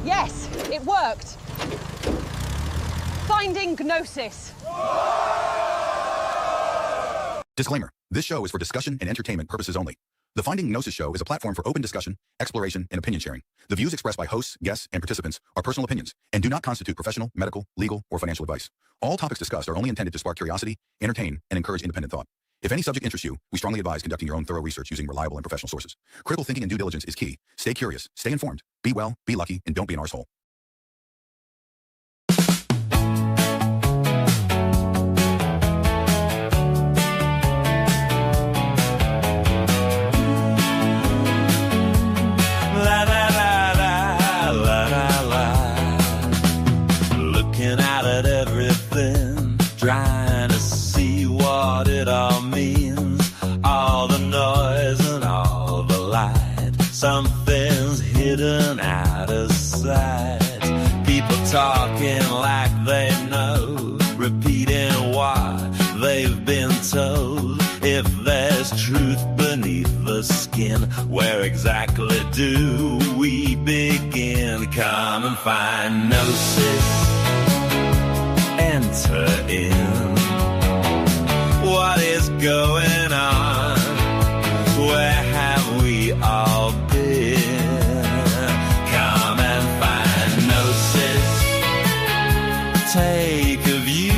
Yes, it worked. Finding Gnosis. Disclaimer. This show is for discussion and entertainment purposes only. The Finding Gnosis Show is a platform for open discussion, exploration, and opinion sharing. The views expressed by hosts, guests, and participants are personal opinions and do not constitute professional, medical, legal, or financial advice. All topics discussed are only intended to spark curiosity, entertain, and encourage independent thought. If any subject interests you, we strongly advise conducting your own thorough research using reliable and professional sources. Critical thinking and due diligence is key. Stay curious, stay informed, be well, be lucky, and don't be an arsehole. Trying to see what it all means. All the noise and all the light. Something's hidden out of sight. People talking like they know, repeating what they've been told. If there's truth beneath the skin, where exactly do we begin? Come and find Gnosis. Enter in. What is going on? Where have we all been? Come and find Gnosis. Take a view.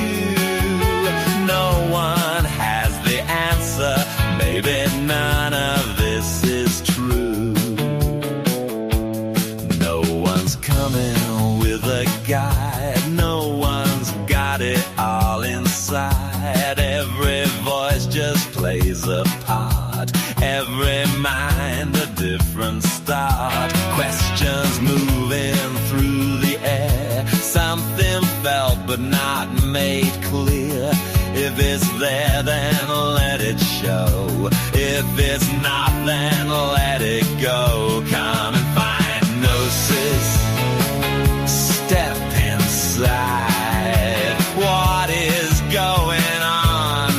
No one has the answer. Maybe none of this is true. No one's coming with a guide. No one's got it all inside. Every voice just plays a part. Every mind a different start. Questions moving through the air. Something felt but not made clear. If it's there, then let it show. If it's not, then let it go. Come and find Gnosis. Step inside. What is going on?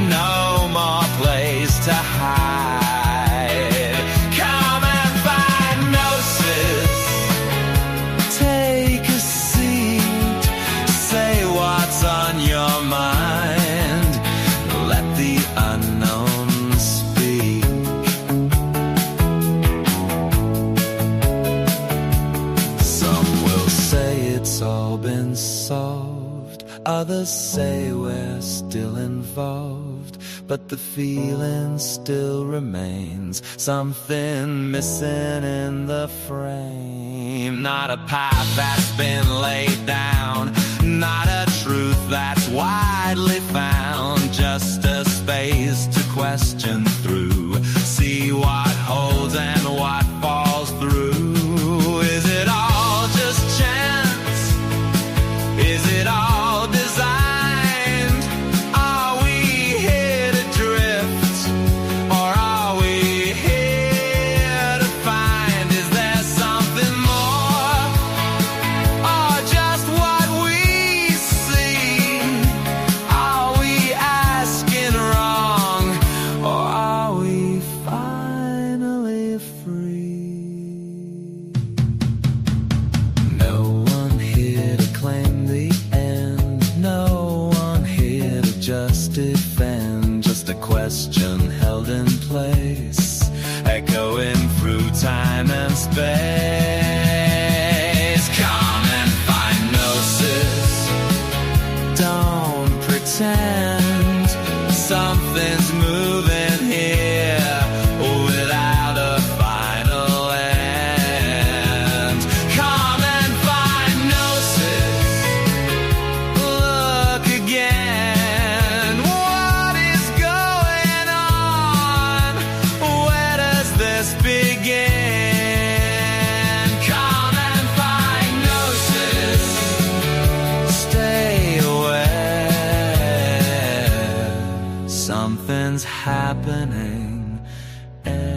No more place to hide. Come and find Gnosis. Take a seat. Say what's on your mind. Let the unknown speak. Some will say it's all been solved. Others say we're still involved, but the feeling still remains. Something missing in the frame. Not a path that's been laid down. Not a truth that's widely found. Just a space to question through. See what holds and what falls through. Is it all just chance? Is it all designed? Are we here to drift? Or are we here to find? Is there something more? Or just what we see? Are we asking wrong? Or are we finally free? No one here to claim the end. No one here to just defend. Just a question held in place, echoing through time and space. Come and find Gnosis. Don't pretend something's moving here without a final end. Come and find Gnosis. Look again. What is going on? Where does this begin? Come and find Gnosis. Stay aware. Something's happening everywhere.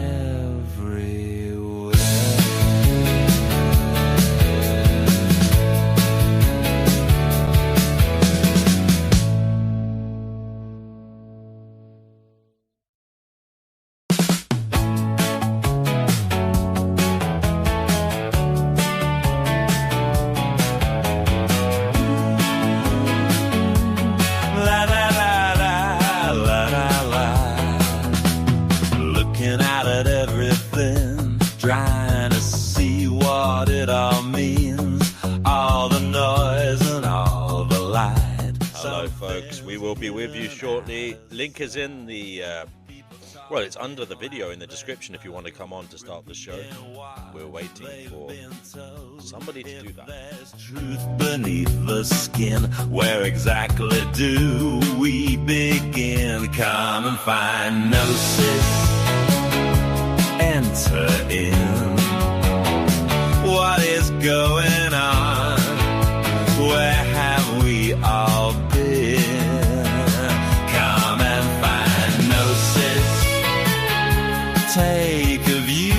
will be with you shortly. Link is in the, well, it's under the video in the description if you want to come on to start the show. We're waiting for somebody to do that. There's truth beneath the skin. Where exactly do we begin? Come and find Gnosis. Enter in. What is going on? Where have we all been? Come and find Gnosis. Take a view.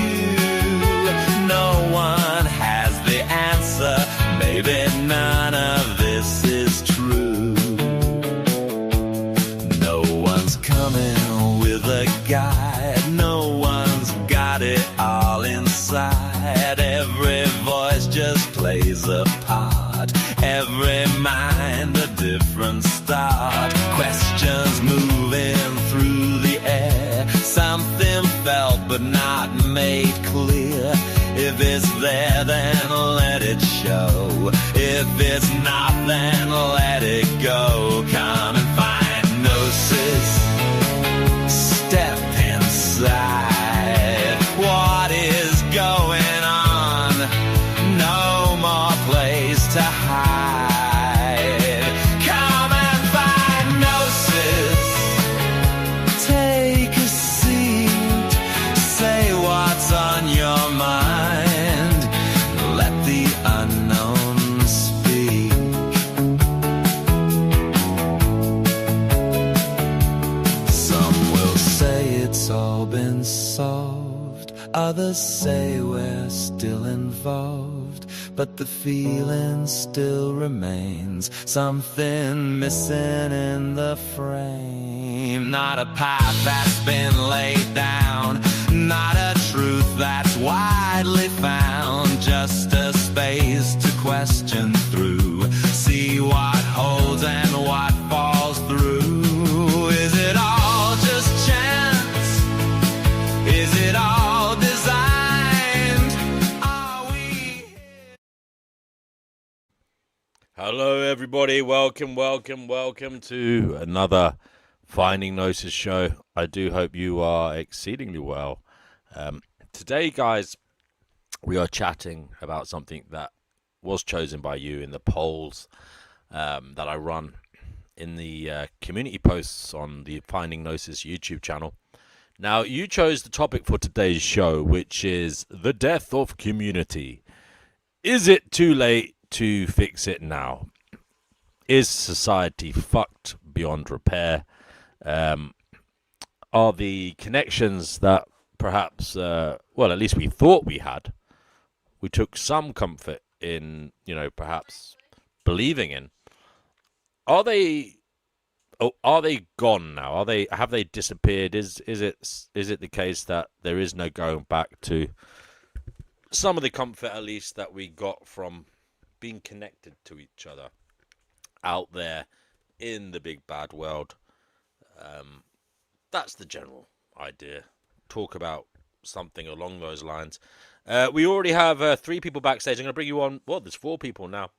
No one has the answer. Maybe none of this is true. No one's coming with a guide. No one's got it all inside. Every voice just plays a part. Every mind a different start. Questions moving through the air. Something felt but not made clear. If it's there, then let it show. If it's not, then let it go. Come and find Gnosis. Step inside. What is going on? No more place to hide. Come and find Gnosis. Take a seat. Say what's on your mind. Let the unknown speak. Some will say it's all been solved. Others say we're still involved. But the feeling still remains. Something missing in the frame. Not a path that's been laid down. Not a truth that's widely found. Just a space to question through. See what holds and what falls through. Is it all just chance? Is it all designed? Are we... Hello, everybody. Welcome to another Finding Gnosis show. I do hope you are exceedingly well. Today, guys, we are chatting about something that was chosen by you in the polls that I run in the community posts on the Finding Gnosis YouTube channel. Now, you chose the topic for today's show, which is the death of community. Is it too late to fix it now? Is society fucked beyond repair? Are the connections that perhaps, well, at least we thought we had, we took some comfort in, perhaps believing in, are they gone now? Have they disappeared? Is it the case that there is no going back to some of the comfort, at least, that we got from being connected to each other out there in the big bad world? That's the general idea. Talk about something along those lines. We already have 3 people backstage. I'm going to bring you on. Well, there's 4 people now.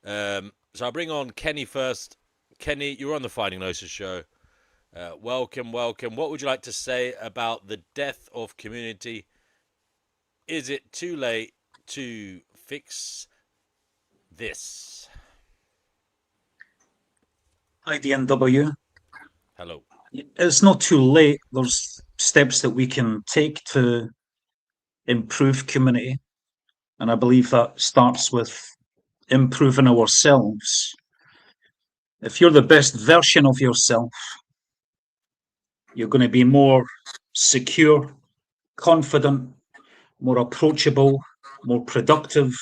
So I'll bring on Kenny first. Kenny, you're on the Finding Gnosis show. Welcome. What would you like to say about the death of community? Is it too late to fix this? Hi, DNW. Hello. It's not too late. There's steps that we can take to improve community. And I believe that starts with improving ourselves. If you're the best version of yourself, you're going to be more secure, confident, more approachable, more productive,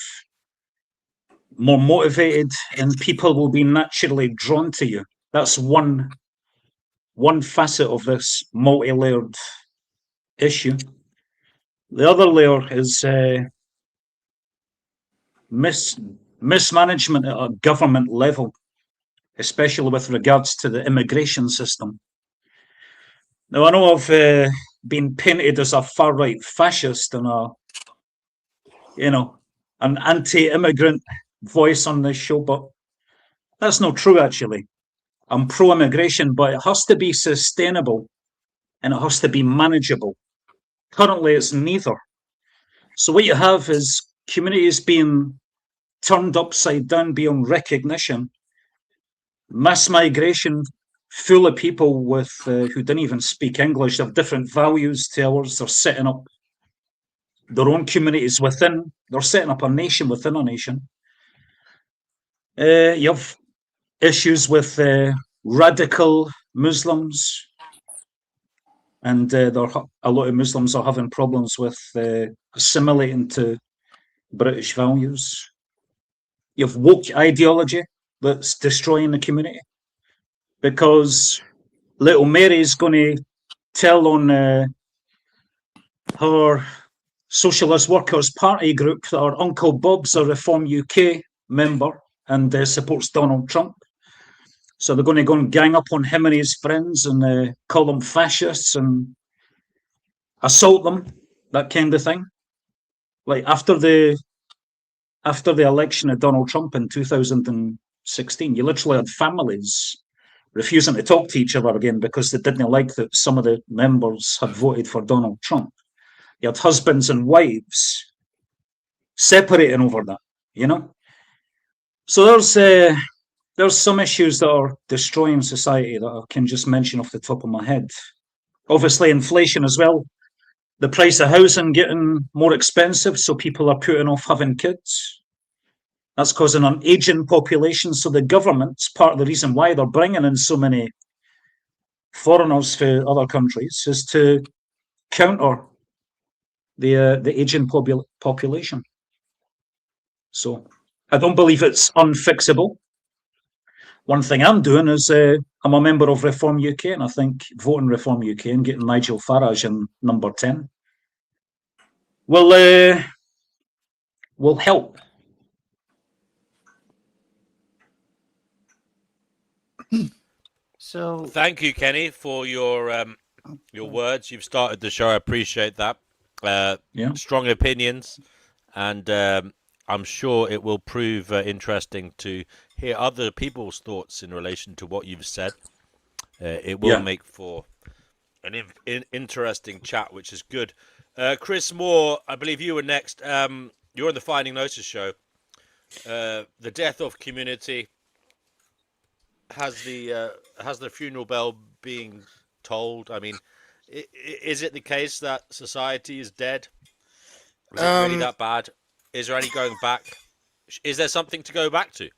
more motivated, and people will be naturally drawn to you. That's one facet of this multi-layered issue. The other layer is mismanagement at a government level, especially with regards to the immigration system. Now, I know I've been painted as a far-right fascist and an anti-immigrant voice on this show, but that's not true, actually. I'm pro-immigration, but it has to be sustainable and it has to be manageable. Currently, it's neither. So what you have is communities being turned upside down beyond recognition, mass migration full of people with who didn't even speak English, have different values to ours. They're setting up their own communities within. They're setting up a nation within a nation. You have issues with radical Muslims, and there are a lot of Muslims are having problems with assimilating to British values. You have woke ideology that's destroying the community because little Mary's going to tell on her Socialist Workers' Party group that her Uncle Bob's a Reform UK member and supports Donald Trump. So they're going to go and gang up on him and his friends and call them fascists and assault them, that kind of thing. Like after the election of Donald Trump in 2016, you literally had families refusing to talk to each other again because they didn't like that some of the members had voted for Donald Trump. You had husbands and wives separating over that, you know? So there's some issues that are destroying society that I can just mention off the top of my head. Obviously, inflation as well. The price of housing getting more expensive, so people are putting off having kids. That's causing an aging population. So the government's part of the reason why they're bringing in so many foreigners from other countries is to counter the aging population. So I don't believe it's unfixable. One thing I'm doing is I'm a member of Reform UK, and I think voting Reform UK and getting Nigel Farage in number 10 will help. So Thank you, Kenny, for your words. You've started the show. I appreciate that. Yeah. Strong opinions, and I'm sure it will prove interesting to hear other people's thoughts in relation to what you've said. It will make for an interesting chat, which is good. Chris Moore, I believe you were next. You're on the Finding Gnosis show. The death of community has the funeral bell being tolled. I mean, is it the case that society is dead? Is it really that bad? Is there any going back? Is there something to go back to?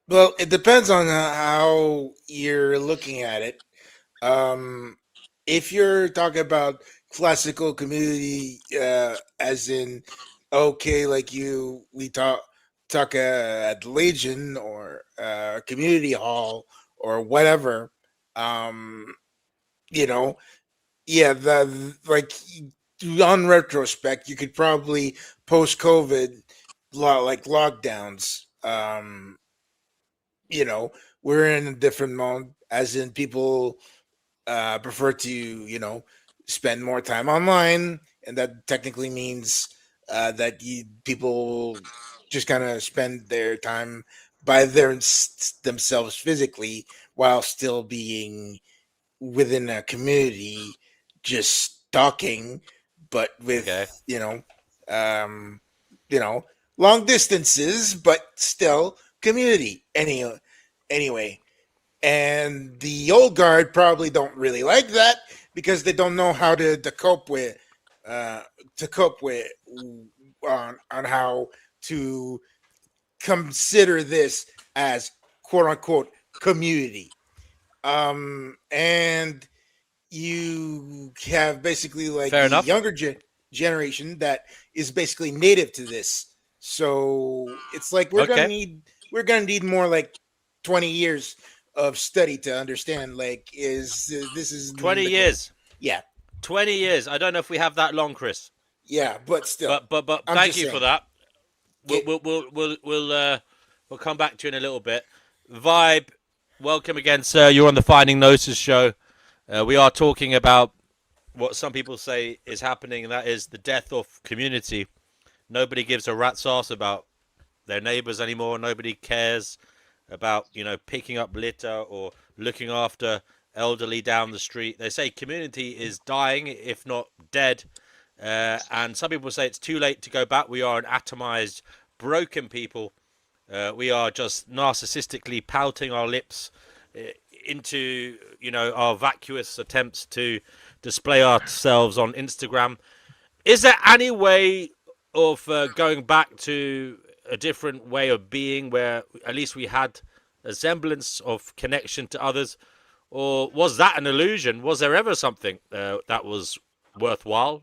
Well, it depends on how you're looking at it. If you're talking about classical community, as in, okay, like we talk at the Legion or community hall or whatever, you know, yeah, like on retrospect, you could probably post COVID like lockdowns. We're in a different mode, as in people prefer to spend more time online, and that technically means that people just kind of spend their time by themselves physically while still being within a community, just talking, but with Okay. um, long distances, but still community. Anyway, and the old guard probably don't really like that because they don't know how to cope with on how to consider this as quote unquote community. And you have basically like Fair the enough. younger generation that is basically native to this. So it's like we're gonna need more like 20 years of study to understand. Like, this is 20 the years. Yeah, 20 years. I don't know if we have that long, Chris. yeah, but still, But I'm thank just you saying. for that. We'll come back to you in a little bit. Vibe, welcome again, sir. You're on the Finding Gnosis show. We are talking about what some people say is happening, and that is the death of community. Nobody gives a rat's ass about their neighbours anymore. Nobody cares about, you know, picking up litter or looking after elderly down the street. They say community is dying, if not dead. And some people say it's too late to go back. We are an atomized, broken people. We are just narcissistically pouting our lips uh, into, you know, our vacuous attempts to display ourselves on Instagram. Is there any way of going back to a different way of being where at least we had a semblance of connection to others? Or was that an illusion? Was there ever something that was worthwhile?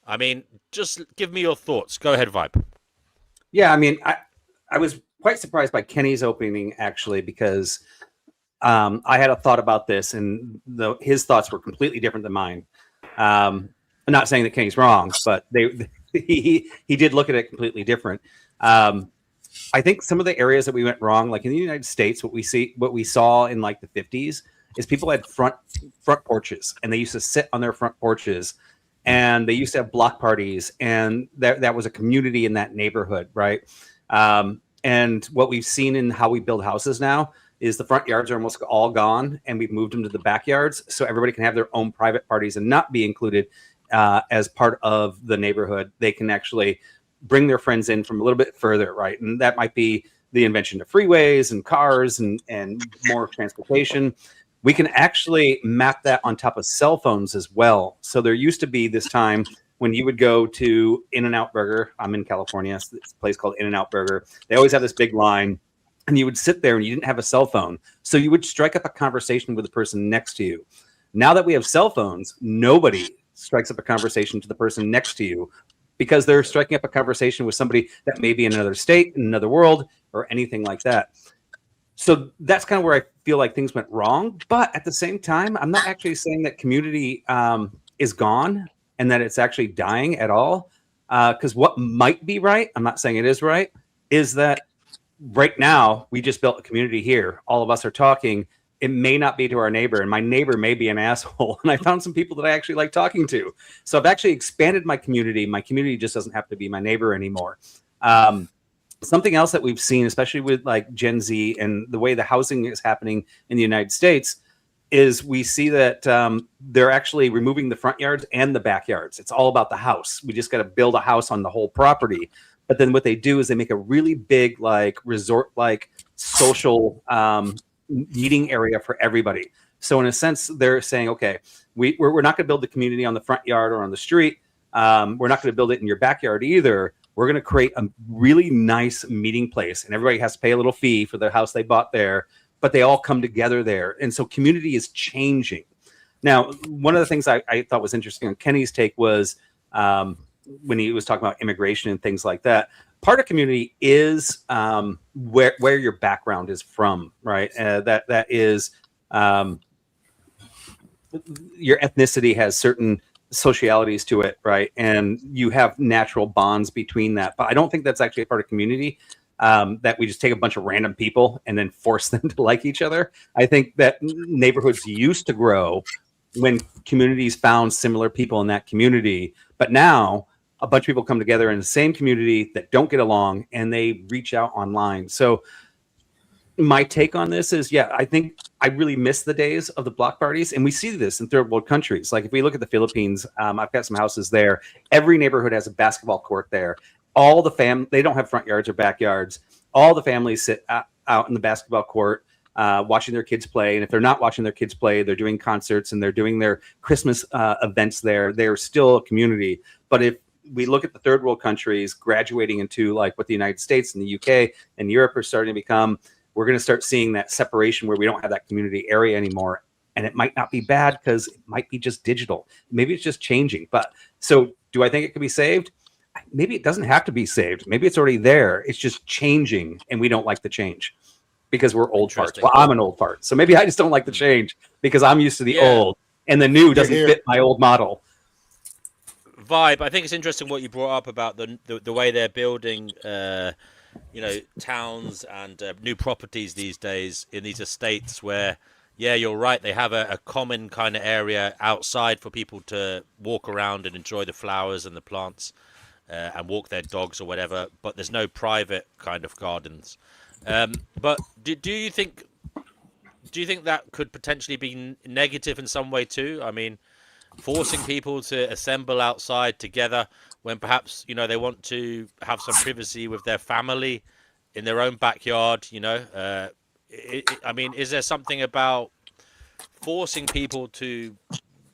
I mean, just give me your thoughts. Go ahead, Vibe. Yeah, I mean, I was quite surprised by Kenny's opening actually, because I had a thought about this, and his thoughts were completely different than mine. I'm not saying that Kenny's wrong, but he did look at it completely different. I think some of the areas that we went wrong, like in the United States, what we saw in like the 50s is people had front porches, and they used to sit on their front porches, and they used to have block parties, and that was a community in that neighborhood, right? And what we've seen in how we build houses now is the front yards are almost all gone, and we've moved them to the backyards, so everybody can have their own private parties and not be included as part of the neighborhood. They can actually bring their friends in from a little bit further, right? And that might be the invention of freeways and cars and more transportation. We can actually map that on top of cell phones as well. So there used to be this time when you would go to In-N-Out Burger. I'm in California. It's a place called In-N-Out Burger. They always have this big line, and you would sit there and you didn't have a cell phone. So you would strike up a conversation with the person next to you. Now that we have cell phones, nobody strikes up a conversation to the person next to you, because they're striking up a conversation with somebody that may be in another state, in another world, or anything like that. So that's kind of where I feel like things went wrong. But at the same time, I'm not actually saying that community is gone and that it's actually dying at all. Because what might be right, I'm not saying it is right, is that right now we just built a community here. All of us are talking. It may not be to our neighbor, and my neighbor may be an asshole. And I found some people that I actually like talking to. So I've actually expanded my community. My community just doesn't have to be my neighbor anymore. Something else that we've seen, especially with like Gen Z and the way the housing is happening in the United States, is we see that they're actually removing the front yards and the backyards. It's all about the house. We just got to build a house on the whole property. But then what they do is they make a really big, like resort-like social meeting area for everybody. So in a sense, they're saying, okay, we're not going to build the community on the front yard or on the street. We're not going to build it in your backyard either. We're going to create a really nice meeting place, and everybody has to pay a little fee for the house they bought there, but they all come together there. And so community is changing. Now, one of the things I thought was interesting on Kenny's take was when he was talking about immigration and things like that. Part of community is where your background is from, right? That is your ethnicity has certain socialities to it, right? And you have natural bonds between that. But I don't think that's actually a part of community, that we just take a bunch of random people and then force them to like each other. I think that neighborhoods used to grow when communities found similar people in that community. But now a bunch of people come together in the same community that don't get along, and they reach out online. So my take on this is, yeah, I think I really miss the days of the block parties. And we see this in third world countries. Like if we look at the Philippines, I've got some houses there. Every neighborhood has a basketball court there. All the they don't have front yards or backyards. All the families sit out in the basketball court, watching their kids play. And if they're not watching their kids play, they're doing concerts and they're doing their Christmas events there. They're still a community. But if we look at the third world countries graduating into like what the United States and the UK and Europe are starting to become, we're going to start seeing that separation where we don't have that community area anymore. And it might not be bad because it might be just digital. Maybe it's just changing. But so do I think it can be saved? Maybe it doesn't have to be saved. Maybe it's already there. It's just changing and we don't like the change because we're old farts. Well, I'm an old fart. So maybe I just don't like the change because I'm used to the old and the new doesn't fit my old model. Vibe, I think it's interesting what you brought up about the way they're building towns and new properties these days in these estates where, yeah, you're right, they have a common kind of area outside for people to walk around and enjoy the flowers and the plants and walk their dogs or whatever, but there's no private kind of gardens. But do you think that could potentially be negative in some way too? I mean, forcing people to assemble outside together when perhaps they want to have some privacy with their family in their own backyard. I mean, is there something about forcing people to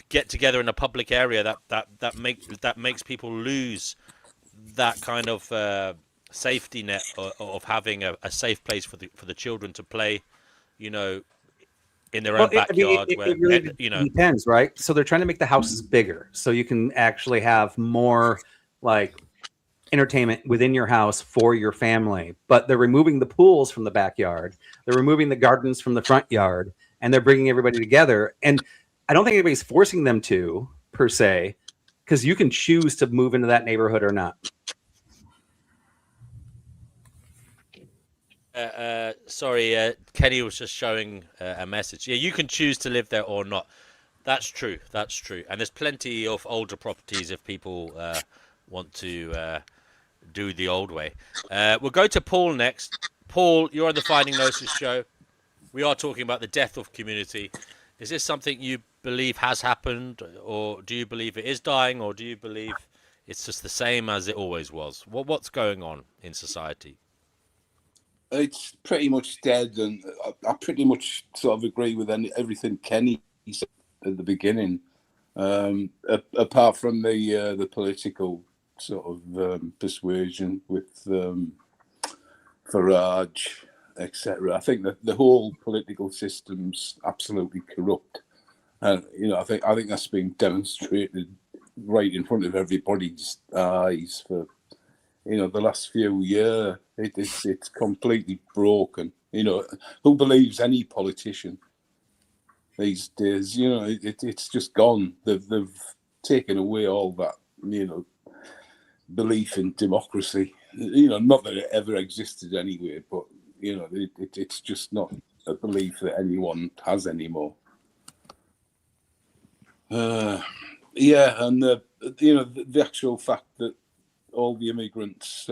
get together in a public area that makes people lose that kind of safety net of having a safe place for the children to play, in their Well, own backyard, it really depends, right? So they're trying to make the houses bigger so you can actually have more like entertainment within your house for your family. But they're removing the pools from the backyard, they're removing the gardens from the front yard, and they're bringing everybody together. And I don't think anybody's forcing them to, per se, because you can choose to move into that neighborhood or not. Sorry, Kenny was just showing a message. Yeah, you can choose to live there or not. That's true. That's true. And there's plenty of older properties if people want to do the old way. We'll go to Paul next. Paul, you're on the Finding Gnosis show. We are talking about the death of community. Is this something you believe has happened, or do you believe it is dying, or do you believe it's just the same as it always was? What's going on in society? It's pretty much dead, and I pretty much sort of agree with everything Kenny said at the beginning. Apart from the political sort of persuasion with Farage, etc. I think that the whole political system's absolutely corrupt, and I think that's been demonstrated right in front of everybody's eyes for the last few years. It's completely broken. Who believes any politician these days? It's just gone. They've taken away all that belief in democracy. Not that it ever existed anyway, but it's just not a belief that anyone has anymore. Yeah, and the actual fact that all the immigrants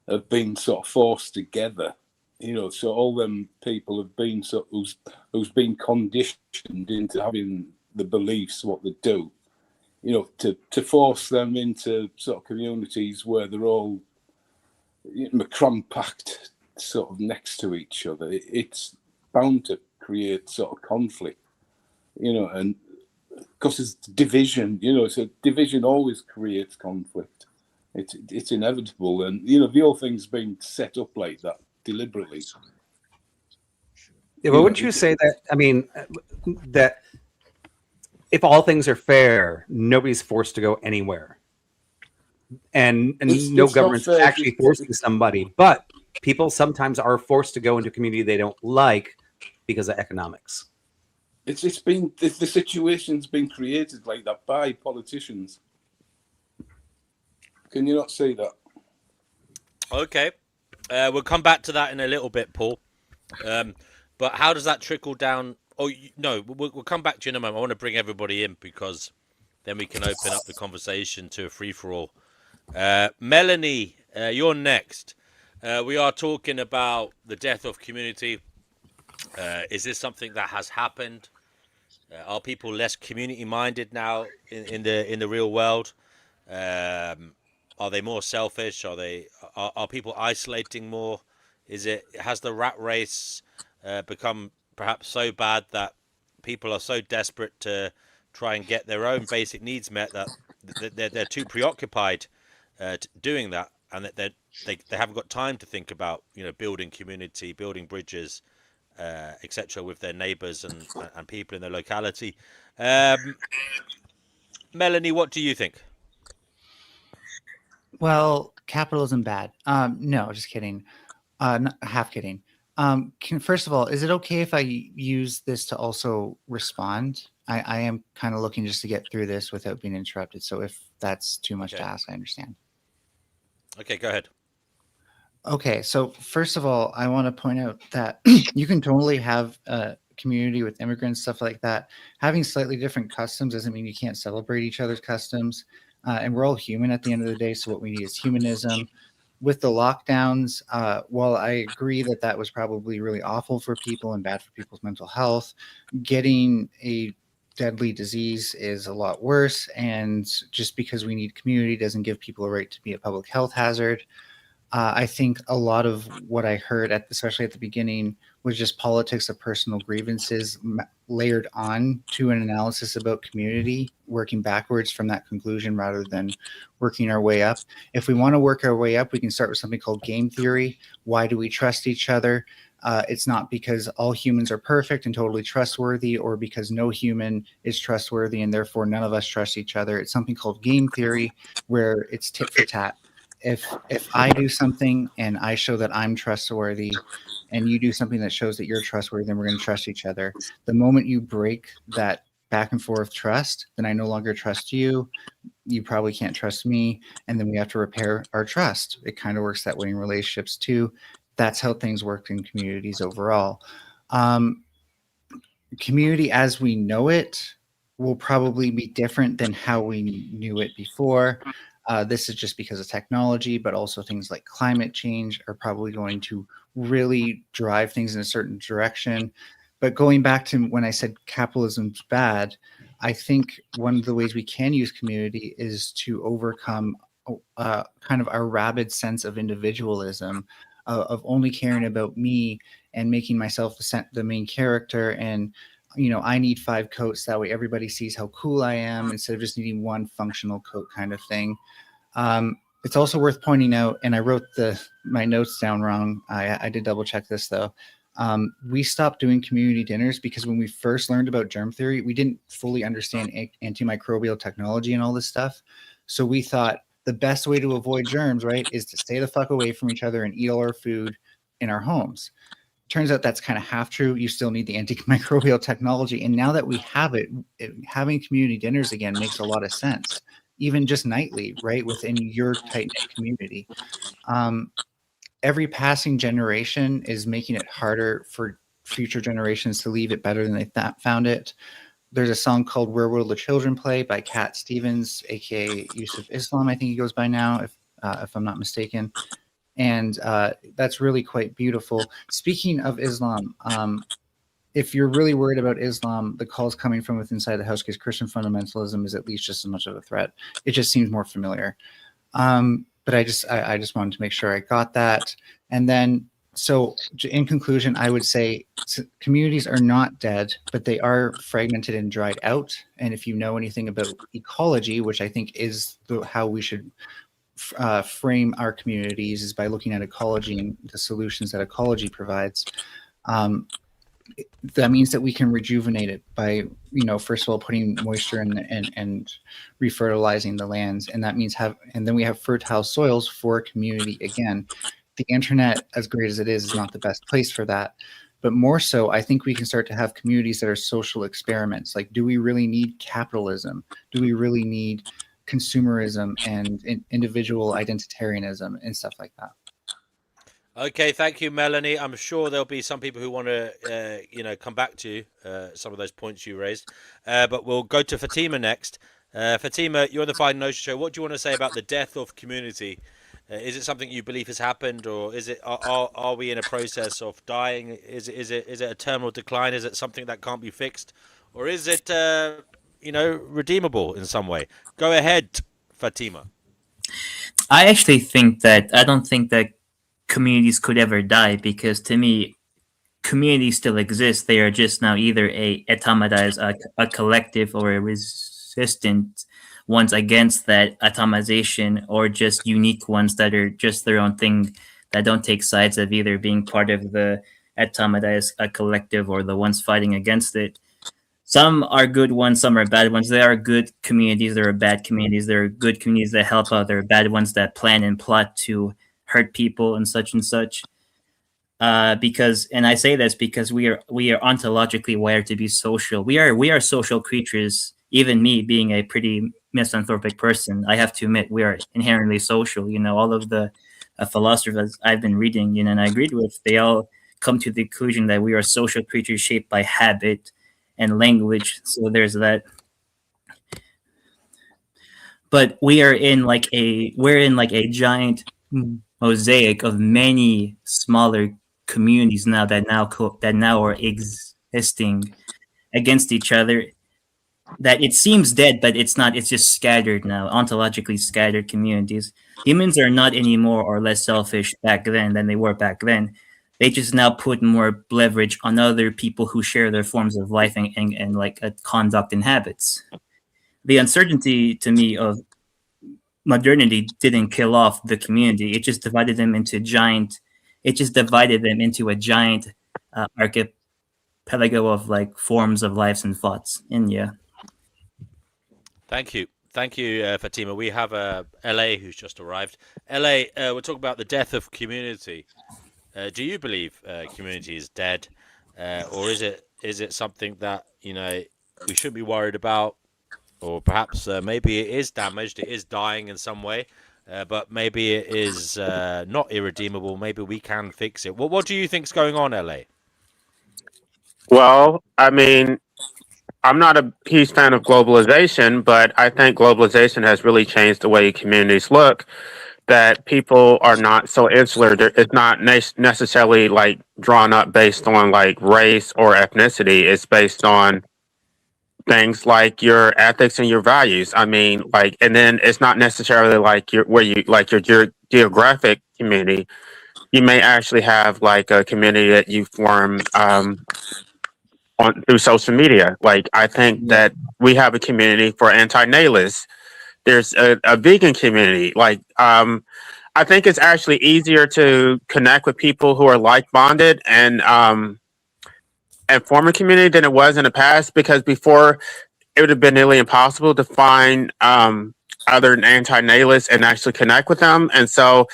have been sort of forced together, so all them people have been who's been conditioned into having the beliefs what they do, to force them into sort of communities where they're all cram-packed sort of next to each other. It's bound to create sort of conflict, and because it's division, so division always creates conflict. It's inevitable, and the whole thing's been set up like that deliberately. Yeah, but wouldn't you say that? I mean, that if all things are fair, nobody's forced to go anywhere, and no government's actually forcing somebody. But people sometimes are forced to go into a community they don't like because of economics. The situation's been created like that by politicians. Can you not see that? Okay, we'll come back to that in a little bit, Paul. But how does that trickle down? Oh no, we'll come back to you in a moment. I want to bring everybody in because then we can open up the conversation to a free for all. Melanie, you're next. We are talking about the death of community. Is this something that has happened? Are people less community minded now in the real world? Are they more selfish? Are people isolating more? Has the rat race become perhaps so bad that people are so desperate to try and get their own basic needs met that they're too preoccupied doing that, and that they haven't got time to think about building community, building bridges, etc. with their neighbours and people in their locality. Melanie, what do you think? Well, capitalism bad. No, just kidding. Not, half kidding. First of all, is it okay if I use this to also respond? I am kind of looking just to get through this without being interrupted. So if that's too much to ask, I understand. Okay, go ahead. Okay, so first of all, I want to point out that you can totally have a community with immigrants, stuff like that. Having slightly different customs doesn't mean you can't celebrate each other's customs. And we're all human at the end of the day. So what we need is humanism. with the lockdowns, while I agree that that was probably really awful for people and bad for people's mental health, getting a deadly disease is a lot worse. And just because we need community doesn't give people a right to be a public health hazard. I think a lot of what I heard, especially at the beginning, was just politics of personal grievances layered on to an analysis about community, working backwards from that conclusion rather than working our way up. If we want to work our way up, we can start with something called game theory. Why do we trust each other? It's not because all humans are perfect and totally trustworthy, or because no human is trustworthy and therefore none of us trust each other. It's something called game theory, where it's tit for tat. If I do something and I show that I'm trustworthy, and you do something that shows that you're trustworthy, then we're going to trust each other. The moment you break that back and forth trust, then I no longer trust you. You probably can't trust me, and then we have to repair our trust. It kind of works that way in relationships too. That's how things work in communities overall. Community as we know it will probably be different than how we knew it before. This is just because of technology, but also things like climate change are probably going to really drive things in a certain direction. But going back to when I said capitalism's bad, I think one of the ways we can use community is to overcome kind of our rabid sense of individualism, of only caring about me and making myself the main character. And I need 5 coats, that way everybody sees how cool I am, instead of just needing one functional coat kind of thing. It's also worth pointing out, and I wrote my notes down wrong. I did double check this though. We stopped doing community dinners because when we first learned about germ theory, we didn't fully understand antimicrobial technology and all this stuff. So we thought the best way to avoid germs, right, is to stay the fuck away from each other and eat all our food in our homes. Turns out that's kind of half true. You still need the antimicrobial technology. And now that we have it, having community dinners again makes a lot of sense, even just nightly, right, within your tight-knit community. Every passing generation is making it harder for future generations to leave it better than they found it. There's a song called Where Will the Children Play by Cat Stevens, aka Yusuf Islam, I think he goes by now, if I'm not mistaken. And that's really quite beautiful. Speaking of Islam, if you're really worried about Islam, the calls coming from within inside the house, because Christian fundamentalism is at least just as much of a threat. It just seems more familiar. But I just wanted to make sure I got that. And then, so in conclusion, I would say communities are not dead, but they are fragmented and dried out. And if you know anything about ecology, which I think is how we should frame our communities, is by looking at ecology and the solutions that ecology provides. That means that we can rejuvenate it by, first of all, putting moisture and refertilizing the lands. And that means and then we have fertile soils for community again. The internet, as great as it is not the best place for that. But more so, I think we can start to have communities that are social experiments. Like, do we really need capitalism? Do we really need consumerism and individual identitarianism and stuff like that? Okay, thank you, Melanie. I'm sure there'll be some people who want to, come back to some of those points you raised. But we'll go to Fatima next. Fatima, you're on the Fine Notion Show. What do you want to say about the death of community? Is it something you believe has happened, or is it are we in a process of dying? Is it a terminal decline? Is it something that can't be fixed, or is it redeemable in some way? Go ahead, Fatima. I actually think that I don't think that communities could ever die, because to me, communities still exist. They are just now either a automatized, a collective, or a resistant ones against that atomization, or just unique ones that are just their own thing, that don't take sides of either being part of the automatized collective or the ones fighting against it. Some are good ones, some are bad ones. There are good communities, there are bad communities. There are good communities that help out, there are bad ones that plan and plot to hurt people and such. Because, and I say this because we are ontologically wired to be social. We are social creatures. Even me, being a pretty misanthropic person, I have to admit we are inherently social. All of the philosophers I've been reading, and I agreed with, they all come to the conclusion that we are social creatures shaped by habit and language. So there's that. But we're in like a giant mosaic of many smaller communities now that now are existing against each other, that it seems dead, but it's not. It's just scattered now, ontologically scattered communities. Humans are not any more or less selfish back then than they were back then. They just now put more leverage on other people who share their forms of life and like conduct and habits. The uncertainty to me of modernity didn't kill off the community. It just divided them into a giant archipelago of like forms of lives and thoughts. And yeah. Thank you, Fatima. We have LA who's just arrived. LA, we're talking about the death of community. Do you believe community is dead, or is it something that we shouldn't be worried about, or perhaps maybe it is damaged, it is dying in some way, but maybe it is not irredeemable. Maybe we can fix it. What do you think's going on, LA? Well, I mean, I'm not a huge fan of globalization, but I think globalization has really changed the way communities look. That people are not so insular. It's not necessarily like drawn up based on like race or ethnicity. It's based on things like your ethics and your values. I mean, like, and then it's not necessarily like your geographic community. You may actually have like a community that you form through social media. Like, I think that we have a community for anti-natalists. There's a vegan community. Like, I think it's actually easier to connect with people who are like-bonded and form a community than it was in the past, because before it would have been nearly impossible to find other anti-natalists and actually connect with them. And so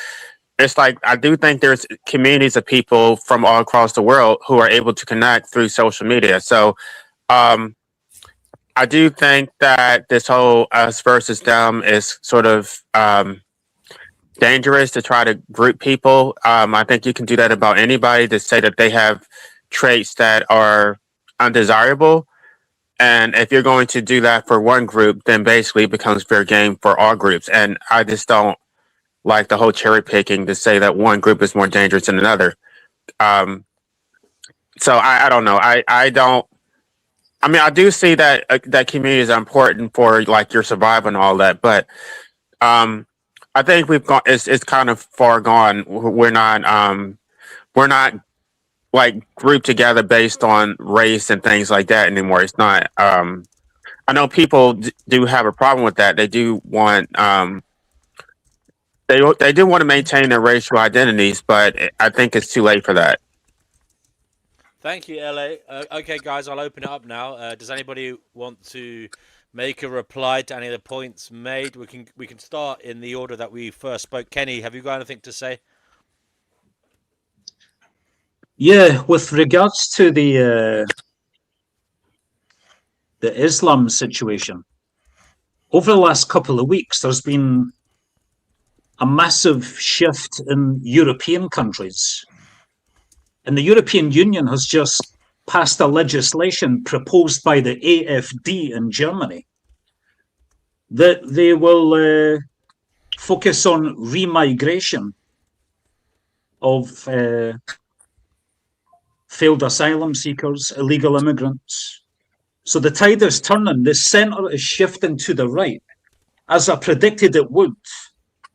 it's like, I do think there's communities of people from all across the world who are able to connect through social media. So I do think that this whole us versus them is sort of dangerous to try to group people. I think you can do that about anybody, to say that they have traits that are undesirable. And if you're going to do that for one group, then basically it becomes fair game for all groups. And I just don't like the whole cherry picking to say that one group is more dangerous than another. So I don't know. I mean, I do see that that communities are important for like your survival and all that, but I think we've gone. It's kind of far gone. We're not like grouped together based on race and things like that anymore. It's not. I know people do have a problem with that. They do want. They do want to maintain their racial identities, but I think it's too late for that. Thank you, LA. Okay, guys, I'll open it up now. Does anybody want to make a reply to any of the points made? We can start in the order that we first spoke. Kenny, have you got anything to say? Yeah, with regards to the Islam situation, over the last couple of weeks, there's been a massive shift in European countries. And the European Union has just passed a legislation proposed by the AfD in Germany that they will focus on remigration of failed asylum seekers, illegal immigrants. So the tide is turning. The centre is shifting to the right, as I predicted it would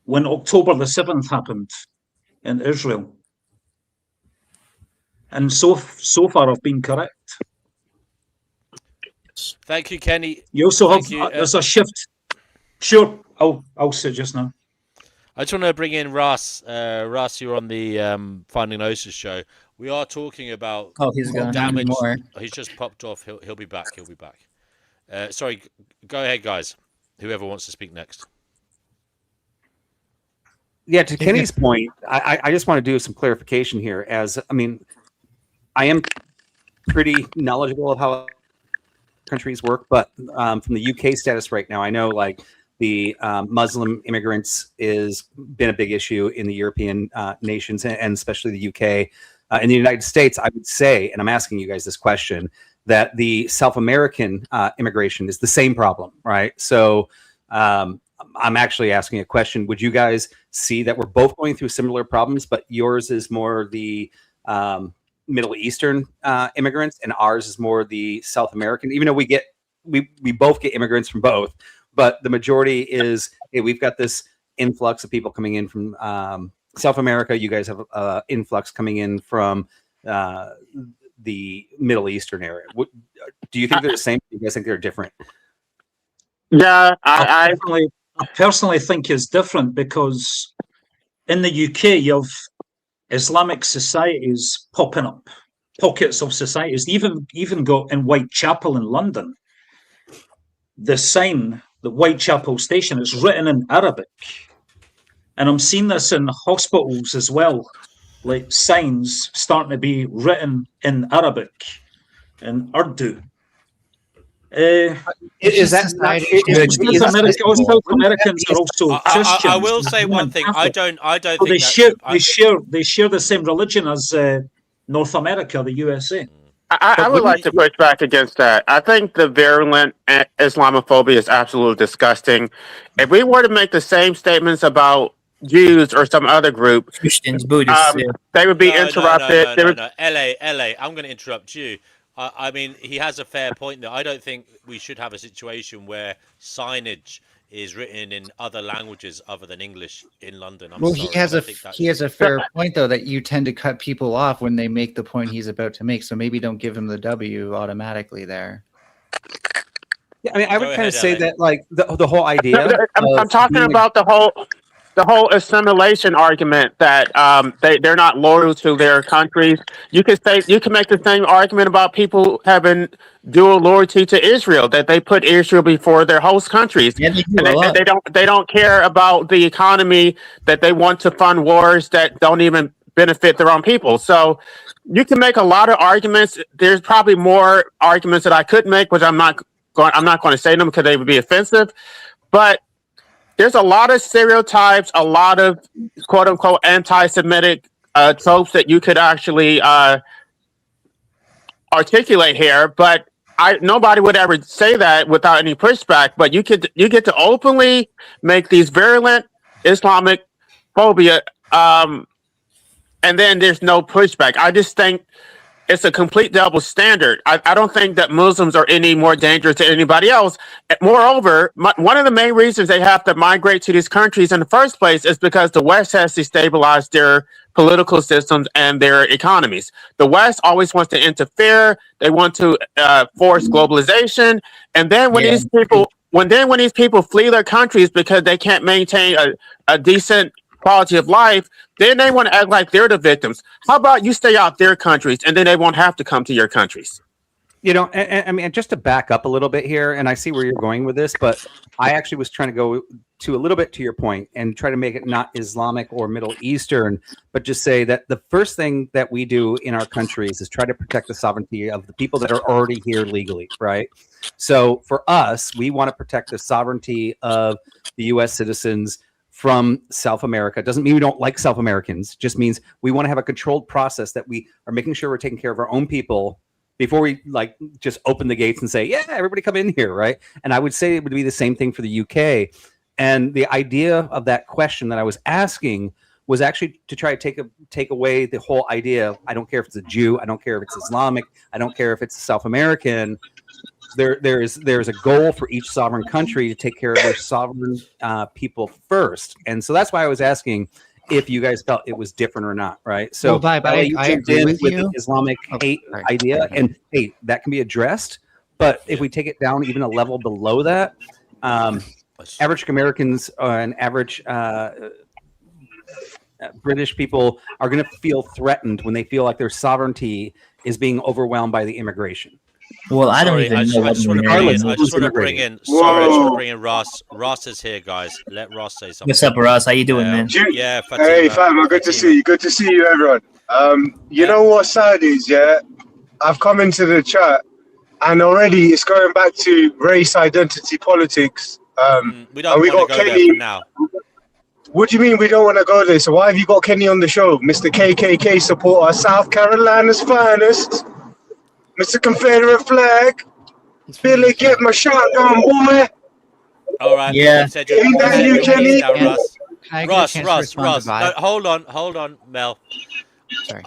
when October the 7th happened in Israel. And so far I've been correct. Thank you, Kenny. You also have there's a shift. Sure, I'll say just now. I just want to bring in Russ. Russ, you're on the Finding Gnosis show. We are talking about He's gone damage. more. He's just popped off. He'll be back. He'll be back. Sorry, go ahead, guys. Whoever wants to speak next. Yeah, to Kenny's point, I just want to do some clarification here. I am pretty knowledgeable of how countries work, but from the UK status right now, I know like the Muslim immigrants is been a big issue in the European nations and especially the UK. In the United States, I would say, and I'm asking you guys this question, that the South American immigration is the same problem, right? So I'm actually asking a question. Would you guys see that we're both going through similar problems, but yours is more the Middle Eastern immigrants, and ours is more the South American? Even though we both get immigrants from both, but the majority is, hey, we've got this influx of people coming in from South America. You guys have influx coming in from the Middle Eastern area. Do you think they're the same? Do you guys think they're different? Yeah, I personally think it's different, because in the UK you have Islamic societies popping up, pockets of societies. Even got in Whitechapel in London, the sign, the Whitechapel station, it's written in Arabic. And I'm seeing this in hospitals as well, like signs starting to be written in Arabic and Urdu. Is that South Americans are also Christians? I will say one thing. I don't so think they share the same religion as North America, the USA. I would like to push back against that. I think the virulent Islamophobia is absolutely disgusting. If we were to make the same statements about Jews or some other group, Christians, Buddhists, they would be interrupted. No. LA, I'm going to interrupt you. I mean, he has a fair point there. I don't think we should have a situation where signage is written in other languages other than English in London. He has a fair point, though, that you tend to cut people off when they make the point he's about to make. So maybe don't give him the W automatically there. Yeah, I mean, I would kind of say that, like, the whole idea. I'm talking about the whole assimilation argument that they're not loyal to their countries. You can make the same argument about people having dual loyalty to Israel, that they put Israel before their host countries. Yeah, they don't care about the economy, that they want to fund wars that don't even benefit their own people. So you can make a lot of arguments. There's probably more arguments that I could make, which I'm not going to say them because they would be offensive. But there's a lot of stereotypes, a lot of quote unquote anti-Semitic tropes that you could actually articulate here, but nobody would ever say that without any pushback. But you get to openly make these virulent Islamic phobia, and then there's no pushback. I just think it's a complete double standard. I don't think that Muslims are any more dangerous to anybody else. Moreover, one of the main reasons they have to migrate to these countries in the first place is because the West has destabilized their political systems and their economies. The West always wants to interfere. They want to force globalization. And then when these people flee their countries because they can't maintain a decent quality of life, then they want to act like they're the victims. How about you stay out their countries, and then they won't have to come to your countries? You know, and I mean, just to back up a little bit here, and I see where you're going with this, but I actually was trying to go to a little bit to your point and try to make it not Islamic or Middle Eastern, but just say that the first thing that we do in our countries is try to protect the sovereignty of the people that are already here legally, right? So for us, we want to protect the sovereignty of the U.S. citizens from South America. Doesn't mean we don't like South Americans, just means we want to have a controlled process that we are making sure we're taking care of our own people before we like just open the gates and say, yeah, everybody come in here, right? And I would say it would be the same thing for the UK. And the idea of that question that I was asking was actually to try to take away the whole idea. I don't care if it's a Jew, I don't care if it's Islamic, I don't care if it's South American. There's a goal for each sovereign country to take care of their sovereign people first, and so that's why I was asking if you guys felt it was different or not, right? So, I agree with you. The Islamic hate idea, and hey, that can be addressed. But if we take it down even a level below that, average Americans and average British people are going to feel threatened when they feel like their sovereignty is being overwhelmed by the immigration. Well, I don't even know. I just want to bring in Ross. Ross is here, guys. Let Ross say something. What's up, Ross? How you doing, man? Yeah. Hey, fam. Good to see you. Good to see you, everyone. You know what sad is, yeah? I've come into the chat, and already it's going back to race identity politics. We don't want to go there for now. What do you mean we don't want to go there? So why have you got Kenny on the show? Mr. KKK supporter, South Carolina's finest. Mr. Confederate flag. Billy, get my shotgun, boy. All right. Yeah. You said your Thank you, piece Kenny. now, Can Russ. I get a chance to respond to No, Vibe? hold on, Mel. Sorry.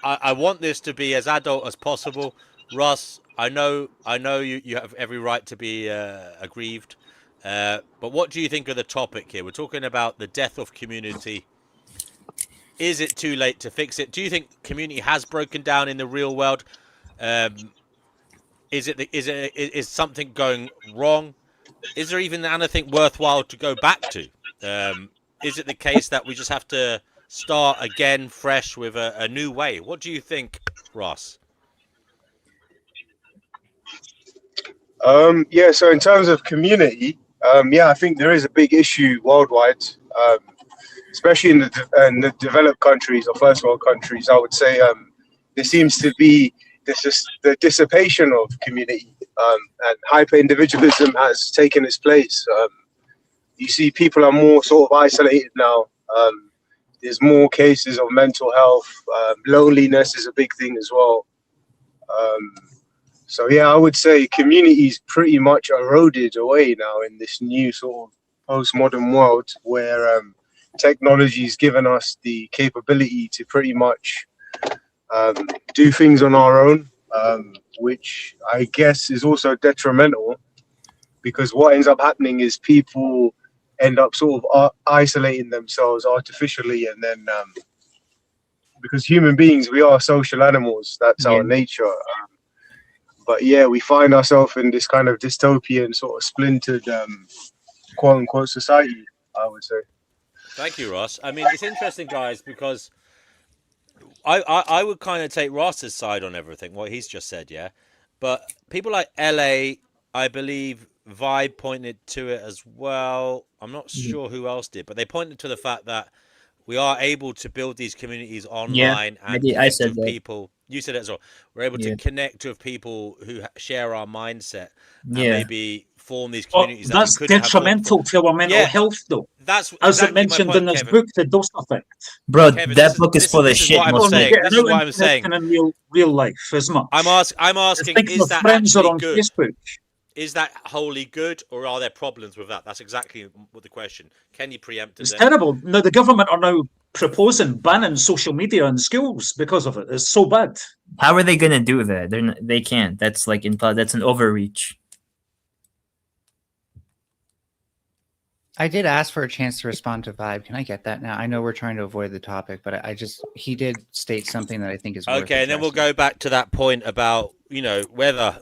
I want this to be as adult as possible. Russ, I know you have every right to be aggrieved. But what do you think of the topic here? We're talking about the death of community. Is it too late to fix it? Do you think community has broken down in the real world? Is something going wrong? Is there even anything worthwhile to go back to? Is it the case that we just have to start again fresh with a new way? What do you think, Ross? Yeah, so in terms of community, yeah, I think there is a big issue worldwide, especially in the developed countries or first world countries. I would say there seems to be the dissipation of community, and hyper individualism has taken its place. You see, people are more sort of isolated now. There's more cases of mental health. Loneliness is a big thing as well. So yeah, I would say community's pretty much eroded away now in this new sort of postmodern world where technology's given us the capability to pretty much do things on our own, which I guess is also detrimental, because what ends up happening is people end up sort of isolating themselves artificially, and then because human beings, we are social animals, that's our nature. But yeah, we find ourselves in this kind of dystopian sort of splintered quote unquote society, I would say. Thank you, Ross. I mean, it's interesting, guys, because I would kind of take Ross's side on everything, what he's just said, yeah. But people like LA, I believe Vibe pointed to it as well. I'm not sure who else did, but they pointed to the fact that we are able to build these communities online and connect with people. You said it as well. We're able to connect with people who share our mindset and maybe form these communities. That's detrimental to our mental health, though. That's as exactly it mentioned my point, in this Kevin. book, the Dose Effect. Bro, Kevin, that book is full of shit. This is what I'm saying. In real life as much. I'm asking, is that actually good? Facebook. Is that wholly good, or are there problems with that? That's exactly what the question. Can you preempt it? It's terrible. Now, the government are now proposing banning social media in schools because of it. It's so bad. How are they going to do that? They can't. That's like that's an overreach. I did ask for a chance to respond to Vibe. Can I get that now? I know we're trying to avoid the topic, but he did state something that I think is okay. And then we'll go back to that point about whether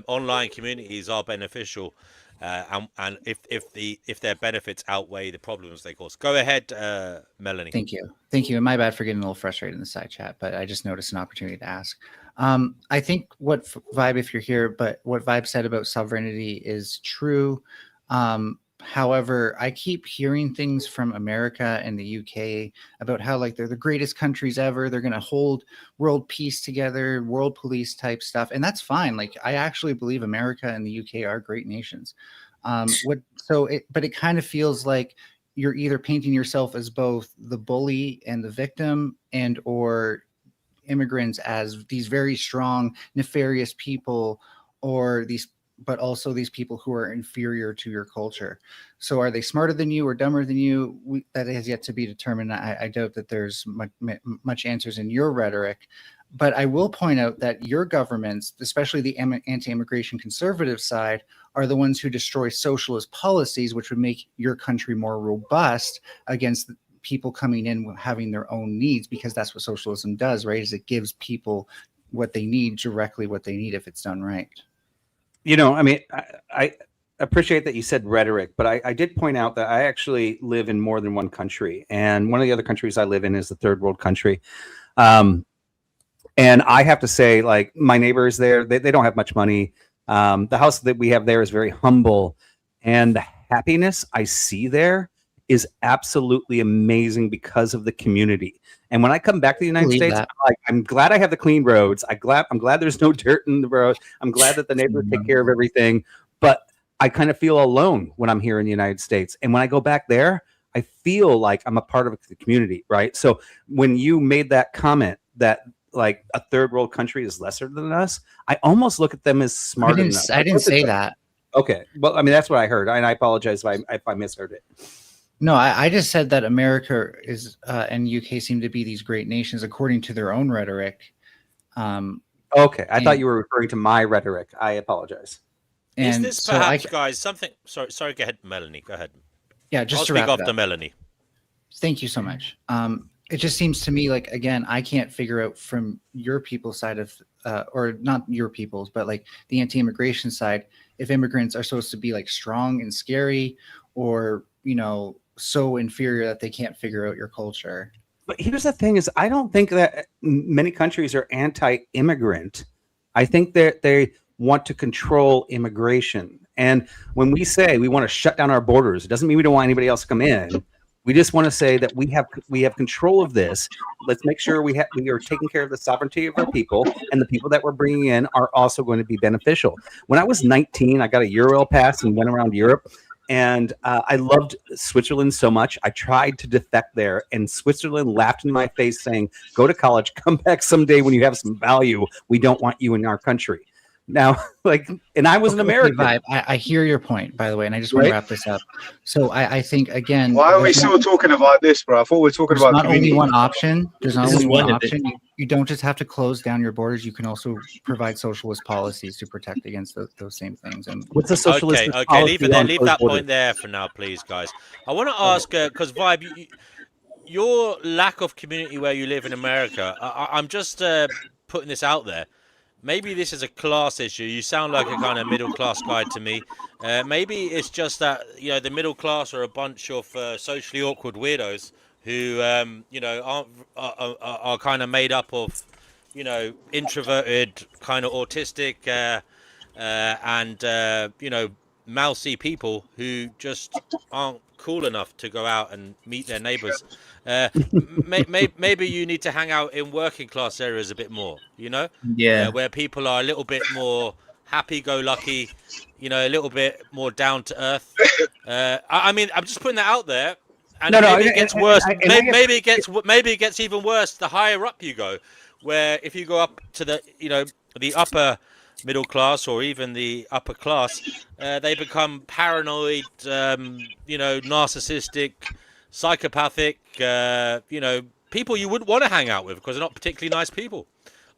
online communities are beneficial, and if their benefits outweigh the problems they cause. Go ahead, Melanie. Thank you. And my bad for getting a little frustrated in the side chat, but I just noticed an opportunity to ask. I think what Vibe, if you're here, but what Vibe said about sovereignty is true. However, I keep hearing things from America and the UK about how they're the greatest countries ever. They're going to hold world peace together, world police type stuff. And that's fine. I actually believe America and the UK are great nations. But it kind of feels like you're either painting yourself as both the bully and the victim, and or immigrants as these very strong, nefarious people, but also these people who are inferior to your culture. So are they smarter than you or dumber than you? That has yet to be determined. I doubt that there's much answers in your rhetoric, but I will point out that your governments, especially the anti-immigration conservative side, are the ones who destroy socialist policies, which would make your country more robust against people coming in having their own needs, because that's what socialism does, right? Is it gives people what they need, directly what they need, if it's done right. I mean, I appreciate that you said rhetoric, but I did point out that I actually live in more than one country. And one of the other countries I live in is the third world country. And I have to say, my neighbors there, they don't have much money. The house that we have there is very humble. And the happiness I see there is absolutely amazing because of the community. And when I come back to the United States, I'm glad I have the clean roads. I'm glad there's no dirt in the road. I'm glad that the neighbors take care of everything. But I kind of feel alone when I'm here in the United States. And when I go back there, I feel like I'm a part of the community, right? So when you made that comment that a third world country is lesser than us, I almost look at them as smarter than us. I didn't say that. Okay. Well, I mean, that's what I heard, and I apologize if I misheard it. No, I just said that America is and UK seem to be these great nations according to their own rhetoric. Okay, I thought you were referring to my rhetoric. I apologize. Is And this so perhaps, guys, something? Sorry. Go ahead, Melanie. Go ahead. Yeah, just I'll to speak wrap it after up. Melanie. Thank you so much. It just seems to me like, again, I can't figure out from your people's side of, or not your people's, but like the anti-immigration side, if immigrants are supposed to be like strong and scary, or so inferior that they can't figure out your culture. But here's the thing: is I don't think that many countries are anti-immigrant. I think that they want to control immigration. And when we say we want to shut down our borders, it doesn't mean we don't want anybody else to come in. We just want to say that we have control of this. Let's make sure we are taking care of the sovereignty of our people, and the people that we're bringing in are also going to be beneficial. When I was 19, I got a Eurail pass and went around Europe, and I loved Switzerland so much. I tried to defect there, and Switzerland laughed in my face, saying, "Go to college, come back someday when you have some value. We don't want you in our country." Now, and I was an American. Vibe. I hear your point, by the way, and I just want to wrap this up. So I think, again, why are we still talking about this, bro? I thought we were talking about not community. only one option. There's not only one option. You don't just have to close down your borders. You can also provide socialist policies to protect against those same things. And what's the socialist? Okay. Leave that point there for now, please, guys. I want to ask, because Vibe, your lack of community where you live in America. I'm just putting this out there. Maybe this is a class issue. You sound like a kind of middle class guy to me. Maybe it's just that the middle class are a bunch of socially awkward weirdos who are kind of made up of introverted, kind of autistic and mousy people who just aren't cool enough to go out and meet their neighbors. Maybe you need to hang out in working class areas a bit more, where people are a little bit more happy-go-lucky, a little bit more down to earth. I mean, I'm just putting that out there, and maybe it gets worse. Maybe it gets even worse the higher up you go, where if you go up to the upper middle class or even the upper class, they become paranoid, narcissistic, psychopathic, people you wouldn't want to hang out with because they're not particularly nice people.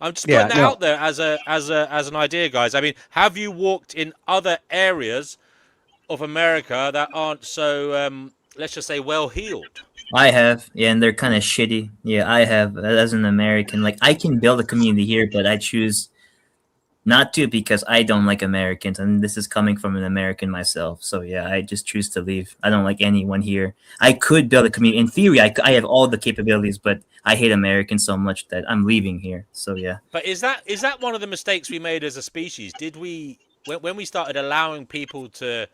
I'm just putting that out there as an idea, guys. I mean, have you walked in other areas of America that aren't so, let's just say, well heeled? I have, and they're kind of shitty. Yeah, I have as an American. Like, I can build a community here, but I choose not to because I don't like Americans, and this is coming from an American myself. So yeah, I just choose to leave. I don't like anyone here. I could build a community. In theory, I have all the capabilities, but I hate Americans so much that I'm leaving here. So yeah. But is that one of the mistakes we made as a species? Did we, when we started allowing people to,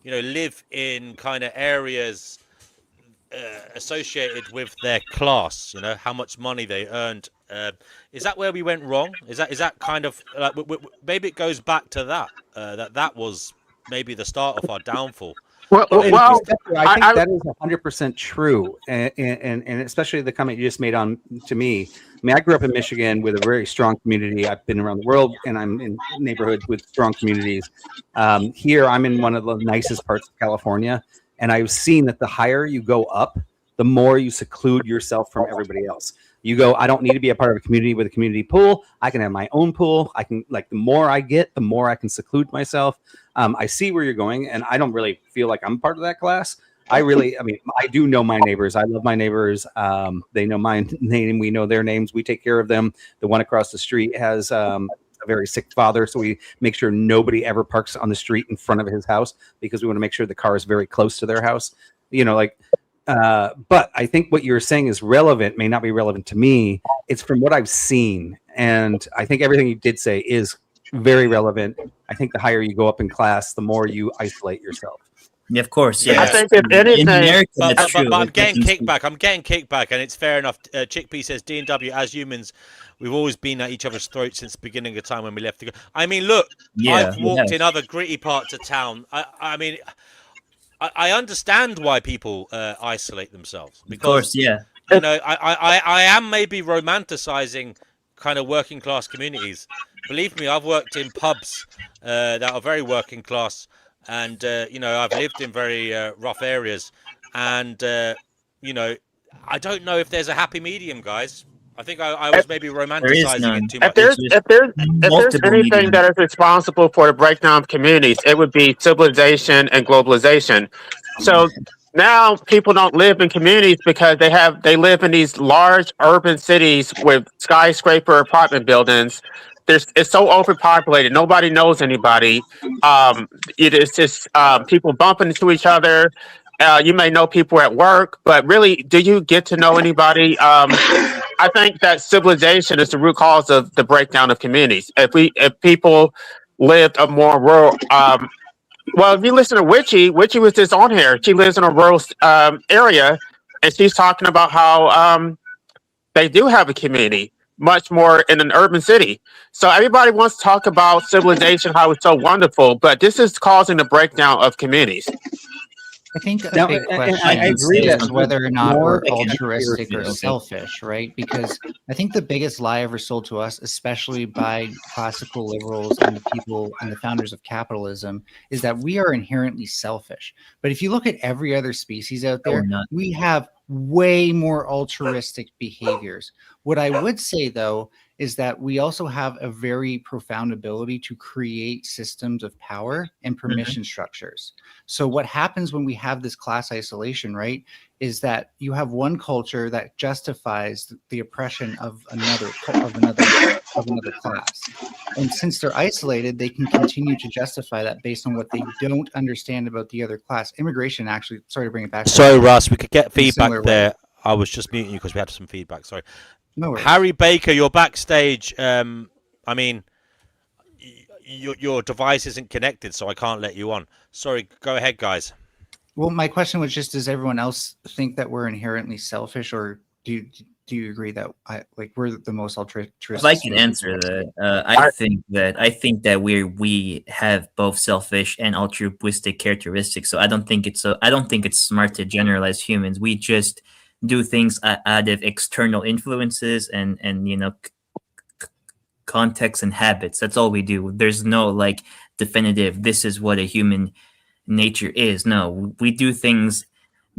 live in kind of areas associated with their class, how much money they earned? Is that where we went wrong? Is that kind of like maybe it goes back to that that was maybe the start of our downfall? Well, I think that is 100% true, and especially the comment you just made on to me. I mean, I grew up in Michigan with a very strong community. I've been around the world, and I'm in neighborhoods with strong communities. Here, I'm in one of the nicest parts of California, and I've seen that the higher you go up, the more you seclude yourself from everybody else. You go, I don't need to be a part of a community with a community pool. I can have my own pool. I can, the more I get, the more I can seclude myself. I see where you're going, and I don't really feel like I'm part of that class. I do know my neighbors. I love my neighbors. They know my name. We know their names. We take care of them. The one across the street has a very sick father, so we make sure nobody ever parks on the street in front of his house because we want to make sure the car is very close to their house. But I think what you're saying is relevant, may not be relevant to me. It's from what I've seen. And I think everything you did say is very relevant. I think the higher you go up in class, the more you isolate yourself. Yeah, of course. Yeah. I think if anything, but I'm getting kickback, and it's fair enough. Chickpea says, D&W, as humans, we've always been at each other's throats since the beginning of time when we left to go. I mean, look, I've walked in other gritty parts of town. I mean, I understand why people isolate themselves. Because, of course, yeah. I am maybe romanticizing kind of working class communities. Believe me, I've worked in pubs that are very working class, and I've lived in very rough areas, and I don't know if there's a happy medium, guys. I think I was maybe There is romanticizing it none. too If much. there's It's just if there's if there's multiple anything mediums. that is responsible for the breakdown of communities, it would be civilization and globalization. So now people don't live in communities because they live in these large urban cities with skyscraper apartment buildings. It's so overpopulated. Nobody knows anybody. It's just people bumping into each other. You may know people at work, but really, do you get to know anybody? I think that civilization is the root cause of the breakdown of communities. If people lived a more rural, well, if you listen to Witchy was just on here. She lives in a rural area, and she's talking about how they do have a community, much more in an urban city. So everybody wants to talk about civilization, how it's so wonderful, but this is causing the breakdown of communities. I think a Now, big and question I agree that is whether or not more we're altruistic or okay. selfish, right? Because I think the biggest lie ever sold to us, especially by classical liberals and the people and the founders of capitalism, is that we are inherently selfish. But if you look at every other species out No, we're there, not. we have way more altruistic behaviors. What I would say, though, is that we also have a very profound ability to create systems of power and permission structures. So what happens when we have this class isolation, right, is that you have one culture that justifies the oppression of another class. And since they're isolated, they can continue to justify that based on what they don't understand about the other class. Immigration, actually, sorry to bring it back. So, Russ, we could get feedback similar way. there. I was just muting you because we had some feedback. Sorry. No worries. Harry Baker, you're backstage. I mean, your device isn't connected, so I can't let you on. Sorry, go ahead, guys. Well, my question was just: does everyone else think that we're inherently selfish, or do you agree that we're the most altruistic? If I can answer that, I think that we have both selfish and altruistic characteristics. So I don't think it's smart to generalize humans. We just do things out of external influences and context and habits. That's all we do. There's no definitive, this is what a human nature is. No, we do things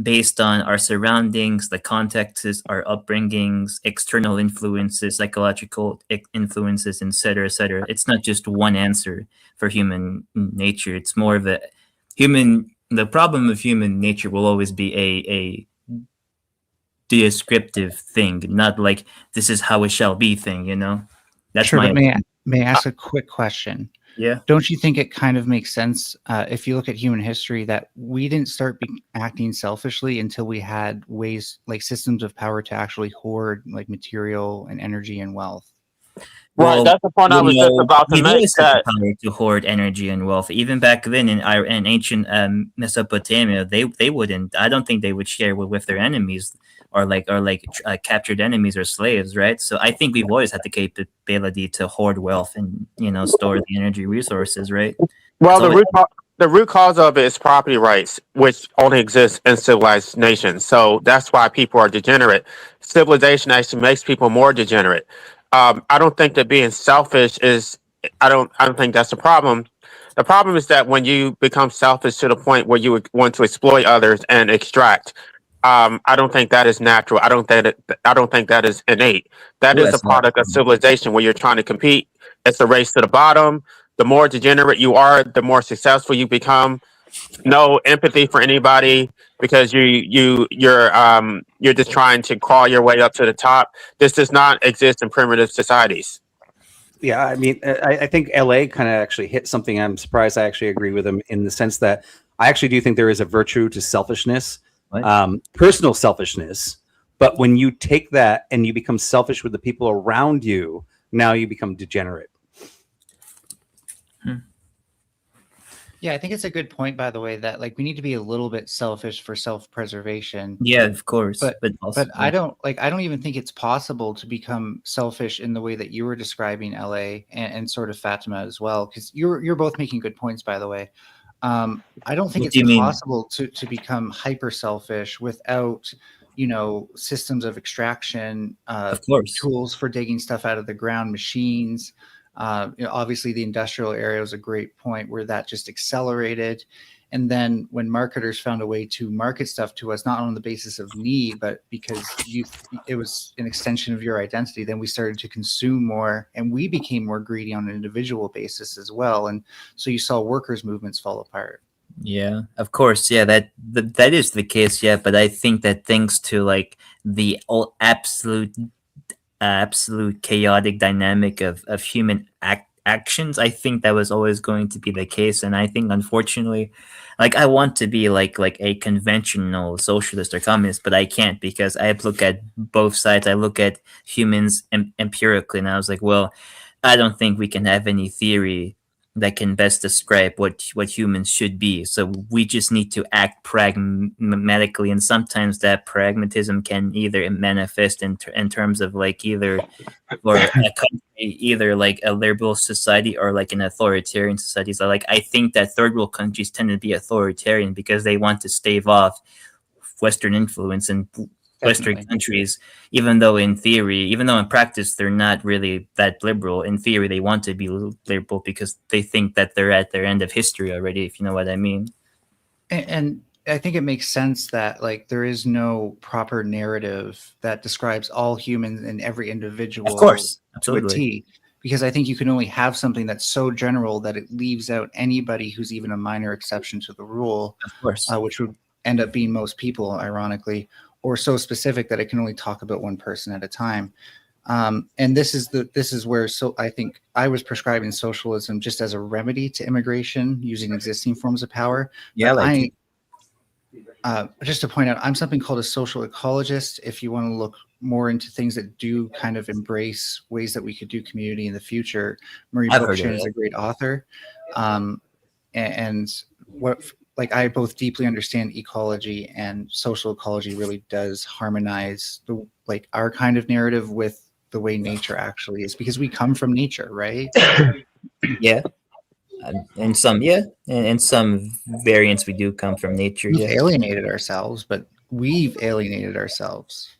based on our surroundings, the contexts, our upbringings, external influences, psychological influences, etc., etc. It's not just one answer for human nature. It's more of the problem of human nature will always be a descriptive thing, not like this is how it shall be thing, That's sure, my but may I ask a quick question? Yeah. Don't you think it kind of makes sense if you look at human history that we didn't start acting selfishly until we had ways like systems of power to actually hoard like material and energy and wealth? Well, that's the point I was just about to we've make. always had the power to hoard energy and wealth. Even back then in ancient Mesopotamia, they wouldn't. I don't think they would share with their enemies or captured enemies or slaves, right? So I think we've always had the capability to hoard wealth and store the energy resources, right? Well, the root cause of it is property rights, which only exists in civilized nations. So that's why people are degenerate. Civilization actually makes people more degenerate. I don't think that being selfish is. I don't think that's the problem. The problem is that when you become selfish to the point where you would want to exploit others and extract. I don't think that is natural. I don't think that is innate. That is a product of civilization where you're trying to compete. It's a race to the bottom. The more degenerate you are, the more successful you become. No empathy for anybody because you're just trying to crawl your way up to the top. This does not exist in primitive societies. Yeah, I mean, I think LA kind of actually hit something. I'm surprised. I actually agree with him in the sense that I actually do think there is a virtue to selfishness, personal selfishness. But when you take that and you become selfish with the people around you, now you become degenerate. Yeah, I think it's a good point, by the way, that we need to be a little bit selfish for self-preservation. Yeah, of course. But also, I don't even think it's possible to become selfish in the way that you were describing, LA, and sort of Fatima as well, because you're both making good points, by the way. I don't think it's possible to become hyper selfish without systems of extraction, of course, tools for digging stuff out of the ground, machines. Obviously, the industrial era was a great point where that just accelerated. And then when marketers found a way to market stuff to us, not on the basis of need, but because it was an extension of your identity, then we started to consume more, and we became more greedy on an individual basis as well. And so you saw workers' movements fall apart. Yeah, of course. Yeah, that is the case. Yeah, but I think that thanks to like the absolute chaotic dynamic of human actions, I think that was always going to be the case. And I think, unfortunately, like I want to be like a conventional socialist or communist, but I can't, because I look at both sides. I look at humans empirically, and I was like, well, I don't think we can have any theory that can best describe what humans should be. So we just need to act pragmatically, and sometimes that pragmatism can either manifest in terms of like either a country, either like a liberal society or like an authoritarian society. So like I think that third world countries tend to be authoritarian because they want to stave off Western influence, and Western countries, even though in practice they're not really that liberal, in theory they want to be liberal because they think that they're at their end of history already, if you know what I mean. And I think it makes sense that like there is no proper narrative that describes all humans and every individual, of course, absolutely, to a T, because I think you can only have something that's so general that it leaves out anybody who's even a minor exception to the rule, of course, which would end up being most people, ironically, or so specific that it can only talk about one person at a time. And this is where I think I was prescribing socialism just as a remedy to immigration using existing forms of power. Yeah, just to point out, I'm something called a social ecologist. If you want to look more into things that do kind of embrace ways that we could do community in the future, Marie Bookchin is a great author. And what, like, I both deeply understand ecology, and social ecology really does harmonize our kind of narrative with the way nature actually is, because we come from nature, right? Yeah. And some variants we do come from nature. We've alienated ourselves, but we've alienated ourselves.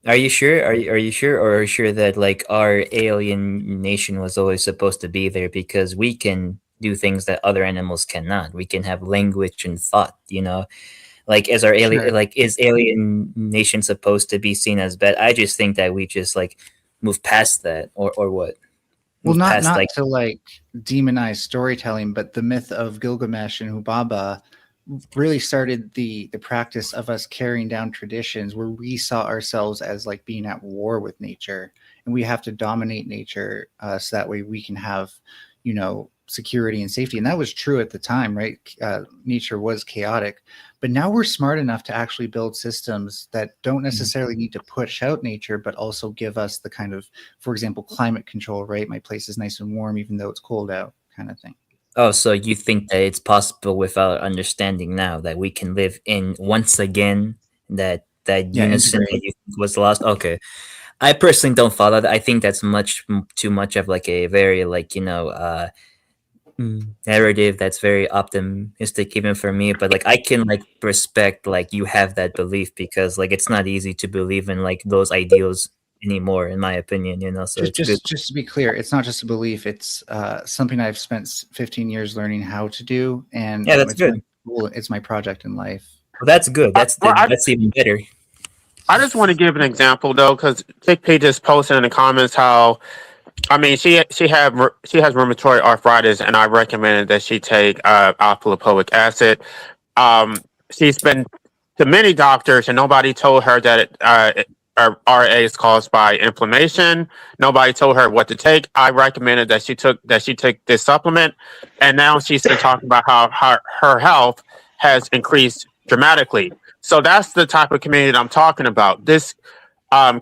Are you sure? Are you sure, or are you sure that like our alienation was always supposed to be there because we can do things that other animals cannot? We can have language and thought, you know? Like, is alienation supposed to be seen as bad? I just think that we just like move past that, or what? Well, not to like demonize storytelling, but the myth of Gilgamesh and Humbaba really started the practice of us carrying down traditions where we saw ourselves as like being at war with nature, and we have to dominate nature so that way we can have, you know, security and safety. And that was true at the time, right? Nature was chaotic, but now we're smart enough to actually build systems that don't necessarily need to push out nature, but also give us the kind of, for example, climate control, right? My place is nice and warm, even though it's cold out, kind of thing. Oh, so you think that it's possible with our understanding now that we can live in once again that unison that you think was lost? Okay. I personally don't follow that. I think that's too much of like a very like, you know, narrative that's very optimistic even for me, but like I can like respect like you have that belief, because like it's not easy to believe in like those ideals anymore, in my opinion, you know. So just to be clear, it's not just a belief, it's something I've spent 15 years learning how to do, and yeah, that's good. It's my project in life. Well, that's good. That's even better. I just want to give an example though, because Chickpea just posted in the comments how, I mean, she has rheumatoid arthritis, and I recommended that she take alpha lipoic acid. She's been to many doctors, and nobody told her that RA is caused by inflammation. Nobody told her what to take. I recommended that she take this supplement, and now she's been talking about how her health has increased dramatically. So that's the type of community that I'm talking about. This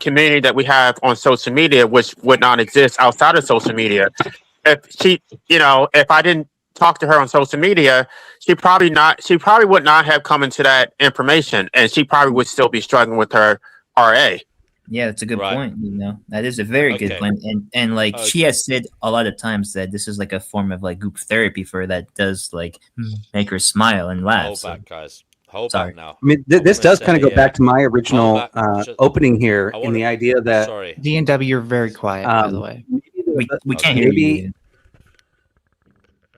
community that we have on social media, which would not exist outside of social media. If she, you know, if I didn't talk to her on social media, she probably would not have come into that information, and she probably would still be struggling with her RA. Yeah, that's a good point. You know, that is a very good point. And like she has said a lot of times that this is like a form of like group therapy for her that does like make her smile and laugh. Hold back, guys. Hold back now. I mean, this does kind of go back to my original opening here in the idea that D&W, you're very quiet, by the way. Maybe we can't hear Maybe you.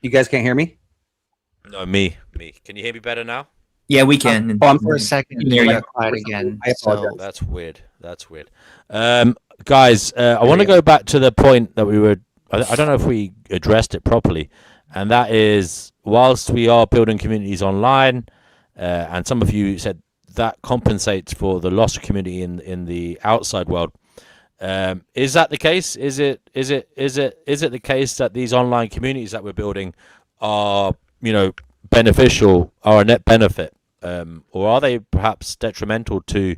you guys can't hear me. No, me. Can you hear me better now? Yeah, we can. Oh, I'm For a second, Can hear you you. got quiet again. I apologize. So That's weird. That's weird. Guys, I want to you go. go back to the point that we were. I don't know if we addressed it properly, and that is, whilst we are building communities online, and some of you said that compensates for the loss of community in the outside world. Is that the case? Is it the case that these online communities that we're building are, beneficial, are a net benefit, or are they perhaps detrimental to,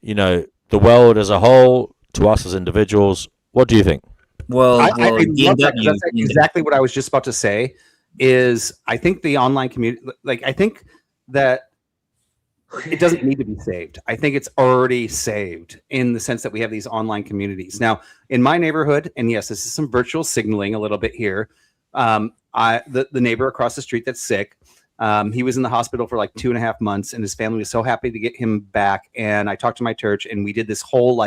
the world as a whole, to us as individuals? What do you think? Well, I well, love that, 'cause DNW, that's exactly what I was just about to say. Is I think the online community, I think that it doesn't need to be saved. I think it's already saved in the sense that we have these online communities now in my neighborhood. And yes, this is some virtual signaling a little bit here. The neighbor across the street that's sick. He was in the hospital for like 2.5 months, and his family was so happy to get him back. And I talked to my church, and we did this whole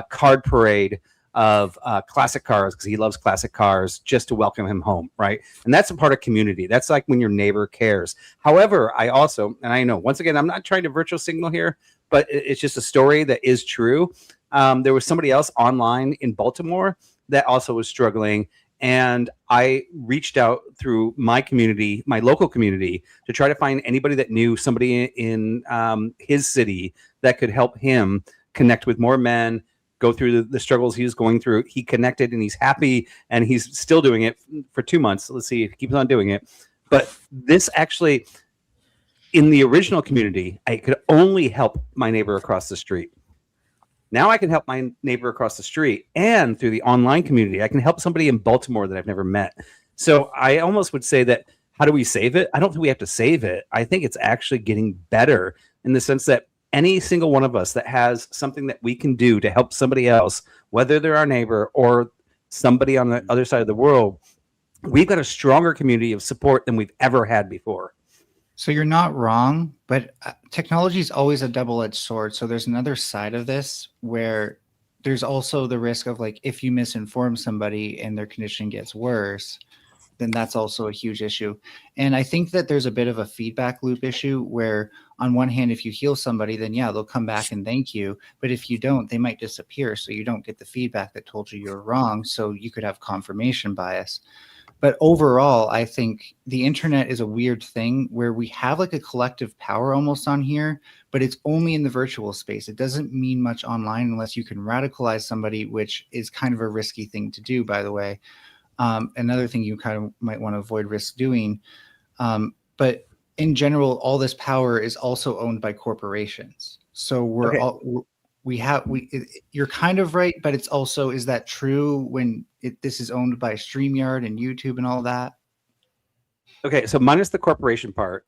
card parade of classic cars, because he loves classic cars, just to welcome him home, right? And that's a part of community. That's like when your neighbor cares. However, I also, and I know, once again, I'm not trying to virtual signal here, but it's just a story that is true. There was somebody else online in Baltimore that also was struggling, and I reached out through my community, my local community, to try to find anybody that knew somebody in his city that could help him connect with more men, go through the struggles he was going through. He connected, and he's happy, and he's still doing it for 2 months. Let's see if he keeps on doing it. But this actually, in the original community, I could only help my neighbor across the street. Now I can help my neighbor across the street, and through the online community, I can help somebody in Baltimore that I've never met. So I almost would say that, how do we save it? I don't think we have to save it. I think it's actually getting better in the sense that any single one of us that has something that we can do to help somebody else, whether they're our neighbor or somebody on the other side of the world, we've got a stronger community of support than we've ever had before. So you're not wrong, but technology is always a double-edged sword. So there's another side of this where there's also the risk of, if you misinform somebody and their condition gets worse, then that's also a huge issue. And I think that there's a bit of a feedback loop issue where, on one hand, if you heal somebody, then yeah, they'll come back and thank you. But if you don't, they might disappear. So you don't get the feedback that told you you're wrong. So you could have confirmation bias. But overall, I think the internet is a weird thing where we have a collective power almost on here, but it's only in the virtual space. It doesn't mean much online unless you can radicalize somebody, which is kind of a risky thing to do, by the way. Another thing you kind of might want to avoid risk doing. But in general, all this power is also owned by corporations. So you're kind of right, but it's also, is that true when this is owned by StreamYard and YouTube and all that? Okay, so minus the corporation part,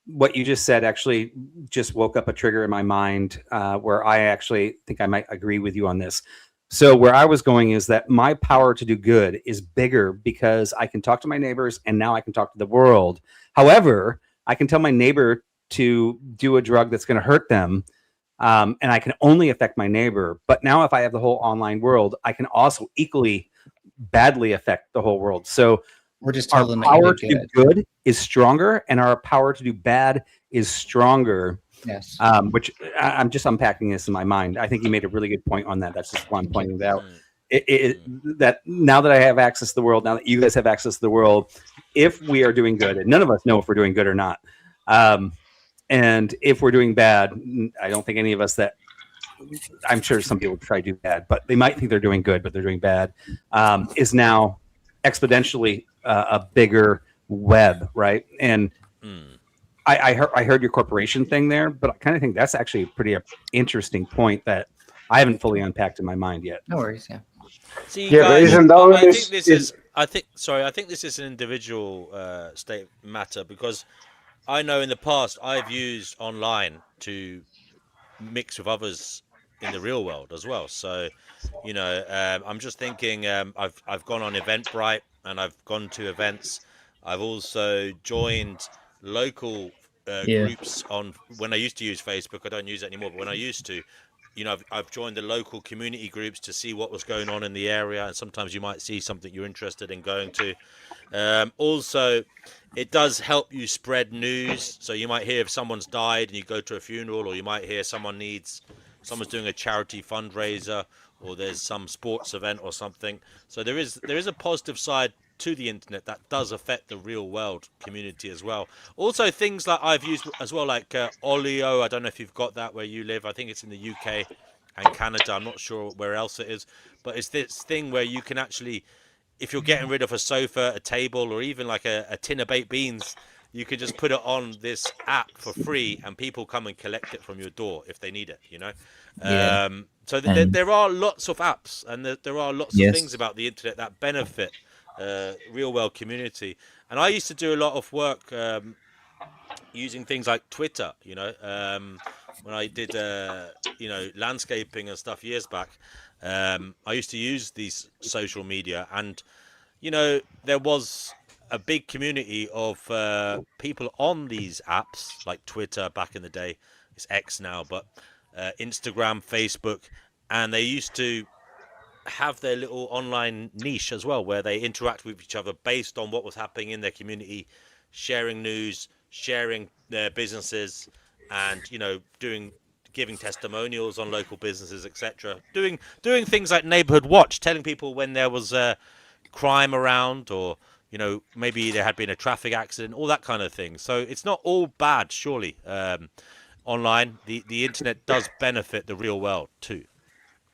what you just said actually just woke up a trigger in my mind where I actually think I might agree with you on this. So where I was going is that my power to do good is bigger because I can talk to my neighbors, and now I can talk to the world. However, I can tell my neighbor to do a drug that's going to hurt them, and I can only affect my neighbor. But now if I have the whole online world, I can also equally badly affect the whole world. So we're just our telling them power to do good is stronger, and our power to do bad is stronger. Yes. Which I'm just unpacking this in my mind. I think you made a really good point on that. That's just why I'm pointing it out. That now that I have access to the world, now that you guys have access to the world, if we are doing good, and none of us know if we're doing good or not, and if we're doing bad, I don't think any of us that, I'm sure some people try to do bad, but they might think they're doing good, but they're doing bad, is now exponentially a bigger web, right? And I heard your corporation thing there, but I kind of think that's actually a pretty interesting point that I haven't fully unpacked in my mind yet. No worries, yeah. See, Yeah, but guys, isn't that I think this is- I think this is an individual state matter, because I know in the past I've used online to mix with others in the real world as well. So, I'm just thinking, I've gone on Eventbrite and I've gone to events. I've also joined local groups on, when I used to use Facebook. I don't use it anymore, but when I used to, I've joined the local community groups to see what was going on in the area, and sometimes you might see something you're interested in going to. Also, it does help you spread news. So you might hear if someone's died and you go to a funeral, or you might hear someone's doing a charity fundraiser, or there's some sports event or something. So there is a positive side to the internet that does affect the real world community as well. Also, things like I've used as well, like Olio. I don't know if you've got that where you live. I think it's in the UK and Canada. I'm not sure where else it is, but it's this thing where you can actually, if you're getting rid of a sofa, a table, or even like a tin of baked beans, you can just put it on this app for free, and people come and collect it from your door if they need it. Yeah. So And there are lots of apps, and there are lots of things about the internet that benefit real world community. And I used to do a lot of work using things like Twitter, when I did landscaping and stuff years back. I used to use these social media, and there was a big community of people on these apps, like Twitter back in the day. It's X now, but Instagram, Facebook, and they used to have their little online niche as well, where they interact with each other based on what was happening in their community, sharing news, sharing their businesses, and giving testimonials on local businesses, etc. Doing things like neighborhood watch, telling people when there was crime around, or maybe there had been a traffic accident, all that kind of thing. So it's not all bad, surely. Online, the internet does benefit the real world too.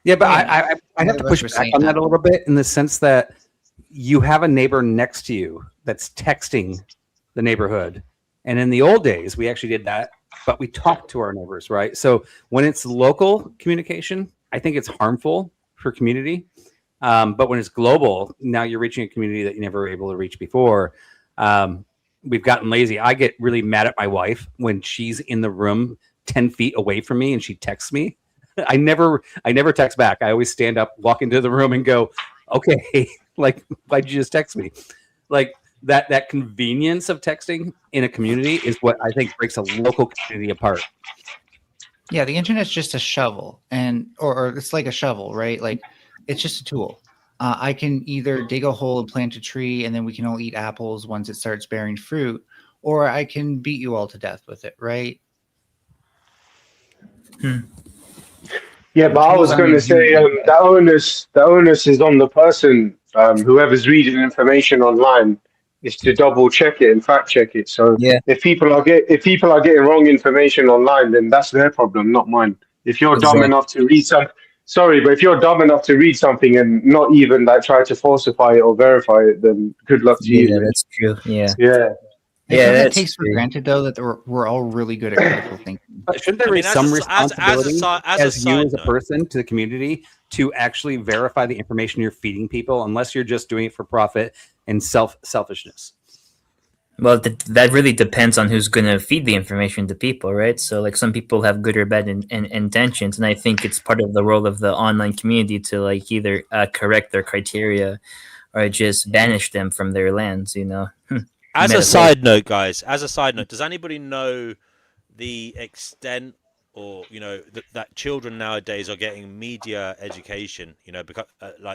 Yeah, but I have to push back on that a little bit, in the sense that you have a neighbor next to you that's texting the neighborhood. And in the old days, we actually did that, but we talked to our neighbors, right? So when it's local communication, I think it's harmful for community. But when it's global, now you're reaching a community that you never were able to reach before. We've gotten lazy. I get really mad at my wife when she's in the room 10 feet away from me and she texts me. I never text back. I always stand up, walk into the room, and go, "Okay, like, why'd you just text me?" Like that convenience of texting in a community is what I think breaks a local community apart. Yeah, the internet's just a shovel, or it's like a shovel, right? Like, it's just a tool. I can either dig a hole and plant a tree, and then we can all eat apples once it starts bearing fruit, or I can beat you all to death with it, right? Yeah, but I was going to say the onus is on the person, whoever's reading information online, is to double check it and fact check it. So if people are getting wrong information online, then that's their problem, not mine. If you're dumb enough to read if you're dumb enough to read something and not even try to falsify it or verify it, then good luck to you. Yeah, that's true. Yeah. I think it takes for granted, though, that we're all really good at critical thinking. But shouldn't there be some responsibility as you as a person to the community to actually verify the information you're feeding people, unless you're just doing it for profit and selfishness? Well, that really depends on who's going to feed the information to people, right? So, like, some people have good or bad intentions, and I think it's part of the role of the online community to either correct their criteria or just banish them from their lands. As a side note, guys, does anybody know the extent, or that children nowadays are getting media education? Because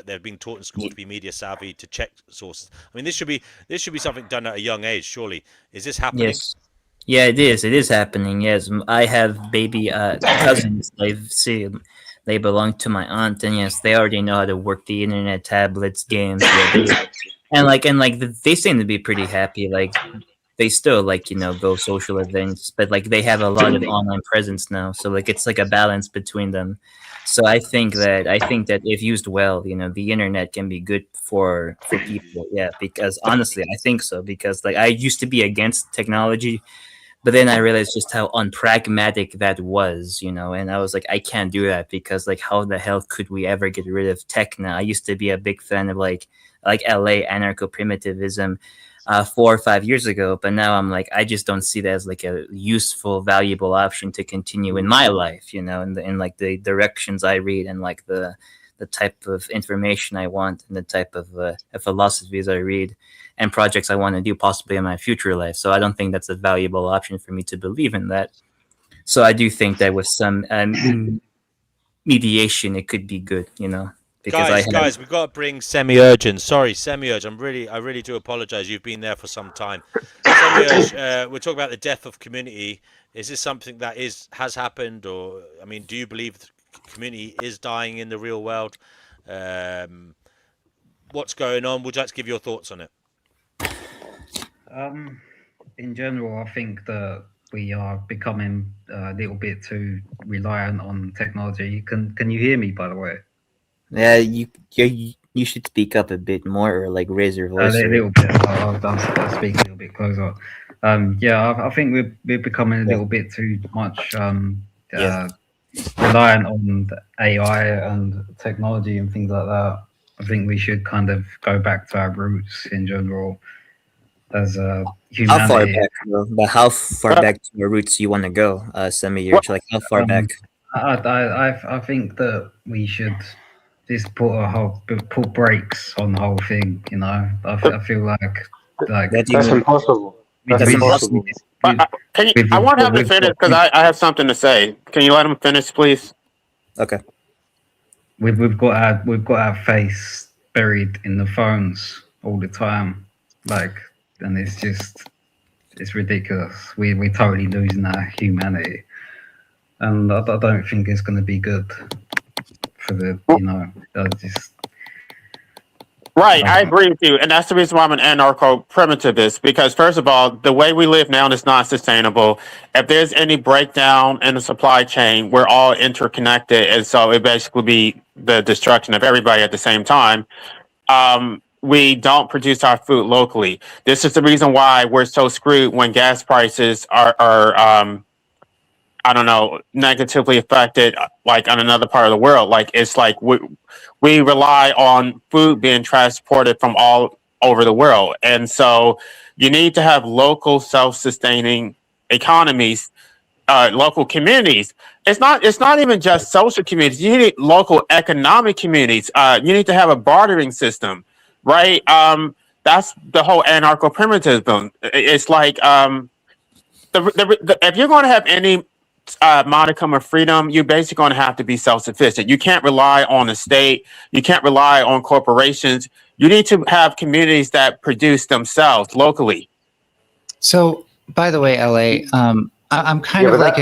they're being taught in school to be media savvy, to check sources. I mean, this should be something done at a young age, surely. Is this happening? Yes. Yeah, it is. It is happening. Yes, I have baby cousins. I see they belong to my aunt, and yes, they already know how to work the internet, tablets, games. And they seem to be pretty happy. Like, they still go social events, but they have a lot of online presence now. So it's like a balance between them. So I think that if used well, the internet can be good for people. Yeah, because honestly, I think so. Because I used to be against technology, but then I realized just how unpragmatic that was, and I was like, I can't do that, because how the hell could we ever get rid of tech now? I used to be a big fan of like LA anarcho-primitivism 4 or 5 years ago, but now I'm I just don't see that as a useful, valuable option to continue in my life, in the directions I read, and the type of information I want, and the type of philosophies I read, and projects I want to do possibly in my future life. So I don't think that's a valuable option for me to believe in that. So I do think that with some mediation, it could be good, because Guys, we've got to bring Semi-Urgent. Sorry, Semi-Urgent. I really do apologize. You've been there for some time. Semi-Urgent, we're talking about the death of community. Is this something that has happened, or I mean, do you believe the community is dying in the real world? What's going on? Would you like to give your thoughts on it? In general, I think that we are becoming a little bit too reliant on technology. Can you hear me, by the way? Yeah, you should speak up a bit more, or like raise your voice. A little bit. I'll speak a little bit closer. I think we're becoming a little bit too much reliant on AI and technology and things like that. I think we should kind of go back to our roots in general as humanity. How far back, though? But how far back to your roots you want to go? Semi-years, like how far back? I think that we should just put brakes on the whole thing. I feel like that's impossible. That's impossible. I want him to finish because I have something to say. Can you let him finish, please? Okay. We've got our face buried in the phones all the time, and it's ridiculous. We're totally losing our humanity, and I don't think it's going to be good for the Right, I agree with you, and that's the reason why I'm an anarcho-primitivist, because first of all, the way we live now is not sustainable. If there's any breakdown in the supply chain, we're all interconnected, and so it basically be the destruction of everybody at the same time. We don't produce our food locally. This is the reason why we're so screwed when gas prices are I don't know, negatively affected, like on another part of the world. Like it's like we rely on food being transported from all over the world, and so you need to have local self-sustaining economies, local communities. It's not even just social communities. You need local economic communities. You need to have a bartering system, right? That's the whole anarcho-primitivism. It's like if you're going to have any modicum of freedom, you're basically going to have to be self-sufficient. You can't rely on the state. You can't rely on corporations. You need to have communities that produce themselves locally. So, by the way, LA, I'm kind of like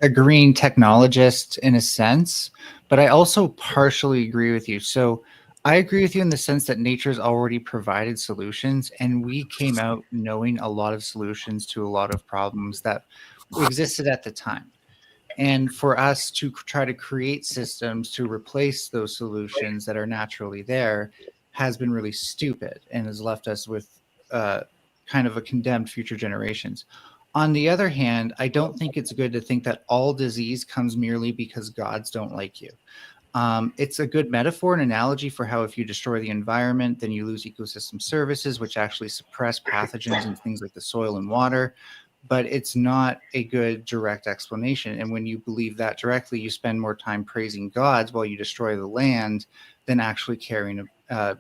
a green technologist in a sense, but I also partially agree with you. So I agree with you in the sense that nature's already provided solutions, and we came out knowing a lot of solutions to a lot of problems that existed at the time. And for us to try to create systems to replace those solutions that are naturally there has been really stupid and has left us with kind of a condemned future generations. On the other hand, I don't think it's good to think that all disease comes merely because gods don't like you. It's a good metaphor and analogy for how if you destroy the environment, then you lose ecosystem services, which actually suppress pathogens and things like the soil and water. But it's not a good direct explanation. And when you believe that directly, you spend more time praising gods while you destroy the land than actually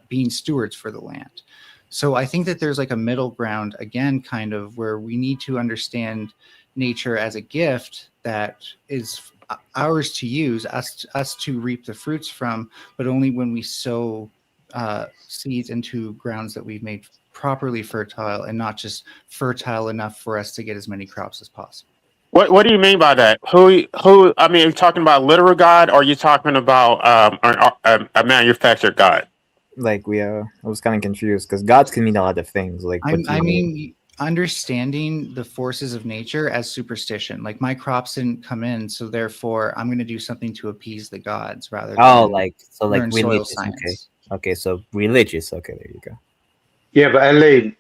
being stewards for the land. So I think that there's like a middle ground, again, kind of where we need to understand nature as a gift that is ours to use, us to reap the fruits from, but only when we sow seeds into grounds that we've made properly fertile and not just fertile enough for us to get as many crops as possible. What do you mean by that? Who? I mean, are you talking about literal God, or are you talking about a manufactured God? Like I was kind of confused because gods can mean a lot of things. Like I mean, understanding the forces of nature as superstition. Like my crops didn't come in, so therefore I'm going to do something to appease the gods rather than like religious. Okay, so religious. Okay, there you go. Yeah, but LA,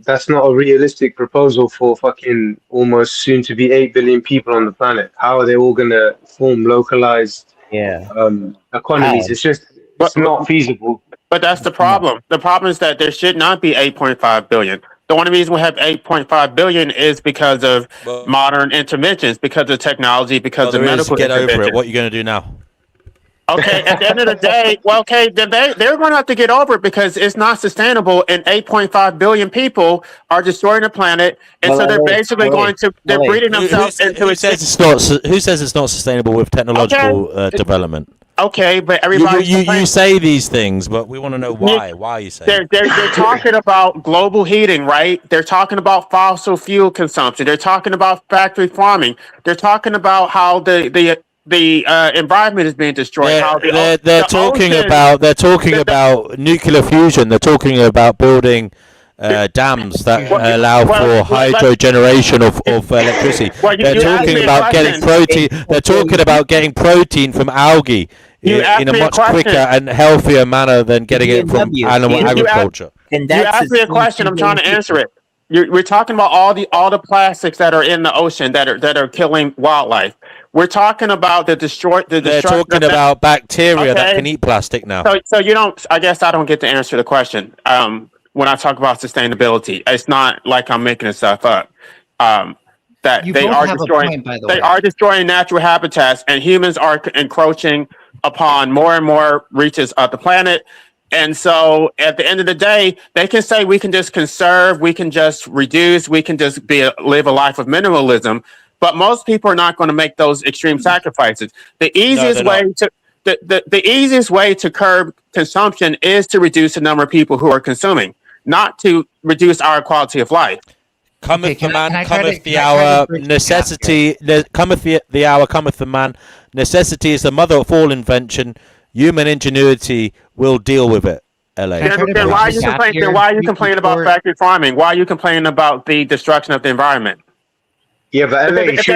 that's not a realistic proposal for fucking almost soon to be 8 billion people on the planet. How are they all gonna form localized economies? It's not feasible. But that's the problem. The problem is that there should not be 8.5 billion. The only reason we have 8.5 billion is because of modern interventions, because of technology, because of medical get intervention. over it. What are you going to do now? Okay, at the end of the day, well, okay, then they're going to have to get over it because it's not sustainable, and 8.5 billion people are destroying the planet, and so they're basically they're breeding themselves into Who says it's not sustainable with technological development? Okay, but everybody you say these things, but we want to know why. Why are you saying? They're talking about global heating, right? They're talking about fossil fuel consumption. They're talking about factory farming. They're talking about how the environment is being destroyed. They're talking about nuclear fusion. They're talking about building dams that allow for hydro generation of electricity. They're talking about getting protein. They're talking about getting protein from algae in a much quicker and healthier manner than getting it from animal agriculture. You asked me a question. I'm trying to answer it. We're talking about all the plastics that are in the ocean that are killing wildlife. We're talking about They're talking about bacteria that can eat plastic now. So you don't. I guess I don't get to answer the question. When I talk about sustainability, it's not like I'm making this stuff up. That You they both are have a destroying. point, by the They way. are destroying natural habitats, and humans are encroaching upon more and more reaches of the planet. And so, at the end of the day, they can say we can just conserve, we can just reduce, we can just live a life of minimalism. But most people are not going to make those extreme sacrifices. The easiest way to curb consumption is to reduce the number of people who are consuming, not to reduce our quality of life. Cometh the man, cometh the hour, necessity, cometh the hour, cometh the man. Necessity is the mother of all invention. Human ingenuity will deal with it. LA. Then why are you complaining about factory farming? Why are you complaining about the destruction of the environment? Yeah, but LA, if they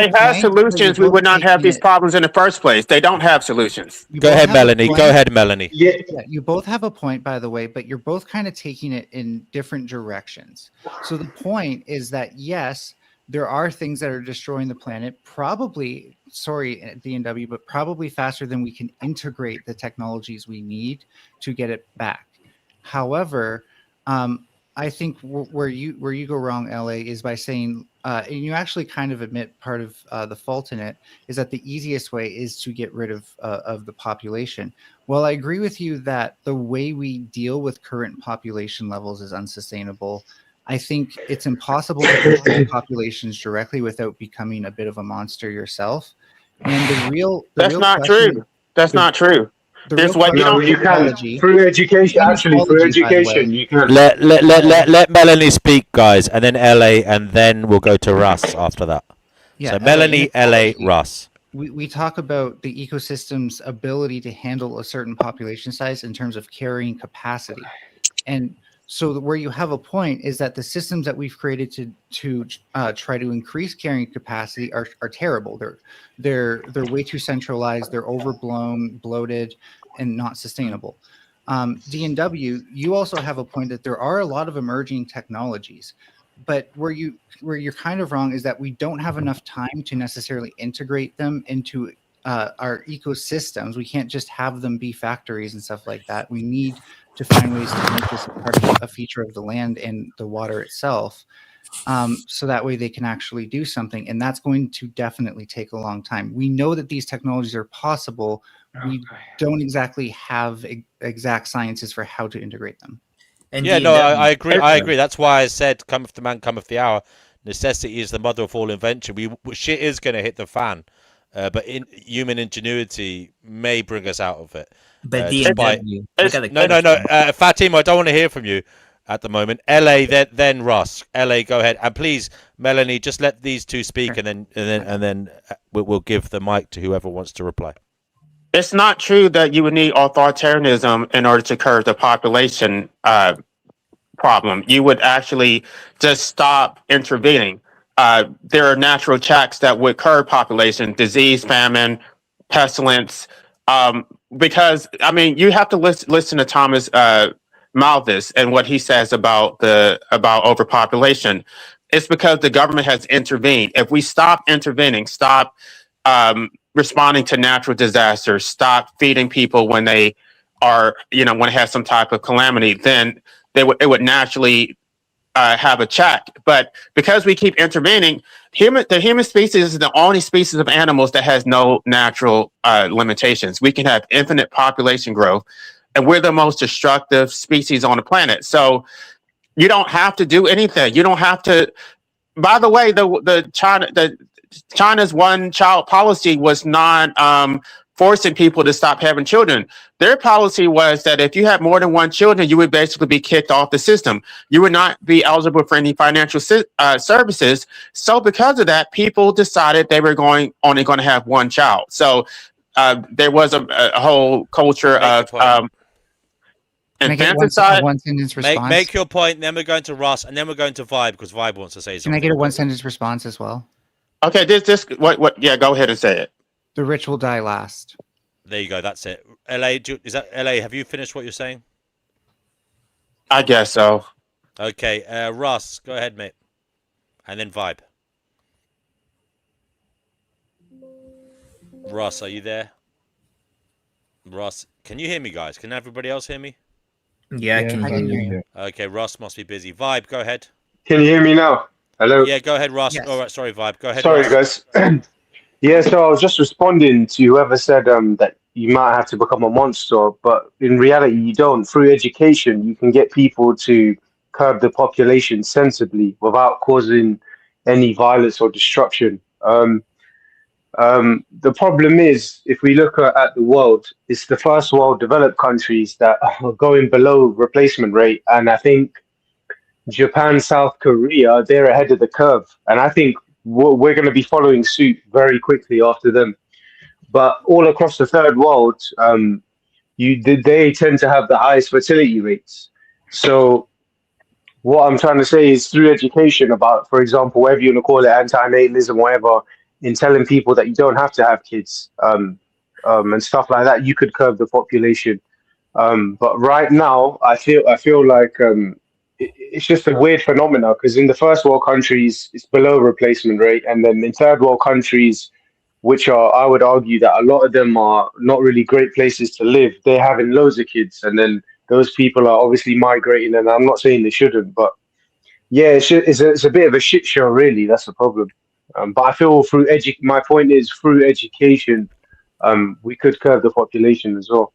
had solutions, we would not have these problems in the first place. They don't have solutions. Go ahead, Melanie. Yeah, you both have a point, by the way, but you're both kind of taking it in different directions. So the point is that, yes, there are things that are destroying the planet, probably, sorry, DNW, but probably faster than we can integrate the technologies we need to get it back. However, I think where you go wrong, LA, is by saying, and you actually kind of admit part of the fault in it, is that the easiest way is to get rid of the population. Well, I agree with you that the way we deal with current population levels is unsustainable. I think it's impossible to control populations directly without becoming a bit of a monster yourself. And That's not true. That's not true. There's what you can through education. Actually, through education, you can let Melanie speak, guys, and then LA, and then we'll go to Russ after that. Yeah, so Melanie, LA, Russ. We talk about the ecosystem's ability to handle a certain population size in terms of carrying capacity, and so where you have a point is that the systems that we've created to try to increase carrying capacity are terrible. They're way too centralized. They're overblown, bloated, and not sustainable. DNW, you also have a point that there are a lot of emerging technologies, but where you're kind of wrong is that we don't have enough time to necessarily integrate them into our ecosystems. We can't just have them be factories and stuff like that. We need to find ways to make this a feature of the land and the water itself, so that way they can actually do something. And that's going to definitely take a long time. We know that these technologies are possible. We don't exactly have exact sciences for how to integrate them. And yeah, no, I agree. I agree. That's why I said, cometh the man, cometh the hour. Necessity is the mother of all invention. Shit is going to hit the fan. But human ingenuity may bring us out of it. But no, Fatima, I don't want to hear from you at the moment. LA, then Ross. LA, go ahead, and please, Melanie, just let these two speak, and then we'll give the mic to whoever wants to reply. It's not true that you would need authoritarianism in order to curb the population problem. You would actually just stop intervening. There are natural checks that would curb population, disease, famine, pestilence. Because I mean, you have to listen to Thomas Malthus and what he says about overpopulation. It's because the government has intervened. If we stop intervening, stop responding to natural disasters, stop feeding people when they are, when they have some type of calamity, then it would naturally have a check. But because we keep intervening, the human species is the only species of animals that has no natural limitations. We can have infinite population growth, and we're the most destructive species on the planet. So you don't have to do anything. You don't have to. By the way, China's one-child policy was not forcing people to stop having children. Their policy was that if you had more than one children, you would basically be kicked off the system. You would not be eligible for any financial services. So because of that, people decided they were only going to have one child. So there was a whole culture of infanticide. One sentence response. Make your point. Then we're going to Ross, and then we're going to Vibe because Vibe wants to say something. Can I get a one sentence response as well? Okay, what? Yeah, go ahead and say it. The rich will die last. There you go. That's it. LA, is that LA? Have you finished what you're saying? I guess so. Okay, Ross, go ahead, mate, and then Vibe. Ross, are you there? Ross, can you hear me, guys? Can everybody else hear me? Yeah, I can hear you. Okay, Ross must be busy. Vibe, go ahead. Can you hear me now? Hello? Yeah, go ahead, Ross. Yes. All right, sorry, Vibe. Go ahead. Sorry, Ross. guys. Yeah, so I was just responding to whoever said that you might have to become a monster, but in reality, you don't. Through education, you can get people to curb the population sensibly without causing any violence or destruction. The problem is, if we look at the world, it's the first world developed countries that are going below replacement rate. And I think Japan, South Korea, they're ahead of the curve. And I think we're going to be following suit very quickly after them. But all across the third world, they tend to have the highest fertility rates. So what I'm trying to say is through education about, for example, whatever you want to call it, anti-natalism, whatever, in telling people that you don't have to have kids and stuff like that, you could curb the population. But right now, I feel like it's just a weird phenomenon, because in the first world countries, it's below replacement rate. And then in third world countries, which are, I would argue that a lot of them are not really great places to live, they're having loads of kids. And then those people are obviously migrating, and I'm not saying they shouldn't, but yeah, it's a bit of a shit show, really. That's the problem. But I feel my point is through education, we could curb the population as well.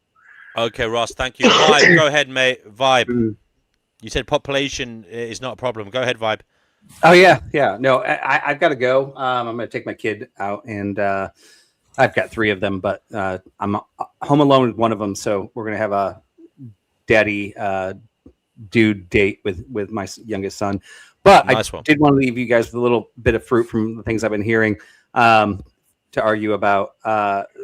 Okay, Ross, thank you. Vibe, go ahead, mate. Vibe. You said population is not a problem. Go ahead, Vibe. Oh yeah. No, I've got to go. I'm going to take my kid out, and I've got 3 of them, but I'm home alone with one of them, so we're going to have a daddy dude date with my youngest son. But nice I did want to leave you guys with a little bit of fruit from the things I've been hearing to argue about.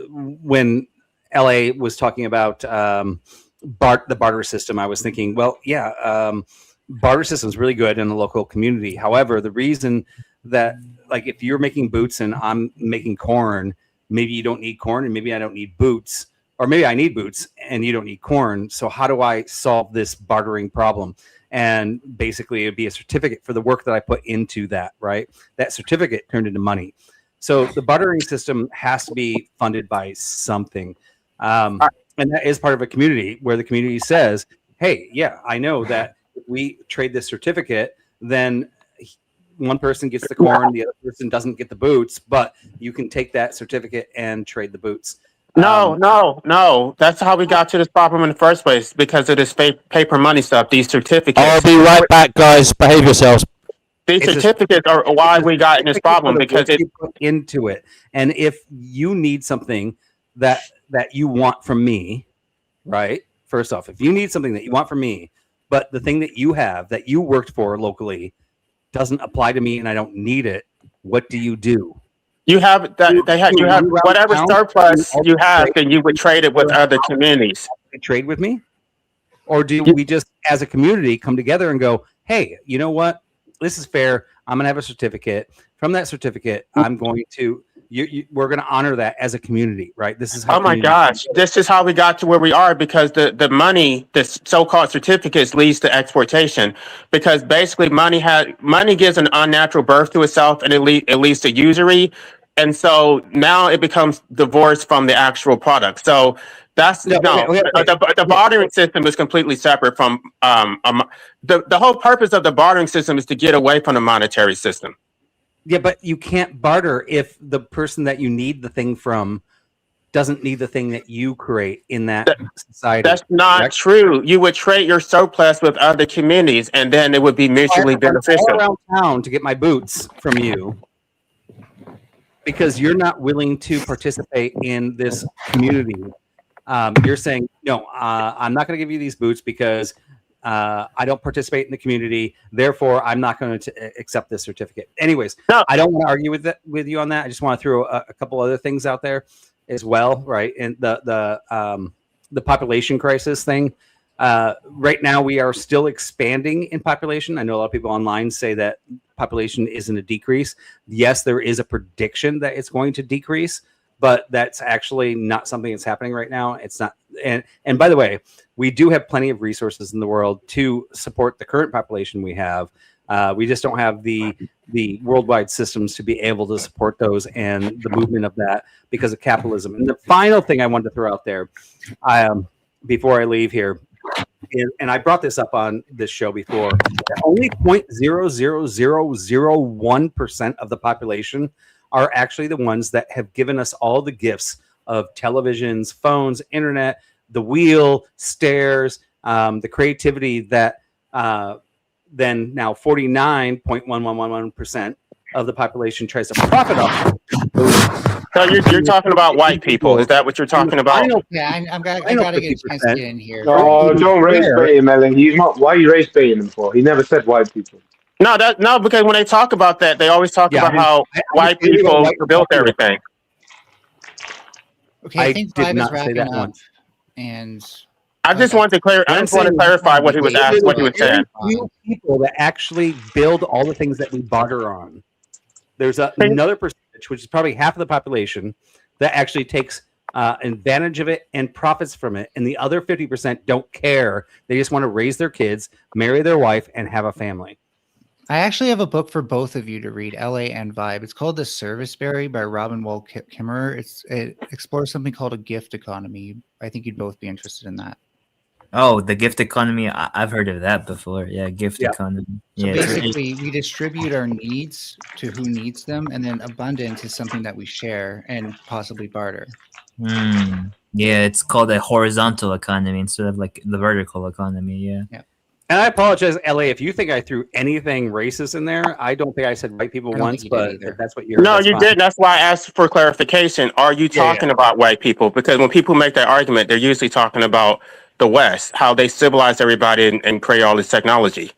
When LA was talking about the barter system, I was thinking, well, yeah, barter system is really good in the local community. However, the reason that, like, if you're making boots and I'm making corn, maybe you don't need corn, and maybe I don't need boots, or maybe I need boots and you don't need corn. So how do I solve this bartering problem? And basically, it'd be a certificate for the work that I put into that, right? That certificate turned into money. So the bartering system has to be funded by something. And that is part of a community where the community says, hey, yeah, I know that if we trade this certificate, then one person gets the corn, the other person doesn't get the boots, but you can take that certificate and trade the boots. No. That's how we got to this problem in the first place, because of this paper money stuff, these certificates. I'll be right back, guys. Behave yourselves. These certificates are why we got in this problem, because you put into it. And if you need something that you want from me, right? First off, if you need something that you want from me, but the thing that you have that you worked for locally doesn't apply to me and I don't need it, what do? You have that. You have whatever surplus you have, then you would trade it with other communities. Trade with me, or do we just, as a community, come together and go, "Hey, you know what? This is fair. I'm going to have a certificate. From that certificate, I'm going to we're going to honor that as a community, right? This is how. Oh my gosh, this is how we got to where we are, because the money, the so-called certificates, leads to exploitation. Because basically, money gives an unnatural birth to itself, and it leads to usury, and so now it becomes divorced from the actual product. So That's No, no. The bartering system is completely separate from the whole purpose of the bartering system is to get away from the monetary system. Yeah, but you can't barter if the person that you need the thing from doesn't need the thing that you create in that society. That's not true. You would trade your surplus with other communities, and then it would be mutually beneficial. All around town to get my boots from you because you're not willing to participate in this community. You're saying, no, I'm not going to give you these boots because I don't participate in the community. Therefore, I'm not going to accept this certificate. Anyways, I don't want to argue with you on that. I just want to throw a couple other things out there as well, right? And the population crisis thing. Right now, we are still expanding in population. I know a lot of people online say that population isn't a decrease. Yes, there is a prediction that it's going to decrease, but that's actually not something that's happening right now. It's not. And by the way, we do have plenty of resources in the world to support the current population we have. We just don't have the worldwide systems to be able to support those and the movement of that because of capitalism. And the final thing I wanted to throw out there before I leave here, and I brought this up on this show before, only 0.00001% of the population are actually the ones that have given us all the gifts of televisions, phones, internet, the wheel, stairs, the creativity that then now 49.1111% of the population tries to profit off. So you're talking about white people. Is that what you're talking about? Yeah, I gotta get a chance to get in here. No, don't race bait him, Ellen. He's not. Why are you race baiting him for? He never said white people. No, because when they talk about that, they always talk about how white people built everything. Okay, I think Vibe is wrapping up, and I just want to clarify what he was asking, what he was saying. Few people that actually build all the things that we barter on. There's another percentage, which is probably half of the population, that actually takes advantage of it and profits from it, and the other 50% don't care. They just want to raise their kids, marry their wife, and have a family. I actually have a book for both of you to read, LA and Vibe. It's called The Serviceberry by Robin Wall Kimmerer. It explores something called a gift economy. I think you'd both be interested in that. Oh, the gift economy. I've heard of that before. Yeah, gift economy. So basically, we distribute our needs to who needs them, and then abundance is something that we share and possibly barter. Yeah, it's called a horizontal economy instead of like the vertical economy. Yeah. And I apologize, LA, if you think I threw anything racist in there. I don't think I said white people once, but if that's what you're. No, you didn't. That's why I asked for clarification. Are you talking about white people? Because when people make that argument, they're usually talking about the West, how they civilized everybody and create all this technology.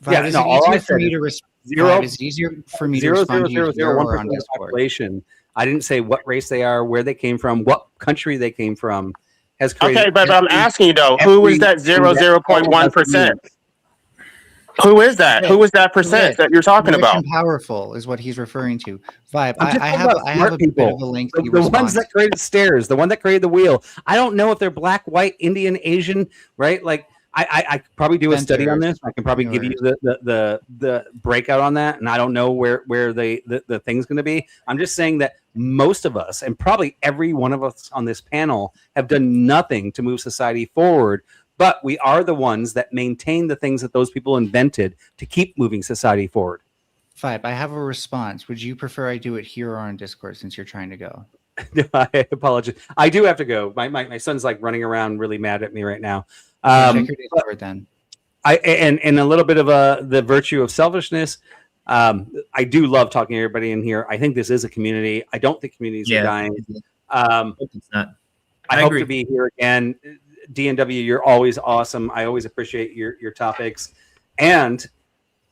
Is it easier for me to respond to you here or on Discord? Population. I didn't say what race they are, where they came from, what country they came from. Has created. Okay, but I'm asking you though, who is that 0.1%? Who is that? Who is that percent that you're talking about? And powerful is what he's referring to. Vibe. I have a bit of a link. The ones that created stairs, the one that created the wheel. I don't know if they're black, white, Indian, Asian, right? Like I could probably do a study on this. I can probably give you the breakout on that, and I don't know where the thing's going to be. I'm just saying that most of us, and probably every one of us on this panel, have done nothing to move society forward. But we are the ones that maintain the things that those people invented to keep moving society forward. Vibe, I have a response. Would you prefer I do it here or on Discord since you're trying to go? I apologize. I do have to go. My son's like running around really mad at me right now. Check your Discord then. And a little bit of the virtue of selfishness. I do love talking to everybody in here. I think this is a community. I don't think communities are dying. It's not. I hope to be here again. DNW, you're always awesome. I always appreciate your topics, and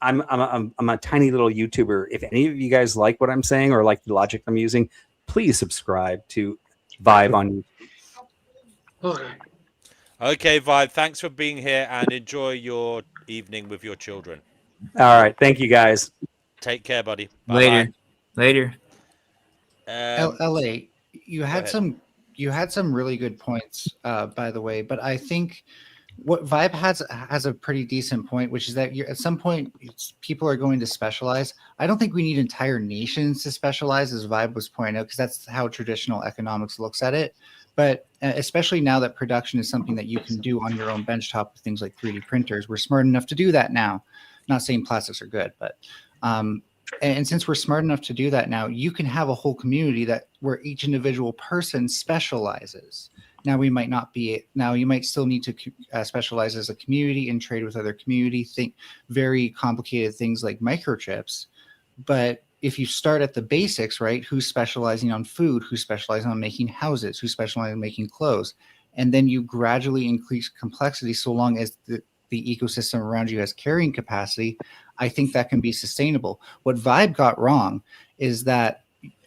I'm a tiny little YouTuber. If any of you guys like what I'm saying or like the logic I'm using, please subscribe to Vibe on YouTube. Okay, Vibe. Thanks for being here, and enjoy your evening with your children. All right, thank you guys. Take care, buddy. Bye-bye. Later. LA, you had some really good points, by the way, but I think what Vibe has a pretty decent point, which is that at some point people are going to specialize. I don't think we need entire nations to specialize, as Vibe was pointing out, because that's how traditional economics looks at it. But especially now that production is something that you can do on your own benchtop with things like 3D printers, we're smart enough to do that now. Not saying plastics are good, but and since we're smart enough to do that now, you can have a whole community where each individual person specializes. Now we might not be. Now you might still need to specialize as a community and trade with other community. Think very complicated things like microchips, but if you start at the basics, right? Who's specializing on food? Who's specializing on making houses? Who's specializing on making clothes? And then you gradually increase complexity, so long as the ecosystem around you has carrying capacity. I think that can be sustainable. What Vibe got wrong is that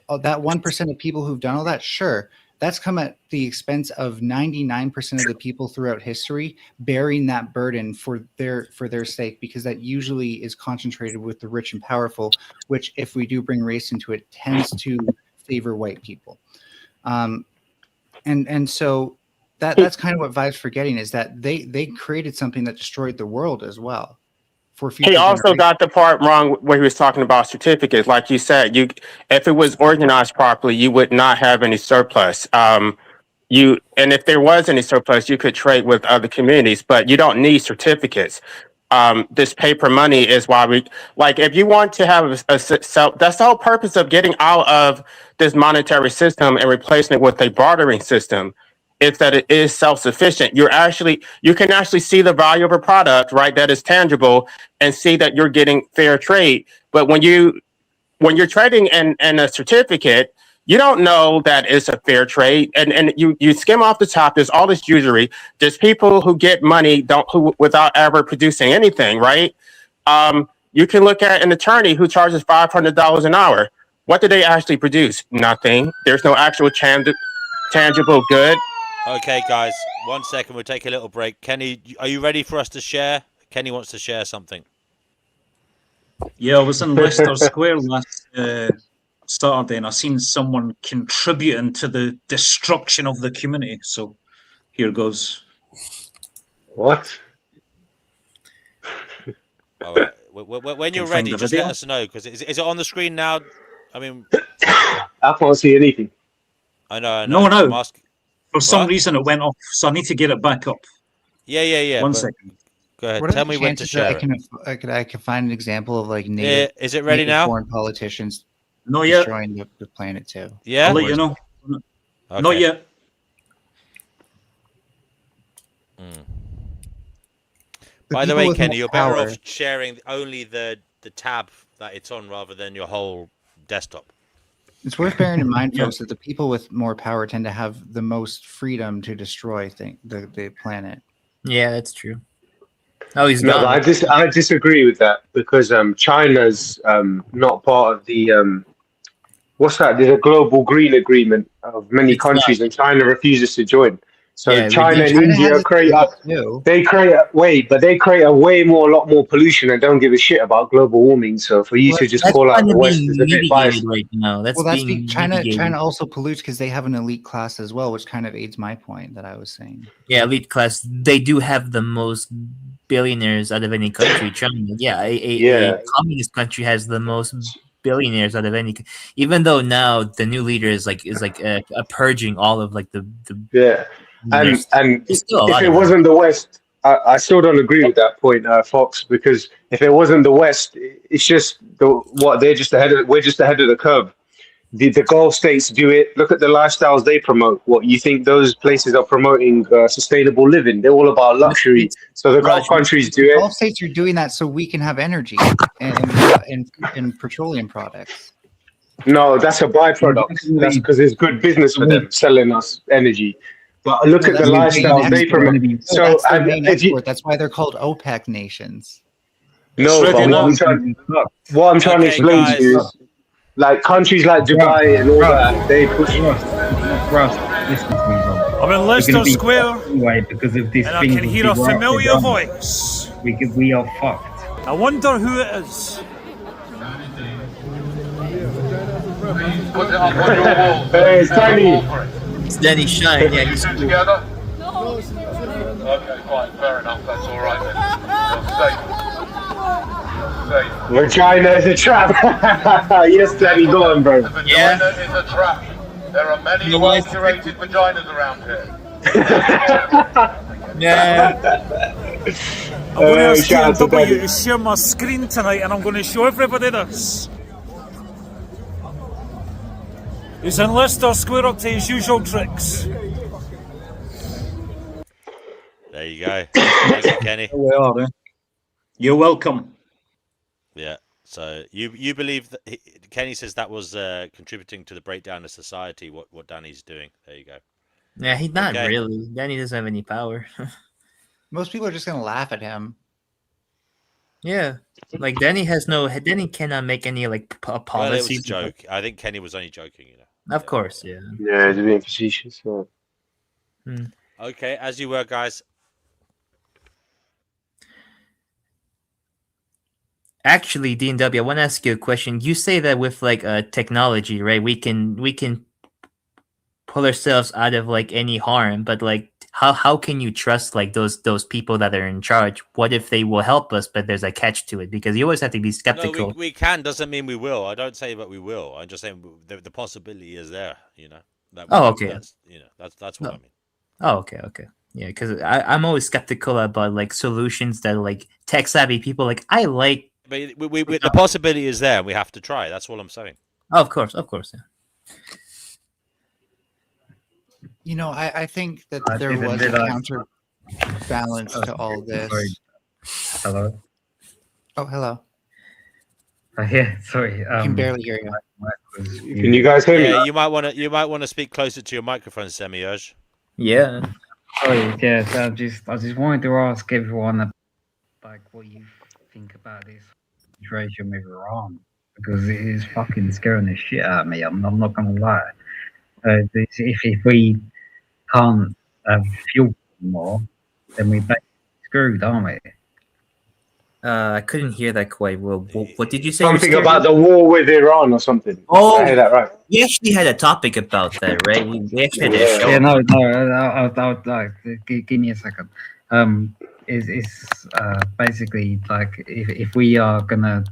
that 1% of people who've done all that, sure, that's come at the expense of 99% of the people throughout history bearing that burden for their sake, because that usually is concentrated with the rich and powerful, which, if we do bring race into it, tends to favor white people. And so that's kind of what Vibe's forgetting, is that they created something that destroyed the world as well. He also got the part wrong where he was talking about certificates. Like you said, if it was organized properly, you would not have any surplus. And if there was any surplus, you could trade with other communities, but you don't need certificates. This paper money is why if you want to have that's the whole purpose of getting out of this monetary system and replacing it with a bartering system. Is that it is self-sufficient. You can actually see the value of a product, right, that is tangible, and see that you're getting fair trade. But when you're trading in a certificate, you don't know that it's a fair trade, and you skim off the top. There's all this usury. There's people who get money without ever producing anything, right? You can look at an attorney who charges $500 an hour. What do they actually produce? Nothing. There's no actual tangible good. Okay, guys, 1 second. We'll take a little break. Kenny, are you ready for us to share? Kenny wants to share something. Yeah, I was in Leicester Square last Saturday, and I seen someone contributing to the destruction of the community. So here goes. What? All right. When you're ready, just let us know. Because is it on the screen now? I mean, I can't see anything. I know. No. For some reason, it went off, so I need to get it back up. Yeah. One second. Go ahead. Tell me when to share it. I can find an example of like native. Is it ready now? Foreign politicians not yet. Destroying the planet too. Yeah. I'll let you know. Okay. Not yet. By the way, Kenny, you're better off sharing only the tab that it's on rather than your whole desktop. It's worth bearing in mind, folks, that the people with more power tend to have the most freedom to destroy the planet. Yeah, that's true. Oh, he's no, gone. I disagree with that, because China's not part of the what's that? There's a global green agreement of many countries, and China refuses to join. So China and India create a way a lot more pollution and don't give a shit about global warming. So for you to just call out the West is a bit biased. Right now. China also pollutes because they have an elite class as well, which kind of aids my point that I was saying. Yeah, elite class. They do have the most billionaires out of any country. China, a communist country has the most billionaires out of any. Even though now the new leader is purging all of like the. And if it wasn't the West, I still don't agree with that point, Fox, because if it wasn't the West, it's just we're just ahead of the curve. The Gulf states do it. Look at the lifestyles they promote. What you think those places are promoting? Sustainable living. They're all about luxury. So the Gulf countries do it. The Gulf states are doing that so we can have energy and petroleum products. No, that's a byproduct. That's because it's good business for them selling us energy. But look at the lifestyle they promote. So that's why they're called OPEC nations. No, but what I'm trying to explain to you is, like countries like Dubai and all that, they push. I'm in Leicester Square, anyway, because of this and I can hear a familiar voice. We are fucked. I wonder who it is. Hey, it's Tiny. It's Danny Shine. Yeah, he's cool. Together? No. Okay, fine. Fair enough, that's all right then. You're safe. Vagina is a trap. Yes, Daddy, go on, bro. The vagina is a trap. There are many well-curated vaginas around here. Yeah. I'm going to ask shout out to W Daddy. to share my screen tonight, and I'm going to show everybody this. He's in Leicester Square up to his usual tricks. There you go. Thank you, Kenny. We are, eh? You're welcome. Yeah. So you believe that Kenny says that was contributing to the breakdown of society. What Danny's doing. There you go. Yeah, he's not Okay. really. Danny doesn't have any power. Most people are just gonna laugh at him. Yeah, like Danny cannot make any like Well, it was a policies. joke. I think Kenny was only joking. Of course, yeah. Yeah, it's being facetious. Yeah. Okay, as you were, guys. Actually, D&W, I want to ask you a question. You say that with like technology, right? We can pull ourselves out of like any harm, but like how can you trust like those people that are in charge? What if they will help us, but there's a catch to it? Because you always have to be skeptical. No, we can doesn't mean we will. I don't say that we will. I'm just saying the possibility is there. Okay. That's what I mean. Oh, okay. Yeah, because I'm always skeptical about like solutions that like tech savvy people like. I like. But the possibility is there. We have to try. That's all I'm saying. Oh, of course, yeah. You know, I think that there was a counterbalance to all this. Sorry. Hello. Oh, hello. Yeah, sorry. I can barely hear you. Can you guys hear me? Yeah, you might want to speak closer to your microphone, Semi-Urge. Yeah. Sorry. Yeah. So I just wanted to ask everyone like what you think about this situation with Iran, because it is fucking scaring the shit out of me. I'm not gonna lie. If we can't have fuel anymore, then we're basically screwed, aren't we? I couldn't hear that quite well. What did you say? Something about the war with Iran or something. Oh, Did I hear that right? we actually had a topic about that, right? We actually had a show. Yeah, no. I'll give me a second. Is basically like if we are gonna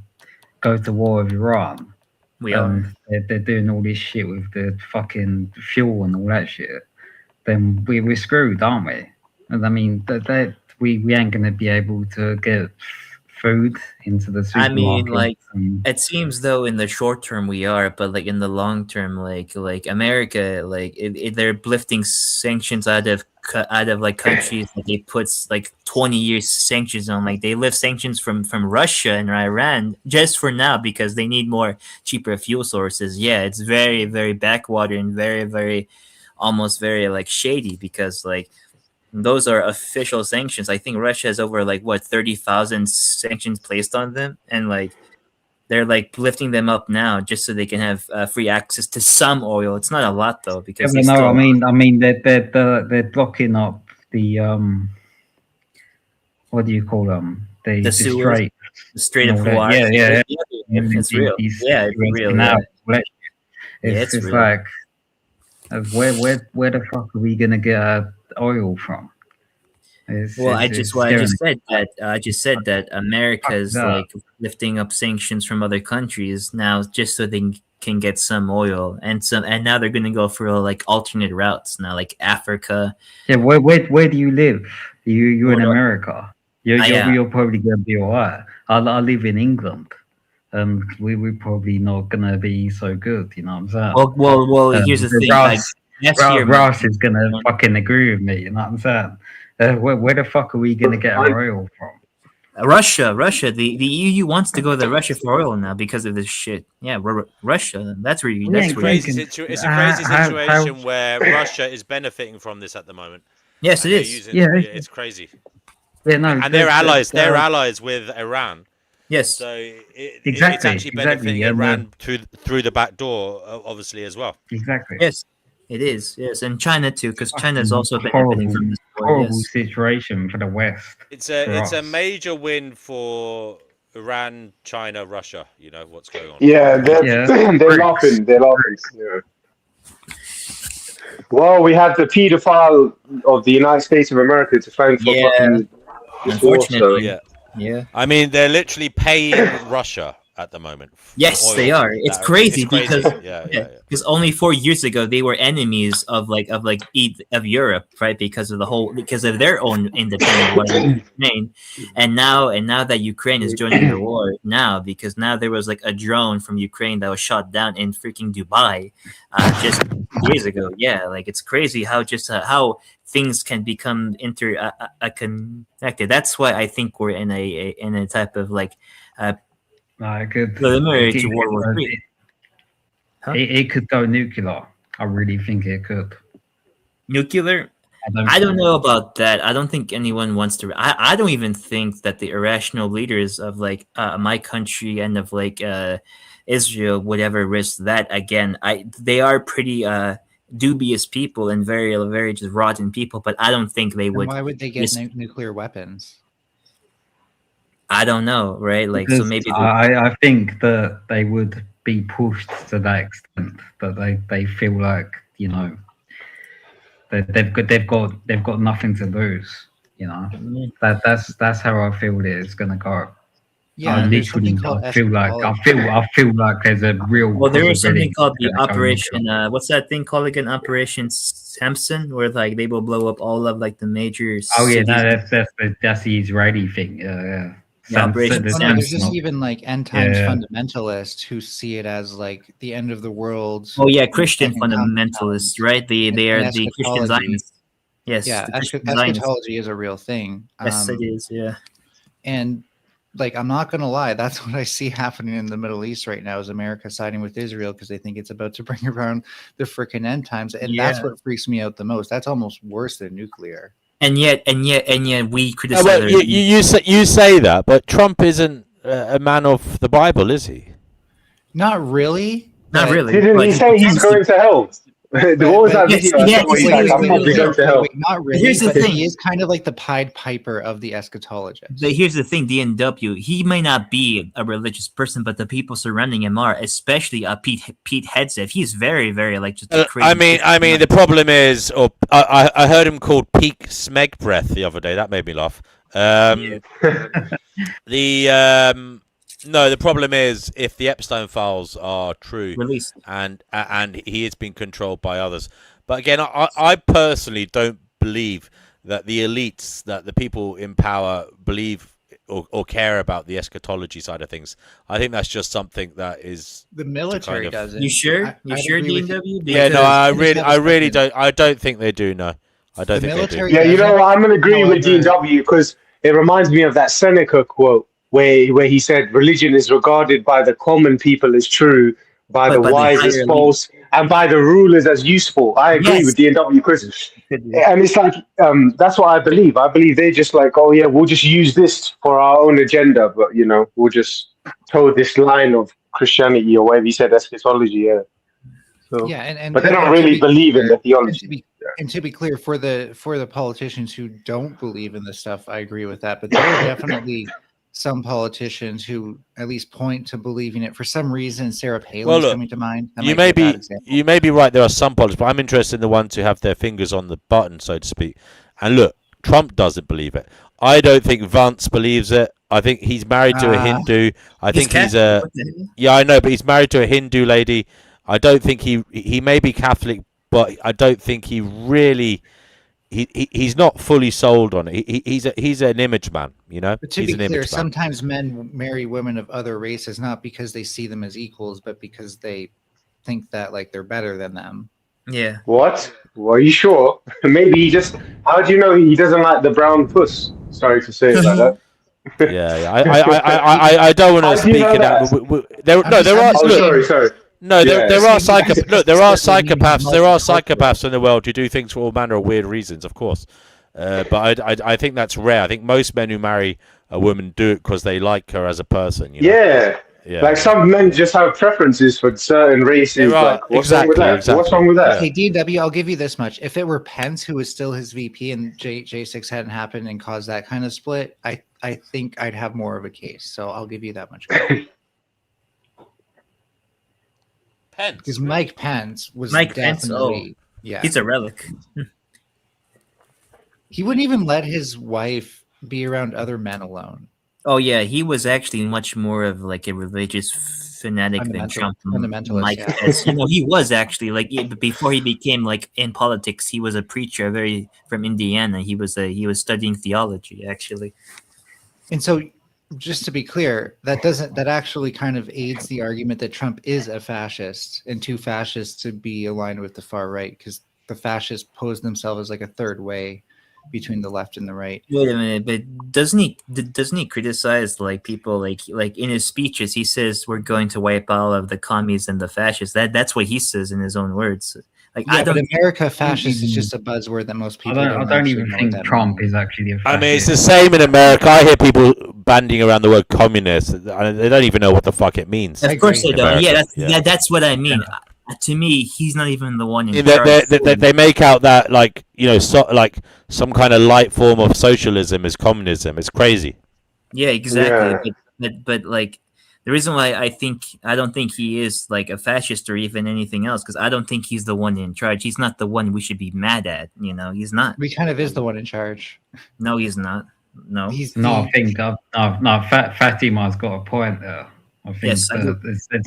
go to war with Iran, they're doing all this shit with the fucking fuel and all that shit, then we're screwed, aren't we? And I mean that we ain't gonna be able to get food into the supermarket. I mean, like it seems though in the short term we are, but like in the long term, like America, like they're lifting sanctions out of like countries that they put like 20 years sanctions on. Like they lift sanctions from Russia and Iran just for now because they need more cheaper fuel sources. Yeah, it's very, very backwater and very, very almost very like shady because like those are official sanctions. I think Russia has over like 30,000 sanctions placed on them, and like they're like lifting them up now just so they can have free access to some oil. It's not a lot though because I mean they're blocking up the what do you call them? The Strait of Hawaii. Yeah. It's real. Yeah, it's real. It's real. like where the fuck are we gonna get our oil from? I just said that America's like lifting up sanctions from other countries now just so they can get some oil and now they're gonna go for like alternate routes now, like Africa. Yeah, where do you live? You're in America. You're probably gonna be alright. I live in England. We're probably not gonna be so good. You know what I'm saying? Well, here's the thing. Ross is gonna fucking agree with me. You know what I'm saying? Where the fuck are we gonna get our oil from? Russia. The EU wants to go to Russia for oil now because of this shit. Yeah, Russia. That's where you. It's a crazy situation where Russia is benefiting from this at the moment. Yes, it is. It's crazy. Yeah, no, and they're allies. They're allies with Iran. Yes. So it's actually benefiting Iran through the back door, obviously as well. Exactly. Yes, it is. Yes, and China too, because China is also benefiting from this. Horrible situation for the West. It's a major win for Iran, China, Russia. You know what's going on. Yeah, they're laughing. They're laughing. Yeah. Well, we have the paedophile of the United States of America to thank for fucking this war. So Yeah. I mean, they're literally paying Russia at the moment. Yes, they are. It's crazy because yeah. because only 4 years ago they were enemies of Europe, right? Because of their own independent war in Ukraine, and now that Ukraine is joining the war because now there was like a drone from Ukraine that was shot down in freaking Dubai just years ago. Yeah, like it's crazy how how things can become connected. That's why I think we're in a type of preliminary to World War III. It could go nuclear. I really think it could. Nuclear? I don't know about that. I don't think anyone wants to. I don't even think that the irrational leaders of my country and of Israel would ever risk that again. They are pretty dubious people and very, very just rotten people. But I don't think they would. Why would they get nuclear weapons? I don't know, right? Like, because so maybe I think that they would be pushed to that extent that they feel like they've got nothing to lose. That's how I feel it's gonna go. Yeah, I literally feel like there's a real. Well, there was something called the Operation. What's that thing called again? Operation Samson, where they will blow up all of the major. Oh yeah, no, that's the Israeli thing. Yeah. There's just even end times fundamentalists who see it as the end of the world. Oh yeah, Christian fundamentalists, right? They are the Christian Zionists. Yes, yeah, eschatology is a real thing. Yes, it is. Yeah, and I'm not gonna lie, that's what I see happening in the Middle East right now is America siding with Israel because they think it's about to bring around the frickin' end times, and that's what freaks me out the most. That's almost worse than nuclear. And yet, we criticize. You say that, but Trump isn't a man of the Bible, is he? Not really. Not really. Didn't he say he's going to hell? What was that video? I'm probably going to hell. Not really. Here's the thing: he is kind of like the Pied Piper of the eschatologist. But here's the thing: DNW. He may not be a religious person, but the people surrounding him are, especially Pete Hegseth. He's very, very just. I mean, the problem is, I heard him called Peak Smeg Breath the other day. That made me laugh. No, the problem is if the Epstein files are true, released, and he is being controlled by others. But again, I personally don't believe that the elites, that the people in power, believe or care about the eschatology side of things. I think that's just something that is the military does it. You sure? You sure, DNW? Yeah, no, I really don't. I don't think they do. No, I don't think they do. Yeah, you know what? I'm going to agree with DNW because it reminds me of that Seneca quote. Where he said religion is regarded by the common people as true, by the wise as false, and by the rulers as useful. I agree with DNW, Chris. And it's that's what I believe. I believe they're just oh yeah, we'll just use this for our own agenda, but we'll just toe this line of Christianity or whatever he said, eschatology. Yeah. So, yeah, but they don't really believe in the theology. And to be clear, for the politicians who don't believe in this stuff, I agree with that. But there are definitely some politicians who at least point to believing it for some reason. Sarah Palin's coming to mind. You may be right. There are some politicians, but I'm interested in the ones who have their fingers on the button, so to speak. And look, Trump doesn't believe it. I don't think Vance believes it. I think he's married to a Hindu. I think he's I know, but he's married to a Hindu lady. I don't think he may be Catholic, but I don't think he really. He's not fully sold on it. He's an image man, But to be clear, sometimes men marry women of other races not because they see them as equals, but because they think that they're better than them. Yeah. What? Well, are you sure? Maybe he just. How do you know he doesn't like the brown puss? Sorry to say it like that. Yeah. I don't want to speak in that. There are. Sorry. No, there are psychopaths. Look, there are psychopaths. There are psychopaths in the world who do things for all manner of weird reasons, of course. But I think that's rare. I think most men who marry a woman do it because they like her as a person. Yeah. Some men just have preferences for certain races. What's wrong with that? What's wrong with that? Okay, DW, I'll give you this much. If it were Pence who was still his VP and J6 hadn't happened and caused that kind of split, I think I'd have more of a case. So I'll give you that much. Pence. Because Mike Pence was Mike definitely Yeah. He's a relic. He wouldn't even let his wife be around other men alone. Oh yeah, he was actually much more of like a religious fanatic than Trump Fundamentalist, might yeah. as he was actually like before he became like in politics, he was a preacher, from Indiana. He was studying theology actually. And so, just to be clear, that actually kind of aids the argument that Trump is a fascist and too fascist to be aligned with the far right, because the fascists pose themselves as like a third way between the left and the right. Wait a minute, but doesn't he criticize like people like in his speeches? He says we're going to wipe all of the commies and the fascists. That's what he says in his own words. Like Yeah, I don't. but America fascist is just a buzzword that most people I don't actually even know think what that Trump means. is actually a fascist. I mean, it's the same in America. I hear people banding around the word communist. They don't even know what the fuck it means. Of course they in don't. America. Yeah, that's what I mean. To me, he's not even the one in They make out that like like some kind of light form of socialism is communism. It's crazy. Yeah, exactly. But like the reason why I don't think he is like a fascist or even anything else, because I don't think he's the one in charge. He's not the one we should be mad at. He's not. He kind of is the one in charge. No, he's not. No, I think Fatima's got a point there. I think Yes, I do.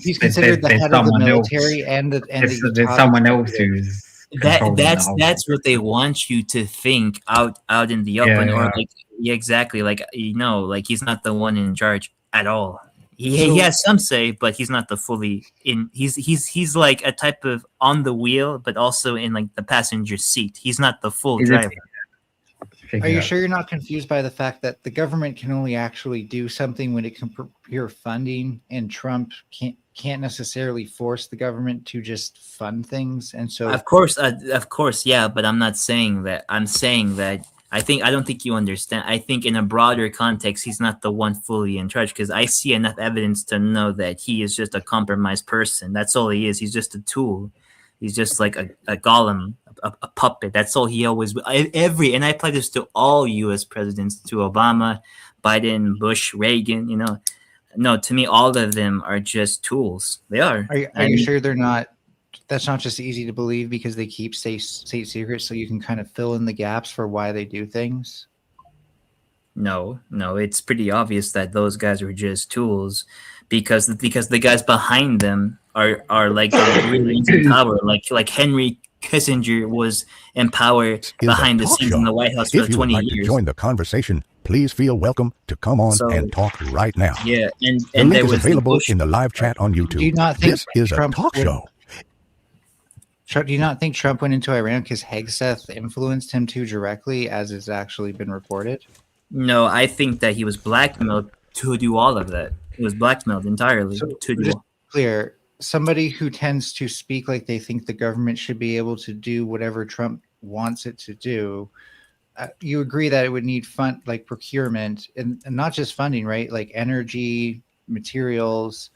He's considered the head of the military there's someone else who's that's what they want you to think out in the open, Yeah, or yeah. like exactly like like he's not the one in charge at all. He has some say, but he's not the fully in. He's like a type of on the wheel, but also in like the passenger seat. He's not the full driver. Are you sure you're not confused by the fact that the government can only actually do something when it can procure funding, and Trump can't necessarily force the government to just fund things? And so, Of course, yeah. But I'm not saying that. I'm saying that I don't think you understand. I think in a broader context, he's not the one fully in charge, because I see enough evidence to know that he is just a compromised person. That's all he is. He's just a tool. He's just like a golem, a puppet. That's all he always. And I apply this to all U.S. presidents, to Obama, Biden, Bush, Reagan. No, to me, all of them are just tools. They are. Are you sure they're not? That's not just easy to believe because they keep state secrets, so you can kind of fill in the gaps for why they do things. No, it's pretty obvious that those guys are just tools, because the guys behind them are like really into power. Like Henry Kissinger was in power behind the scenes in the White House for If you 20 would like years. to join the conversation, please feel welcome to come on So- and talk right now. Yeah, and The link there is was the available Bush- in the live chat on YouTube. Do you not think This is Trump a talk would- show. Do you not think Trump went into Iran because Hegseth influenced him too directly, as has actually been reported? No, I think that he was blackmailed to do all of that. He was blackmailed entirely to do. Just clear, somebody who tends to speak like they think the government should be able to do whatever Trump wants it to do, you agree that it would need fund like procurement and not just funding, right? Like energy, materials,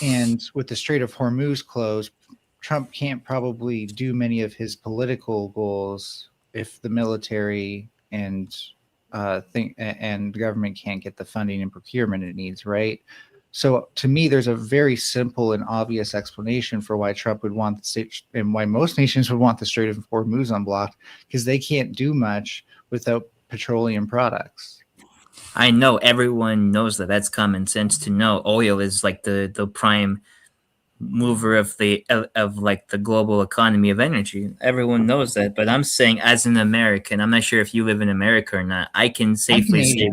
and with the Strait of Hormuz closed, Trump can't probably do many of his political goals if the military and and the government can't get the funding and procurement it needs, right? So to me, there's a very simple and obvious explanation for why Trump would want the state, and why most nations would want the Strait of Hormuz unblocked, because they can't do much without petroleum products. I know everyone knows that. That's common sense to know. Oil is like the prime mover of like the global economy of energy. Everyone knows that. But I'm saying, as an American, I'm not sure if you live in America or not. I can safely say,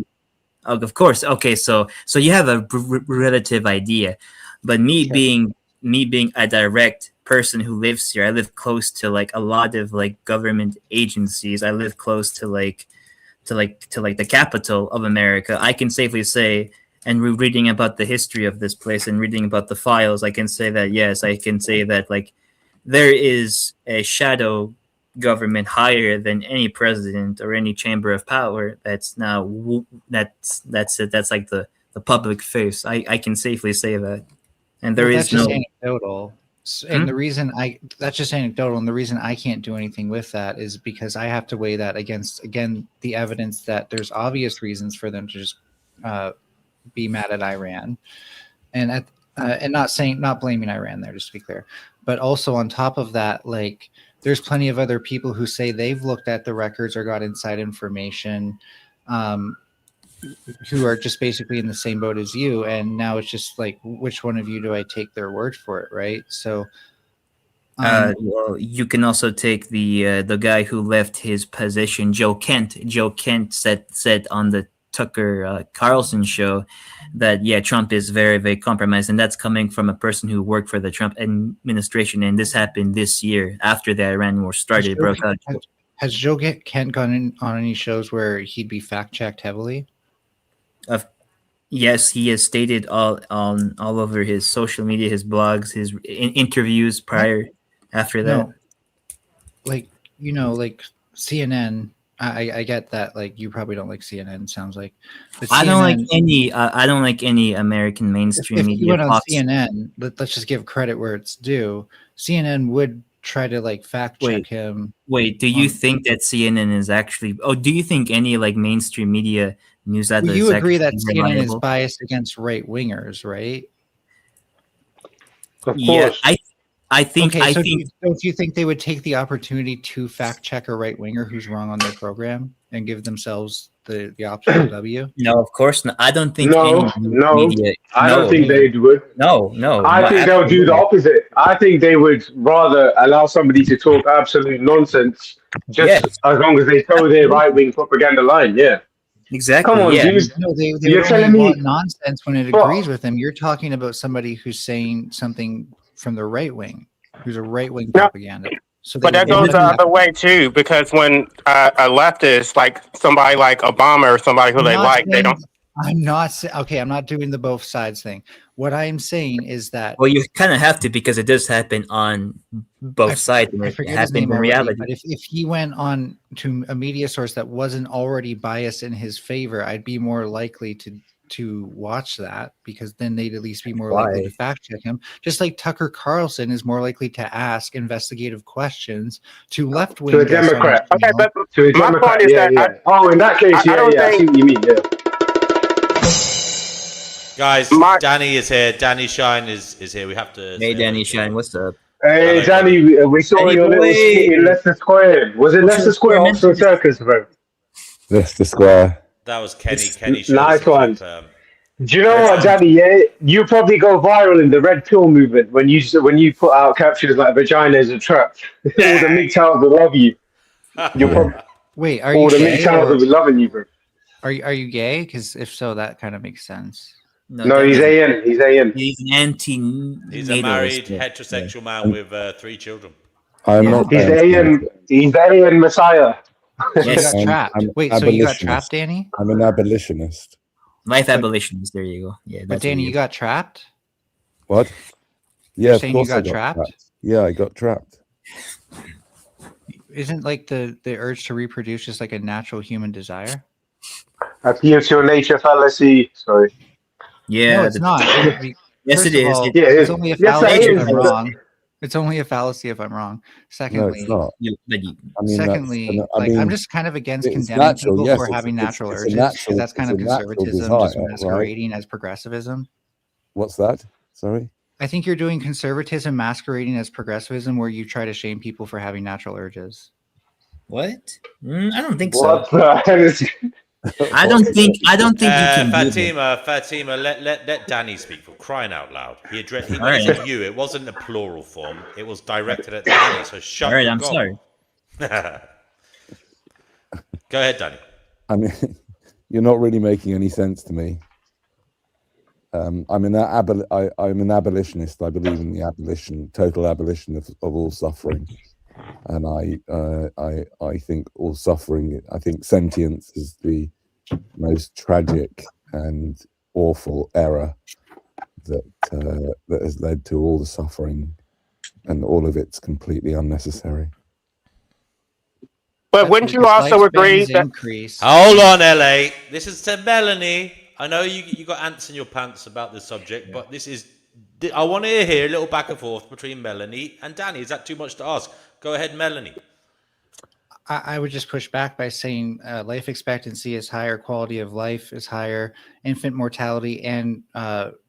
oh, of course. Okay, so you have a relative idea, but me being a direct person who lives here, I live close to like a lot of like government agencies. I live close to the capital of America. I can safely say, and we're reading about the history of this place and reading about the files, I can say that, yes, I can say that like there is a shadow government higher than any president or any chamber of power that's now that's like the public face. I can safely say that. And there is that's no just anecdotal. And the reason that's just anecdotal, and the reason I can't do anything with that is because I have to weigh that against, again, the evidence that there's obvious reasons for them to just be mad at Iran, and not blaming Iran there, just to be clear, but also on top of that, like there's plenty of other people who say they've looked at the records or got inside information, who are just basically in the same boat as you. And now it's just like, which one of you do I take their word for it, right? So, well, you can also take the guy who left his position, Joe Kent. Joe Kent said on the Tucker Carlson show that Trump is very, very compromised, and that's coming from a person who worked for the Trump administration. And this happened this year after the Iran war started. Has Joe Kent gone on any shows where he'd be fact checked heavily? Yes, he has stated all over his social media, his blogs, his interviews prior. After that, no, like CNN. I get that. Like, you probably don't like CNN. Sounds like. But I don't like CNN, I don't like any American mainstream if media. you went on CNN, let's just give credit where it's due. CNN would try to like fact check him. Wait, do you think that CNN is actually? Oh, do you think any like mainstream media news outlets? Well, you agree that actually CNN is reliable? biased against right wingers, right? Of Yeah, course. I think. Okay, I so think. don't you think they would take the opportunity to fact check a right winger who's wrong on their program and give themselves the optional W? No, of course not. I don't think No, any no, media. I don't think they would. No. I think they'll do the absolutely. opposite. I think they would rather allow somebody to talk absolute nonsense just Yes, as long as they toe their right wing propaganda line. Yeah. exactly. Come on, Yeah. dude. No, they You're would telling only me. want nonsense when it But- agrees with them. You're talking about somebody who's saying something from the right wing, who's a right wing No, propaganda. So they but that would goes the never- other way too, because when a leftist, like somebody like Obama or somebody who I'm they not like, they saying- don't. I'm not okay. I'm not doing the both sides thing. What I'm saying is that Well, you kind of have to, because it does happen on both sides, and I it forget his happens name in already, reality. but if he went on to a media source that wasn't already biased in his favor, I'd be more likely to watch that, because then they'd at least be more likely Why? to fact check him. Just like Tucker Carlson is more likely to ask investigative questions to left wing To a Democrat. Okay, but To a my Democrat. point is Yeah, that yeah. Oh, in that case, I don't I see think- what you mean. Yeah. Guys, Danny is here. Danny Shine is here. We have to. Hey, Danny Shine, what's up? Hey, Hello, Danny, we saw Danny your little boy. skit in Leicester Square. Was it What's Leicester your Square, Oxford Circus, bro? Leicester Square. That was Kenny. Kenny showed Nice us a one. clip, Do you know what, Danny? Yeah, you probably go viral in the red pill movement when you put out captions like "vagina is a trap." All the MGTOWs will love you. You're probably Wait, are all you the gay? MGTOWs will be loving you, bro. Are you gay? Because if so, that kind of makes sense. No, he's AN. He's AN. He's an anti-natalist. He's a married heterosexual man with 3 children. I'm not. He's AN. He's AN Messiah. So you got trapped. Wait, so you got trapped, Danny? I'm an abolitionist. Life abolitionist. There you go. Yeah, But that's Danny, what you got trapped? What? Yeah, You're of saying you course I got trapped? Yeah, I got trapped. Isn't like the urge to reproduce just like a natural human desire? Appeal to your nature fallacy. Sorry. Yeah, No, it's not. Yes, First it of is. all, Yeah, it it's is. only a Yes, fallacy it if is. I'm wrong. It's only a fallacy if I'm wrong. Secondly, No, it's not. I mean, secondly, I mean, I'm just kind of against it's condemning natural, people yes, for it's- having it's- natural it's a urges, natural- because that's kind of it's a natural conservatism just desire, right? masquerading as progressivism. What's that? Sorry. I think you're doing conservatism masquerading as progressivism, where you try to shame people for having natural urges. What? I don't think What so. the hell is? I don't think you can do that. Fatima, let Danny speak, for crying out loud. He addressed All right. at you. It wasn't a plural form. It was directed at Danny. So shut. All right, your I'm gob. sorry. Go ahead, Danny. I mean, you're not really making any sense to me. I'm an abolitionist. I believe in the total abolition of all suffering, and I think all suffering. I think sentience is the most tragic and awful error that has led to all the suffering, and all of it's completely unnecessary. But wouldn't you also agree that? Hold on, LA. This is to Melanie. I know you got ants in your pants about this subject, but this is. I want to hear a little back and forth between Melanie and Danny. Is that too much to ask? Go ahead, Melanie. I would just push back by saying life expectancy is higher, quality of life is higher, infant mortality and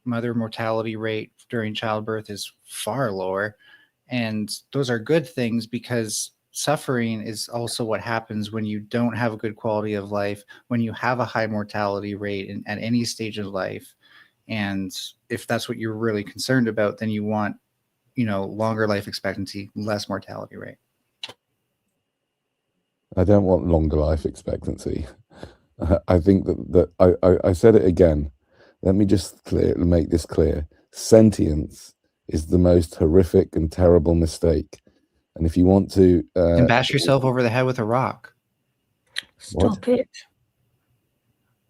mother mortality rate during childbirth is far lower. And those are good things, because suffering is also what happens when you don't have a good quality of life, when you have a high mortality rate at any stage of life. And if that's what you're really concerned about, then you want, longer life expectancy, less mortality rate. I don't want longer life expectancy. I think that I said it again. Let me just make this clear. Sentience is the most horrific and terrible mistake. And if you want to and bash yourself over the head with a rock. Stop it.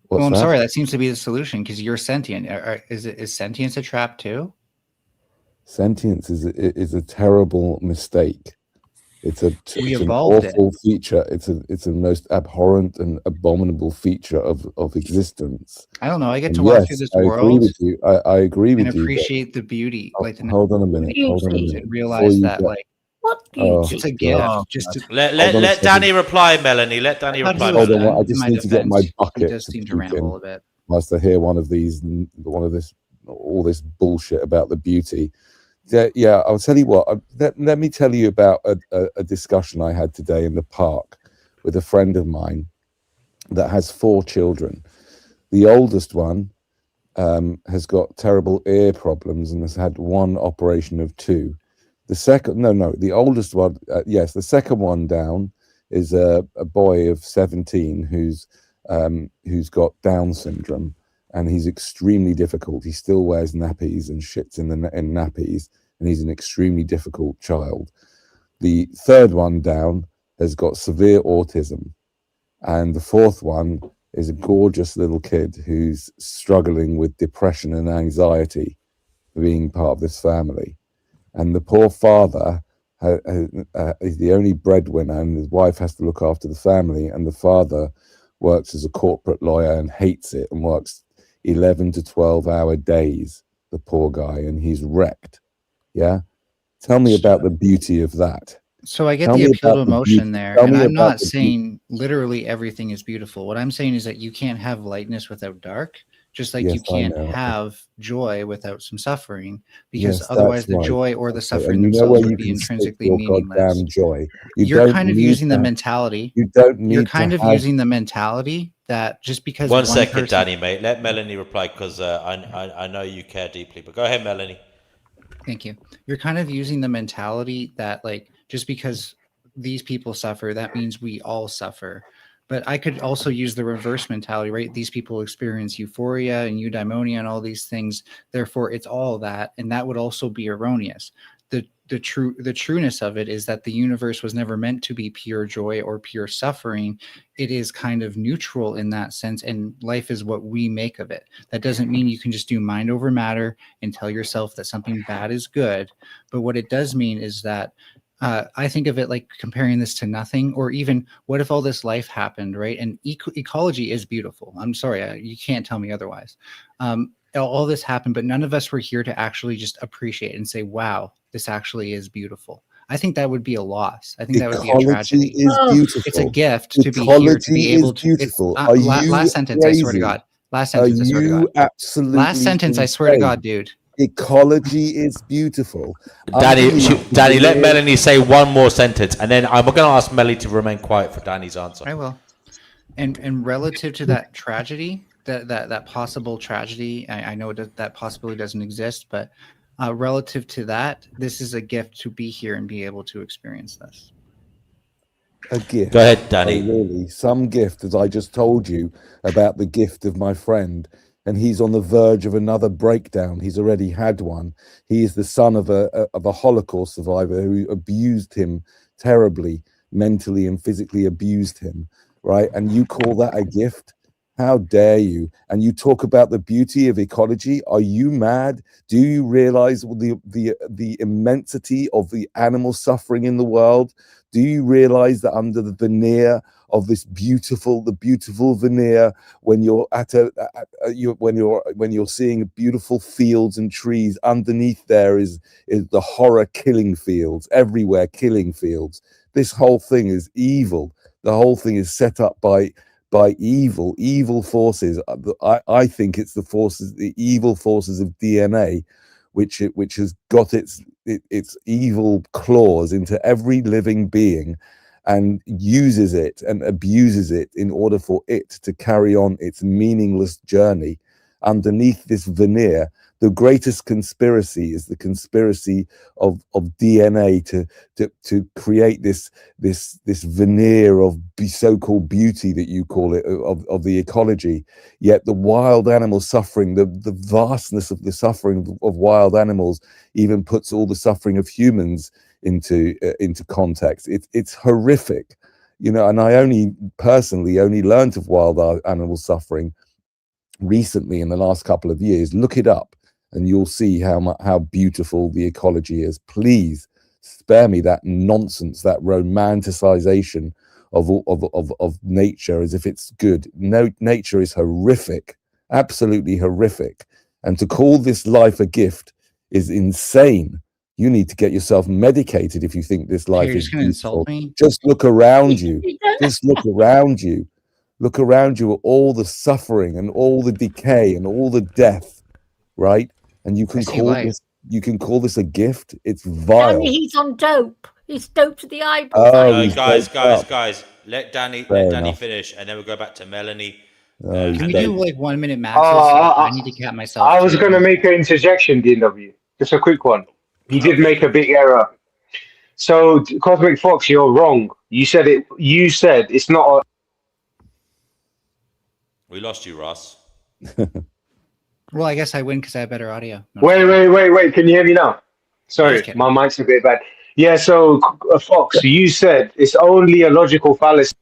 Well, I'm sorry. That seems to be the solution, because you're sentient. Is sentience a trap too? Sentience is a terrible mistake. It's an awful feature. It's a most abhorrent and abominable feature of existence. I don't know. I get to walk through this world. I agree with you. I agree with and you. Appreciate the beauty. Hold on a minute. And realize that, it's a gift. Just to let Danny reply, Melanie. Let Danny reply. Hold on. I just need to get my bucket. He does seem to ramble a bit. Whilst I hear all this bullshit about the beauty. Yeah, I'll tell you what. Let me tell you about a discussion I had today in the park with a friend of mine that has 4 children. The oldest one has got terrible ear problems and has had 1 operation of 2. The oldest one, yes, the second one down is a boy of 17 who's got Down syndrome, and he's extremely difficult. He still wears nappies and shits in nappies, and he's an extremely difficult child. The third one down has got severe autism, and the 4th one is a gorgeous little kid who's struggling with depression and anxiety for being part of this family. And the poor father is the only breadwinner, and his wife has to look after the family, and the father works as a corporate lawyer and hates it and works 11 to 12-hour days, the poor guy, and he's wrecked. Yeah? Tell me about the beauty of that. So I get the appeal to emotion there, and I'm not saying literally everything is beautiful. What I'm saying is that you can't have lightness without dark, just like you can't have joy without some suffering, because otherwise the joy or the suffering themselves would be intrinsically meaningless. Joy. You're kind of using the mentality. You don't need. You're kind of using the mentality that just because one second, Danny, mate. Let Melanie reply, because I know you care deeply. But go ahead, Melanie. Thank you. You're kind of using the mentality that, like, just because these people suffer, that means we all suffer. But I could also use the reverse mentality, right? These people experience euphoria and eudaimonia and all these things. Therefore, it's all that, and that would also be erroneous. The trueness of it is that the universe was never meant to be pure joy or pure suffering. It is kind of neutral in that sense, and life is what we make of it. That doesn't mean you can just do mind over matter and tell yourself that something bad is good. But what it does mean is that I think of it like comparing this to nothing, or even what if all this life happened, right? And ecology is beautiful. I'm sorry, you can't tell me otherwise. All this happened, but none of us were here to actually just appreciate and say, wow, this actually is beautiful. I think that would be a loss. I think that would be a tragedy. Is beautiful. It's a gift to be here, to be able to. Beautiful. Last sentence, I swear to God. Last sentence, I swear to God. Absolutely. Last sentence, I swear to God, dude. Ecology is beautiful. Danny, let Melanie say one more sentence, and then I'm going to ask Melanie to remain quiet for Danny's answer. I will. And relative to that tragedy, that possible tragedy, I know that possibility doesn't exist, but relative to that, this is a gift to be here and be able to experience this. A gift. Go ahead, Danny. Really, some gift, as I just told you about the gift of my friend. And he's on the verge of another breakdown. He's already had one. He is the son of a Holocaust survivor who abused him terribly, mentally and physically abused him, right? And you call that a gift? How dare you? And you talk about the beauty of ecology. Are you mad? Do you realize the immensity of the animal suffering in the world? Do you realize that under the veneer of this beautiful veneer, when you're when you're seeing beautiful fields and trees, underneath there is the horror killing fields everywhere, killing fields. This whole thing is evil. The whole thing is set up by evil forces. I think it's the evil forces of DNA, which has got its its evil claws into every living being and uses it and abuses it in order for it to carry on its meaningless journey underneath this veneer. The greatest conspiracy is the conspiracy of DNA to create this veneer of so-called beauty that you call it of the ecology. Yet the wild animal suffering, the vastness of the suffering of wild animals, even puts all the suffering of humans into context. It's horrific, you know. And I personally only learned of wild animal suffering recently in the last couple of years. Look it up and you'll see how beautiful the ecology is. Please spare me that nonsense, that romanticization of nature as if it's good. No, nature is horrific, absolutely horrific. And to call this life a gift is insane. You need to get yourself medicated if you think this life You're is just gonna beautiful. insult me? Just look around you. Just look around you. Look around you at all the suffering and all the decay and all the death, right? And you can call this a gift. It's vile. Danny, he's on dope. He's doped to the eyeballs. Oh, guys, let Danny enough. finish, and then we'll go back to Melanie. Can we do like 1 minute maxes? I need to cap myself. I was going to make an interjection, DW. Just a quick one. You did make a big error. So, Cosmic Fox, you're wrong. You said it's not a... We lost you, Ross. Well, I guess I win because I have better audio. No, Wait. Can you hear me now? Sorry, my mic's a bit bad. Yeah, so, Fox, you said it's only a logical fallacy.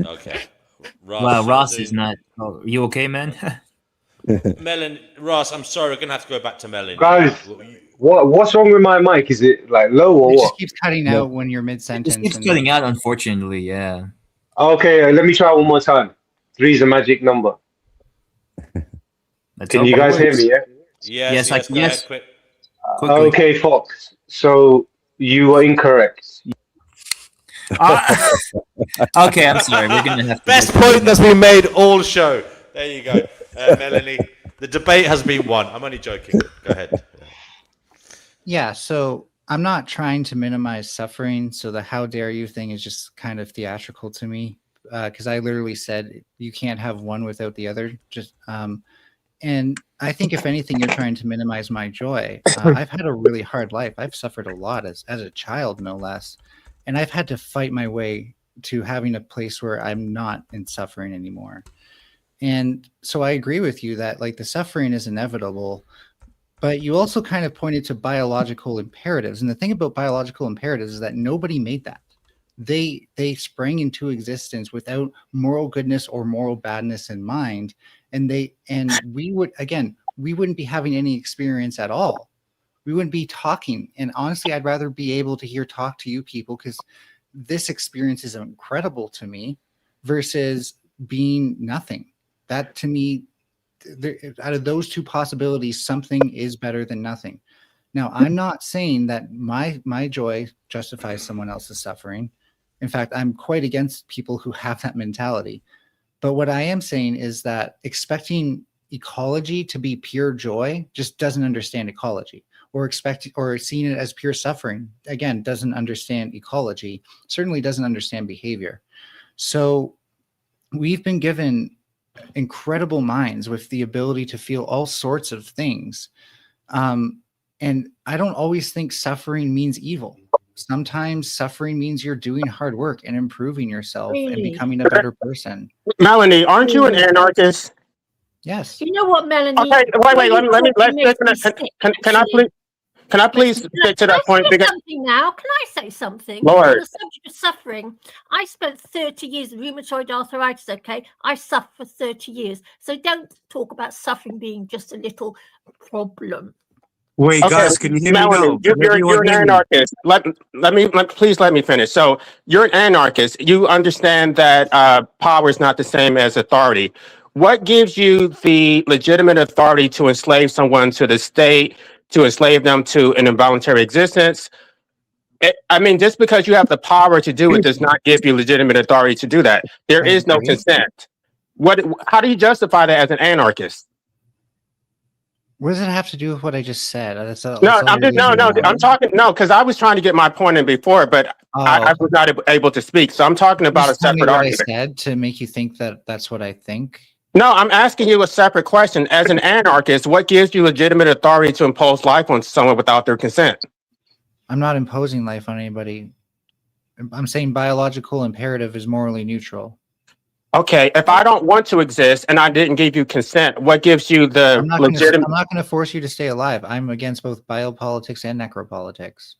Okay. Ross is not. Oh, you okay, man? Ross, I'm sorry, we're gonna have to go back to Melanie. Guys, what's wrong with my mic? Is it like low or it what? just keeps cutting out when you're mid-sentence. It keeps cutting out, unfortunately. Yeah. Okay, let me try one more time. 3 is a magic number. Can you guys hear me? Yeah. Yes. Quickly. Okay, Fox. So you were incorrect. Okay, I'm sorry. We're gonna have to best point that's been made all show. There you go, Melanie. The debate has been won. I'm only joking. Go ahead. Yeah, so I'm not trying to minimize suffering. So the "how dare you" thing is just kind of theatrical to me, because I literally said you can't have one without the other. And I think if anything, you're trying to minimize my joy. I've had a really hard life. I've suffered a lot as a child, no less. And I've had to fight my way to having a place where I'm not in suffering anymore. And so I agree with you that like the suffering is inevitable, but you also kind of pointed to biological imperatives. And the thing about biological imperatives is that nobody made that. They sprang into existence without moral goodness or moral badness in mind. And we wouldn't be having any experience at all. We wouldn't be talking. And honestly, I'd rather be able to talk to you people, because this experience is incredible to me versus being nothing. That to me, out of those two possibilities, something is better than nothing. Now, I'm not saying that my joy justifies someone else's suffering. In fact, I'm quite against people who have that mentality. But what I am saying is that expecting ecology to be pure joy just doesn't understand ecology, or seeing it as pure suffering, again, doesn't understand ecology, certainly doesn't understand behavior. So we've been given incredible minds with the ability to feel all sorts of things. And I don't always think suffering means evil. Sometimes suffering means you're doing hard work and improving yourself and becoming a better person. Melanie, aren't you an anarchist? Yes. You know what, Melanie? Okay, wait. Can I please stick to that point? Because something now. Can I say something? Lord. On the subject of suffering, I spent 30 years with rheumatoid arthritis. Okay, I suffered for 30 years. So don't talk about suffering being just a little problem. Wait, okay, guys, can you hear Melanie, me now? You're an anarchist. Please let me finish. So you're an anarchist. You understand that power is not the same as authority. What gives you the legitimate authority to enslave someone to the state, to enslave them to an involuntary existence? Just because you have the power to do it does not give you legitimate authority to do that. There is no consent. How do you justify that as an anarchist? What does it have to do with what I just said? That's all No, I'm just really I'm talking because I was trying to get my point in before, but I was not able to speak. So I'm talking about a Just tell me separate what I argument. said to make you think that that's what I think. No, I'm asking you a separate question. As an anarchist, what gives you legitimate authority to impose life on someone without their consent? I'm not imposing life on anybody. I'm saying biological imperative is morally neutral. Okay, if I don't want to exist and I didn't give you consent, what gives you the legitimate? I'm not going to force you to stay alive. I'm against both biopolitics and necropolitics.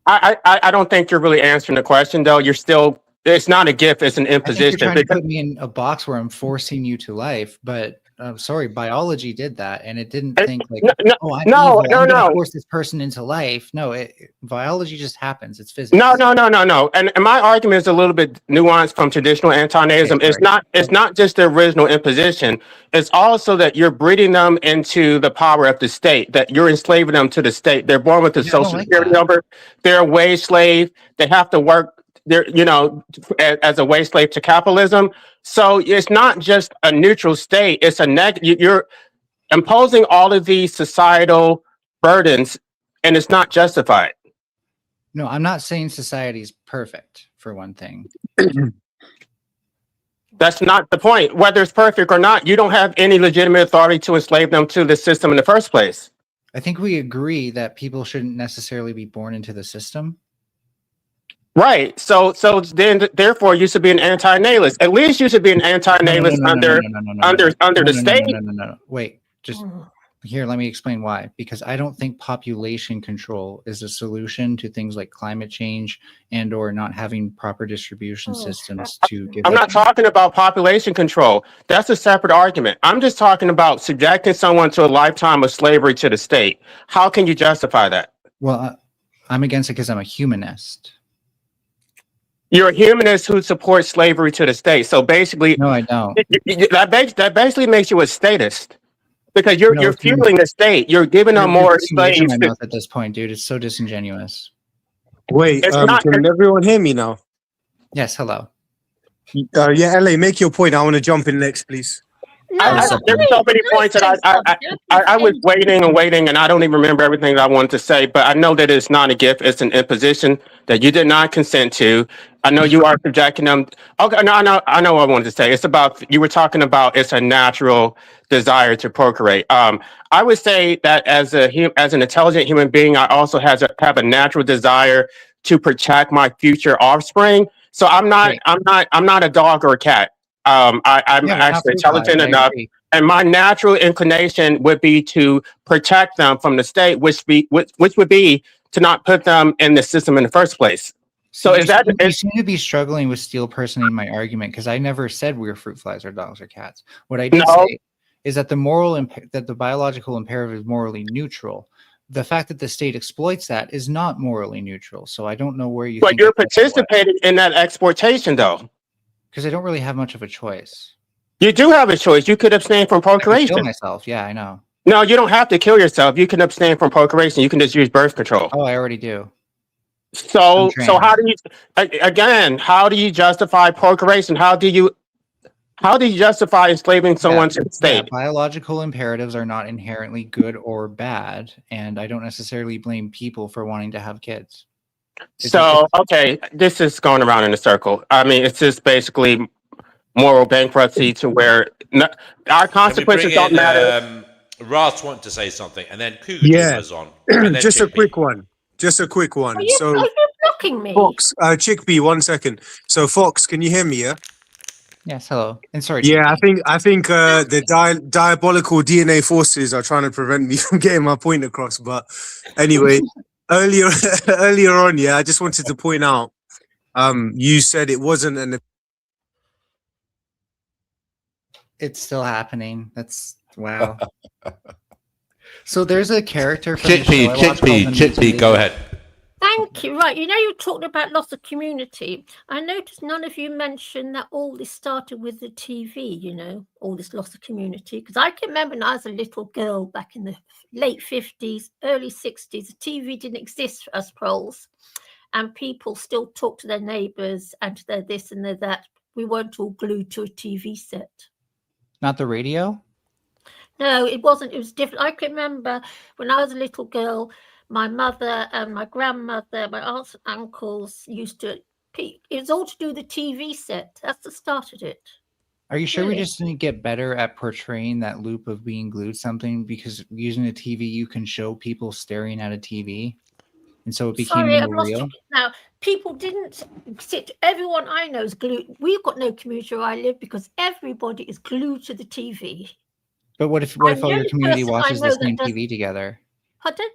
I don't think you're really answering the question, though. You're still, it's not a gift, it's an I think imposition. you're trying to put me in a box where I'm forcing you to life, but I'm sorry, biology did that, and it didn't think like, oh, I'm evil. I'm going to force this person into life. No, biology just happens. It's physics. No. And my argument is a little bit nuanced from traditional anti-natalism. It's not just the original imposition. It's also that you're breeding them into the power of the state, that you're enslaving them to the state. They're born with a social security number. They're a wage slave. They have to work, as a wage slave to capitalism. So it's not just a neutral state. It's a you're imposing all of these societal burdens, and it's not justified. No, I'm not saying society's perfect, for one thing. That's not the point. Whether it's perfect or not, you don't have any legitimate authority to enslave them to the system in the first place. I think we agree that people shouldn't necessarily be born into the system. Right. So then, therefore, you should be an anti-natalist. At least you should be an anti-natalist under the state. No. Wait, just here. Let me explain why. Because I don't think population control is a solution to things like climate change and/or not having proper distribution systems to give. I'm not talking about population control. That's a separate argument. I'm just talking about subjecting someone to a lifetime of slavery to the state. How can you justify that? Well, I'm against it because I'm a humanist. You're a humanist who supports slavery to the state. So basically, no, I don't. That basically makes you a statist, because you're fueling the state. You're giving them more slaves. At this point, dude, it's so disingenuous. Wait, can everyone hear me now? Yes, hello. Yeah, LA, make your point. I want to jump in next, please. There's so many points that I was waiting, and I don't even remember everything that I wanted to say. But I know that it's not a gift; it's an imposition that you did not consent to. I know you are projecting them. Okay, no, I know what I wanted to say. It's about, you were talking about, it's a natural desire to procreate. I would say that as an intelligent human being, I also have a natural desire to protect my future offspring. So I'm not a dog or a cat. I'm actually intelligent enough, and my natural inclination would be to protect them from the state, which would be to not put them in the system in the first place. So you seem to be struggling with steel personing my argument, because I never said we were fruit flies or dogs or cats. What I did say is that that the biological imperative is morally neutral. The fact that the state exploits that is not morally neutral. So I don't know where you. But you're participating in that exploitation, though. Because I don't really have much of a choice. You do have a choice. You could abstain from procreation. I could kill myself. Yeah, I know. No, you don't have to kill yourself. You can abstain from procreation. You can just use birth control. Oh, I already do. So how do you justify procreation? How do you justify enslaving someone to the state? Biological imperatives are not inherently good or bad, and I don't necessarily blame people for wanting to have kids. Okay, this is going around in a circle. I mean, it's just basically moral bankruptcy to where our consequences don't matter. Ras wanted to say something, and then Cougar goes on. Just a quick one. Are you blocking me? Fox, Chickpea, 1 second. So Fox, can you hear me? Yeah. Yes. Hello. And sorry. Yeah, I think the diabolical DNA forces are trying to prevent me from getting my point across. But anyway, earlier on, I just wanted to point out. You said it wasn't an. It's still happening. That's wow. So there's a character. Chickpea, go ahead. Thank you. Right, you talked about loss of community. I noticed none of you mentioned that all this started with the TV. All this loss of community. Because I can remember when I was a little girl back in the late 50s, early 60s, the TV didn't exist for us proles, and people still talked to their neighbours and to their this and their that. We weren't all glued to a TV set. Not the radio? No, it wasn't. It was different. I can remember when I was a little girl, my mother and my grandmother, my aunts and uncles used to. It was all to do with the TV set. That's the start of it. Are you sure we Really? just didn't get better at portraying that loop of being glued to something? Because using a TV, you can show people staring at a TV. And so it became Sorry, more I've lost real. you now. People didn't sit. Everyone I know is glued. We've got no community where I live because everybody is glued to the TV. But what if I'm all the your only community person I watches the know that same does. TV together? Pardon?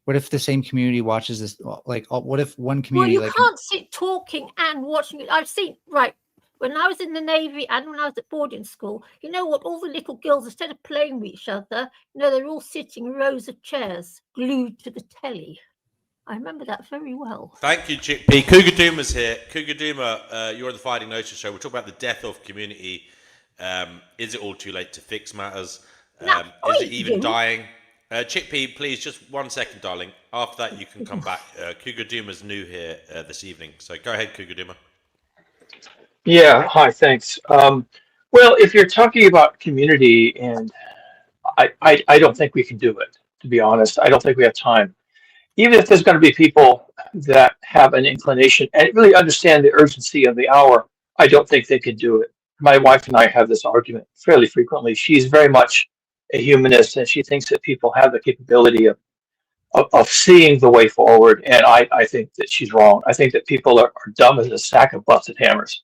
What if the same community watches this? Like, what if one Well, community you like can't sit talking and watching it. I've seen, right, when I was in the Navy and when I was at boarding school, you know what? All the little girls, instead of playing with each other, they're all sitting in rows of chairs glued to the telly. I remember that very well. Thank you, Chickpea. Cougar Doomer's here. Cougar Doomer, you're on the Fighting Gnosis show. We're talking about the death of community. Is it all too late to fix matters? Is it even dying? Chickpea, please, just 1 second, darling. After that, you can come back. Cougar Doomer's new here this evening. So go ahead, Cougar Doomer. Yeah, hi, thanks. Well, if you're talking about community, and I don't think we can do it, to be honest. I don't think we have time. Even if there's going to be people that have an inclination and really understand the urgency of the hour, I don't think they could do it. My wife and I have this argument fairly frequently. She's very much a humanist, and she thinks that people have the capability of seeing the way forward, and I think that she's wrong. I think that people are dumb as a sack of busted hammers.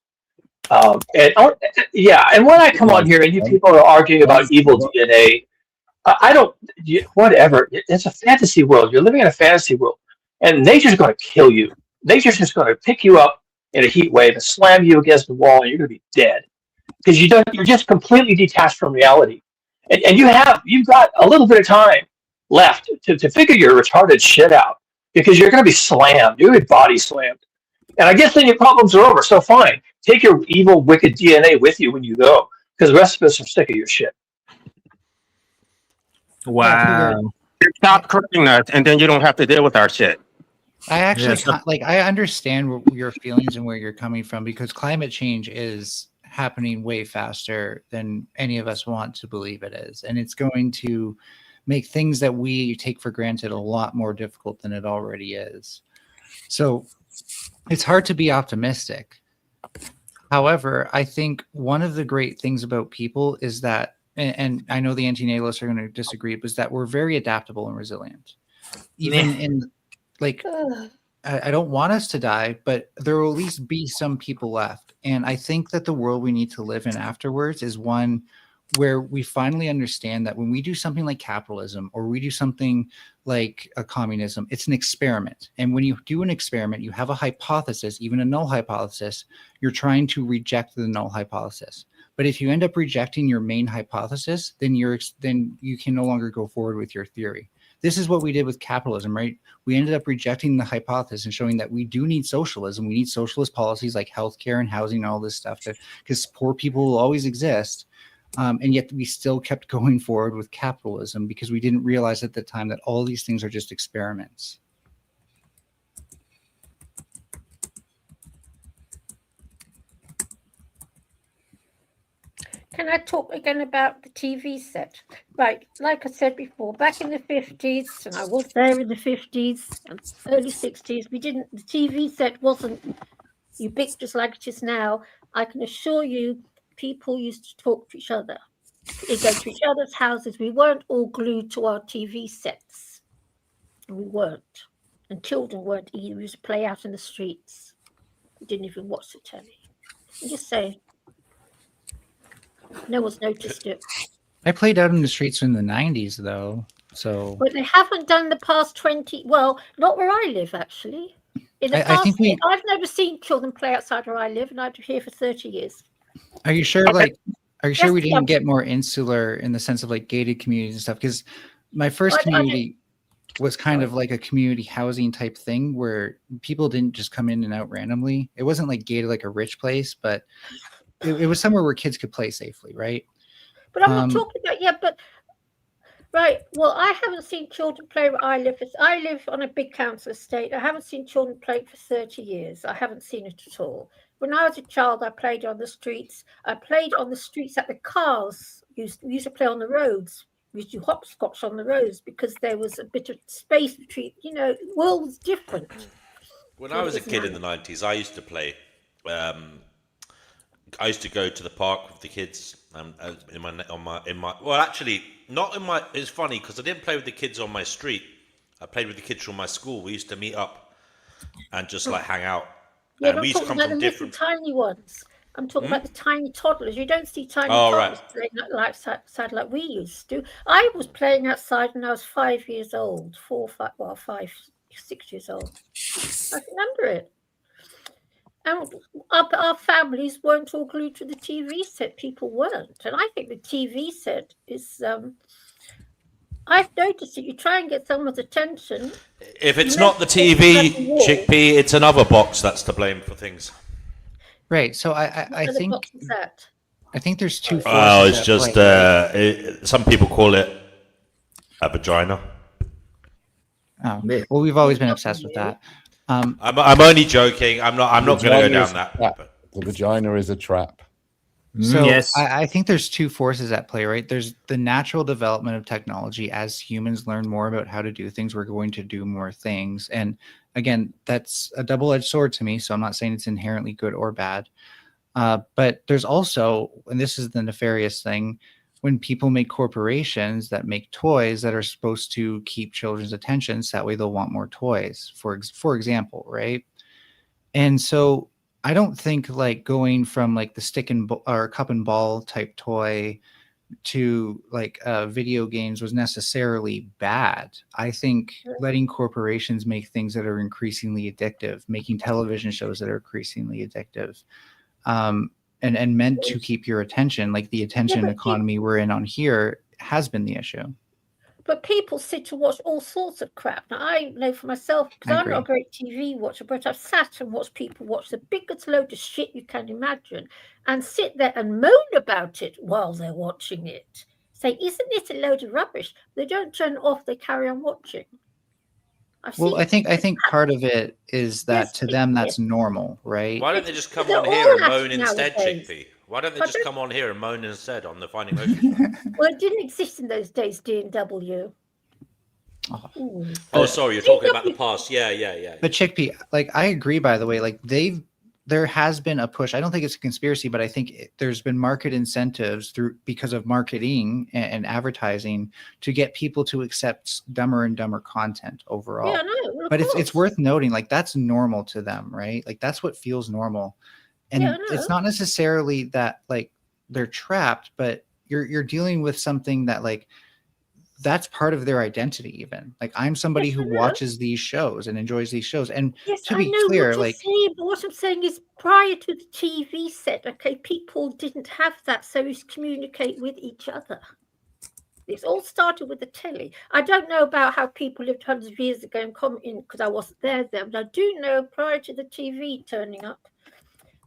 And when I come on here and you people are arguing about evil DNA, I don't, whatever. It's a fantasy world. You're living in a fantasy world, and nature's going to kill you. Nature's just going to pick you up in a heat wave and slam you against the wall, and you're going to be dead because you're just completely detached from reality. And you've got a little bit of time left to figure your retarded shit out because you're going to be slammed. You're going to be body slammed. And I guess then your problems are over. So fine, take your evil, wicked DNA with you when you go, because the rest of us are sick of your shit. Wow. Stop correcting us, and then you don't have to deal with our shit. I actually I understand your feelings and where you're coming from, because climate change is happening way faster than any of us want to believe it is, and it's going to make things that we take for granted a lot more difficult than it already is. So it's hard to be optimistic. However, I think one of the great things about people is that, and I know the anti-natalists are going to disagree, but is that we're very adaptable and resilient. Even in, like, I don't want us to die, but there will at least be some people left. And I think that the world we need to live in afterwards is one where we finally understand that when we do something like capitalism or we do something like a communism, it's an experiment. And when you do an experiment, you have a hypothesis, even a null hypothesis, you're trying to reject the null hypothesis. But if you end up rejecting your main hypothesis, then you can no longer go forward with your theory. This is what we did with capitalism, right? We ended up rejecting the hypothesis and showing that we do need socialism. We need socialist policies like healthcare and housing and all this stuff, because poor people will always exist. And yet we still kept going forward with capitalism because we didn't realize at the time that all these things are just experiments. Can I talk again about the TV set? Right, like I said before, back in the 50s, and I was there in the 50s and early 60s, the TV set wasn't ubiquitous like it is now. I can assure you, people used to talk to each other. They'd go to each other's houses. We weren't all glued to our TV sets. We weren't. And children weren't either. We used to play out in the streets. We didn't even watch the telly. I'm just saying. No one's noticed it. I played out in the streets in the 90s, though. So, but they haven't done the past 20. Well, not where I live, actually. In the past, I've never seen children play outside where I live, and I've been here for 30 years. Are you sure? Are you sure we didn't get more insular in the sense of like gated communities and stuff? Because my first community was kind of like a community housing type thing where people didn't just come in and out randomly. It wasn't like gated like a rich place, but it was somewhere where kids could play safely, right? But I'm not talking about, right. Well, I haven't seen children play where I live. I live on a big council estate. I haven't seen children play for 30 years. I haven't seen it at all. When I was a child, I played on the streets. I played on the streets that the cars we used to play on the roads. We used to do hopscotch on the roads because there was a bit of space between, the world was different. When I was a kid in the 90s, I used to play. I used to go to the park with the kids. Well, actually, not in my. It's funny because I didn't play with the kids on my street. I played with the kids from my school. We used to meet up and just like hang out. Yeah, and but we I'm used to talking come about from the different. little tiny ones. I'm talking about the tiny toddlers. You don't see tiny Oh, toddlers right. playing outside like we used to. I was playing outside when I was 5 years old, 6 years old. I remember it. And our families weren't all glued to the TV set. People weren't. And I think the TV set is... I've noticed that you try and get someone's attention. If it's not the TV, Chickpea, it's another box that's to blame for things. Right. So I think there's two forces. Oh, it's at just play. some people call it a vagina. Oh, well, we've always been obsessed with that. I'm only joking. I'm not going to go down that. The vagina is a trap. So Yes. I think there's two forces at play, right? There's the natural development of technology. As humans learn more about how to do things, we're going to do more things. And again, that's a double-edged sword to me. So I'm not saying it's inherently good or bad. But there's also, and this is the nefarious thing, when people make corporations that make toys that are supposed to keep children's attention, so that way they'll want more toys, for example, right? And so I don't think like going from like the stick and or cup and ball type toy to like video games was necessarily bad. I think letting corporations make things that are increasingly addictive, making television shows that are increasingly addictive, and meant to keep your attention, like the attention economy we're in on here, has been the issue. But people sit to watch all sorts of crap. Now, I know for myself, because I'm not a great TV watcher, but I've sat and watched people watch the biggest load of shit you can imagine and sit there and moan about it while they're watching it. Say, isn't it a load of rubbish? They don't turn it off, they carry on watching. Well, I think part of it is that to them that's normal, right? Why don't they just come on here and moan instead, Chickpea? Why don't they just come on here and moan instead on the Finding Gnosis? Well, it didn't exist in those days, D&W. Oh, sorry, you're talking about the past. Yeah. But Chickpea, like I agree, by the way, like there has been a push. I don't think it's a conspiracy, but I think there's been market incentives because of marketing and advertising to get people to accept dumber and dumber content overall. Yeah, no, well, but it's worth noting, like that's normal to them, right? Like that's what feels normal. And it's not necessarily that like they're trapped, but you're dealing with something that like that's part of their identity. Even like I'm somebody who watches these shows and enjoys these shows. And to be clear, like but what I'm saying is prior to the TV set, okay, people didn't have that, so you communicate with each other. It's all started with the telly. I don't know about how people lived hundreds of years ago and come in because I wasn't there then, but I do know prior to the TV turning up,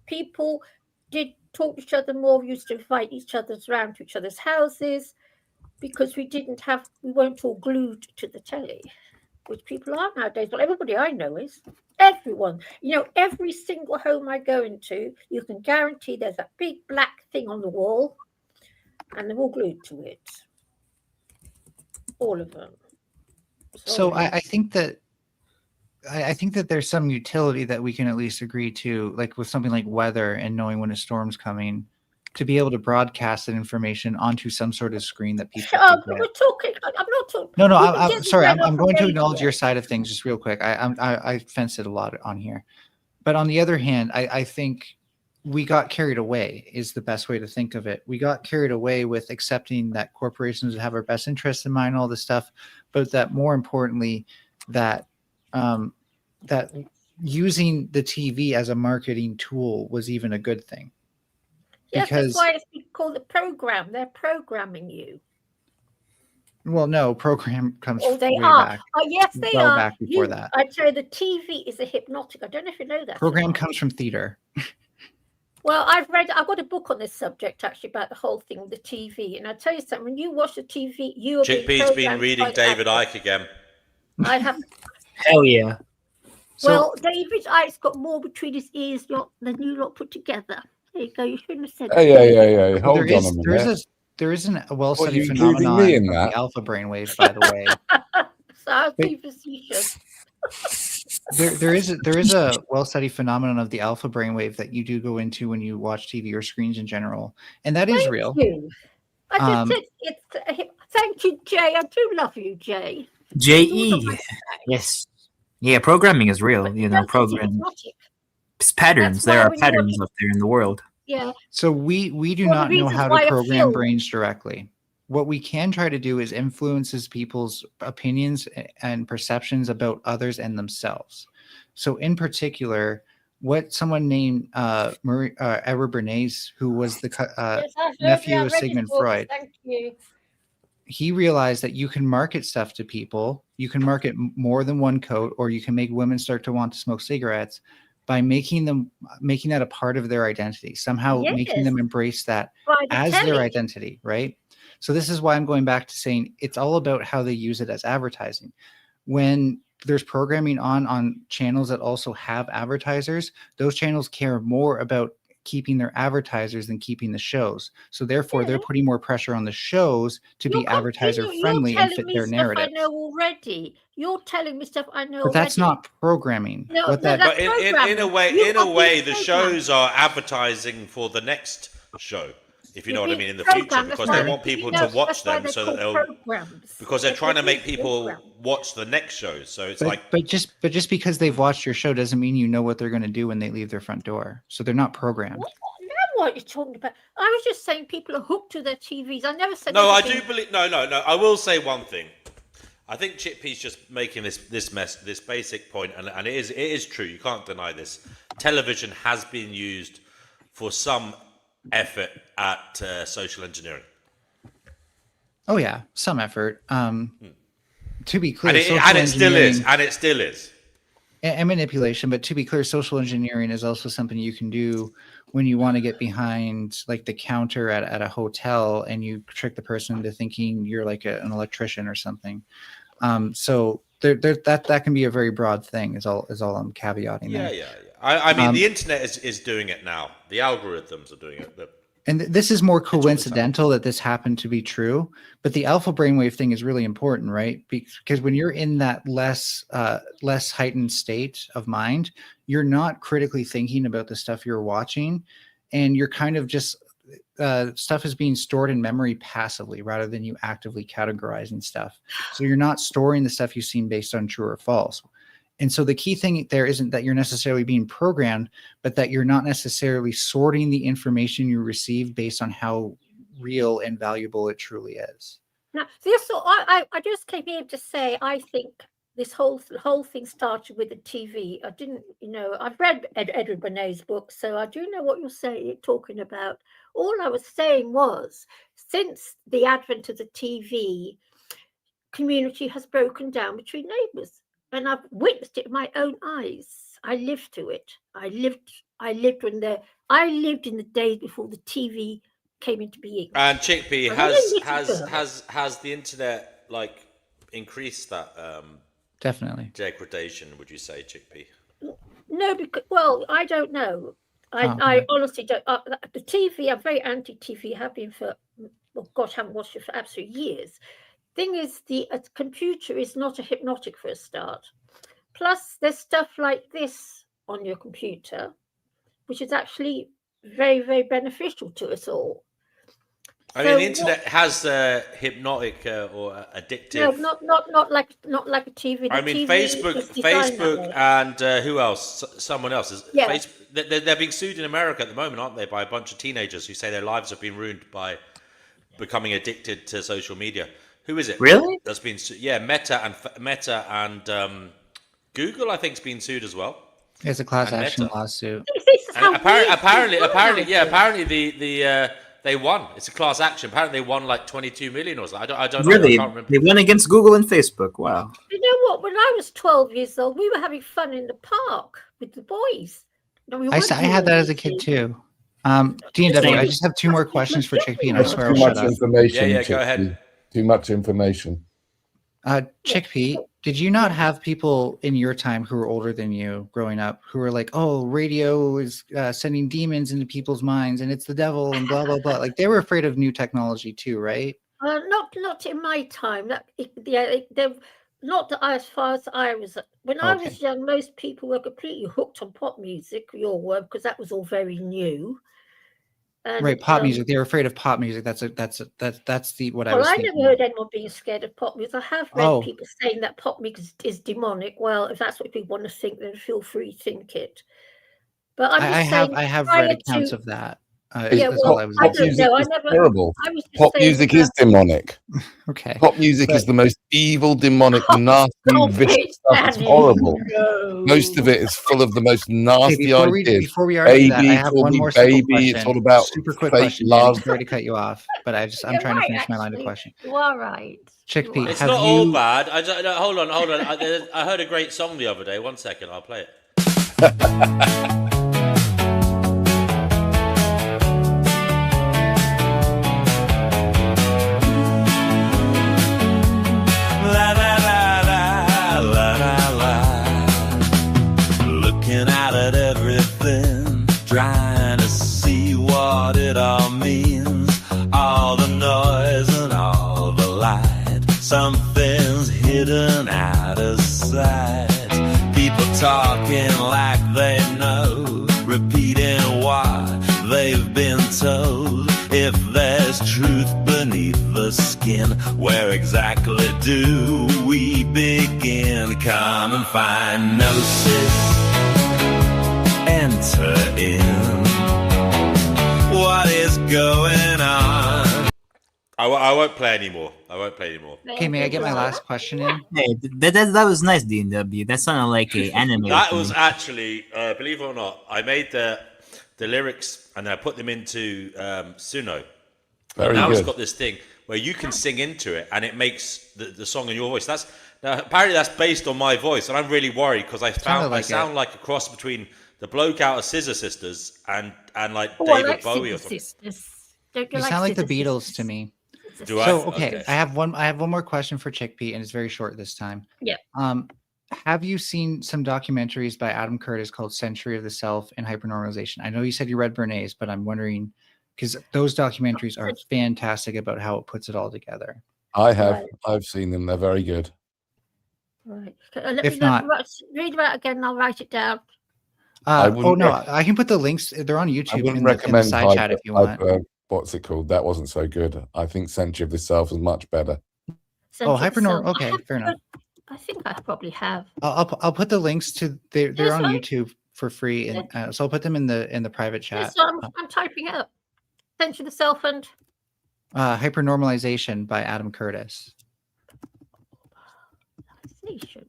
people did talk to each other more. We used to invite each other around to each other's houses because we weren't all glued to the telly, which people are nowadays. Well, everybody I know is. Everyone. You know, every single home I go into, you can guarantee there's a big black thing on the wall and they're all glued to it. All of them. So I think that there's some utility that we can at least agree to, like with something like weather and knowing when a storm's coming, to be able to broadcast that information onto some sort of screen that people can get. We're talking. I'm not talking. No, I'm sorry. I'm going to acknowledge your side of things just real quick. I fenced it a lot on here, but on the other hand, I think we got carried away is the best way to think of it. We got carried away with accepting that corporations have our best interests in mind, all this stuff, but that more importantly, that that using the TV as a marketing tool was even a good thing. Yes, Because, that's why it's called a program. They're programming you. well, no, program comes Oh, they way are. back. Oh, yes, they well are. back before that. I tell you, the TV is a hypnotic. I don't know if you know that. Program comes from theater. Well, I've got a book on this subject actually about the whole thing with the TV. And I tell you something, when you watch the TV, you are being Chickpea's been programmed reading by David that. Icke again. I have. Hell yeah. Well, David Icke's got more between his ears than you lot put together. There you go. You shouldn't have said that. Hey, Well, hold on a minute. there isn't a well-studied you including phenomenon me in of that? the alpha brainwave, by the way. So I'll be facetious. There is a well-studied phenomenon of the alpha brainwave that you do go into when you watch TV or screens in general, and that is real. Thank you. I just said it's. Thank you, Jay. I do love you, Jay. JE. Yes. Yeah, programming is real. You know, programming. It's patterns. There are patterns out there in the world. Yeah. So we do not know how to program brains directly. What we can try to do is influences people's opinions and perceptions about others and themselves. So in particular, what someone named Edward Bernays, who was the nephew of Sigmund Freud, Thank you. he realized that you can market stuff to people. You can market more than one coat, or you can make women start to want to smoke cigarettes by making that a part of their identity, somehow making them embrace that as their identity, right? So this is why I'm going back to saying it's all about how they use it as advertising. When there's programming on channels that also have advertisers, those channels care more about keeping their advertisers than keeping the shows. So therefore, they're putting more pressure on the shows to be advertiser friendly and fit their narrative. I know already. You're telling me stuff I know But that's already. not programming. No, but in a way, the shows are advertising for the next show. If you know what I mean, in the future, because they want people to watch them, so that because they're trying to make people watch the next show. So it's but just because they've watched your show doesn't mean you know what they're going to do when they leave their front door. So they're not programmed. Now what you're talking about? I was just saying people are hooked to their TVs. I never said. No, I do believe. No. I will say one thing. I think Chippy's just making this basic point, and it is true. You can't deny this. Television has been used for some effort at social engineering. Oh yeah, some effort. To be clear, and it still is. And manipulation, but to be clear, social engineering is also something you can do when you want to get behind like the counter at a hotel and you trick the person into thinking you're like an electrician or something. So that can be a very broad thing. Is all I'm caveating. Yeah. I mean, the internet is doing it now. The algorithms are doing it. And this is more coincidental that this happened to be true, but the alpha brainwave thing is really important, right? Because when you're in that less heightened state of mind, you're not critically thinking about the stuff you're watching, and you're kind of just stuff is being stored in memory passively rather than you actively categorizing stuff. So you're not storing the stuff you've seen based on true or false. And so the key thing there isn't that you're necessarily being programmed, but that you're not necessarily sorting the information you receive based on how real and valuable it truly is. Now, I just came here to say I think this whole thing started with the TV. I didn't, I've read Edward Bernays' book, so I do know what you're talking about. All I was saying was, since the advent of the TV, community has broken down between neighbours. And I've witnessed it in my own eyes. I lived through it. I lived in the days before the TV came into being. And Chickpea, has the internet like increased that definitely degradation? Would you say, Chickpea? No, because I don't know. I honestly don't. The TV, I'm very anti-TV. Have been for haven't watched it for absolute years. Thing is, a computer is not a hypnotic for a start. Plus, there's stuff like this on your computer, which is actually very, very beneficial to us all. I mean, the internet has hypnotic or addictive. No, not like a TV. I mean, Facebook, and who else? Someone else is. Yeah. They're being sued in America at the moment, aren't they, by a bunch of teenagers who say their lives have been ruined by becoming addicted to social media. Who is it? Really? That's been Meta and Google, I think, has been sued as well. It's a class action lawsuit. And apparently they won. It's a class action. Apparently they won like 22 million or something. I don't know. Really? I can't remember. They won against Google and Facebook. Wow. You know what? When I was 12 years old, we were having fun in the park with the boys. I had that as a kid too. D&W, I just have two more questions for Chickpea, and I swear I'll shut up. Information. Yeah, go ahead. Too much information. Chickpea, did you not have people in your time who were older than you growing up who were like, oh, radio is sending demons into people's minds and it's the devil and blah, blah, blah. Like they were afraid of new technology too, right? Not in my time. Not as far as I was. When I was young, most people were completely hooked on pop music, your word, because that was all very new. And, right, pop music. They were afraid of pop music. That's what I was thinking. Well, I never heard anyone being scared of pop music. I have read people saying that pop music is demonic. Well, if that's what people want to think, then feel free to think it. But I'm just saying, I have read accounts of that. Yeah, well, I don't know. I never. Terrible. Pop music is demonic. Okay. Pop music is the most evil, demonic, nasty, vicious stuff. It's horrible. No. Most of it is full of the most nasty ideas. Before we argue that, I have call one me more simple baby. question. It's all about super quick fake question. love. Sorry to cut you off, but I'm trying to finish my line of question. You are right. Chickpea, It's not all bad. Hold on. I heard a great song the other day. 1 second, I'll play it. Trying to see what it all means. All the noise and all the light. Something's hidden out of sight. People talking like they know, repeating what they've been told. If there's truth beneath the skin, where exactly do we begin? Come and find Gnosis. Enter in. What is going on? I won't play anymore. Okay, may I get my last question in? Hey, that was nice, DNW. That sounded like an anime. That was actually, believe it or not, I made the lyrics and I put them into Suno. Very now good. It's got this thing where you can sing into it and it makes the song in your voice. Apparently that's based on my voice, and I'm really worried because I sound like a cross between the bloke out of Scissor Sisters and like David Bowie or something. You sound like the Beatles to me. Do I? So okay, I have one more question for Chickpea, and it's very short this time. Yeah. Have you seen some documentaries by Adam Curtis called Century of the Self and Hypernormalization? I know you said you read Bernays, but I'm wondering because those documentaries are fantastic about how it puts it all together. I have. Right. I've seen them. They're very good. Right. If not, read about it again and I'll write it down. I can put the links. They're on YouTube. I wouldn't in recommend the side chat if you want. What's it called? That wasn't so good. I think Century of the Self is much better. Hypernormal. Okay, fair enough. I think I probably have. I'll put the links to. They're on YouTube for free, and so I'll put them in the private chat. So I'm typing it up. Century of the Self and Hypernormalization by Adam Curtis.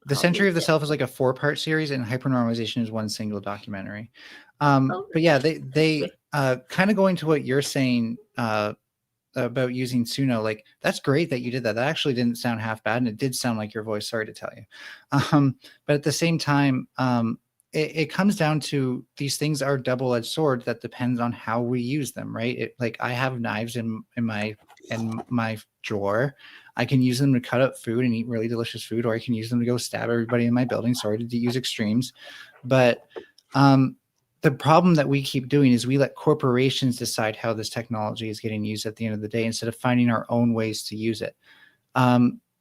The Century of the Self is like a 4-part series, and Hypernormalization is one single documentary. But yeah, they kind of going to what you're saying about using Suno. Like that's great that you did that. That actually didn't sound half bad, and it did sound like your voice. Sorry to tell you, but at the same time, it comes down to these things are double-edged swords that depends on how we use them, right? Like I have knives in my drawer. I can use them to cut up food and eat really delicious food, or I can use them to go stab everybody in my building. Sorry to use extremes, but the problem that we keep doing is we let corporations decide how this technology is getting used at the end of the day instead of finding our own ways to use it.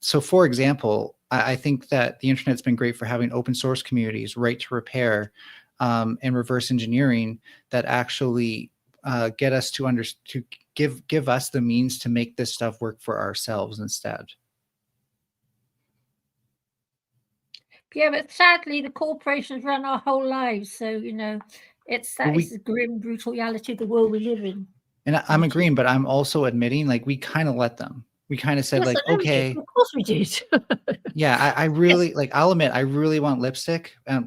So for example, I think that the internet's been great for having open source communities, right to repair, and reverse engineering that actually get us to give us the means to make this stuff work for ourselves instead. Yeah, but sadly, the corporations run our whole lives. So, it's the grim, brutal reality of the world we live in. And I'm agreeing, but I'm also admitting, like, we kind of let them. We kind of said, yes, like, okay. Of course we did. Yeah, I really, yes. I'll admit, I really want lipstick. And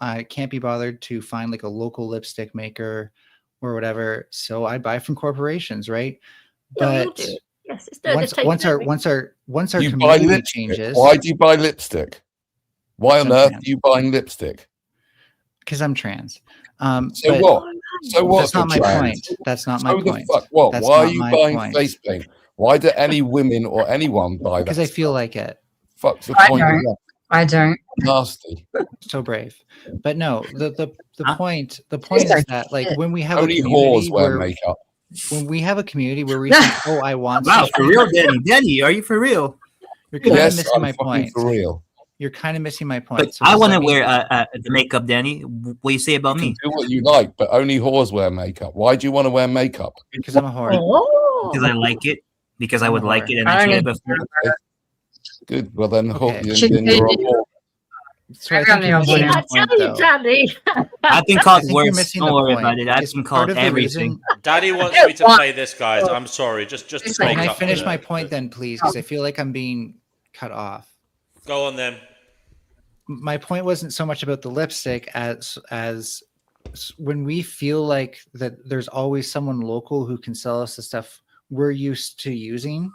I can't be bothered to find, like, a local lipstick maker or whatever. So I buy from corporations, right? But yes, once our community changes. Why do you buy lipstick? Why on earth are you buying lipstick? Because I'm trans. So what? So what? That's not my point. That's not my point. What? Why are you buying face paint? Why do any women or anyone buy that? Because I feel like it. Fuck's the I point of don't. that? I don't. Nasty. So brave. But no, the point Just is don't that like shit. when we have Only a community whores wear where makeup. when we have a community where we think, oh, I want Wow, something, for real, Danny. Danny, are you for real? you're kind of Yes, missing I'm my fucking point. for real. You're kind of missing my point. But So I does want that to mean- wear the makeup, Danny. What do you say about You me? can do what you like, but only whores wear makeup. Why do you want to wear makeup? Because I'm a whore. Oh. Because I like it. Because I I'm a would like whore. it, and I tried it before. Good. Well, then, Okay. then you're a whore. So I think you're missing I the point, tell you, though. Danny. I've been I called think you're worse. missing Don't the worry point. about it. I've It's been part called of the everything. reason. Daddy wants me to play this, guys. I'm sorry. Just to Can make I up finish for my the- point then, please? Because I feel like I'm being cut off. Go on then. My point wasn't so much about the lipstick as when we feel like that there's always someone local who can sell us the stuff we're used to using,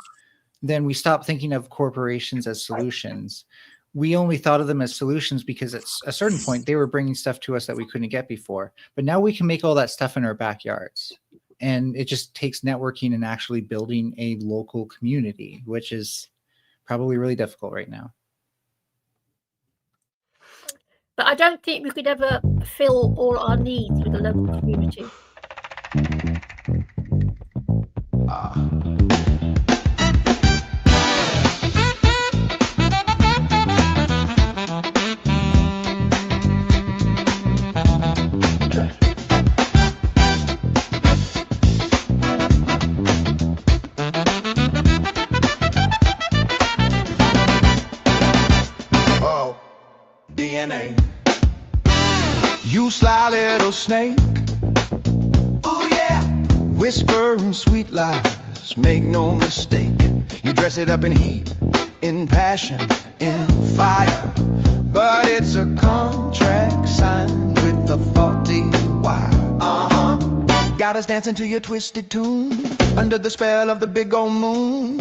then we stop thinking of corporations as solutions. We only thought of them as solutions because at a certain point they were bringing stuff to us that we couldn't get before. But now we can make all that stuff in our backyards. And it just takes networking and actually building a local community, which is probably really difficult right now. But I don't think we could ever fill all our needs with a local community. Oh, DNA. You sly little snake. Oh yeah. Whispering sweet lies, make no mistake. You dress it up in heat, in passion, in fire. But it's a contract signed with a faulty wire. Uh-huh. Got us dancing to your twisted tune, under the spell of the big old moon.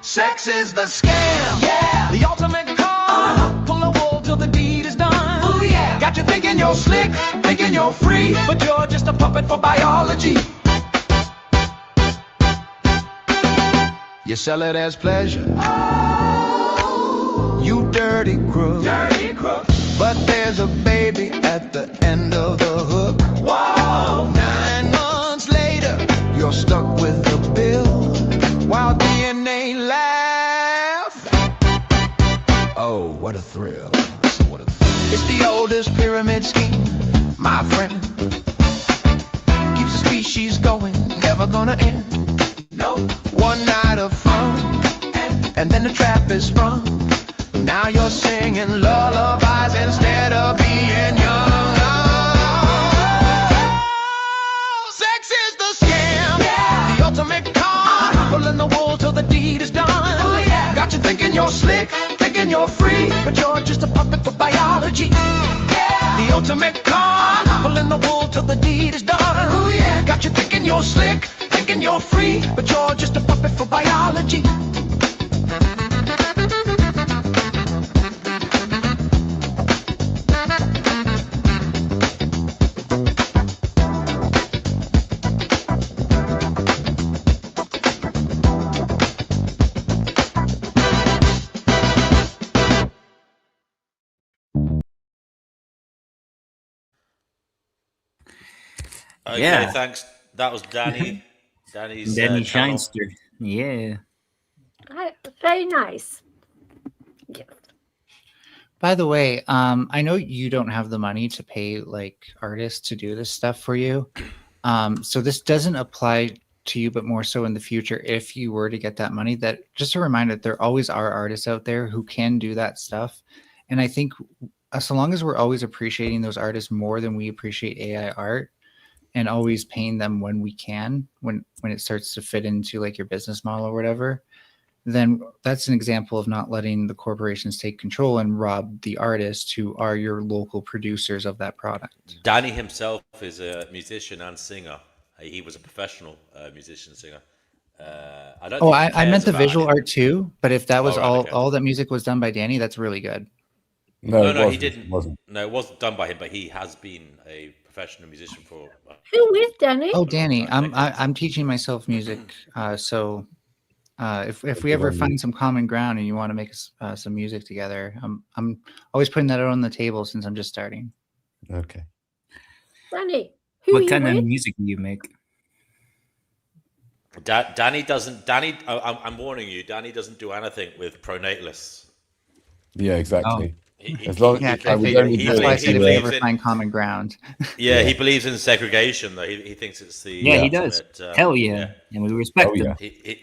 Sex is the scam, yeah. The ultimate con. Pull a wool till the deed is done. Oh yeah. Got you thinking you're slick, thinking you're free, but you're just a puppet for biology. You sell it as pleasure. Oh. You dirty crook. Dirty crook. But there's a baby at the end of the hook. Whoa. 9 months later, you're stuck with the bill. While DNA laugh. Oh, what a thrill. What a thrill. It's the oldest pyramid scheme, my friend. Keeps the species going, never gonna end. No. One night of fun, and then the trap is sprung. Now you're singing lullabies instead of being young. Oh, sex is the scam, yeah. The ultimate con. Pulling the wool till the deed is done. Oh, yeah. Got you thinking you're slick, thinking you're free, but you're just a puppet for biology. Yeah. The ultimate con. Pulling the wool till the deed is done. Oh, yeah. Got you thinking you're slick, thinking you're free, but you're just a puppet for biology. Okay, Yeah. thanks. That was Danny. Danny's Danny channel. Shinester. Yeah. Very nice. By the way, I know you don't have the money to pay like artists to do this stuff for you. So this doesn't apply to you, but more so in the future, if you were to get that money, that just a reminder that there always are artists out there who can do that stuff. And I think so long as we're always appreciating those artists more than we appreciate AI art, and always paying them when we can, when it starts to fit into like your business model or whatever, then that's an example of not letting the corporations take control and rob the artists who are your local producers of that product. Danny himself is a musician and singer. He was a professional musician singer. I don't. Oh, think he I meant cares the about visual anything. art too. But if that was Oh, right, okay. all that music was done by Danny, that's really good. No, it he wasn't. didn't. No, it wasn't done by him, but he has been a professional musician for. Who is Danny? Oh, Danny, I'm teaching myself music. So if we ever find some common ground and you want to make some music together, I'm always putting that out on the table since I'm just starting. Okay. Danny, who What are you kind of with? music do you make? Danny doesn't. Danny, I'm warning you. Danny doesn't do anything with pronatalists. Yeah, exactly. That's why I said if we ever find common ground. Yeah, he believes in segregation, though. He thinks it's the he does. Hell yeah. And we respect him.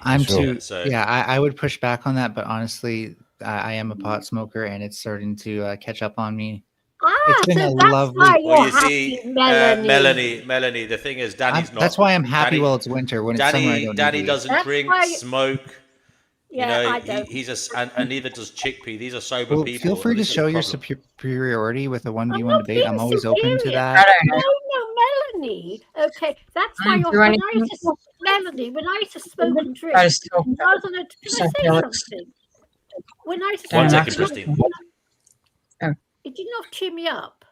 I'm too. Yeah, I would push back on that, but honestly, I am a pot smoker, and it's starting to catch up on me. It's been a lovely. Well, you see, Melanie. The thing is, Danny's not. That's why I'm happy while it's winter. When it's summer, I don't Danny need doesn't drink, smoke. Yeah, I don't. And neither does Chickpea. These are sober people. Feel free to show your superiority with a 1v1 debate. I'm always open to that. No, Melanie. Okay, that's why Melanie, when I used to smoke and drink, can I say something? When I used to One smoke second, Christine. it did not cheer me up.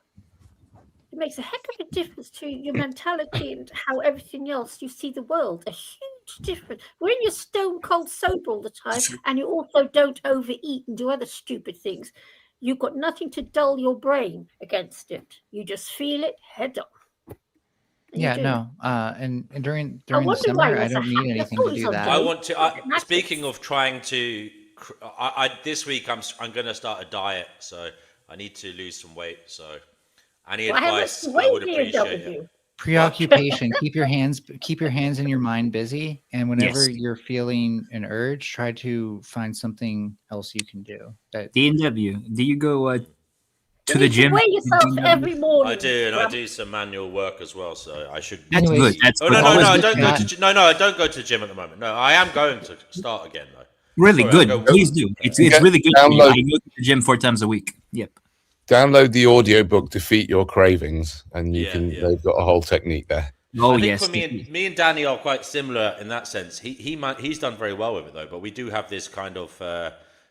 It makes a heck of a difference to your mentality and how everything else you see the world. A huge difference. When you're stone cold sober all the time and you also don't overeat and do other stupid things, you've got nothing to dull your brain against it. You just feel it head on. Yeah, no. And during the summer, I don't need anything to do that. I want to. Speaking of trying to, this week I'm going to start a diet, so I need to lose some weight. So any advice, I would appreciate it. Preoccupation. Keep your hands and your mind busy, and whenever you're feeling an urge, try to find something else you can do. D&W, do you go to the gym? Weigh yourself every morning. I do, and I do some manual work as well, so I should. That's good. That's no, I don't go to. No, I don't go to the gym at the moment. No, I am going to start again though. Really good. Please do. It's really good. I go to the gym 4 times a week. Yep. Download the audiobook "Defeat Your Cravings," and you can. They've got a whole technique there. Oh, I think for me and Danny are quite similar in that sense. He's done very well with it though, but we do have this kind of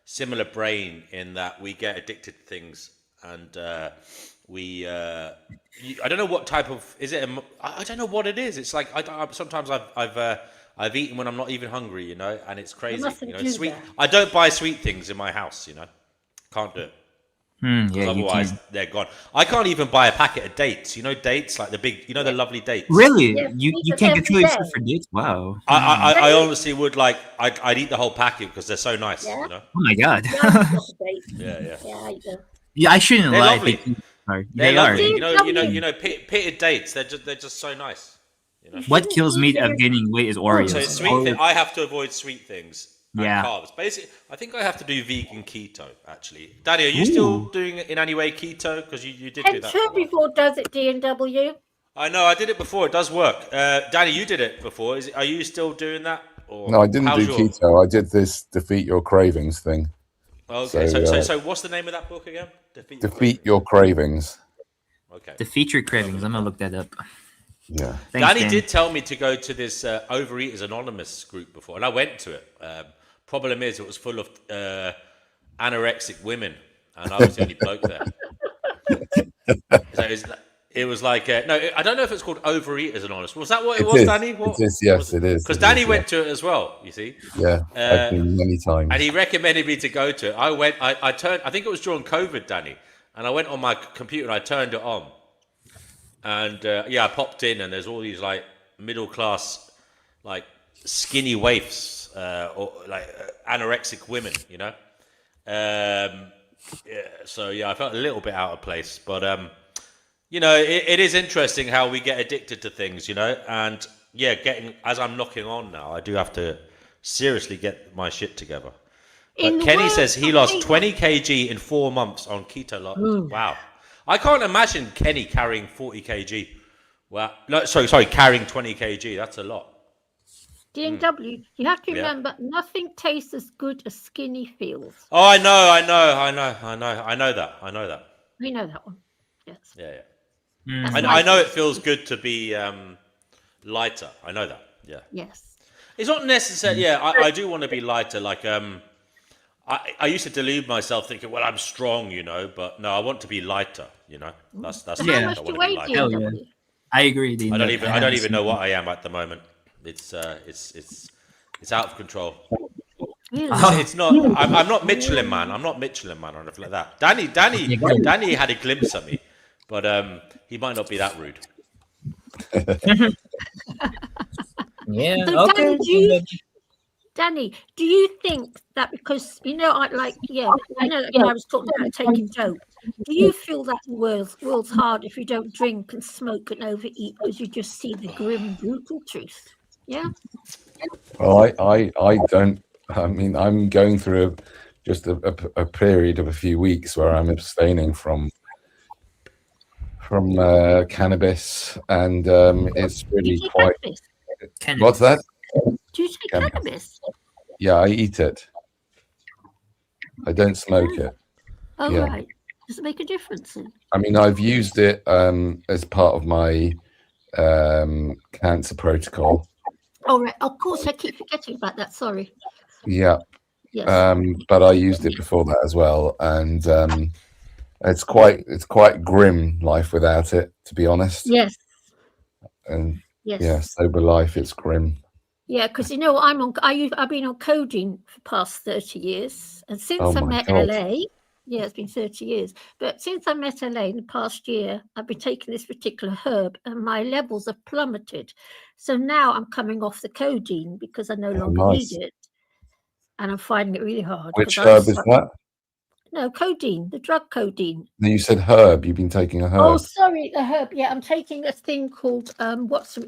similar brain in that we get addicted to things, and I don't know what type of is it. I don't know what it is. It's like sometimes I've eaten when I'm not even hungry, you know, and it's crazy. You know, sweet. I don't buy sweet things in my house, you know, can't do it. Yeah, otherwise they're gone. I can't even buy a packet of dates. You know, dates like the big, the lovely dates. Really? You can't get really stuff for dates? Wow. I honestly would like. I'd eat the whole packet because they're so nice. You know. Oh my god. Yeah. I shouldn't they're lie. Lovely. They are. You know, pitted dates. They're just so nice. You know? What kills me of gaining weight is Oreos. So sweet. I have to avoid sweet things. And carbs. Basically, I think I have to do vegan keto. Actually, Daddy, are you still doing it in any way keto? Because you did do that. Before does it D&W? I know. I did it before. It does work. Danny, you did it before. Are you still doing that? Or no, I didn't do keto. I did this "Defeat Your Cravings" thing. Okay. So what's the name of that book again? Defeat Your Cravings. Okay. Defeat Your Cravings. I'm gonna look that up. Yeah. Thanks, Danny Dan. did tell me to go to this Overeaters Anonymous group before, and I went to it. Problem is, it was full of anorexic women, and I was the only bloke there. So it was like no, I don't know if it's called Overeaters Anonymous. Was that what it was, Danny? It is, yes, it is. Because Danny went to it as well. You see? Yeah, I've been many times. And he recommended me to go to it. I went. I turned. I think it was during COVID, Danny, and I went on my computer and I turned it on. And I popped in, and there's all these like middle class, like skinny waifs. Or like anorexic women, you know. So I felt a little bit out of place, but you know, it is interesting how we get addicted to things, you know. And as I'm knocking on now, I do have to seriously get my shit together. But Kenny says he lost 20 kg in 4 months on keto. Wow, I can't imagine Kenny carrying 40 kg. Wow, no, sorry, carrying 20 kg. That's a lot. D&W, you have to remember, nothing tastes as good as skinny feels. Oh, I know that. We know that one. Yes. Yeah. Mm. I know it feels good to be lighter. I know that. Yeah. Yes. It's not necessary. Yeah, I do want to be lighter. Like I used to delude myself thinking, well, I'm strong, you know, but no, I want to be lighter. You know, that's How much do you weigh, D&W? I agree, Dean. I don't even know what I am at the moment. It's out of control. Really? It's not. I'm not Michelin Man. I'm not Michelin Man or anything like that. Danny had a glimpse at me, but he might not be that rude. Yeah. So, Okay. Danny, do you think that because I know I was talking about taking dope. Do you feel that the world's hard if you don't drink and smoke and overeat because you just see the grim, brutal truth? Yeah. Well, I don't. I mean, I'm going through just a period of a few weeks where I'm abstaining from cannabis, and it's really quite. Cannabis? What's that? Do you take cannabis? Yeah, I eat it. I don't smoke it. Oh, Yeah. right. Does it make a difference then? I mean, I've used it as part of my cancer protocol. Oh, right. Of course, I keep forgetting about that. Sorry. Yeah. Yes. But I used it before that as well, and it's quite grim life without it, to be honest. Yes. And Yes. yeah, sober life, it's grim. Yeah, because I've been on codeine for the past 30 years, and since Oh I my met God. LA, yeah, it's been 30 years. But since I met LA in the past year, I've been taking this particular herb, and my levels have plummeted. So now I'm coming off the codeine because I no longer nice. need it, and I'm finding it really hard. Which herb is that? No, codeine, the drug codeine. No, you said herb. You've been taking a herb. Oh, sorry, the herb. Yeah, I'm taking a thing called alpha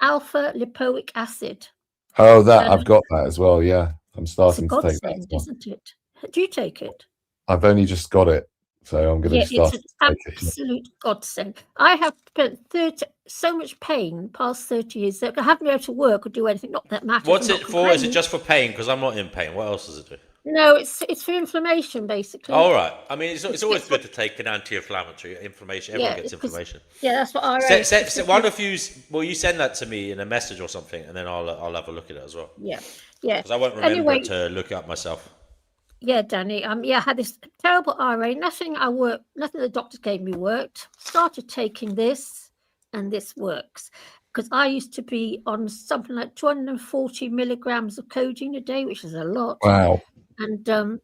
lipoic acid. Oh, that I've got that as well. Yeah, I'm starting to take that. Godsend, isn't it? Do you take it? I've only just got it, so I'm going to start. It's an absolute godsend. I have spent so much pain the past 30 years that I haven't been able to work or do anything. Not that matters. What's it for? Is it just for pain? Because I'm not in pain. What else does it do? No, it's for inflammation, basically. All right. I mean, it's always good to take an anti-inflammatory. Inflammation. Everyone gets inflammation. Yeah, that's what I. Why don't you send that to me in a message or something, and then I'll have a look at it as well. Yeah. Because I won't remember to look it up myself. Yeah, Danny. I had this terrible RA. Nothing the doctors gave me worked. Started taking this, and this works. Because I used to be on something like 240 milligrams of codeine a day, which is a lot. Wow. And I'm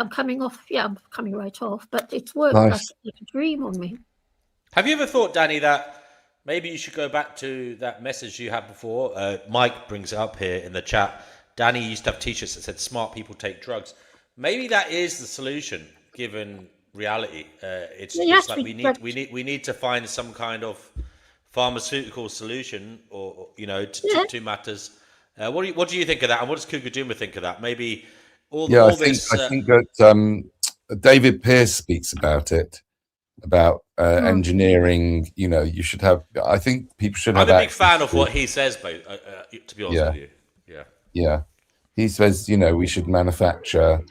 coming off. Yeah, I'm coming right off. But it's worked Nice. like a dream on me. Have you ever thought, Danny, that maybe you should go back to that message you had before? Mike brings it up here in the chat. Danny used to have t-shirts that said "Smart people take drugs." Maybe that is the solution, given reality. It's like we need to find some kind of pharmaceutical solution, or to matters. What do you think of that? And what does Kukujuma think of that? Maybe I think that David Pearce speaks about it, about engineering. You should have. I think people should have. I'm a big fan of what he says, to be honest with you. Yeah. He says, we should manufacture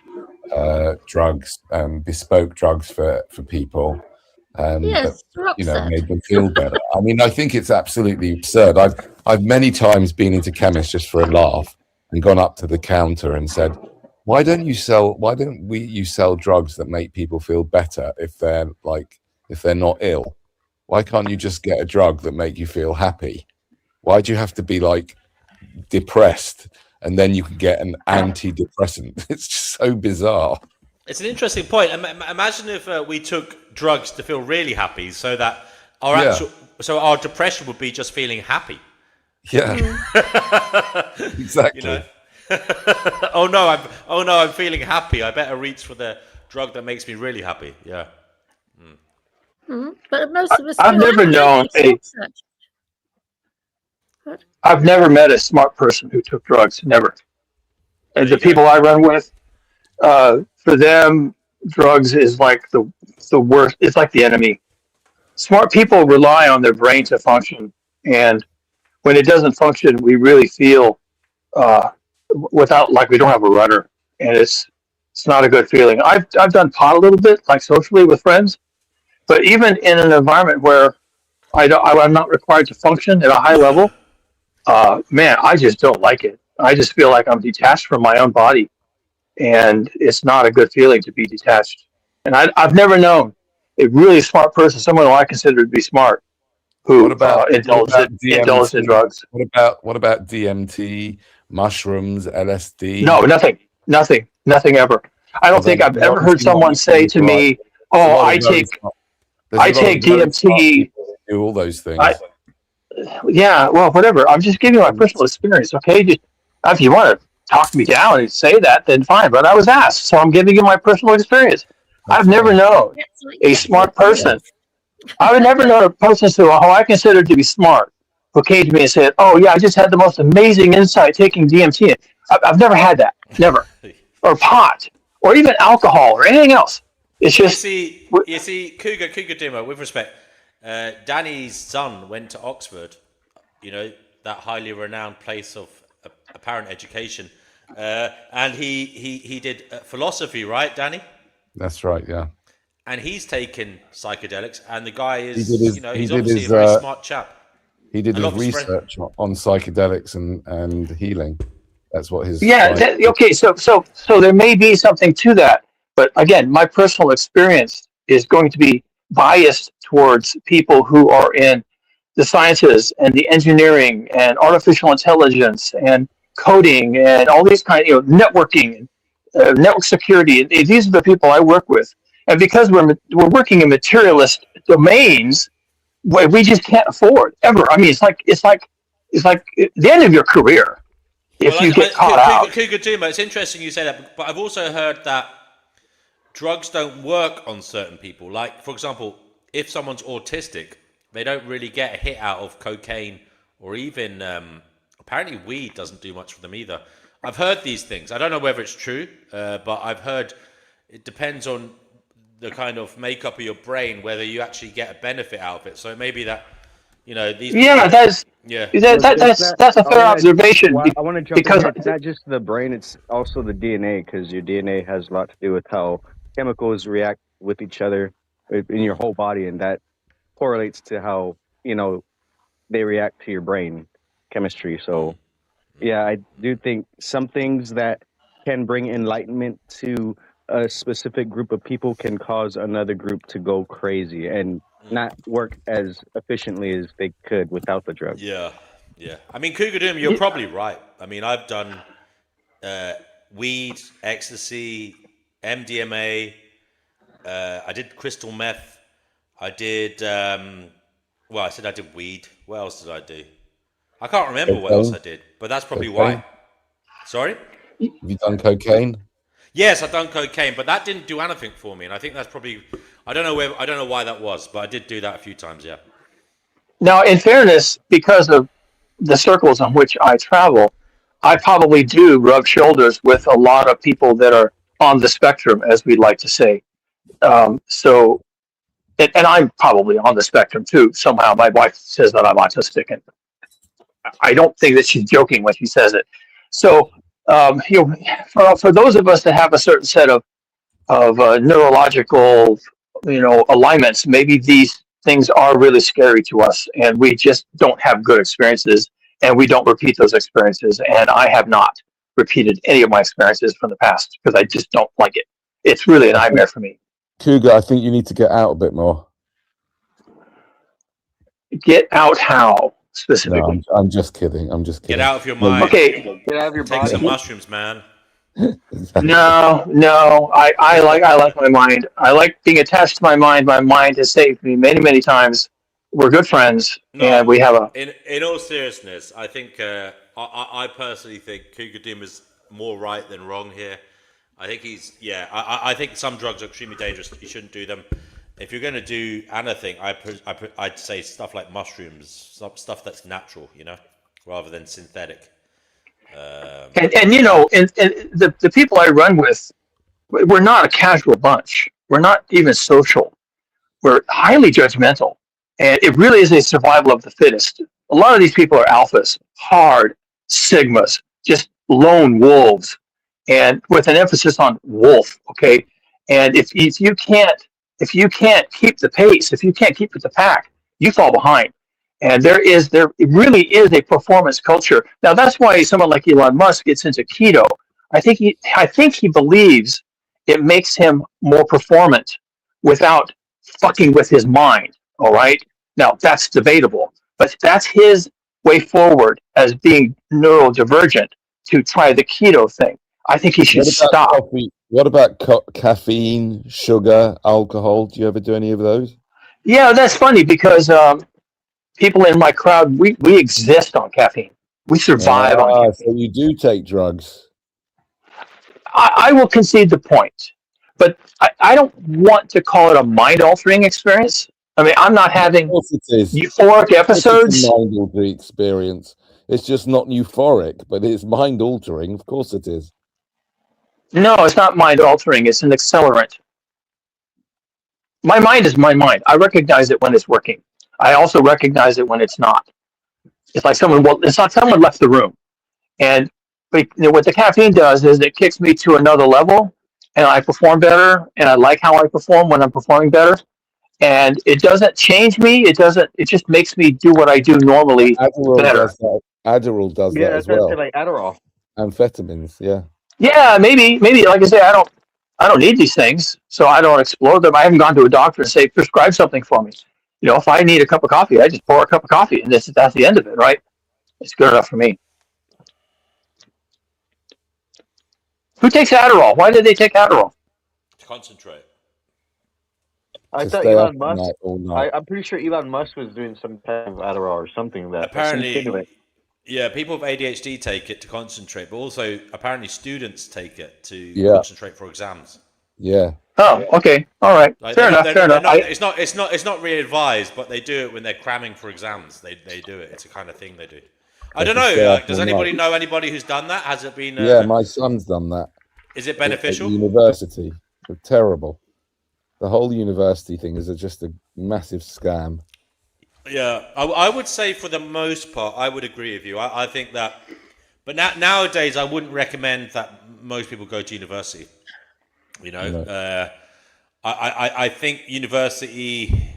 drugs, bespoke drugs for people, that made them feel better. I mean, I think it's absolutely absurd. I've many times been into chemists just for a laugh and gone up to the counter and said, why don't you sell drugs that make people feel better if they're not ill? Why can't you just get a drug that make you feel happy? Why do you have to be depressed and then you can get an antidepressant? It's just so bizarre. It's an interesting point. Imagine if we took drugs to feel really happy, so that our depression would be just feeling happy. Yeah, exactly. Oh no, I'm feeling happy. I better reach for the drug that makes me really happy. Yeah. But most of us. I've never met a smart person who took drugs. Never. And the people I run with, for them, drugs is like the worst. It's like the enemy. Smart people rely on their brain to function, and when it doesn't function, we really feel without, like, we don't have a rudder, and it's not a good feeling. I've done pot a little bit, like socially with friends, but even in an environment where I'm not required to function at a high level, man, I just don't like it. I just feel like I'm detached from my own body, and it's not a good feeling to be detached. And I've never known a really smart person, someone who I consider to be smart, who What about indulge in DMT? drugs. What about DMT, mushrooms, LSD? No, nothing ever. I don't think I've They're ever heard obviously not someone say making to it right. me, There's a "Oh, lot of very smart, there's I a lot take of very smart DMT." people who do all those things. Yeah, well, whatever. I'm just giving you my personal experience, okay? Just, if you want to talk me down and say that, then fine. But I was asked, so I'm giving you my personal experience. I've never known a smart person. I would never know a person who I consider to be smart who came to me and said, "Oh yeah, I just had the most amazing insight taking DMT." I've never had that, never, or pot, or even alcohol, or anything else. It's just you see, Cougar Dimo, with respect, Danny's son went to Oxford, you know, that highly renowned place of apparent education, and he did philosophy, right, Danny? That's right, yeah. And he's taken psychedelics, and the guy is, he's obviously a very smart chap. He did A lot his of his research on psychedelics and healing. That's what his okay. So there may be something to that, but again, my personal experience is going to be biased towards people who are in the sciences and the engineering and artificial intelligence and coding and all these kind of networking, network security. These are the people I work with, and because we're working in materialist domains, we just can't afford ever. I mean, it's like the end of your career if you get caught out. Cougar Duma, it's interesting you say that, but I've also heard that drugs don't work on certain people. Like, for example, if someone's autistic, they don't really get a hit out of cocaine or even apparently weed doesn't do much for them either. I've heard these things. I don't know whether it's true, but I've heard it depends on the kind of makeup of your brain whether you actually get a benefit out of it. So it may be that, you know, these. Yeah, that's a fair observation. I want to jump in here. It's not just the brain; it's also the DNA, because your DNA has a lot to do with how chemicals react with each other in your whole body, and that correlates to how they react to your brain chemistry. So, yeah, I do think some things that can bring enlightenment to a specific group of people can cause another group to go crazy and not work as efficiently as they could without the drug. Yeah. I mean, Cougar Doom, you're probably right. I mean, I've done weed, ecstasy, MDMA. I did crystal meth. I did. I said I did weed. What else did I do? I can't remember what else I did, but that's probably why. Sorry? Have you done cocaine? Yes, I've done cocaine, but that didn't do anything for me, and I think that's probably I don't know why that was, but I did do that a few times. Yeah. Now, in fairness, because of the circles on which I travel, I probably do rub shoulders with a lot of people that are on the spectrum, as we like to say. And I'm probably on the spectrum too. Somehow, my wife says that I'm autistic, and I don't think that she's joking when she says it. So, for those of us that have a certain set of neurological, alignments, maybe these things are really scary to us, and we just don't have good experiences, and we don't repeat those experiences. And I have not repeated any of my experiences from the past because I just don't like it. It's really a nightmare for me. Cougar, I think you need to get out a bit more. Get out how? Specifically. No, I'm just kidding. Get out of your mind. Okay. Get out of your body. Take some mushrooms, man. No. I like my mind. I like being attached to my mind. My mind has saved me many, many times. We're good friends, and we have a. In all seriousness, I think I personally think Cougar Doom is more right than wrong here. I think I think some drugs are extremely dangerous. You shouldn't do them. If you're going to do anything, I'd say stuff like mushrooms, stuff that's natural, rather than synthetic. And the people I run with, we're not a casual bunch. We're not even social. We're highly judgmental, and it really is a survival of the fittest. A lot of these people are alphas, hard sigmas, just lone wolves, and with an emphasis on wolf. Okay, and if you can't keep the pace, if you can't keep with the pack, you fall behind. And there really is a performance culture. Now that's why someone like Elon Musk gets into keto. I think he believes it makes him more performant without fucking with his mind. All right. Now, that's debatable, but that's his way forward as being neurodivergent to try the keto thing. I think he should stop. Coffee? What about caffeine, sugar, alcohol? Do you ever do any of those? Yeah, that's funny because people in my crowd, we exist on caffeine. We survive on caffeine. So you do take drugs. I will concede the point, but I don't want to call it a mind-altering experience. I mean, I'm not having euphoric episodes. It's a mind-altering experience. It's just not euphoric, but it's mind-altering. Of course it is. No, it's not mind-altering. It's an accelerant. My mind is my mind. I recognize it when it's working. I also recognize it when it's not. It's like it's like someone left the room. And what the caffeine does is it kicks me to another level, and I perform better, and I like how I perform when I'm performing better. And it doesn't change me. It just makes me do what I do normally better. Adderall does that as well. Like Adderall. Amphetamines, yeah. Yeah, maybe. Like I say, I don't need these things, so I don't explode them. I haven't gone to a doctor and say, prescribe something for me. If I need a cup of coffee, I just pour a cup of coffee, and that's the end of it, right? It's good enough for me. Who takes Adderall? Why did they take Adderall? To concentrate. I thought Elon Musk. I'm pretty sure Elon Musk was doing some kind of Adderall or something like that. Apparently, yeah, people with ADHD take it to concentrate, but also apparently students take it to concentrate for exams. Yeah. Oh, okay, all right, fair enough. It's not really advised, but they do it when they're cramming for exams. They do it. It's a kind of thing they do. I don't know. Does anybody know anybody who's done that? Has it been? Yeah, my son's done that. Is it beneficial? At university, it's terrible. The whole university thing is just a massive scam. Yeah, I would say for the most part, I would agree with you. I think that, but nowadays I wouldn't recommend that most people go to university. No. I think university,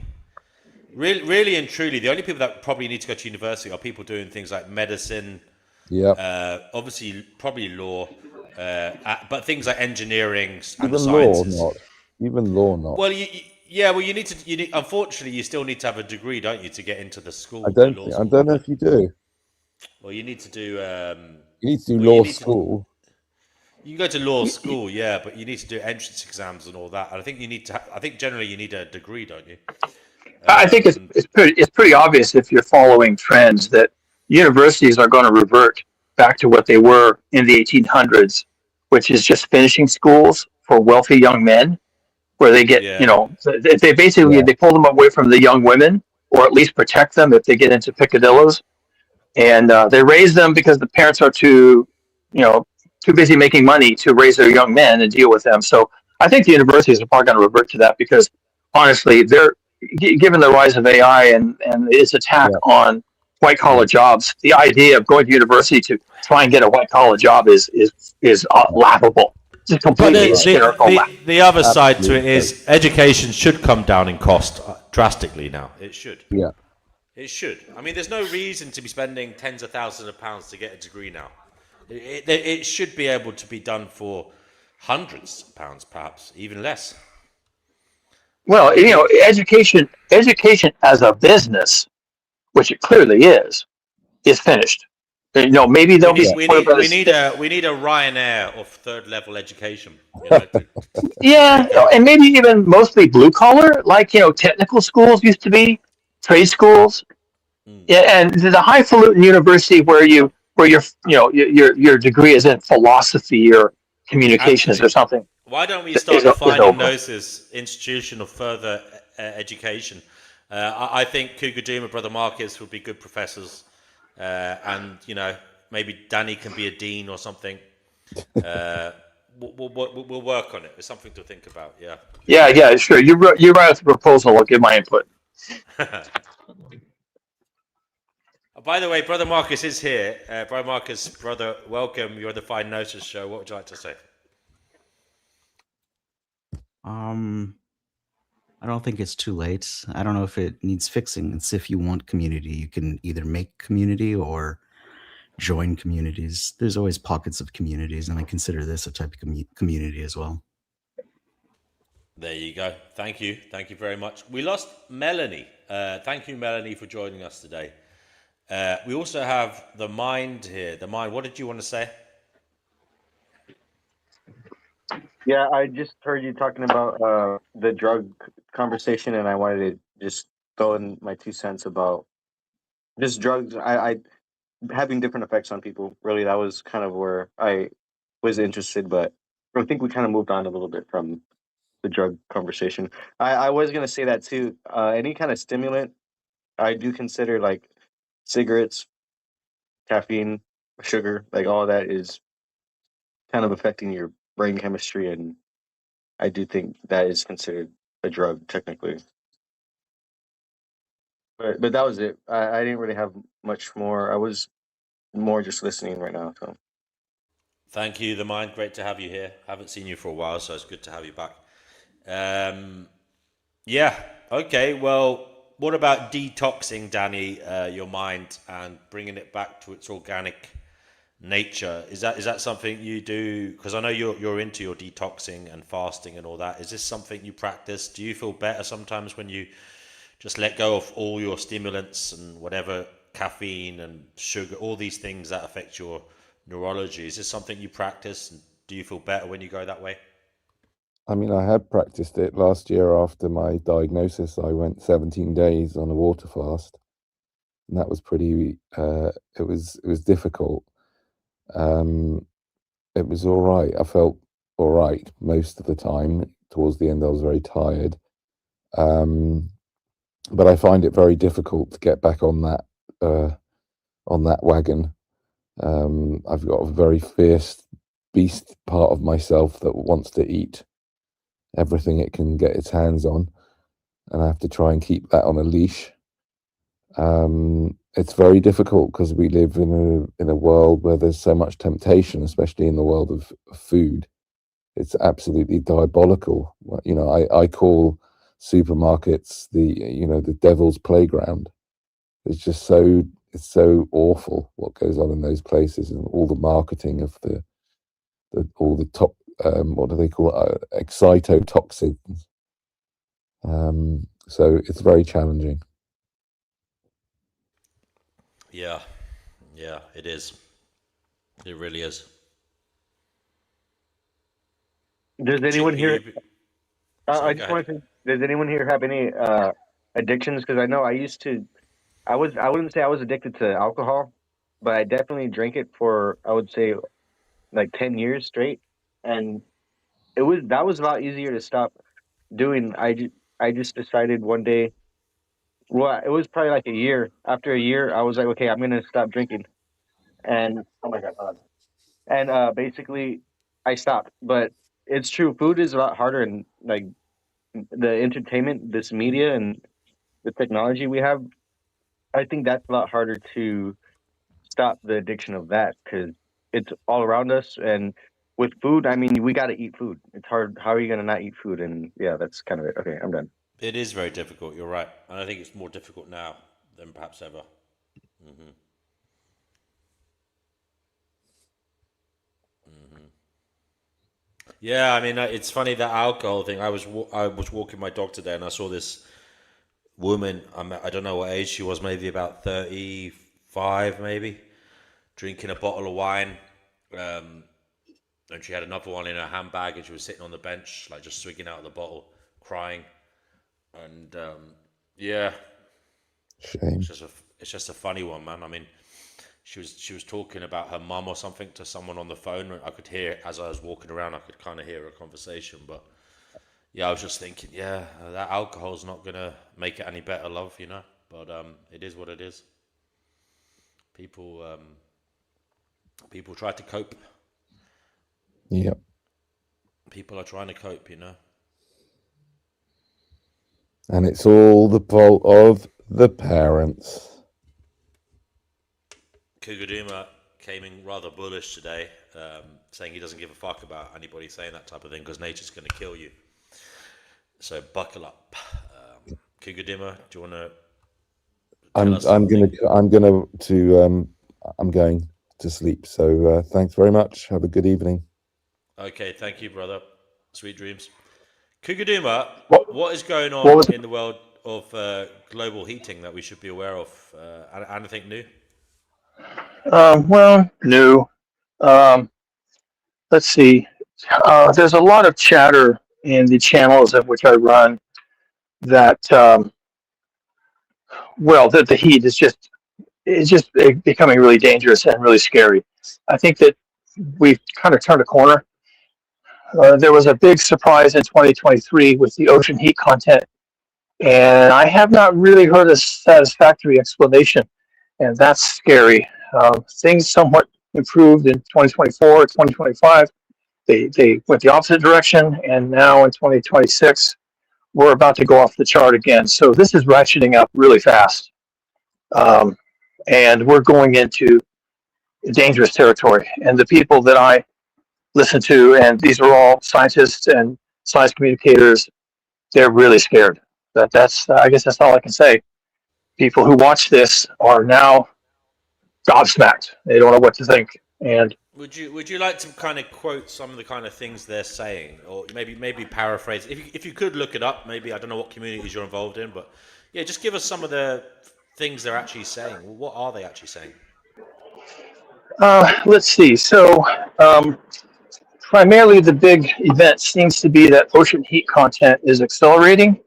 really and truly, the only people that probably need to go to university are people doing things like medicine. Yeah. Obviously, probably law, but things like engineering and Even sciences. law, not. Even law, not. Well, you need to. Unfortunately, you still need to have a degree, don't you, to get into the school? I don't know if you do. Well, you need to do. You need to do law school. You can go to law school, yeah, but you need to do entrance exams and all that. And I think you need to. I think generally you need a degree, don't you? I think it's pretty obvious if you're following trends that universities are going to revert back to what they were in the 1800s, which is just finishing schools for wealthy young men, where they get, they basically they pull them away from the young women, or at least protect them if they get into picadillos, and they raise them because the parents are too busy making money to raise their young men and deal with them. So I think the universities are probably going to revert to that because honestly, they're given the rise of AI and its attack on white collar jobs. The idea of going to university to try and get a white collar job is laughable. It's completely hysterical. The other side to it is education should come down in cost drastically now. It should. Yeah. It should. I mean, there's no reason to be spending tens of thousands of pounds to get a degree now. It should be able to be done for hundreds of pounds, perhaps even less. Well, education as a business, which it clearly is finished. Maybe there'll be. We need a Ryanair of third level education. Yeah, and maybe even mostly blue collar, like technical schools used to be, trade schools. Yeah, and the highfalutin university where your degree is in philosophy or communications or something. Why don't we start the Finding Gnosis institution of further education? I think Kugajima, Brother Marcus would be good professors, and maybe Danny can be a dean or something. We'll work on it. It's something to think about. Yeah. Yeah, sure. You write out the proposal. I'll give my input. By the way, Brother Marcus is here. Brother Marcus, brother, welcome. You're on the Fine Gnosis show. What would you like to say? I don't think it's too late. I don't know if it needs fixing. It's if you want community, you can either make community or join communities. There's always pockets of communities, and I consider this a type of community as well. There you go. Thank you very much. We lost Melanie. Thank you, Melanie, for joining us today. We also have the Mind here. The Mind, what did you want to say? Yeah, I just heard you talking about the drug conversation, and I wanted to just throw in my 2 cents about just drugs. I having different effects on people. Really, that was kind of where I was interested, but I think we kind of moved on a little bit from the drug conversation. I was gonna say that too. Any kind of stimulant, I do consider like cigarettes, caffeine, sugar, like all that is kind of affecting your brain chemistry, and I do think that is considered a drug technically. But that was it. I didn't really have much more. I was more just listening right now. So Thank you, the Mind. Great to have you here. Haven't seen you for a while, so it's good to have you back. Yeah. Okay. Well, what about detoxing, Danny, your mind and bringing it back to its organic nature? Is that something you do? Because I know you're into your detoxing and fasting and all that. Is this something you practice? Do you feel better sometimes when you just let go of all your stimulants and whatever, caffeine and sugar, all these things that affect your neurology? Is this something you practice? And do you feel better when you go that way? I mean, I had practiced it last year after my diagnosis. I went 17 days on a water fast, and that was pretty. It was difficult. It was all right. I felt all right most of the time. Towards the end, I was very tired. But I find it very difficult to get back on that wagon. I've got a very fierce beast part of myself that wants to eat everything it can get its hands on, and I have to try and keep that on a leash. It's very difficult because we live in a world where there's so much temptation, especially in the world of food. It's absolutely diabolical. You know, I call supermarkets the devil's playground. It's just it's so awful what goes on in those places, and all the marketing of all the top what do they call it? Excitotoxins. So it's very challenging. Yeah, it is. It really is. does anyone here? Sorry, I go just ahead. wanted to. Does anyone here have any addictions? Because I know I used to. I wouldn't say I was addicted to alcohol, but I definitely drank it for, I would say, like 10 years straight, and that was a lot easier to stop doing. I just decided one day. Well, it was probably like a year. After a year, I was like, okay, I'm gonna stop drinking, and oh my god, hold on. And basically, I stopped. But it's true, food is a lot harder, and like the entertainment, this media, and the technology we have, I think that's a lot harder to stop the addiction of that because it's all around us. And with food, I mean, we got to eat food. It's hard. How are you going to not eat food? And yeah, that's kind of it. Okay, I'm done. It is very difficult. You're right, and I think it's more difficult now than perhaps ever. Yeah, I mean, it's funny that alcohol thing. I was walking my dog today, and I saw this woman. I don't know what age she was, maybe about 35, maybe, drinking a bottle of wine. And she had another one in her handbag, and she was sitting on the bench, like just swigging out of the bottle, crying. And yeah, Shame. it's just a funny one, man. I mean, she was talking about her mum or something to someone on the phone. I could hear as I was walking around. I could kind of hear a conversation, but yeah, I was just thinking, yeah, that alcohol's not gonna make it any better, love, you know. But it is what it is. People try to cope. Yep. People are trying to cope, you know. And it's all the fault of the parents. Kuguduma came in rather bullish today, saying he doesn't give a fuck about anybody saying that type of thing because nature's going to kill you. So buckle up. Kugudima, do you want to tell us something? I'm going to sleep. So thanks very much. Have a good evening. Okay, thank you, brother. Sweet dreams. Kukuduma, what is going what was on in the world of global heating that we should be aware of? Anything new? Well, new. Let's see. There's a lot of chatter in the channels of which I run that, that the heat is just becoming really dangerous and really scary. I think that we've kind of turned a corner. There was a big surprise in 2023 with the ocean heat content, and I have not really heard a satisfactory explanation, and that's scary. Things somewhat improved in 2024, 2025. They went the opposite direction, and now in 2026, we're about to go off the chart again. So this is ratcheting up really fast, and we're going into dangerous territory. And the people that I listen to, and these are all scientists and science communicators, they're really scared. That's I guess that's all I can say. People who watch this are now gobsmacked. They don't know what to think. And would you like to kind of quote some of the kind of things they're saying, or maybe paraphrase? If you could look it up, maybe I don't know what communities you're involved in, but yeah, just give us some of the things they're actually saying. Well, what are they actually saying? Let's see. So primarily the big event seems to be that ocean heat content is accelerating.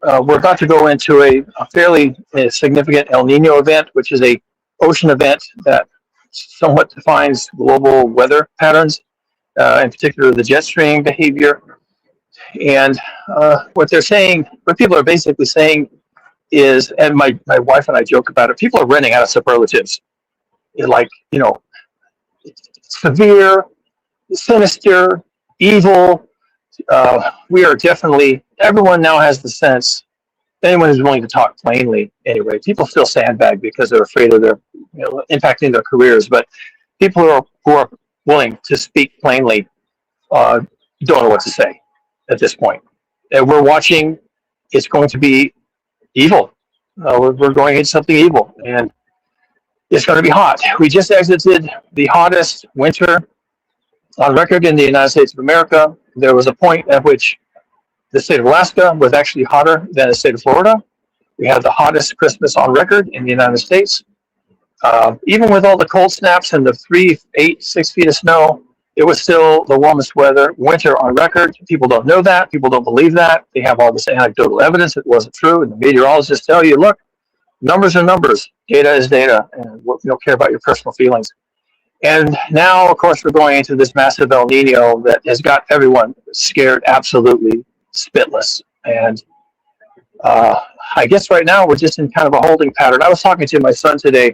We're about to go into a fairly significant El Nino event, which is a ocean event that somewhat defines global weather patterns, in particular the jet stream behavior. And what people are basically saying is, and my wife and I joke about it, people are running out of superlatives. Like, severe, sinister, evil. We are definitely, everyone now has the sense, anyone who's willing to talk plainly anyway, people still sandbag because they're afraid of their, impacting their careers, but people who are willing to speak plainly don't know what to say at this point. And we're watching, it's going to be evil. We're going into something evil, and it's going to be hot. We just exited the hottest winter on record in the United States of America. There was a point at which the state of Alaska was actually hotter than the state of Florida. We had the hottest Christmas on record in the United States. Even with all the cold snaps and the 3, 8, 6 feet of snow, it was still the warmest winter on record. People don't know that. People don't believe that. They have all this anecdotal evidence that it wasn't true. And the meteorologists tell you, look, numbers are numbers. Data is data. And we don't care about your personal feelings. And now, of course, we're going into this massive El Nino that has got everyone scared absolutely spitless. And I guess right now we're just in kind of a holding pattern. I was talking to my son today.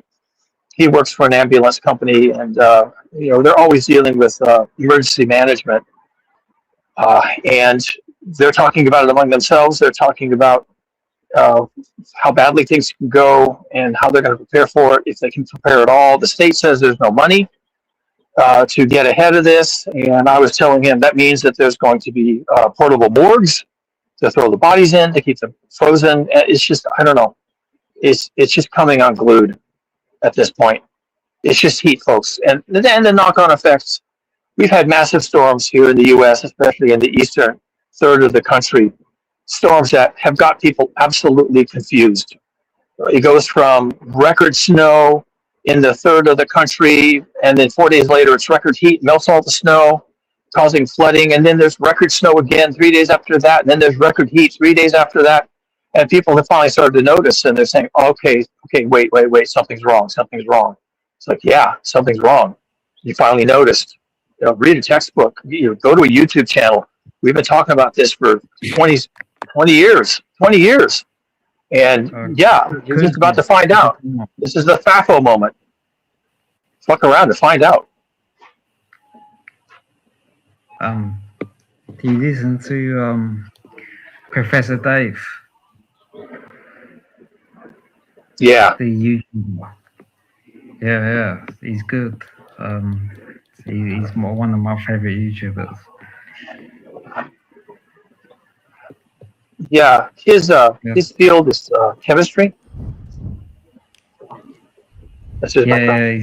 He works for an ambulance company, and they're always dealing with emergency management. And they're talking about it among themselves. They're talking about how badly things can go and how they're going to prepare for it, if they can prepare at all. The state says there's no money to get ahead of this, and I was telling him that means that there's going to be portable morgues to throw the bodies in, to keep them frozen. It's just, I don't know. It's just coming unglued at this point. It's just heat, folks. And then the knock-on effects. We've had massive storms here in the U.S., especially in the eastern third of the country. Storms that have got people absolutely confused. It goes from record snow in the third of the country, and then 4 days later it's record heat, melts all the snow, causing flooding, and then there's record snow again 3 days after that, and then there's record heat 3 days after that, and people have finally started to notice, and they're saying, okay, wait, something's wrong. It's like, yeah, something's wrong. You finally noticed. Read a textbook, go to a YouTube channel. We've been talking about this for 20 years. And yeah, you're just about to find out. This is the FAFO moment. Fuck around to find out. Do you listen to Professor Dave? Yeah. The YouTuber. Yeah, he's good. He's one of my favorite YouTubers. Yeah, his field is chemistry. That's his background.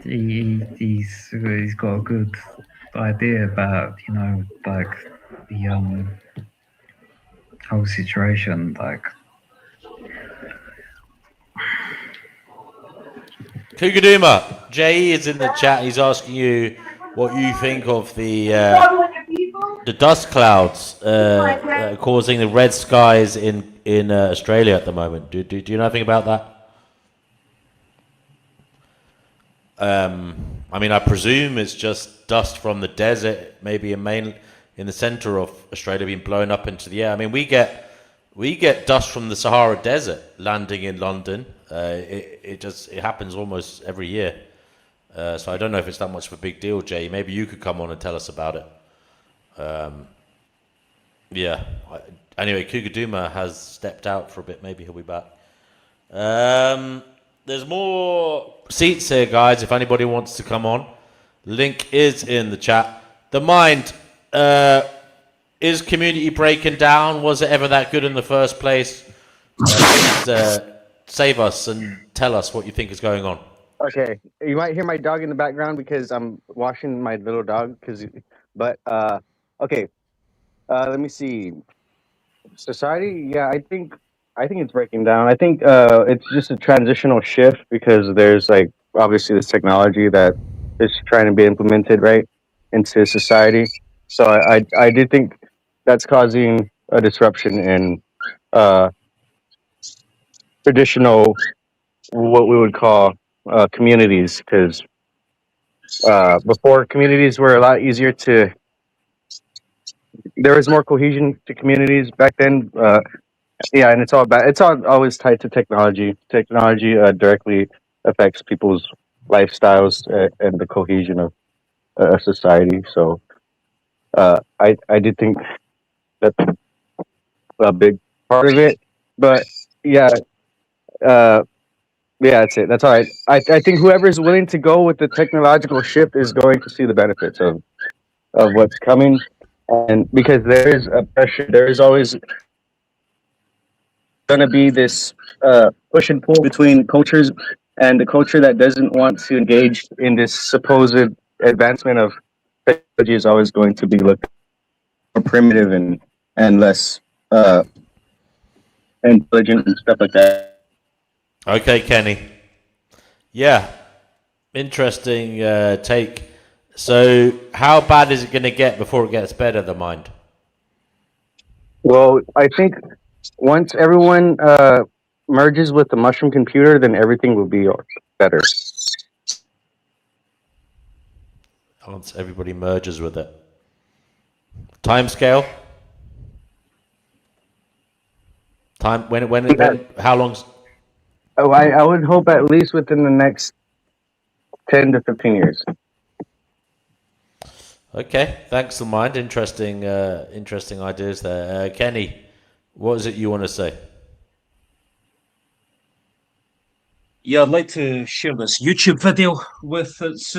He's got a good idea about the whole situation. Like, Kugaduma, Jay is in the chat. He's asking you what you think of the dust clouds that are causing the red skies in Australia at the moment. Do you know anything about that? I mean, I presume it's just dust from the desert, maybe in the center of Australia, being blown up into the air. I mean, we get dust from the Sahara Desert landing in London. It happens almost every year. So I don't know if it's that much of a big deal, Jay. Maybe you could come on and tell us about it. Yeah. Anyway, Kugaduma has stepped out for a bit. Maybe he'll be back. There's more seats here, guys, if anybody wants to come on. Link is in the chat. The Mind, is community breaking down? Was it ever that good in the first place? Save us and tell us what you think is going on. Okay, you might hear my dog in the background because I'm washing my little dog. Okay, let me see. Society, yeah, I think it's breaking down. I think it's just a transitional shift because there's like obviously this technology that is trying to be implemented right into society. So I do think that's causing a disruption in traditional, what we would call communities, because before, communities were a lot easier to. There was more cohesion to communities back then. Yeah, and it's all always tied to technology. Technology directly affects people's lifestyles and the cohesion of society. So I did think that's a big part of it. But yeah, that's it. That's all right. I think whoever is willing to go with the technological shift is going to see the benefits of what's coming, and because there is a pressure, there is always going to be this push and pull between cultures, and the culture that doesn't want to engage in this supposed advancement of technology is always going to be looked more primitive and less intelligent and stuff like that. Okay, Kenny. Yeah, interesting take. So how bad is it going to get before it gets better, The Mind? Well, I think once everyone merges with the mushroom computer, then everything will be better. Once everybody merges with it. Time scale? When how long's... Oh, I would hope at least within the next 10 to 15 years. Okay, thanks, The Mind. Interesting ideas there. Kenny, what is it you want to say? Yeah, I'd like to share this YouTube video with it's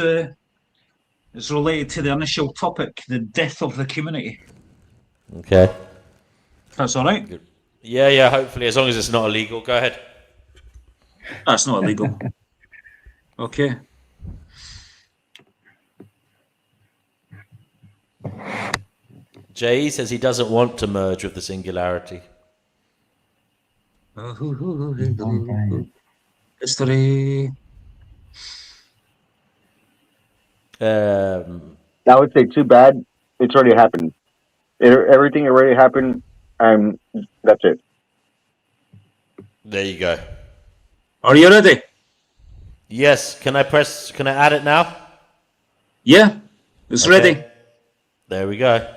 related to the initial topic, the death of the community. Okay. That's all right? Yeah, hopefully, as long as it's not illegal. Go ahead. That's not illegal. Okay. Jay says he doesn't want to merge with the singularity. History. I would say too bad. It's already happened. Everything already happened, and that's it. There you go. Are you ready? Yes. Can I add it now? Yeah, it's ready. There we go.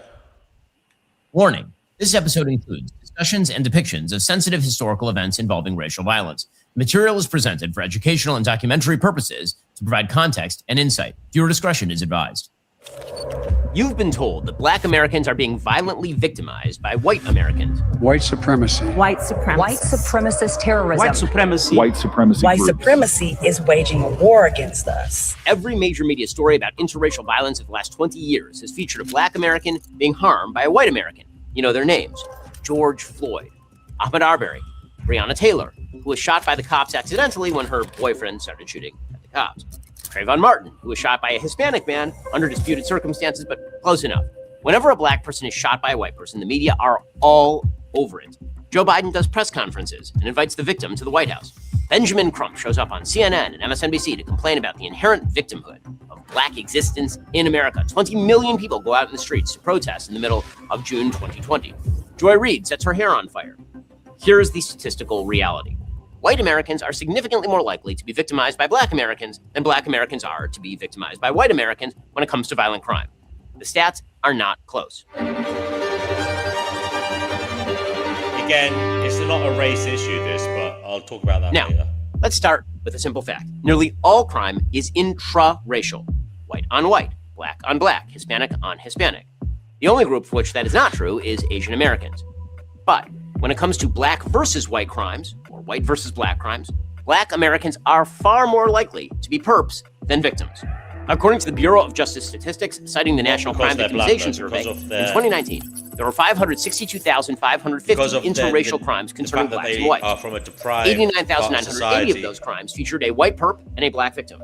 Warning. This episode includes discussions and depictions of sensitive historical events involving racial violence. Material is presented for educational and documentary purposes to provide context and insight. Viewer discretion is advised. You've been told that Black Americans are being violently victimized by white Americans. White supremacy. White supremacy. White supremacist terrorism. White supremacy. White supremacy. White groups. supremacy is waging a war against us. Every major media story about interracial violence of the last 20 years has featured a Black American being harmed by a white American. You know their names: George Floyd, Ahmaud Arbery, Breonna Taylor, who was shot by the cops accidentally when her boyfriend started shooting at the cops. Trayvon Martin, who was shot by a Hispanic man under disputed circumstances, but close enough. Whenever a black person is shot by a white person, the media are all over it. Joe Biden does press conferences and invites the victim to the White House. Benjamin Crump shows up on CNN and MSNBC to complain about the inherent victimhood of black existence in America. 20 million people go out in the streets to protest in the middle of June 2020. Joy Reid sets her hair on fire. Here's the statistical reality. White Americans are significantly more likely to be victimized by black Americans than black Americans are to be victimized by white Americans when it comes to violent crime. The stats are not close. Again, it's not a race issue, this, but I'll talk about that later. Let's start with a simple fact. Nearly all crime is intra-racial. White on white, black on black, Hispanic on Hispanic. The only group for which that is not true is Asian Americans. But when it comes to black versus white crimes, or white versus black crimes, black Americans are far more likely to be perps than victims. According to the Bureau of Justice Statistics, citing the National Crime Victimization Survey, in 2019, there were 562,550 interracial crimes concerning blacks and whites. 89,980 of those crimes featured a white perp and a black victim.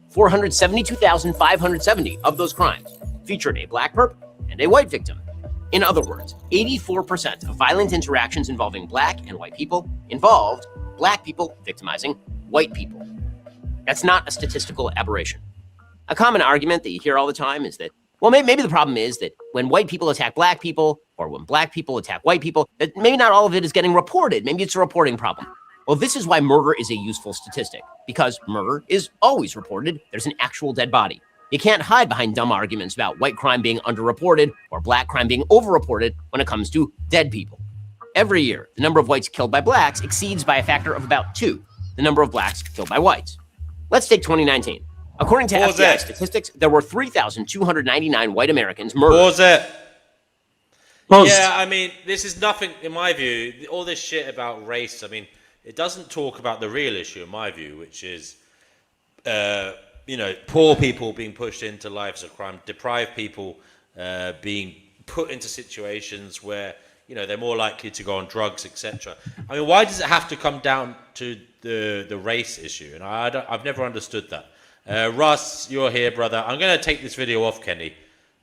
472,570 of those crimes featured a black perp and a white victim. In other words, 84% of violent interactions involving black and white people involved black people victimizing white people. That's not a statistical aberration. A common argument that you hear all the time is that, well, maybe the problem is that when white people attack black people, or when black people attack white people, that maybe not all of it is getting reported. Maybe it's a reporting problem. Well, this is why murder is a useful statistic, because murder is always reported. There's an actual dead body. You can't hide behind dumb arguments about white crime being underreported or black crime being overreported when it comes to dead people. Every year, the number of whites killed by blacks exceeds by a factor of about 2 the number of blacks killed by whites. Let's take 2019. According to FBI statistics, there were 3,299 white Americans murdered. Yeah, I mean, this is nothing, in my view, all this shit about race, I mean, it doesn't talk about the real issue, in my view, which is, poor people being pushed into lives of crime, deprived people being put into situations where, they're more likely to go on drugs, etc. I mean, why does it have to come down to the race issue? And I've never understood that. Russ, you're here, brother. I'm going to take this video off, Kenny,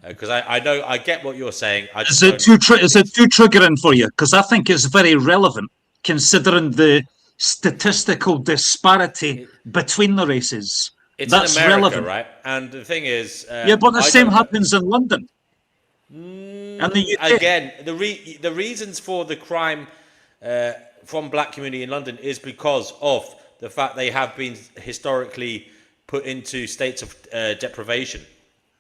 because I know I get what you're saying. Is it too triggering for you? Because I think it's very relevant, considering the statistical disparity between the races. That's in America, relevant, right? And the thing is, but the same happens in London. And the UK. Again, the reasons for the crime from black community in London is because of the fact they have been historically put into states of deprivation,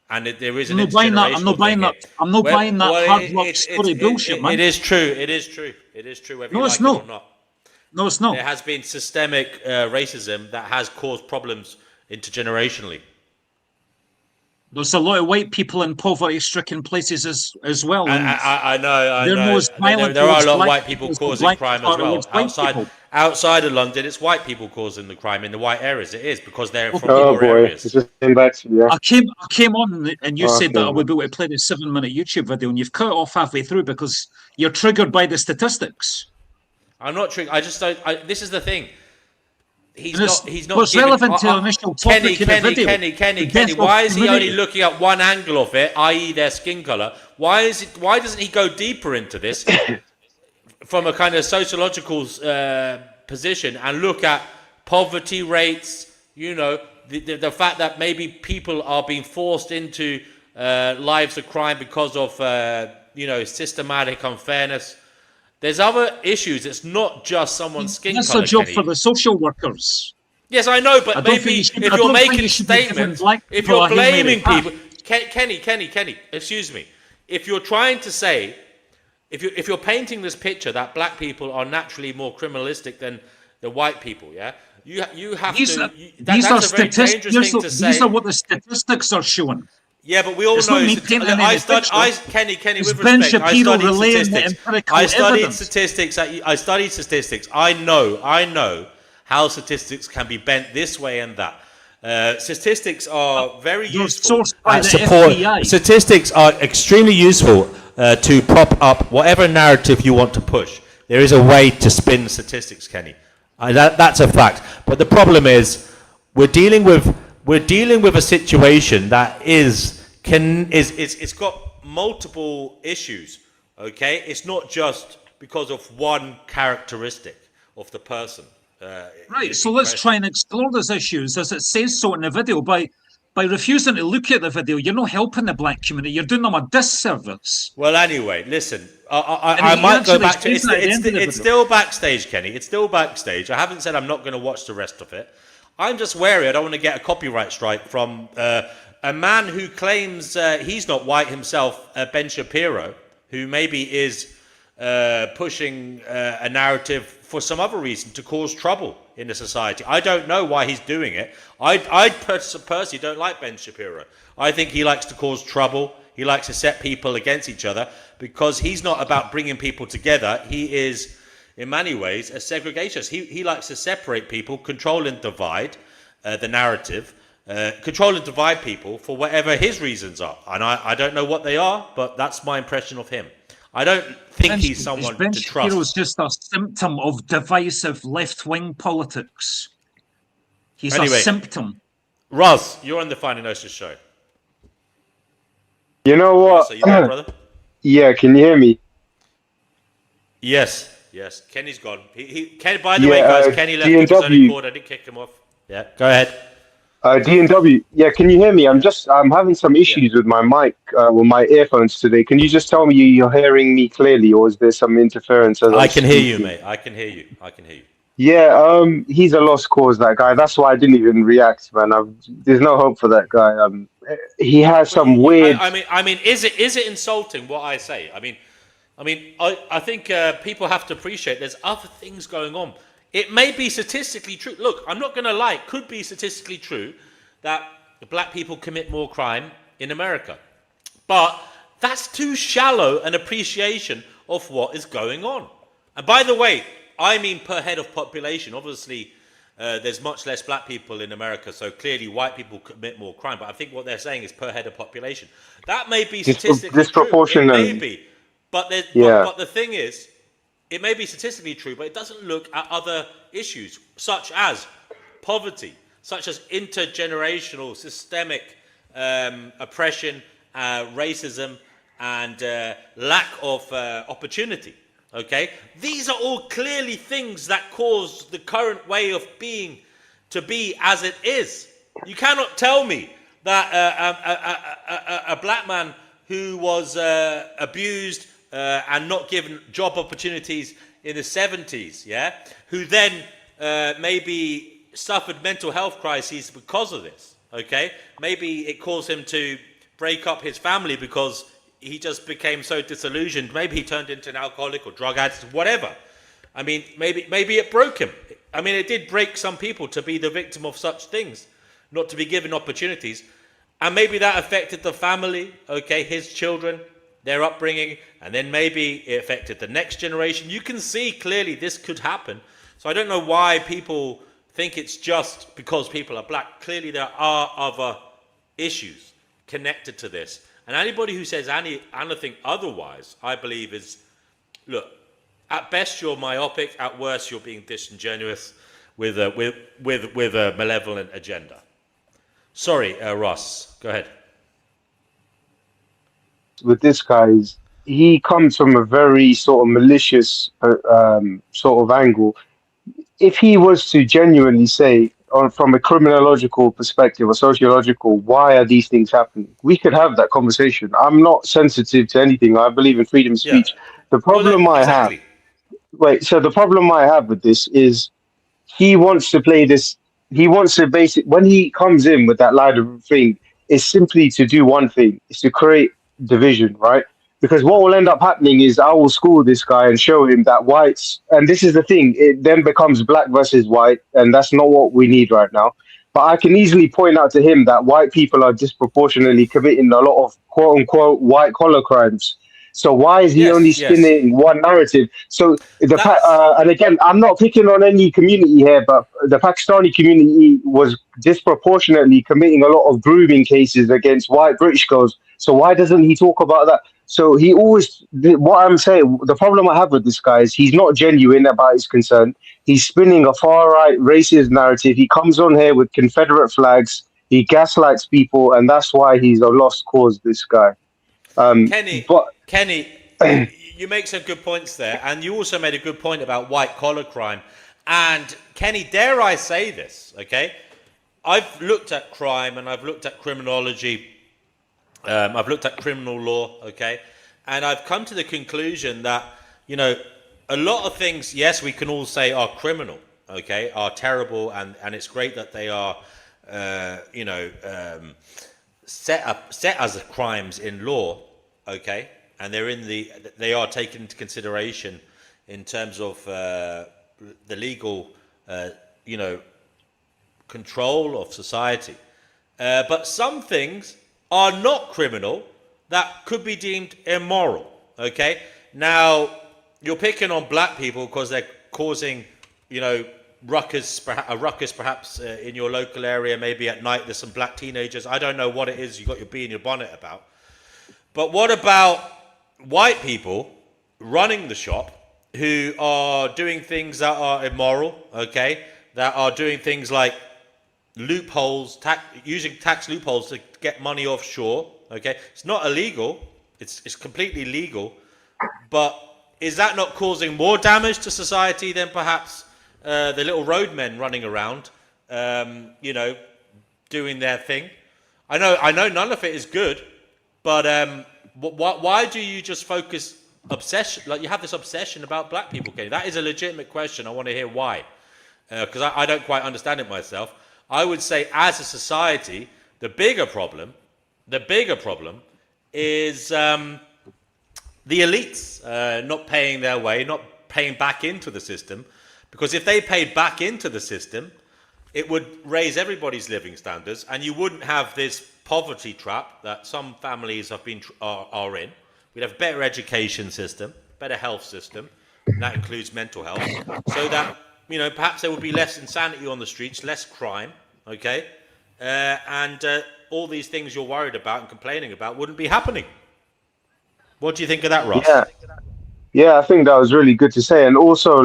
and there is an intergenerational I'm not buying that. I'm not buying that hard rock story bullshit, man. It is true. It is true. It is true. Whether you like it or not. No, it's not. There has been systemic racism that has caused problems intergenerationally. There's a lot of white people in poverty-stricken places as well. I know. There are a lot of white people causing crime as well. Outside of London, it's white people causing the crime in the white areas. It is because they're from poor areas. It's just came back to you. I came on and you said that I would be able to play the 7-minute YouTube video, and you've cut it off halfway through because you're triggered by the statistics. I'm not triggered. I just don't. This is the thing. He's not. What's relevant to the initial topic of the video? Kenny. Why is he only looking at one angle of it, i.e., their skin color? Why doesn't he go deeper into this from a kind of sociological position and look at poverty rates? The fact that maybe people are being forced into lives of crime because of systematic unfairness. There's other issues. It's not just someone's skin color. That's a job for the social workers. Yes, I know, but maybe if you're making statements, if you're blaming people, Kenny, excuse me. If you're trying to say, if you're painting this picture that black people are naturally more criminalistic than the white people, yeah, you have to. That's a very dangerous thing to say. These are what the statistics are showing. Yeah, but we all know. Kenny, with respect, I studied statistics. I know how statistics can be bent this way and that. Statistics are very useful. Statistics are extremely useful to prop up whatever narrative you want to push. There is a way to spin statistics, Kenny. That's a fact. But the problem is, we're dealing with a situation that it's got multiple issues. Okay, it's not just because of one characteristic of the person. Right, so let's try and explore those issues as it says so in the video. By refusing to look at the video, you're not helping the black community, you're doing them a disservice. Well, anyway, listen, I might go back to it's still backstage, Kenny. It's still backstage. I haven't said I'm not going to watch the rest of it. I'm just wary I don't want to get a copyright strike from a man who claims he's not white himself, Ben Shapiro, who maybe is pushing a narrative for some other reason to cause trouble in the society. I don't know why he's doing it. I personally don't like Ben Shapiro. I think he likes to cause trouble. He likes to set people against each other because he's not about bringing people together. He is, in many ways, a segregationist. He likes to separate people, control and divide the narrative, control and divide people for whatever his reasons are. And I don't know what they are, but that's my impression of him. I don't think he's someone Ben to trust. Shapiro's just a symptom of divisive left-wing politics. He's a symptom. Roz, you're on the Finding Gnosis show. You know what? So you there, brother? Yeah, can you hear me? Yes. Kenny's gone. Kenny, by the way, guys, Kenny left his own cord. I didn't kick him off. Yeah, go ahead. D&W. Yeah, can you hear me? I'm having some issues with my mic, with my earphones today. Can you just tell me you're hearing me clearly, or is there some interference? I can hear you, mate. I can hear you. Yeah, he's a lost cause, that guy. That's why I didn't even react, man. There's no hope for that guy. He has some weird. I mean, is it insulting what I say? I think people have to appreciate there's other things going on. It may be statistically true. Look, I'm not going to lie. It could be statistically true that black people commit more crime in America. But that's too shallow an appreciation of what is going on. And by the way, I mean per head of population. Obviously, there's much less black people in America, so clearly white people commit more crime. But I think what they're saying is per head of population. That may be statistically disproportionate. True. It may be. But the thing is, it may be statistically true, but it doesn't look at other issues, such as poverty, such as intergenerational systemic oppression, racism, and lack of opportunity. Okay? These are all clearly things that cause the current way of being to be as it is. You cannot tell me that a black man who was abused and not given job opportunities in the 70s, who then maybe suffered mental health crises because of this, okay? Maybe it caused him to break up his family because he just became so disillusioned. Maybe he turned into an alcoholic or drug addict, whatever. I mean, maybe it broke him. I mean, it did break some people to be the victim of such things, not to be given opportunities. And maybe that affected the family, okay, his children, their upbringing, and then maybe it affected the next generation. You can see clearly this could happen. So I don't know why people think it's just because people are black. Clearly there are other issues connected to this. And anybody who says anything otherwise, I believe is, look, at best you're myopic, at worst you're being disingenuous with a malevolent agenda. Sorry, Ross, go ahead. With this guy, he comes from a very sort of malicious sort of angle. If he was to genuinely say, from a criminological perspective or sociological, why are these things happening? We could have that conversation. I'm not sensitive to anything. I believe in freedom of speech. The problem the problem I have with this is he wants to play this. He wants to when he comes in with that line of thing, is simply to do one thing, is to create division, right? Because what will end up happening is I will school this guy and show him that whites, and this is the thing, it then becomes black versus white, and that's not what we need right now. But I can easily point out to him that white people are disproportionately committing a lot of quote-unquote white-collar crimes. So why is he only spinning one narrative? So and again, I'm not picking on any community here, but the Pakistani community was disproportionately committing a lot of grooming cases against white British girls. So why doesn't he talk about that? So he always, what I'm saying, the problem I have with this guy is he's not genuine about his concern. He's spinning a far-right racist narrative. He comes on here with Confederate flags. He gaslights people, and that's why he's a lost cause, this guy. Kenny, you make some good points there, and you also made a good point about white collar crime. And Kenny, dare I say this? Okay, I've looked at crime and I've looked at criminology. I've looked at criminal law. Okay, and I've come to the conclusion that a lot of things, yes, we can all say are criminal. Okay, are terrible, and it's great that they are, set as crimes in law. Okay, and they are taken into consideration in terms of the legal, control of society. But some things are not criminal that could be deemed immoral. Okay, now you're picking on black people because they're causing, ruckus perhaps in your local area. Maybe at night there's some black teenagers. I don't know what it is you got your bee in your bonnet about. But what about white people running the shop who are doing things that are immoral, okay? That are doing things like loopholes, using tax loopholes to get money offshore, okay? It's not illegal. It's completely legal. But is that not causing more damage to society than perhaps the little roadmen running around, doing their thing? I know none of it is good, but why do you just focus obsession? Like you have this obsession about black people, Kenny? That is a legitimate question. I want to hear why, because I don't quite understand it myself. I would say, as a society, the bigger problem is the elites not paying their way, not paying back into the system. Because if they paid back into the system, it would raise everybody's living standards, and you wouldn't have this poverty trap that some families are in. We'd have a better education system, better health system, and that includes mental health, so that perhaps there would be less insanity on the streets, less crime, okay, and all these things you're worried about and complaining about wouldn't be happening. What do you think of that, Ross? Yeah, I think that was really good to say, and also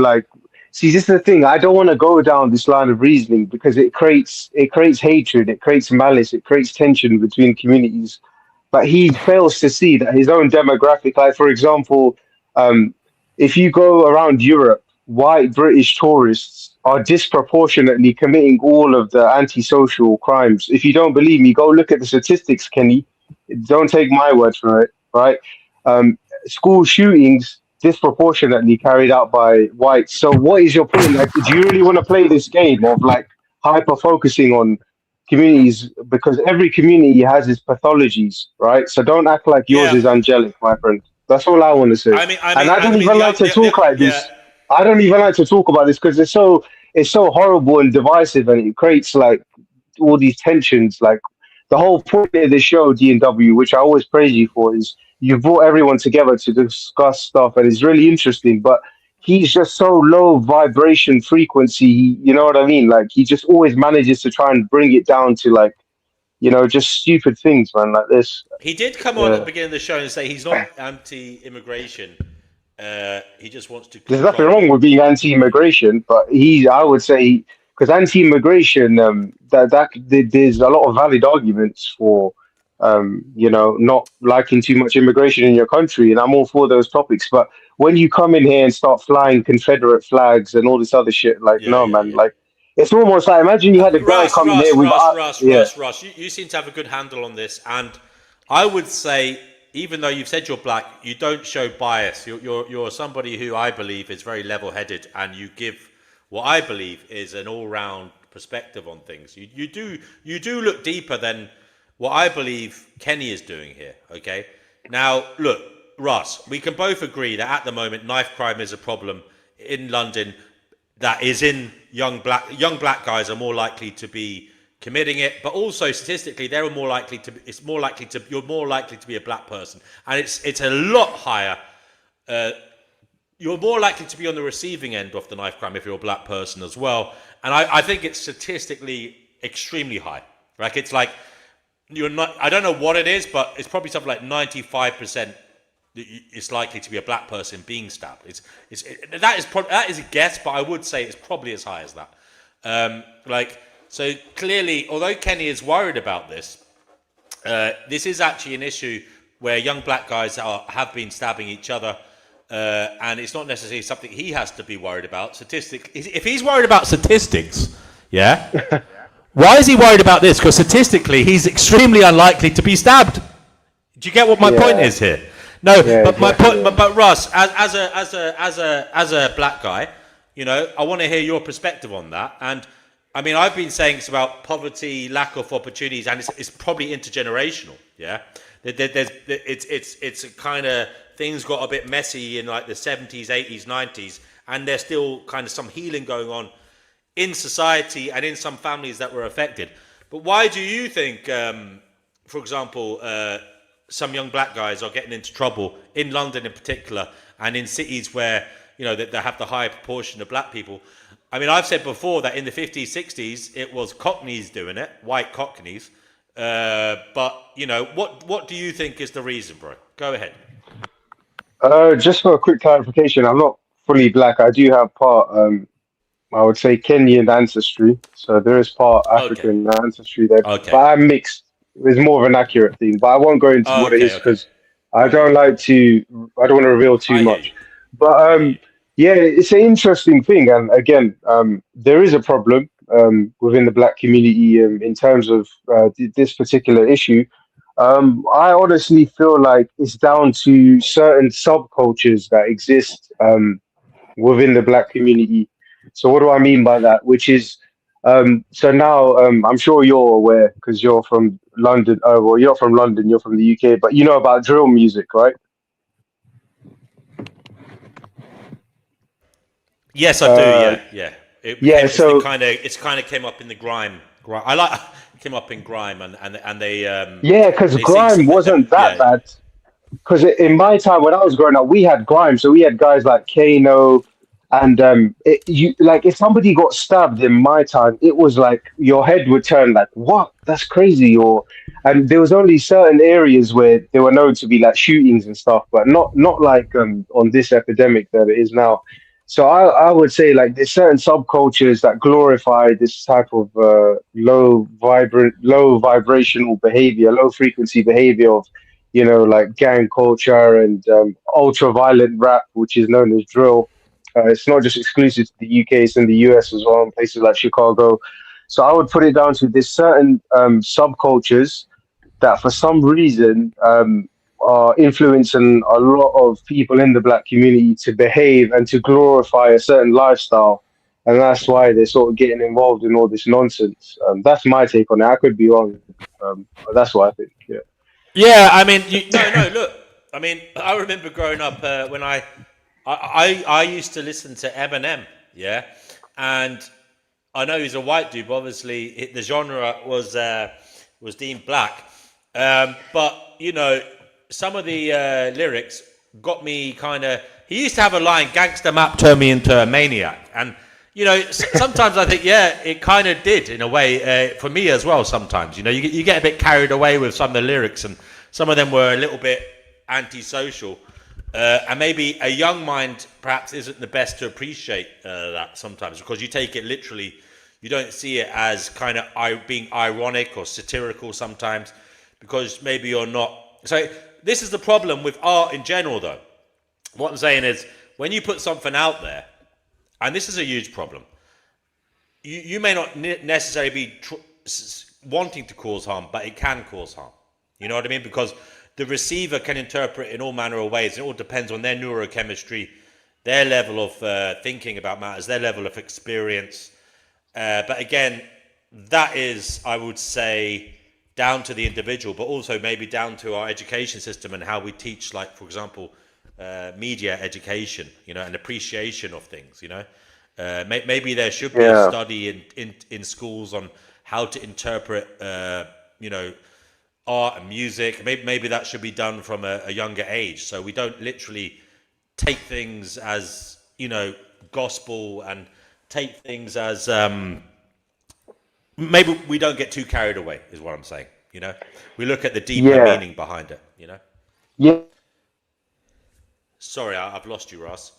see, this is the thing. I don't want to go down this line of reasoning because it creates hatred, it creates malice, it creates tension between communities. But he fails to see that his own demographic, like for example, if you go around Europe, white British tourists are disproportionately committing all of the antisocial crimes. If you don't believe me, go look at the statistics, Kenny. Don't take my word for it, right? School shootings disproportionately carried out by whites. So what is your point? Like, do you really want to play this game of hyper focusing on communities? Because every community has its pathologies, right? So don't act like yours is angelic, my friend. That's all I want to say. I don't even like to talk like this. I don't even like to talk about this because it's so horrible and divisive, and it creates all these tensions. Like the whole point of the show, D&W, which I always praise you for, is you brought everyone together to discuss stuff, and it's really interesting. But he's just so low vibration frequency. You know what I mean? Like he just always manages to try and bring it down to just stupid things, man, like this. He did come on at the beginning of the show and say he's not anti-immigration. He just wants to. There's nothing wrong with being anti-immigration, but I would say, because anti-immigration, there's a lot of valid arguments for, not liking too much immigration in your country, and I'm all for those topics. But when you come in here and start flying Confederate flags and all this other shit, man, it's almost like, imagine you had a guy coming here with Russ, you seem to have a good handle on this, and I would say, even though you've said you're black, you don't show bias. You're somebody who I believe is very level-headed, and you give what I believe is an all-round perspective on things. You do look deeper than what I believe Kenny is doing here. Okay, now look, Russ, we can both agree that at the moment knife crime is a problem in London. That is in young black guys are more likely to be committing it, but also statistically you're more likely to be a black person, and it's a lot higher. You're more likely to be on the receiving end of the knife crime if you're a black person as well, and I think it's statistically extremely high. Like it's like you're not. I don't know what it is, but it's probably something like 95%. It's likely to be a black person being stabbed. That is a guess, but I would say it's probably as high as that. So clearly, although Kenny is worried about this, this is actually an issue where young black guys have been stabbing each other, and it's not necessarily something he has to be worried about. If he's worried about statistics, yeah, why is he worried about this? Because statistically, he's extremely unlikely to be stabbed. Do you get what my point is here? No, but my point, but Russ, as a black guy, you know, I want to hear your perspective on that. And I mean, I've been saying it's about poverty, lack of opportunities, and it's probably intergenerational. Yeah, it's a kind of things got a bit messy in like the 70s, 80s, 90s, and there's still kind of some healing going on in society and in some families that were affected. But why do you think, for example, some young black guys are getting into trouble in London in particular, and in cities where, you know, they have the higher proportion of black people? I mean, I've said before that in the 50s, 60s, it was Cockneys doing it, white Cockneys. But, you know, what do you think is the reason, bro? Go ahead. Just for a quick clarification, I'm not fully black. I do have part, I would say, Kenyan ancestry. So there is part African ancestry there. Okay. But I'm mixed. It's more of an accurate thing. But I won't go into what it is because I don't want to reveal too much. But yeah, it's an interesting thing. And again, there is a problem within the black community in terms of this particular issue. I honestly feel like it's down to certain subcultures that exist within the black community. So what do I mean by that? Which is, so now I'm sure you're aware because you're from London. Well, you're from London, you're from the UK, but you know about drill music, right? Yes, I do. Yeah. It's kind of came up in the grime. I like came up in grime, and they because grime wasn't that bad. Because in my time when I was growing up, we had grime, so we had guys like Kano, and like if somebody got stabbed in my time, it was like your head would turn like, what? That's crazy. And there was only certain areas where there were known to be like shootings and stuff, but not like on this epidemic that it is now. So I would say like there's certain subcultures that glorify this type of low vibrational behavior, low frequency behavior of, you know, like gang culture and ultra violent rap, which is known as drill. It's not just exclusive to the UK, it's in the US as well, in places like Chicago. So I would put it down to there's certain subcultures that for some reason are influencing a lot of people in the black community to behave and to glorify a certain lifestyle. And that's why they're sort of getting involved in all this nonsense. That's my take on it. I could be wrong. But that's what I think. Yeah. Yeah, I mean, no, look. I mean, I remember growing up when I used to listen to Eminem, yeah? And I know he's a white dude, but obviously the genre was deemed black. But, you know, some of the lyrics got me kind of... He used to have a line, gangster map turned me into a maniac. And, you know, sometimes I think, yeah, it kind of did in a way for me as well sometimes. You know, you get a bit carried away with some of the lyrics, and some of them were a little bit antisocial. And maybe a young mind perhaps isn't the best to appreciate that sometimes, because you take it literally. You don't see it as kind of being ironic or satirical sometimes, because maybe you're not. So this is the problem with art in general, though. What I'm saying is, when you put something out there, and this is a huge problem, you may not necessarily be wanting to cause harm, but it can cause harm. You know what I mean? Because the receiver can interpret in all manner of ways. It all depends on their neurochemistry, their level of thinking about matters, their level of experience. But again, that is, I would say, down to the individual, but also maybe down to our education system and how we teach, like, for example, media education, you know, and appreciation of things, you know. Maybe there should be a study in schools on how to interpret, you know, art and music. Maybe that should be done from a younger age, so we don't literally take things as, you know, gospel, and take things as maybe we don't get too carried away, is what I'm saying. You know, we look at the deeper meaning behind it. You know. Yeah. Sorry, I've lost you, Ross.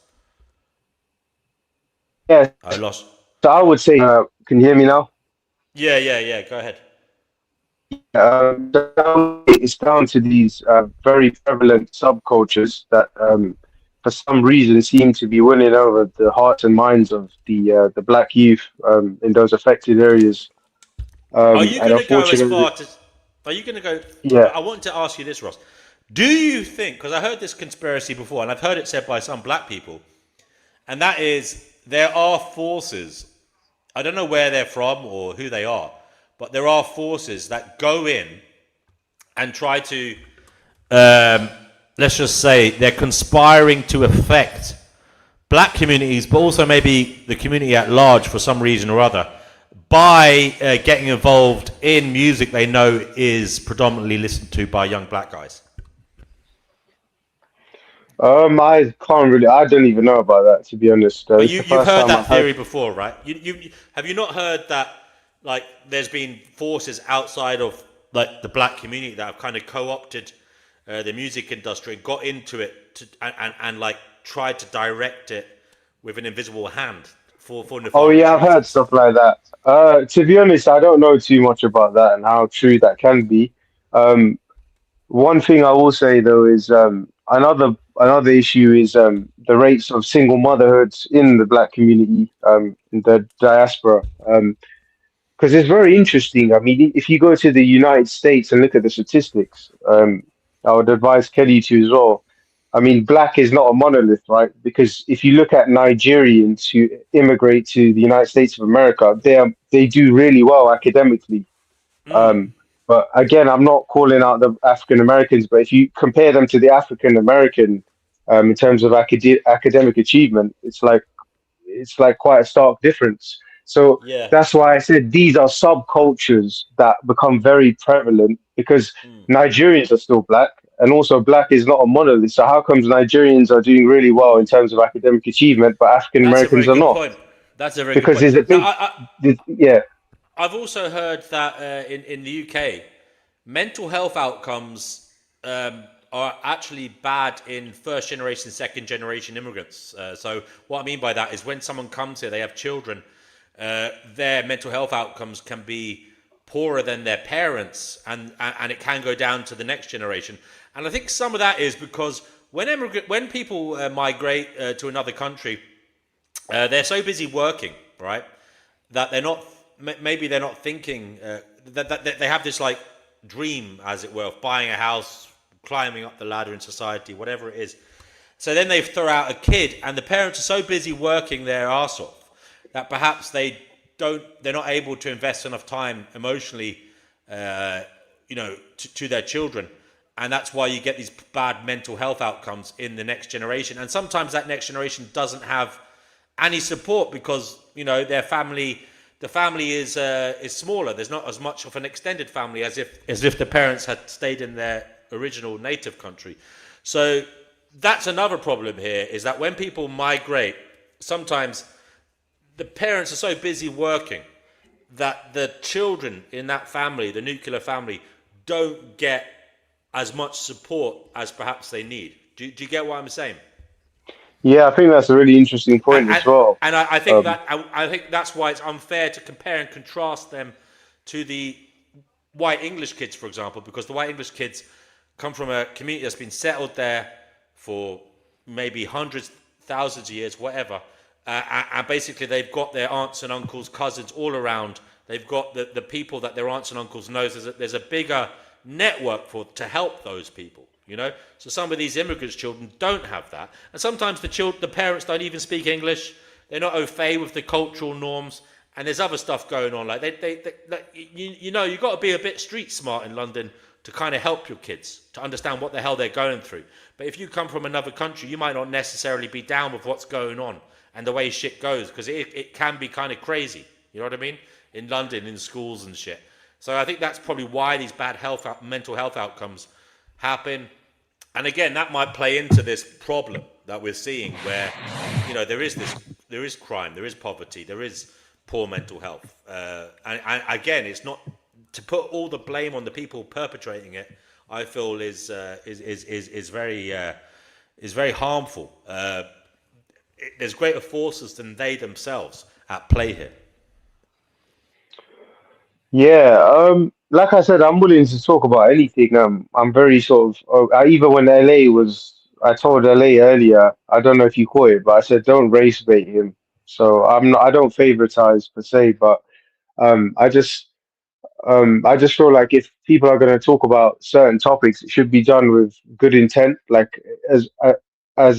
Yeah. I lost. So I would say, can you hear me now? Yeah. Go ahead. It's down to these very prevalent subcultures that, for some reason, seem to be winning over the hearts and minds of the black youth in those affected areas. Are you And going to go as unfortunately, far to? Are you going to go? yeah. I want to ask you this, Ross. Do you think? Because I heard this conspiracy before, and I've heard it said by some black people, and that is there are forces. I don't know where they're from or who they are, but there are forces that go in and try to, let's just say, they're conspiring to affect black communities, but also maybe the community at large for some reason or other, by getting involved in music they know is predominantly listened to by young black guys. I can't really. I don't even know about that, to be honest. But It's the you've first heard time that I've theory heard. before, right? You have you not heard that, like, there's been forces outside of like the black community that have kind of co-opted the music industry, got into it and like tried to direct it with an invisible hand for Oh nefarious yeah, I've heard reasons. stuff like that. To be honest, I don't know too much about that and how true that can be. Um, One thing I will say though is another issue is the rates of single motherhoods in the black community, in the diaspora. Because it's very interesting. I mean, if you go to the United States and look at the statistics, I would advise Kelly to as well. I mean, black is not a monolith, right? Because if you look at Nigerians who immigrate to the United States of America, they do really well academically. But again, I'm not calling out the African Americans, but if you compare them to the African American, in terms of academic achievement, it's like quite a stark difference. So Yeah. that's why I said these are subcultures that become very prevalent because Nigerians are still black, and also black is not a monolith. So how comes Nigerians are doing really well in terms of academic achievement, but African That's a Americans very are good not? point. That's a very good Because point. there's a Now, yeah. I've also heard that in the UK, mental health outcomes are actually bad in first generation, second generation immigrants. So what I mean by that is when someone comes here, they have children, their mental health outcomes can be poorer than their parents, and it can go down to the next generation. And I think some of that is because when people migrate to another country, they're so busy working, right, that maybe they're not thinking that they have this like dream, as it were, of buying a house, climbing up the ladder in society, whatever it is. So then they throw out a kid, and the parents are so busy working their arse off that perhaps they're not able to invest enough time emotionally, to their children. And that's why you get these bad mental health outcomes in the next generation. And sometimes that next generation doesn't have any support because, the family is smaller. There's not as much of an extended family as if the parents had stayed in their original native country. So that's another problem here, is that when people migrate, sometimes the parents are so busy working that the children in that family, the nuclear family, don't get as much support as perhaps they need. Do you get what I'm saying? Yeah, I think that's a really interesting point as well. And I think I think that's why it's unfair to compare and contrast them to the white English kids, for example, because the white English kids come from a community that's been settled there for maybe hundreds, thousands of years, whatever. And basically they've got their aunts and uncles, cousins all around. They've got the people that their aunts and uncles know. There's a bigger network to help those people. So some of these immigrants' children don't have that, and sometimes the parents don't even speak English. They're not au fait with the cultural norms, and there's other stuff going on. Like you've got to be a bit street smart in London to kind of help your kids to understand what the hell they're going through. But if you come from another country, you might not necessarily be down with what's going on and the way shit goes, because it can be kind of crazy. You know what I mean? In London, in schools and shit. So I think that's probably why these bad mental health outcomes happen. And again, that might play into this problem that we're seeing where, there is crime, there is poverty, there is poor mental health. And again, it's not to put all the blame on the people perpetrating it. I feel is very harmful. There's greater forces than they themselves at play here. Yeah, like I said, I'm willing to talk about anything. I'm very sort of. Even when LA was, I told LA earlier. I don't know if you caught it, but I said don't race bait him. So I'm not. I don't favoritize per se, but um, I just I just feel like if people are going to talk about certain topics, it should be done with good intent, like as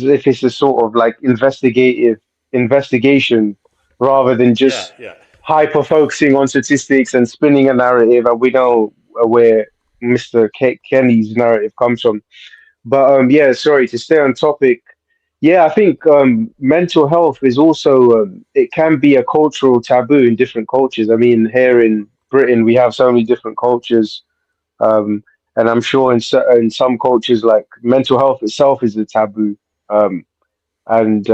if it's a sort of like investigative investigation, rather than Yeah, just yeah. hyper focusing on statistics and spinning a narrative. And we know where Mr. Kenny's narrative comes from. But yeah, sorry to stay on topic. Yeah, I think mental health is also it can be a cultural taboo in different cultures. I mean, here in Britain, we have so many different cultures, um, and I'm sure in some cultures, like mental health itself is a taboo, and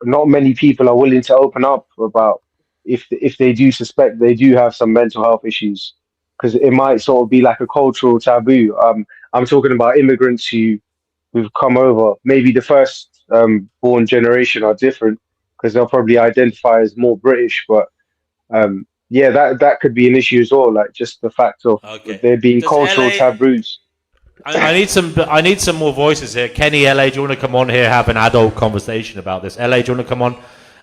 not many people are willing to open up about if they do suspect they do have some mental health issues, because it might sort of be like a cultural taboo. I'm talking about immigrants who've come over. Maybe the first born generation are different because they'll probably identify as more British. But yeah, that could be an issue as well. Like just the fact of Okay. there being Does cultural LA? taboos. I need some more voices here. Kenny, LA, do you want to come on here, have an adult conversation about this? LA, do you want to come on?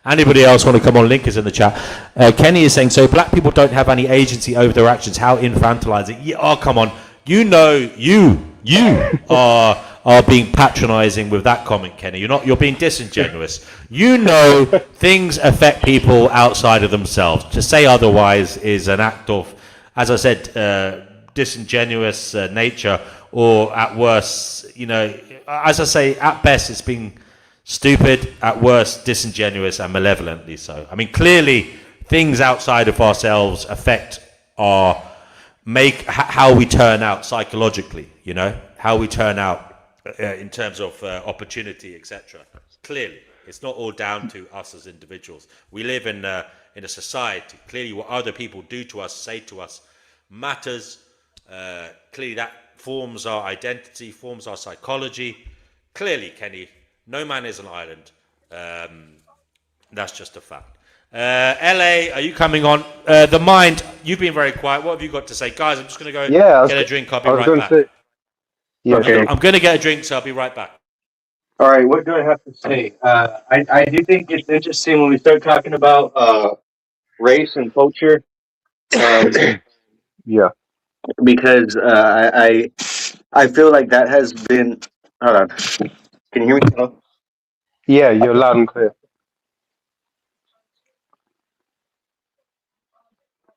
Anybody else want to come on? Link is in the chat. Kenny is saying, so black people don't have any agency over their actions. How infantilizing. Yeah, oh, come on. You know, you are being patronizing with that comment, Kenny. You're being disingenuous. You know things affect people outside of themselves. To say otherwise is an act of, as I said, disingenuous nature, or at worst, as I say, at best it's being stupid, at worst disingenuous and malevolently so. I mean, clearly things outside of ourselves affect how we turn out psychologically, how we turn out in terms of opportunity, etc. Clearly, it's not all down to us as individuals. We live in a society. Clearly, what other people do to us, say to us, matters. Clearly, that forms our identity, forms our psychology. Clearly, Kenny, no man is an island. That's just a fact. LA, are you coming on? The Mind, you've been very quiet. What have you got to say? Guys, I'm just going to go get a drink. I'll be right back. Okay. I'm going to get a drink, so I'll be right back. All right, what do I have to say? I do think it's interesting when we start talking about race and culture. Yeah. Because I feel like that has been. Hold on. Can you hear me? Hello? Yeah, you're loud and clear.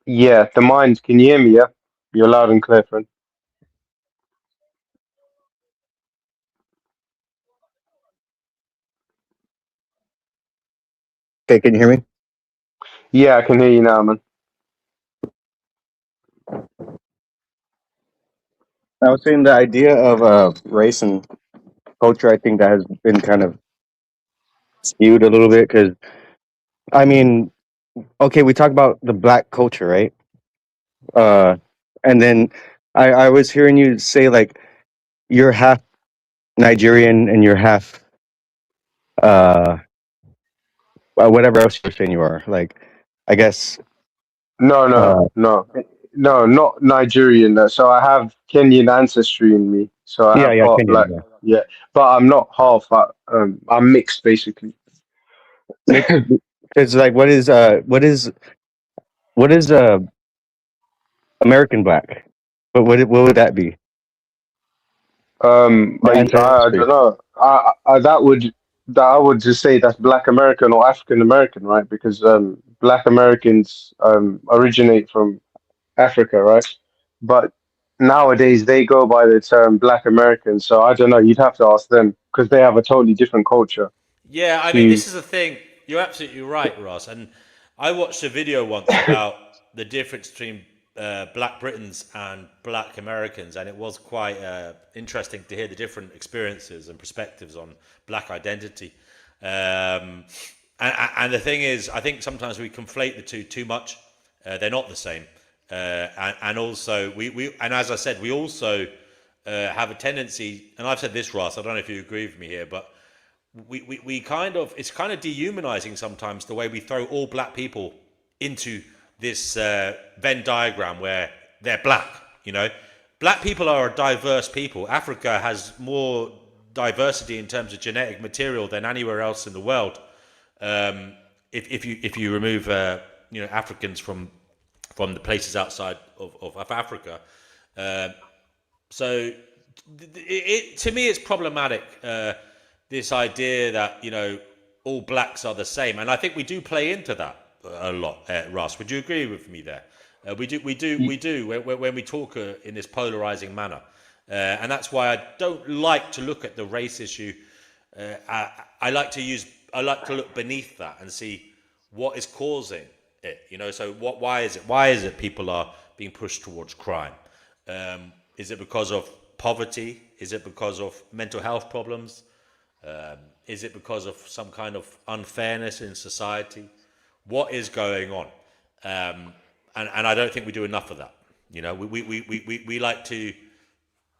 Yeah, the Mind. Can you hear me? Yeah, you're loud and clear, friend. Okay, can you hear me? Yeah, I can hear you now, man. I was saying the idea of race and culture, I think that has been kind of skewed a little bit because, I mean, okay, we talk about the black culture, right? And then I was hearing you say, like, you're half Nigerian and you're half whatever else you're saying you are. Like, I guess. No, not Nigerian. So I have Kenyan ancestry in me. So I have half, Kenyan, like, yeah, but I'm not half. I'm mixed, basically. Because like, what is American black? What would that be? I don't know. I would just say that's Black American or African American, right? Because Black Americans originate from Africa, right? But nowadays they go by the term Black American. So I don't know. You'd have to ask them because they have a totally different culture. Yeah, I mean, this is the thing. You're absolutely right, Ross. And I watched a video once about the difference between Black Britons and Black Americans, and it was quite interesting to hear the different experiences and perspectives on Black identity. And the thing is, I think sometimes we conflate the two too much. They're not the same. And also, we and as I said, we also have a tendency, and I've said this, Ross, I don't know if you agree with me here, but we kind of, it's kind of dehumanizing sometimes the way we throw all black people into this Venn diagram where they're black. You know, black people are a diverse people. Africa has more diversity in terms of genetic material than anywhere else in the world. If you remove Africans from the places outside of Africa, so to me it's problematic, this idea that all blacks are the same, and I think we do play into that a lot. Russ, would you agree with me there? We do when we talk in this polarizing manner, and that's why I don't like to look at the race issue. I like to look beneath that and see what is causing it. So why is it people are being pushed towards crime? Is it because of poverty? Is it because of mental health problems? Is it because of some kind of unfairness in society? What is going on? And I don't think we do enough of that. We like to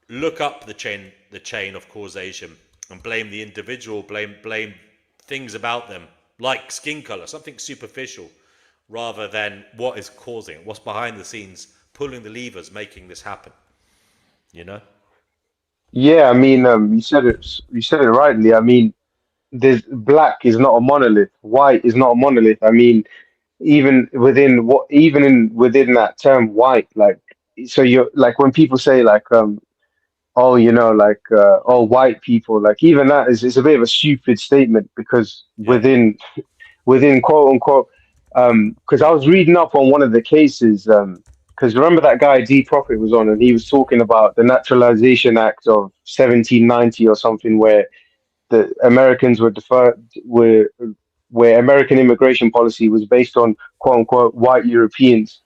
look up the chain of causation and blame the individual, blame things about them, like skin color, something superficial, rather than what is causing it, what's behind the scenes, pulling the levers, making this happen. Yeah, I mean, you said it rightly. I mean, there's black is not a monolith, white is not a monolith. I mean, within that term white, like, so you're like, when people say like oh, oh, white people, like, even that is a bit of a stupid statement, because within quote unquote, because I was reading up on one of the cases, because remember that guy D Prophet was on, and he was talking about the Naturalization Act of 1790 or something, where the Americans where American immigration policy was based on quote unquote white Europeans.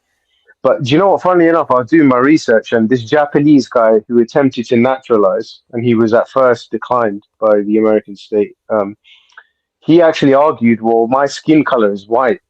But do you know what? Funnily enough, I was doing my research, and this Japanese guy who attempted to naturalize, and he was at first declined by the American state. He actually argued, well, my skin color is white.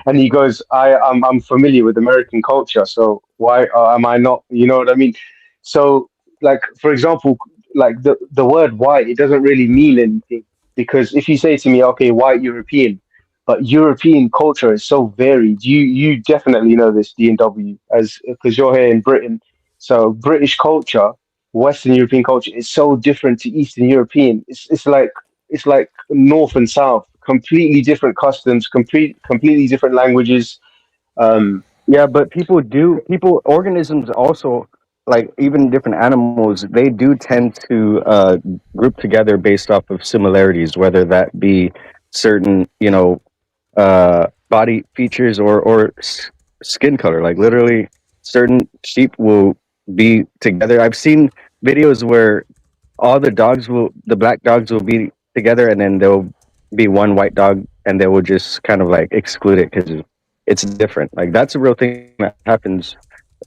And he goes, I'm familiar with American culture, so why am I not? You know what I mean? So, like, for example, like the word white, it doesn't really mean anything, because if you say to me, okay, white European, but European culture is so varied. You definitely know this, D&W, as because you're here in Britain. So British culture, Western European culture is so different to Eastern European. It's like North and South, completely different customs, completely different languages. Yeah, but organisms also, like even different animals, they do tend to group together based off of similarities, whether that be certain, body features or skin color. Like literally, certain sheep will be together. I've seen videos where the black dogs will be together, and then there'll be one white dog, and they will just kind of like exclude it because it's different. Like that's a real thing that happens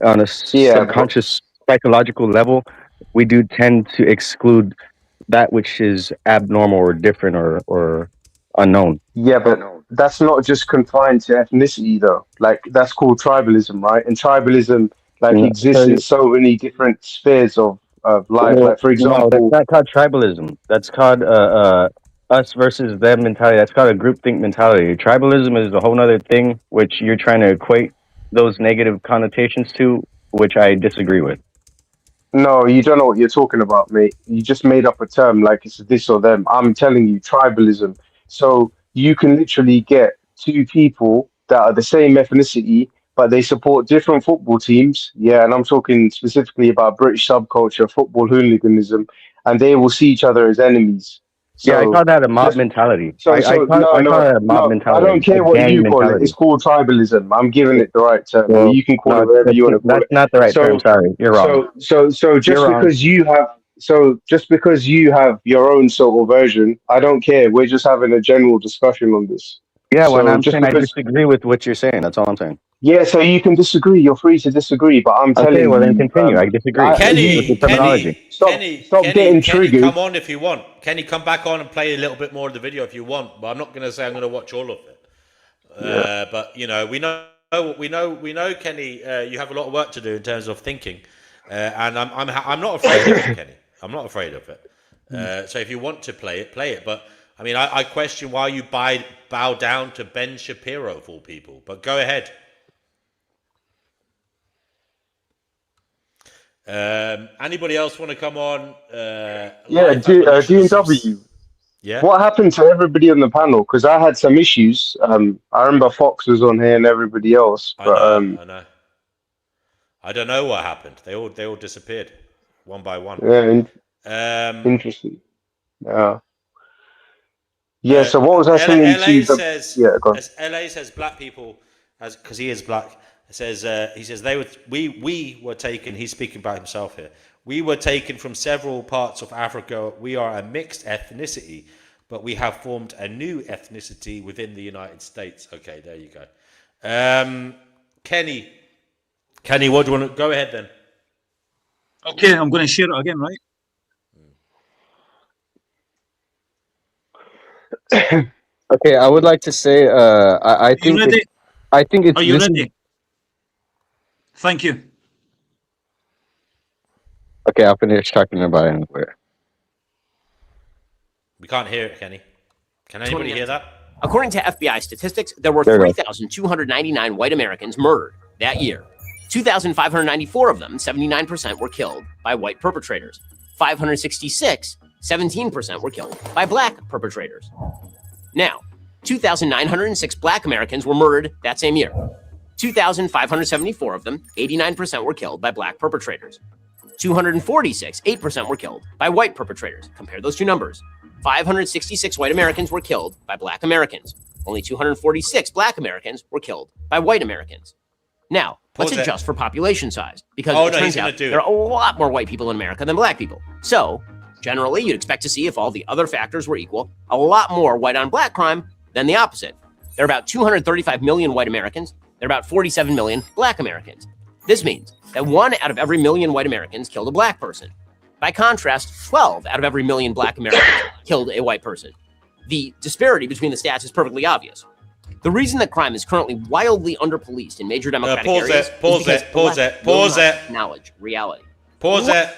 on a subconscious psychological level. We do tend to exclude that which is abnormal or different or unknown. Yeah, but that's not just confined to ethnicity, though. Like, that's called tribalism, right? And tribalism, like, exists in so many different spheres of life. Like, for example, no, that's not called tribalism. That's called us versus them mentality. That's called a groupthink mentality. Tribalism is a whole other thing, which you're trying to equate those negative connotations to, which I disagree with. no, you don't know what you're talking about, mate. You just made up a term like it's this or them. I'm telling you, tribalism. So you can literally get two people that are the same ethnicity, but they support different football teams. Yeah, and I'm talking specifically about British subculture, football hooliganism, and they will see each other as enemies. Yeah, I So call that a mob mentality. I call it a mob mentality. I don't care a what gang you call it. mentality. It's called tribalism. I'm giving it the right term. Well, You can call no, it whatever you want to call that's it. not the right term. Sorry, you're wrong. So just because you have your own sort of version, I don't care. We're just having a general discussion on this. Yeah, when So I'm just saying I because, disagree with what you're saying, that's all I'm saying. yeah, so you can disagree. You're free to disagree, but I'm telling Okay, well then you, continue. I disagree with the terminology. Stop getting triggered. Come on if you want. Kenny, come back on and play a little bit more of the video if you want. But I'm not going to say I'm going to watch all of it. But we know, Kenny. You have a lot of work to do in terms of thinking, and I'm not afraid of it, Kenny. I'm not afraid of it. So if you want to play it. But I mean, I question why you bow down to Ben Shapiro of all people. But go ahead. Anybody else want to come on? Yeah, D&W. Yeah. What happened to everybody on the panel? Because I had some issues. I remember Fox was on here and everybody else. But I know. I don't know what happened. They all disappeared, one by one. Yeah, interesting. Yeah. Yeah. So what was I saying to you? Yeah, go on. LA says black people, because he is black. Says he says we were taken. He's speaking about himself here. We were taken from several parts of Africa. We are a mixed ethnicity, but we have formed a new ethnicity within the United States. Okay, there you go. Kenny, what do you want to go ahead then? Okay, I'm going to share it again, right? Okay, I would like to say, I think. You ready? I think it's. Are you ready? Thank you. Okay, I'll finish talking about it. We can't hear it, Kenny. Can anybody hear that? According to FBI statistics, there were There you go. 3,299 white Americans murdered that year. 2,594 of them, 79%, were killed by white perpetrators. 566, 17%, were killed by black perpetrators. Now, 2,906 black Americans were murdered that same year. 2,574 of them, 89%, were killed by black perpetrators. 246, 8% were killed by white perpetrators. Compare those two numbers. 566 white Americans were killed by black Americans. Only 246 black Americans were killed by white Americans. Now, let's adjust for population size, because it turns out there are a lot more white people in America than black people. So, generally, you'd expect to see, if all the other factors were equal, a lot more white on black crime than the opposite. There are about 235 million white Americans. There are about 47 million black Americans. This means that 1 out of every million white Americans killed a black person. By contrast, 12 out of every million black Americans killed a white person. The disparity between the stats is perfectly obvious. The reason that crime is currently wildly underpoliced in major democratic areas Pause it. Acknowledge reality. Pause it.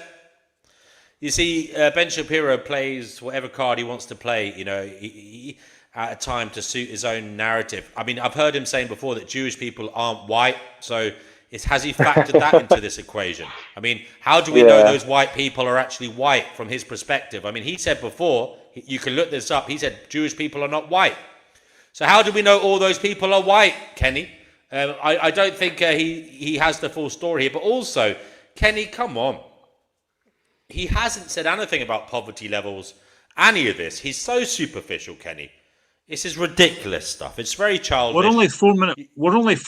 You see, Ben Shapiro plays whatever card he wants to play, he at a time to suit his own narrative. I mean, I've heard him saying before that Jewish people aren't white, so has he factored that into this equation? I mean, how do we know those white people are actually white from his perspective? I mean, he said before, you can look this up, he said Jewish people are not white. So how do we know all those people are white, Kenny? I don't think he has the full story here. But also, Kenny, come on. He hasn't said anything about poverty levels, any of this. He's so superficial, Kenny. This is ridiculous stuff. It's very childish. We're only 4 minutes.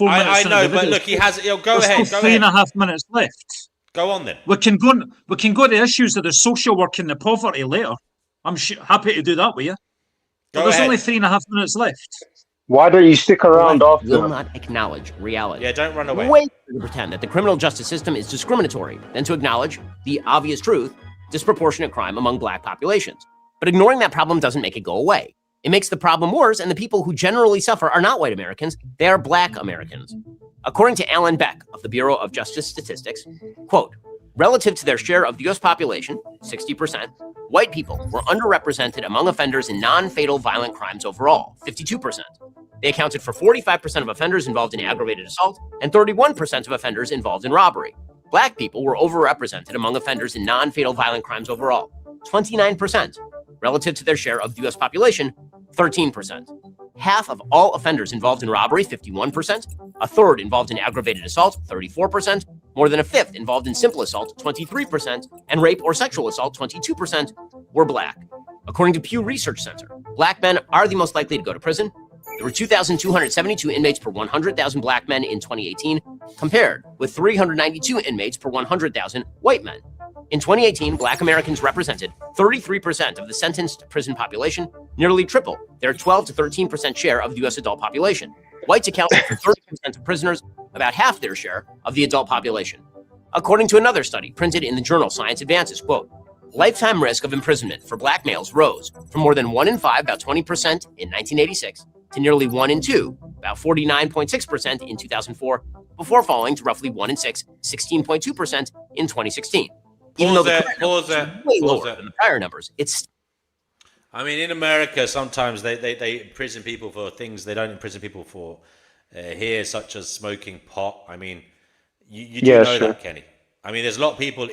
I know, but look, he has. Go ahead. Still 3.5 minutes left. Go on then. We can go to issues of the social work and the poverty later. I'm happy to do that with you. But there's only 3.5 minutes left. Why don't you stick around after? Will not acknowledge reality. Yeah, don't run away. Way better to pretend that the criminal justice system is discriminatory than to acknowledge the obvious truth: disproportionate crime among black populations. But ignoring that problem doesn't make it go away. It makes the problem worse, and the people who generally suffer are not white Americans, they are black Americans. According to Alan Beck of the Bureau of Justice Statistics, quote, relative to their share of the U.S. population, 60%, white people were underrepresented among offenders in non-fatal violent crimes overall, 52%. They accounted for 45% of offenders involved in aggravated assault and 31% of offenders involved in robbery. Black people were overrepresented among offenders in non-fatal violent crimes overall, 29%. Relative to their share of the U.S. population, 13%. Half of all offenders involved in robbery, 51%. A third involved in aggravated assault, 34%. More than a fifth involved in simple assault, 23%. And rape or sexual assault, 22%, were black. According to Pew Research Center, black men are the most likely to go to prison. There were 2,272 inmates per 100,000 black men in 2018, compared with 392 inmates per 100,000 white men. In 2018, black Americans represented 33% of the sentenced prison population, nearly triple their 12 to 13% share of the U.S. adult population. Whites accounted for 30% of prisoners, about half their share of the adult population. According to another study printed in the journal Science Advances, quote, lifetime risk of imprisonment for black males rose from more than 1 in 5, about 20% in 1986, to nearly 1 in 2, about 49.6% in 2004, before falling to roughly 1 in 6, 16.2% in 2016. Even though the way lower than the prior numbers, it's. I mean, in America, sometimes they imprison people for things they don't imprison people for here, such as smoking pot. I mean, you do know that, Kenny. I mean, there's a lot of people.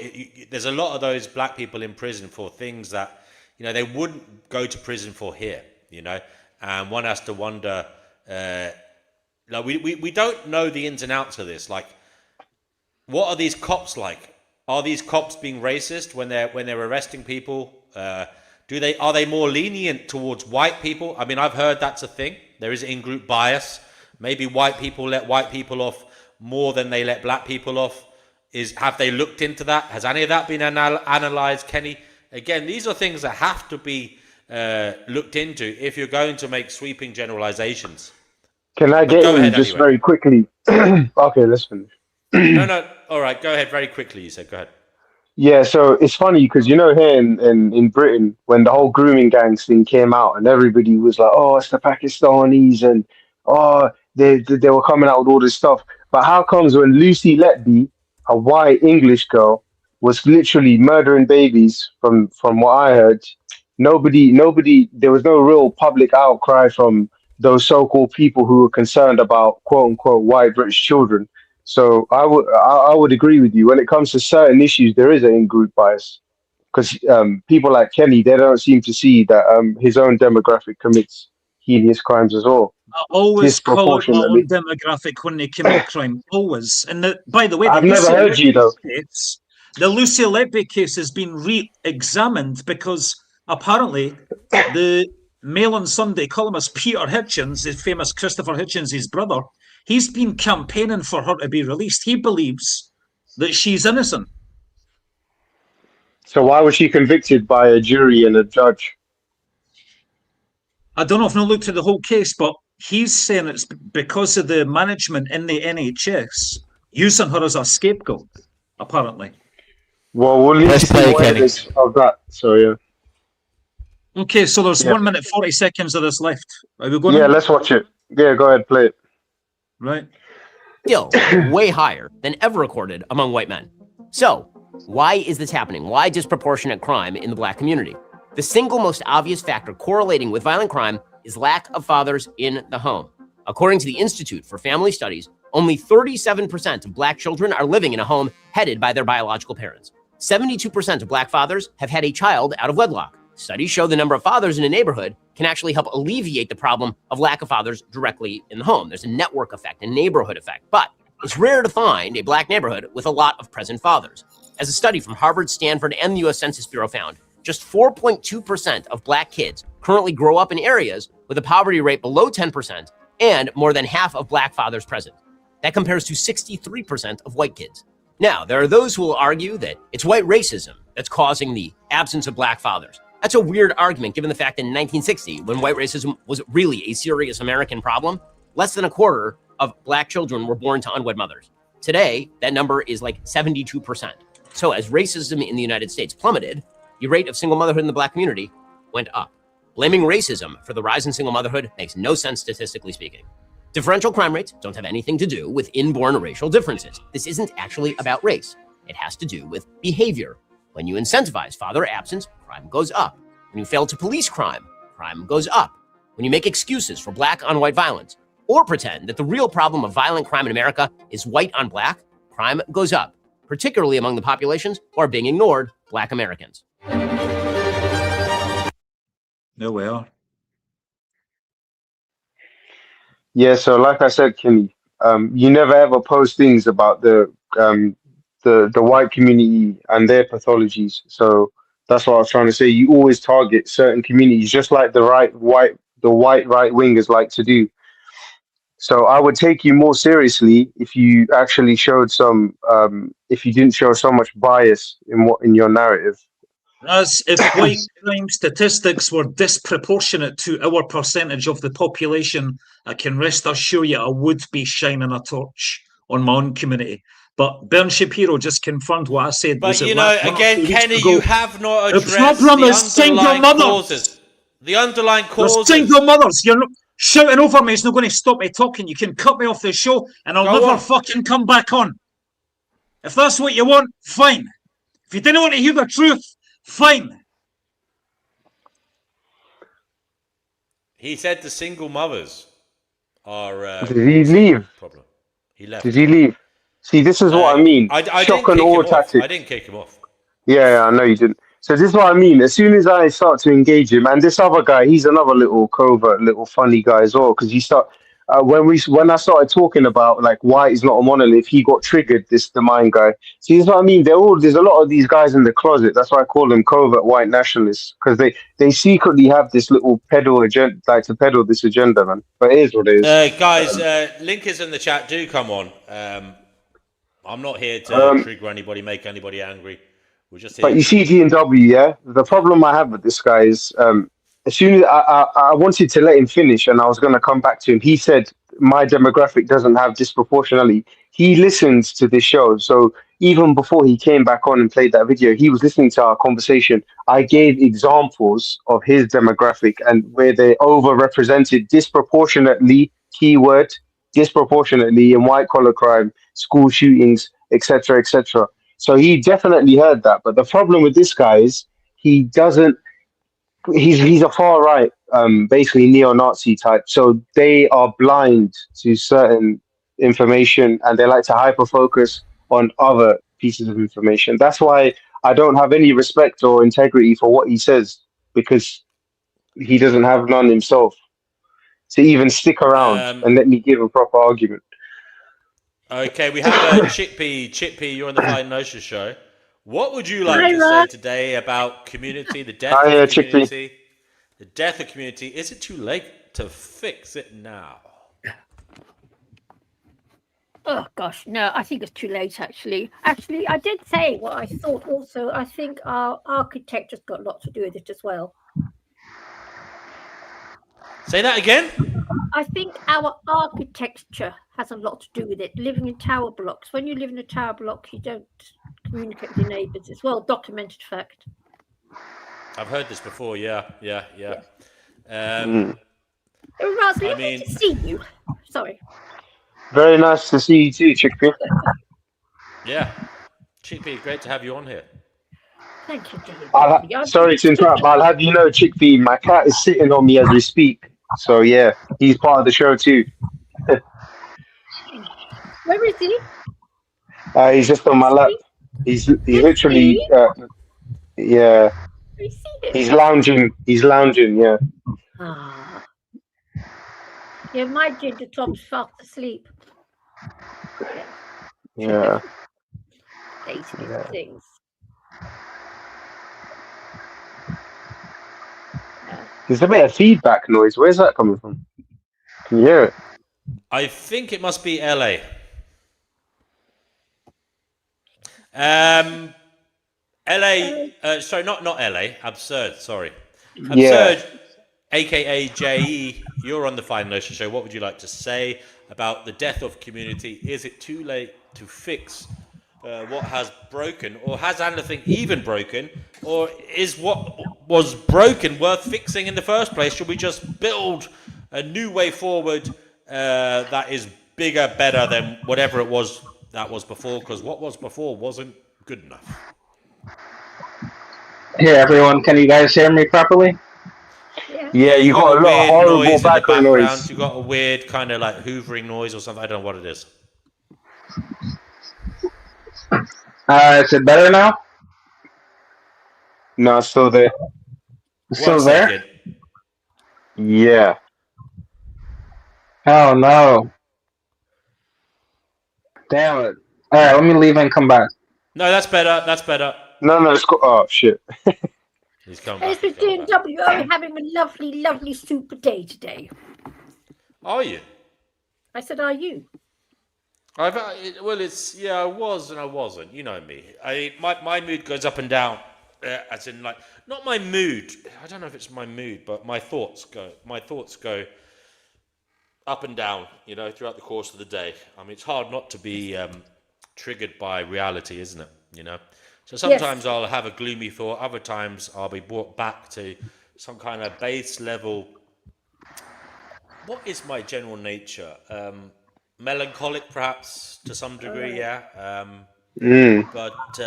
There's a lot of those black people in prison for things that they wouldn't go to prison for here. And one has to wonder. Like we don't know the ins and outs of this. Like, what are these cops like? Are these cops being racist when they're arresting people? Are they more lenient towards white people? I mean, I've heard that's a thing. There is in-group bias. Maybe white people let white people off more than they let black people off. Have they looked into that? Has any of that been analyzed, Kenny? Again, these are things that have to be looked into if you're going to make sweeping generalizations. Can I get in just very quickly? Okay, let's finish. No. All right, go ahead very quickly. You said, go ahead. Yeah, so it's funny because here in Britain, when the whole grooming gangs thing came out and everybody was like, oh, it's the Pakistanis and oh, they were coming out with all this stuff. But how comes when Lucy Letby, a white English girl, was literally murdering babies from what I heard, nobody, there was no real public outcry from those so-called people who were concerned about quote unquote white British children. So I would agree with you when it comes to certain issues. There is an in-group bias because people like Kenny, they don't seem to see that his own demographic commits heinous crimes as well. I always call out my own demographic when they commit crime. Always. And by the way, I've never heard you though. The Lucy Letby case has been re-examined because apparently the Mail on Sunday columnist Peter Hitchens, the famous Christopher Hitchens' brother, he's been campaigning for her to be released. He believes that she's innocent. So why was she convicted by a jury and a judge? I don't know if I've not looked at the whole case, but he's saying it's because of the management in the NHS using her as a scapegoat, apparently. Well, we'll need to see more evidence of that. So, yeah. Okay, so there's 1 minute, 40 seconds of this left. Are we going Yeah, let's watch it. Yeah, go ahead, play it. Right. Still way higher than ever recorded among white men. So, why is this happening? Why disproportionate crime in the black community? The single most obvious factor correlating with violent crime is lack of fathers in the home. According to the Institute for Family Studies, only 37% of black children are living in a home headed by their biological parents. 72% of black fathers have had a child out of wedlock. Studies show the number of fathers in a neighborhood can actually help alleviate the problem of lack of fathers directly in the home. There's a network effect, a neighborhood effect, but it's rare to find a black neighborhood with a lot of present fathers. As a study from Harvard, Stanford, and the US Census Bureau found, just 4.2% of black kids currently grow up in areas with a poverty rate below 10% and more than half of black fathers present. That compares to 63% of white kids. Now, there are those who will argue that it's white racism that's causing the absence of black fathers. That's a weird argument given the fact that in 1960, when white racism was really a serious American problem, less than a quarter of black children were born to unwed mothers. Today, that number is like 72%. So as racism in the United States plummeted, the rate of single motherhood in the black community went up. Blaming racism for the rise in single motherhood makes no sense statistically speaking. Differential crime rates don't have anything to do with inborn racial differences. This isn't actually about race. It has to do with behavior. When you incentivize father absence, crime goes up. When you fail to police crime, crime goes up. When you make excuses for black on white violence, or pretend that the real problem of violent crime in America is white on black, crime goes up, particularly among the populations who are being ignored, black Americans. There we are. Yeah, so like I said, Kenny, you never ever post things about the white community and their pathologies. So that's what I was trying to say. You always target certain communities, just like the white right wingers like to do. So I would take you more seriously if you actually showed some, if you didn't show so much bias in your narrative. As if white crime statistics were disproportionate to our percentage of the population, I can rest assure you I would be shining a torch on my own community. But Bern Shapiro just confirmed what I said. But you know, again, Kenny, you have not addressed the problem is single mothers. Causes. The underlying causes. There's single mothers. You're not shouting over me. It's not going to stop me talking. You can cut me off the show, and I'll never fucking come back on. If that's what you want, fine. If you didn't want to hear the truth, fine. He said the single mothers are. Did he leave? Problem. He left. Did he leave? See, this is what I mean. I Shock didn't and kick awe him off. tactics. I didn't kick him off. Yeah, I know you didn't. So this is what I mean. As soon as I start to engage him, and this other guy, he's another little covert, little funny guy as well. Because you start when I started talking about like why he's not a monolith, he got triggered. The mind guy. See, this is what I mean. There's a lot of these guys in the closet. That's why I call them covert white nationalists, because they secretly have this little peddle agenda, like to peddle this agenda, man. But it is what it is. Guys, link is in the chat. Do come on. I'm not here to trigger anybody, make anybody angry. We're just here. But you see, G&W, yeah. The problem I have with this guy is, as soon as I wanted to let him finish, and I was going to come back to him, he said my demographic doesn't have disproportionality. He listens to this show, so even before he came back on and played that video, he was listening to our conversation. I gave examples of his demographic and where they're overrepresented disproportionately. Keyword disproportionately in white collar crime, school shootings, etc., etc. So he definitely heard that. But the problem with this guy is he doesn't. He's a far right, basically neo-Nazi type. So they are blind to certain information, and they like to hyper focus on other pieces of information. That's why I don't have any respect or integrity for what he says, because he doesn't have none himself to even stick around and let me give a proper argument. Okay, we have Chickpea. Chickpea, you're on the Fine Notion show. What would you like to say today about community, the death of community? The death of community. Is it too late to fix it now? Oh gosh, no, I think it's too late actually. Actually, I did say what I thought also. I think our architecture's got a lot to do with it as well. Say that again? I think our architecture has a lot to do with it. Living in tower blocks. When you live in a tower block, you don't communicate with your neighbours. It's well documented fact. I've heard this before. Yeah. It was lovely to see you. Sorry. Very nice to see you too, Chickpea. Yeah. Chickpea, great to have you on here. Thank you, dear. Sorry to interrupt, but I'll have you know, Chickpea, my cat is sitting on me as we speak. So yeah, he's part of the show too. Where is he? He's just on my lap. He's literally yeah. He's lounging. Yeah. Ah. Yeah, my ginger Tom's fast asleep. Yeah. Things. There's a bit of feedback noise. Where's that coming from? Can you hear it? I think it must be LA. LA, sorry, not LA, Absurd, sorry. Absurd, aka JE, you're on the Fine Notion show. What would you like to say about the death of community? Is it too late to fix what has broken, or has anything even broken, or is what was broken worth fixing in the first place? Should we just build a new way forward that is bigger, better than whatever it was that was before? Because what was before wasn't good enough. Hey everyone, can you guys hear me properly? Yeah, you got a lot of horrible background noise. You got a weird kind of like hoovering noise or something. I don't know what it is. Is it better now? No, it's still there. Still there? Yeah. Oh no. Damn it. Alright, let me leave and come back. No, that's better. That's better. No, it's got. Oh shit. He's come It's back. with D&W. I'm having a lovely, lovely super day today. Are you? I said, are you? Well, it's I was and I wasn't. You know me. My mood goes up and down, as in like not my mood. I don't know if it's my mood, but my thoughts go. My thoughts go up and down. You know, throughout the course of the day. I mean, it's hard not to be triggered by reality, isn't it? You know. So sometimes I'll have a gloomy thought. Other times I'll be brought back to some kind of base level. What is my general nature? Melancholic, perhaps, to some degree, but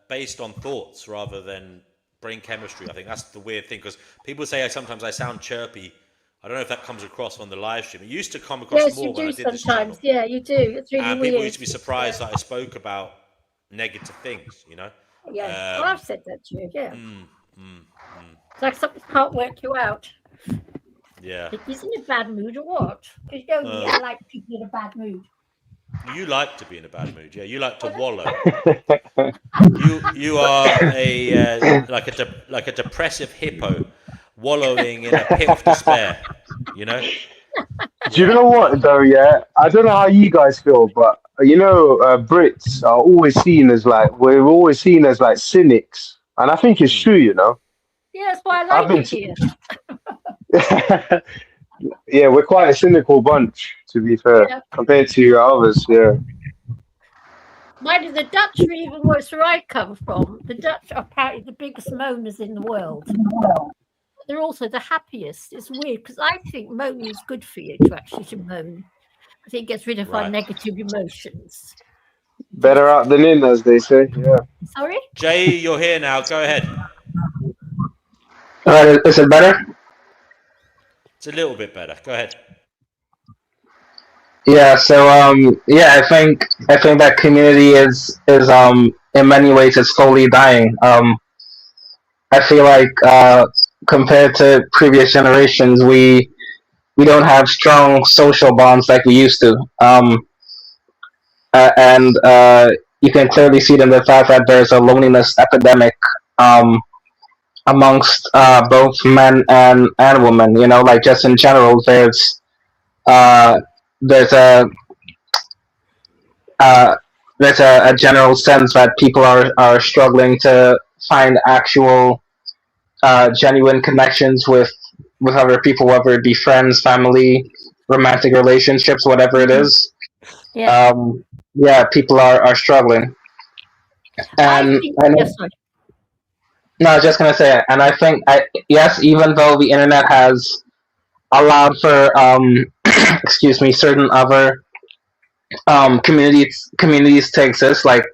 based on thoughts rather than brain chemistry. I think that's the weird thing, because people say sometimes I sound chirpy. I don't know if that comes across on the live stream. It used to come across Yes, more you when I do did this channel. sometimes. Yeah, you do. It's really And weird. people used to be surprised that I spoke about negative things, you know? Yeah, well, I've said that to you, yeah. Mm. It's like something can't work you out. Yeah. Think he's in a bad mood or what? Because you know me, I like people in a bad mood. You like to be in a bad mood, yeah. You like to wallow. you are a like a depressive hippo, wallowing in a pit of despair. You know. Do you know what though? Yeah, I don't know how you guys feel, but Brits are always seen as we're always seen as like cynics, and I think it's true. You know, Yeah, that's why I I've like been it here. yeah, we're quite a cynical bunch, to be fair, Yeah. compared to others. Yeah. Mind you, the Dutch are even worse where I come from. The Dutch are apparently the biggest moaners in the world. They're also the happiest. It's weird because I think moaning is good for you to moan. I think it gets rid of our negative emotions. Better out than in, as they say. Yeah. Sorry? Jay, you're here now. Go ahead. Is it better? It's a little bit better. Go ahead. Yeah. So yeah, I think that community is in many ways it's slowly dying. I feel like compared to previous generations, we don't have strong social bonds like we used to. And you can clearly see it in the fact that there's a loneliness epidemic amongst both men and women. You know, like just in general, there's a general sense that people are struggling to find actual genuine connections with other people, whether it be friends, family, romantic relationships, whatever it is. Yeah. Yeah, people are struggling. And no, I was just gonna say, and I think yes, even though the internet has allowed for excuse me, certain other communities to exist, like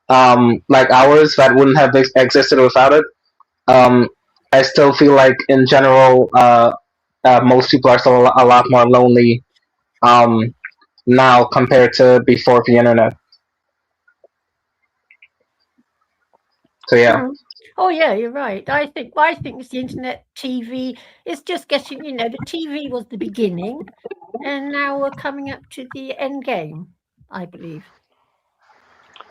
ours that wouldn't have existed without it. I still feel like in general, most people are still a lot more lonely now compared to before the internet. So yeah. Oh yeah, you're right. I think it's the internet, TV. It's just getting, the TV was the beginning, and now we're coming up to the end game, I believe.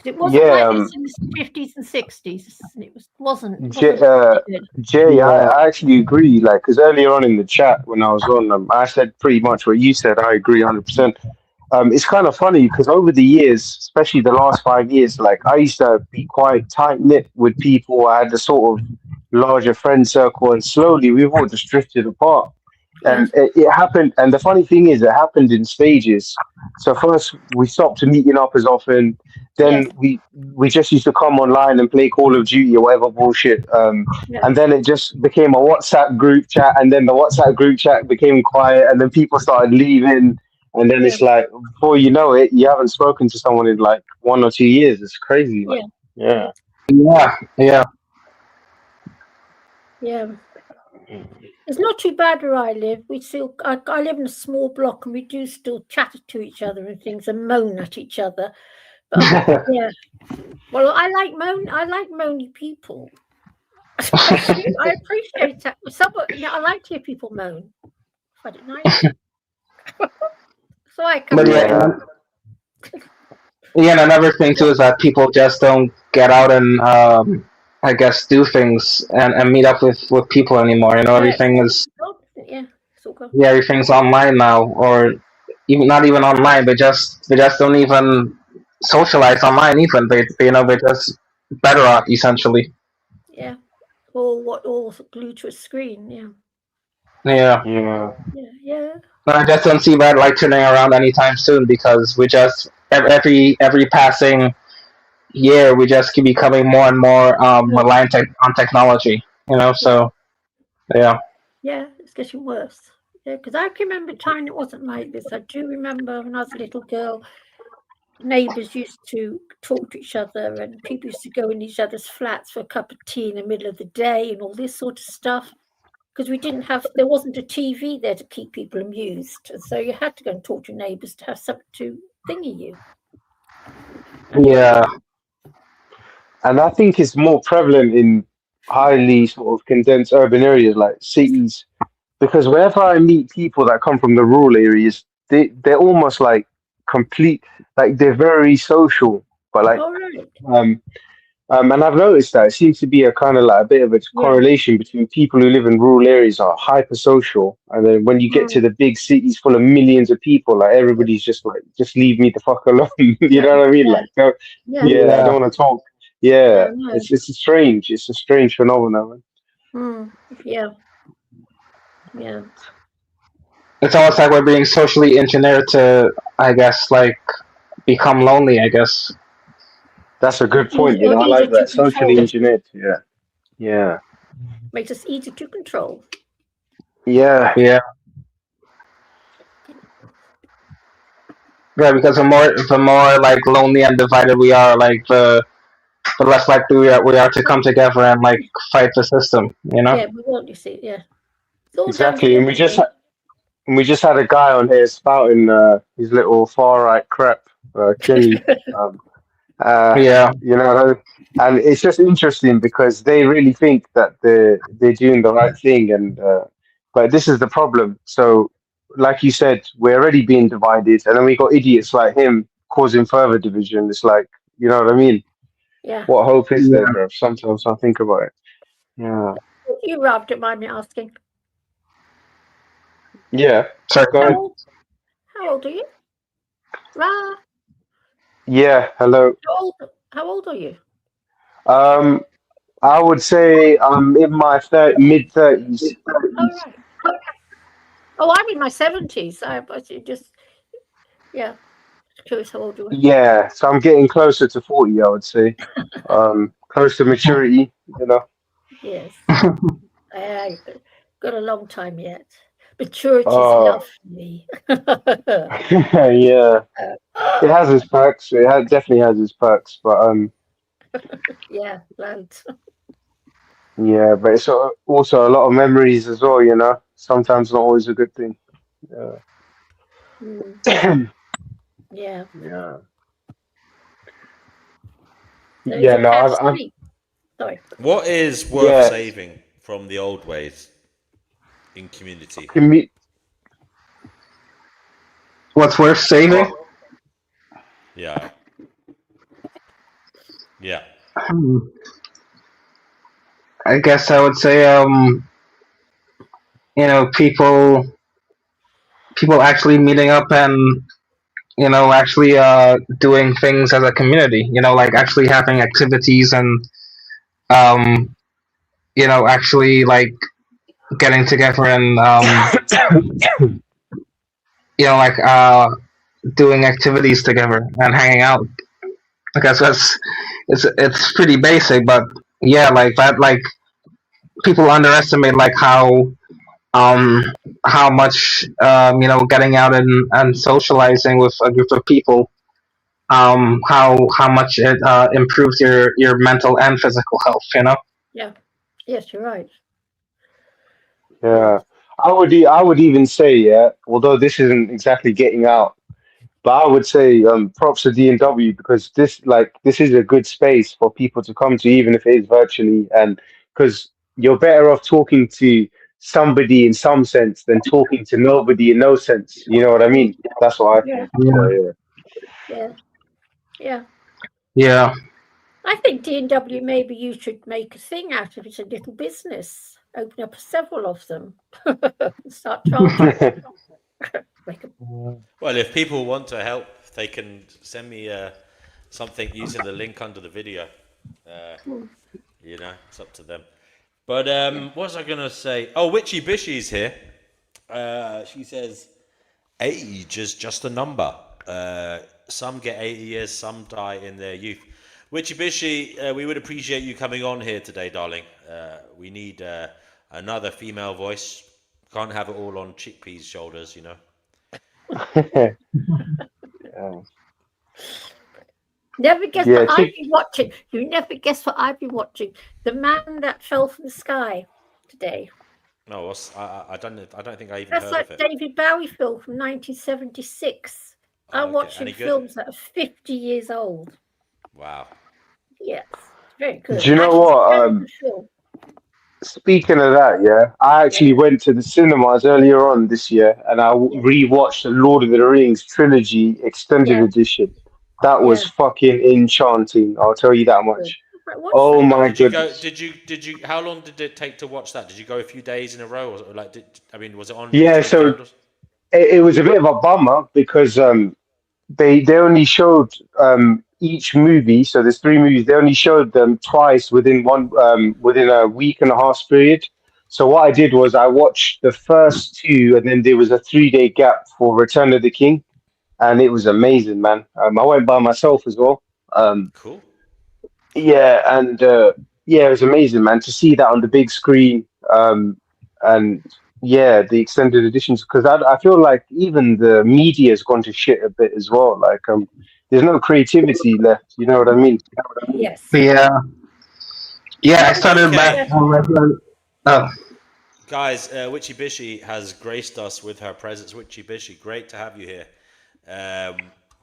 It wasn't like this in the 50s and 60s. It wasn't. Jay, I actually agree. Like, because earlier on in the chat when I was on, I said pretty much what you said. I agree 100%. It's kind of funny because over the years, especially the last 5 years, like I used to be quite tight knit with people. I had a sort of larger friend circle, and slowly we've all just drifted apart. And it happened. And the funny thing is, it happened in stages. So first we stopped meeting up as often. Then we just used to come online and play Call of Duty or whatever bullshit. And then it just became a WhatsApp group chat. And then the WhatsApp group chat became quiet. And then people started leaving. And then it's like, before you know it, you haven't spoken to someone in like 1 or 2 years. It's crazy. Like, yeah. It's not too bad where I live. We still, I live in a small block, and we do still chat to each other and things and moan at each other. But yeah, well, I like moany people. I appreciate that. I like to hear people moan. I find it nice. So I come. Yeah, and another thing too is that people just don't get out and I guess do things and meet up with people anymore. You know, everything is everything's online now, or even not even online. They just don't even socialize online. Even they're just better off essentially. Yeah, or glued to a screen. Yeah. But I just don't see that like turning around anytime soon, because we just every passing year we just keep becoming more and more reliant on technology. You know, so yeah. Yeah, it's getting worse. Yeah, because I can remember a time it wasn't like this. I do remember when I was a little girl, neighbours used to talk to each other, and people used to go in each other's flats for a cup of tea in the middle of the day and all this sort of stuff. because there wasn't a TV there to keep people amused. So you had to go and talk to your neighbours to have something to thingy you. Yeah. And I think it's more prevalent in highly sort of condensed urban areas like cities, because wherever I meet people that come from the rural areas, they're almost like complete, like they're very social, but like, All right. and I've noticed that it seems to be a kind of like a bit of a correlation between people who live in rural areas are hyper social, and then when you get to the big cities full of millions of people, like everybody's just like, just leave me the fuck alone. You know what I mean? Like, I don't want to talk. Yeah, No. it's strange. It's a strange phenomenon. Yeah. Yeah. It's almost like we're being socially engineered to, I guess, like become lonely, I guess. That's a good point. I like that. Socially engineered. Yeah. Yeah. Makes us easy to control. Yeah. Yeah. Yeah, because the more like lonely and divided we are, like the less likely we are to come together and like fight the system. You know. Yeah, we won't. You see, yeah. It's all Exactly, and we just just had a guy on here spouting his little far right crap, Kenny. Yeah. You know, and it's just interesting because they really think that they're doing the right thing, and but this is the problem. So, like you said, we're already being divided, and then we got idiots like him causing further division. It's like, you know what I mean? Yeah. What hope is there, bro? Sometimes I think about it. Yeah. You, Rob, don't mind me asking. Yeah. Sorry. Go ahead. How old are you? Ra? Yeah. Hello. How old are you? I would say I'm in my mid-30s. Oh, right. Oh, I'm in my 70s. I just, yeah. Curious how old you were. Yeah, so I'm getting closer to 40, I would say. Close to maturity, you know. Yes. Got a long time yet. Maturity's lovely. Yeah. It has its perks. Definitely has its perks, but yeah, loads. yeah, but it's also a lot of memories as well, you know. Sometimes not always a good thing. Yeah. Yeah. Yeah. So Yeah, no, I've sorry. What is worth saving from the old ways in community? What's worth saving? Yeah. Yeah. I guess I would say, you know, people actually meeting up and, you know, actually doing things as a community. You know, like actually having activities and, you know, actually like getting together and, you know, like doing activities together and hanging out. I guess it's pretty basic, but yeah, like that, like people underestimate like how much you know, getting out and socializing with a group of people, how much it improves your mental and physical health, you know. Yeah. Yes, you're right. Yeah, I would even say, yeah, although this isn't exactly getting out, but I would say props to D&W, because this is a good space for people to come to, even if it is virtually, and because you're better off talking to somebody in some sense than talking to nobody in no sense. You know what I mean? That's what I think. So, Yeah. Yeah. Yeah. I think D&W, maybe you should make a thing out of it, a little business. Open up several of them. Start charging. Well, if people want to help, they can send me something using the link under the video. You know, it's up to them. But what was I going to say? Oh, Witchy Bishy's here. She says, age is just a number. Some get 80 years, some die in their youth. Witchy Bishy, we would appreciate you coming on here today, darling. We need another female voice. Can't have it all on Chickpea's shoulders, you know. Never guess what I've been watching. You never guess what I've been watching. The Man That Fell from the Sky today. No, I don't know. I don't think I even That's heard like of it. David Bowie film from 1976. I'm Okay. watching Any good? films that are 50 years old. Wow. Yes, very good. Do you know Actually, it's a very what? good film. Speaking of that, yeah, I actually went to the cinemas earlier on this year and I rewatched the Lord of the Rings trilogy extended edition. That was fucking enchanting. I'll tell you that much. Oh my Did you go? goodness. Did you? How long did it take to watch that? Did you go a few days in a row, or like? Was it on Yeah, between so candles? it was a bit of a bummer because they only showed each movie. So there's three movies. They only showed them twice within a week and a half period. So what I did was I watched the first two, and then there was a 3 day gap for Return of the King, and it was amazing, man. I went by myself as well. Cool. Yeah, and yeah, it was amazing, man, to see that on the big screen. And yeah, the extended editions, because I feel like even the media has gone to shit a bit as well. Like, there's no creativity left. You know what I mean? Yes. Yeah. Yeah, I started back. Okay. Oh. Guys, Witchy Bishy has graced us with her presence. Witchy Bishy, great to have you here.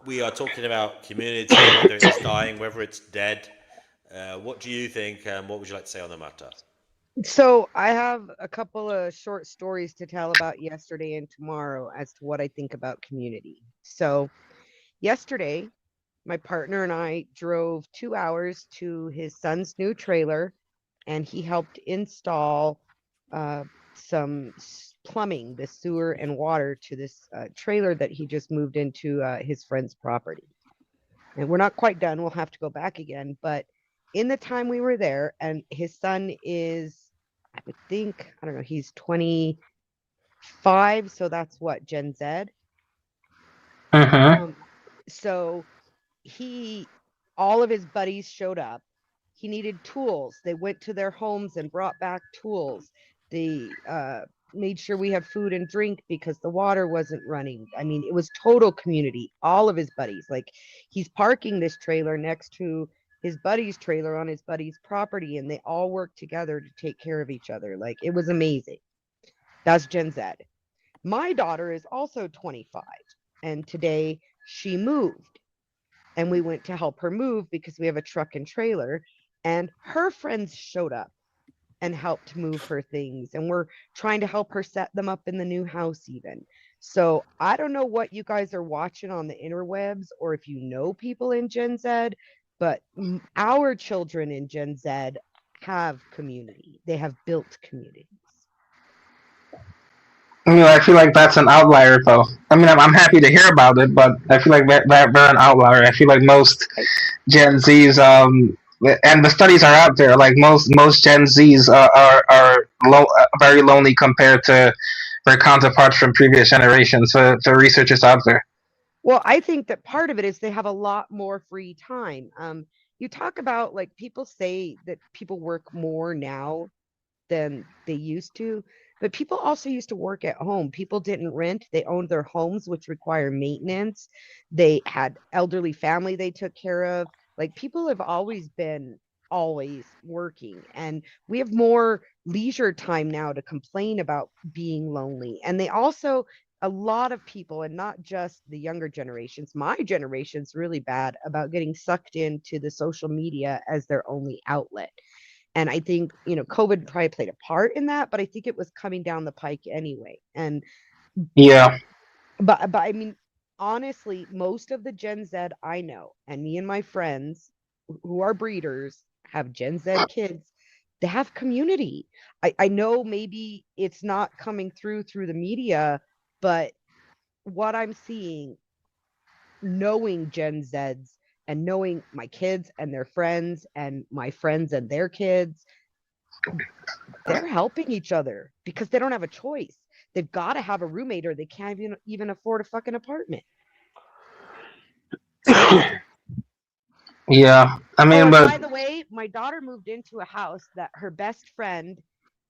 We are talking about community, whether it's dying, whether it's dead. What do you think? What would you like to say on the matter? So I have a couple of short stories to tell about yesterday and tomorrow as to what I think about community. So yesterday, my partner and I drove 2 hours to his son's new trailer, and he helped install some plumbing, the sewer and water to this trailer that he just moved into his friend's property. And we're not quite done. We'll have to go back again. But in the time we were there, and his son is, I would think, I don't know, he's 25. So that's what, Gen Z? So all of his buddies showed up. He needed tools. They went to their homes and brought back tools. They made sure we had food and drink because the water wasn't running. I mean, it was total community. All of his buddies, like, he's parking this trailer next to his buddy's trailer on his buddy's property, and they all work together to take care of each other. Like, it was amazing. That's Gen Z. My daughter is also 25, and today she moved, and we went to help her move because we have a truck and trailer, and her friends showed up and helped move her things, and we're trying to help her set them up in the new house even. So I don't know what you guys are watching on the interwebs, or if you know people in Gen Z, but our children in Gen Z have community. They have built community. I feel like that's an outlier, though. I mean, I'm happy to hear about it, but I feel like they're an outlier. I feel like most Gen Zs, and the studies are out there. Like most Gen Zs are very lonely compared to their counterparts from previous generations. So the research is out there. Well, I think that part of it is they have a lot more free time. You talk about, like, people say that people work more now than they used to, but people also used to work at home. People didn't rent. They owned their homes, which require maintenance. They had elderly family they took care of. Like, people have always been working, and we have more leisure time now to complain about being lonely. And they also, a lot of people, and not just the younger generations, my generation's really bad about getting sucked into the social media as their only outlet. And I think, COVID probably played a part in that, but I think it was coming down the pike anyway. And yeah, but I mean, honestly, most of the Gen Z I know, and me and my friends who are breeders have Gen Z kids. They have community. I know maybe it's not coming through the media, but what I'm seeing, knowing Gen Zs and knowing my kids and their friends and my friends and their kids, they're helping each other because they don't have a choice. They've got to have a roommate or they can't even afford a fucking apartment. Yeah, I mean, but by the way, my daughter moved into a house that her best friend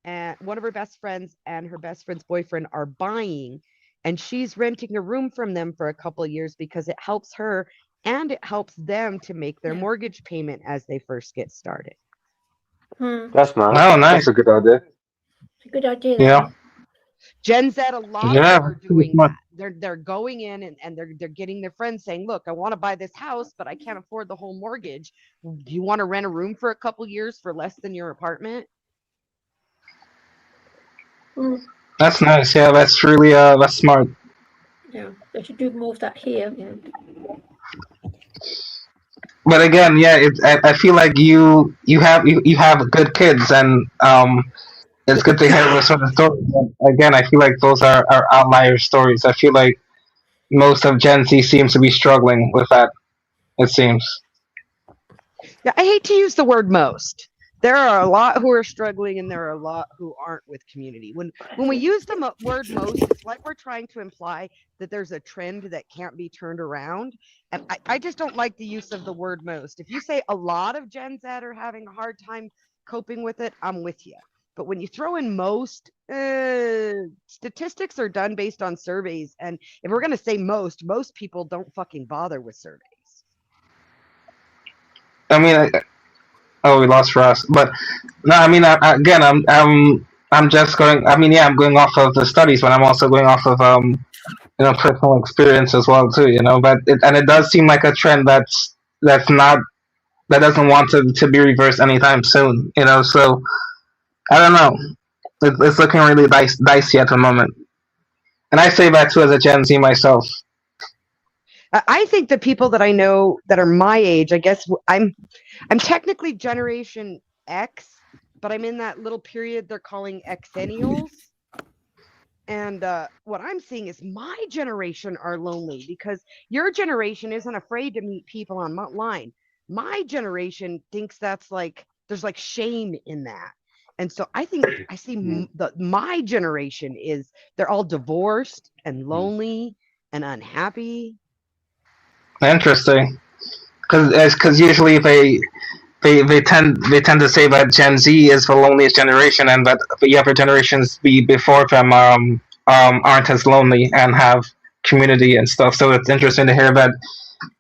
and one of her best friends and her best friend's boyfriend are buying, and she's renting a room from them for a couple of years because it helps her and it helps them to make their mortgage payment as they first get started. That's nice. Oh, nice. That's a good idea. Good idea. Yeah. Gen Z, a lot of Yeah. them are doing that. They're going in and they're getting their friends saying, look, I want to buy this house, but I can't afford the whole mortgage. Do you want to rent a room for a couple years for less than your apartment? That's nice. Yeah, that's really that's smart. Yeah, they should do more of that here. Yeah. But again, yeah, I feel like you have good kids, and it's good to hear those sort of stories. But again, I feel like those are outlier stories. I feel like most of Gen Z seems to be struggling with that. It seems. Yeah, I hate to use the word most. There are a lot who are struggling, and there are a lot who aren't with community. When we use the word most, it's like we're trying to imply that there's a trend that can't be turned around. And I just don't like the use of the word most. If you say a lot of Gen Z are having a hard time coping with it, I'm with you. But when you throw in most, statistics are done based on surveys. And if we're going to say most people don't fucking bother with surveys. I mean, oh, we lost Ross, but no, I mean, again, I'm just going. I mean, yeah, I'm going off of the studies, but I'm also going off of personal experience as well too. But it does seem like a trend that doesn't want to be reversed anytime soon. So I don't know. It's looking really dicey at the moment, and I say that too as a Gen Z myself. I think the people that I know that are my age, I guess I'm technically Generation X, but I'm in that little period they're calling Xennials. And what I'm seeing is my generation are lonely because your generation isn't afraid to meet people online. My generation thinks that's like, there's like shame in that. And so I think I see my generation is they're all divorced and lonely and unhappy. Interesting, because usually they tend to say that Gen Z is the loneliest generation, and that the younger generations before them aren't as lonely and have community and stuff. So it's interesting to hear that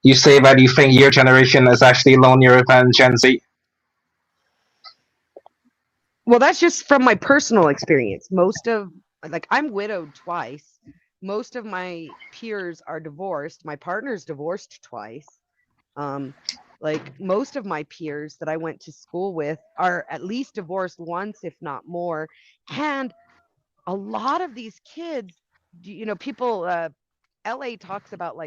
you say that you think your generation is actually lonelier than Gen Z. Well, that's just from my personal experience. I'm widowed twice. Most of my peers are divorced. My partner's divorced twice. Most of my peers that I went to school with are at least divorced once, if not more. And a lot of these kids, people, LA talks about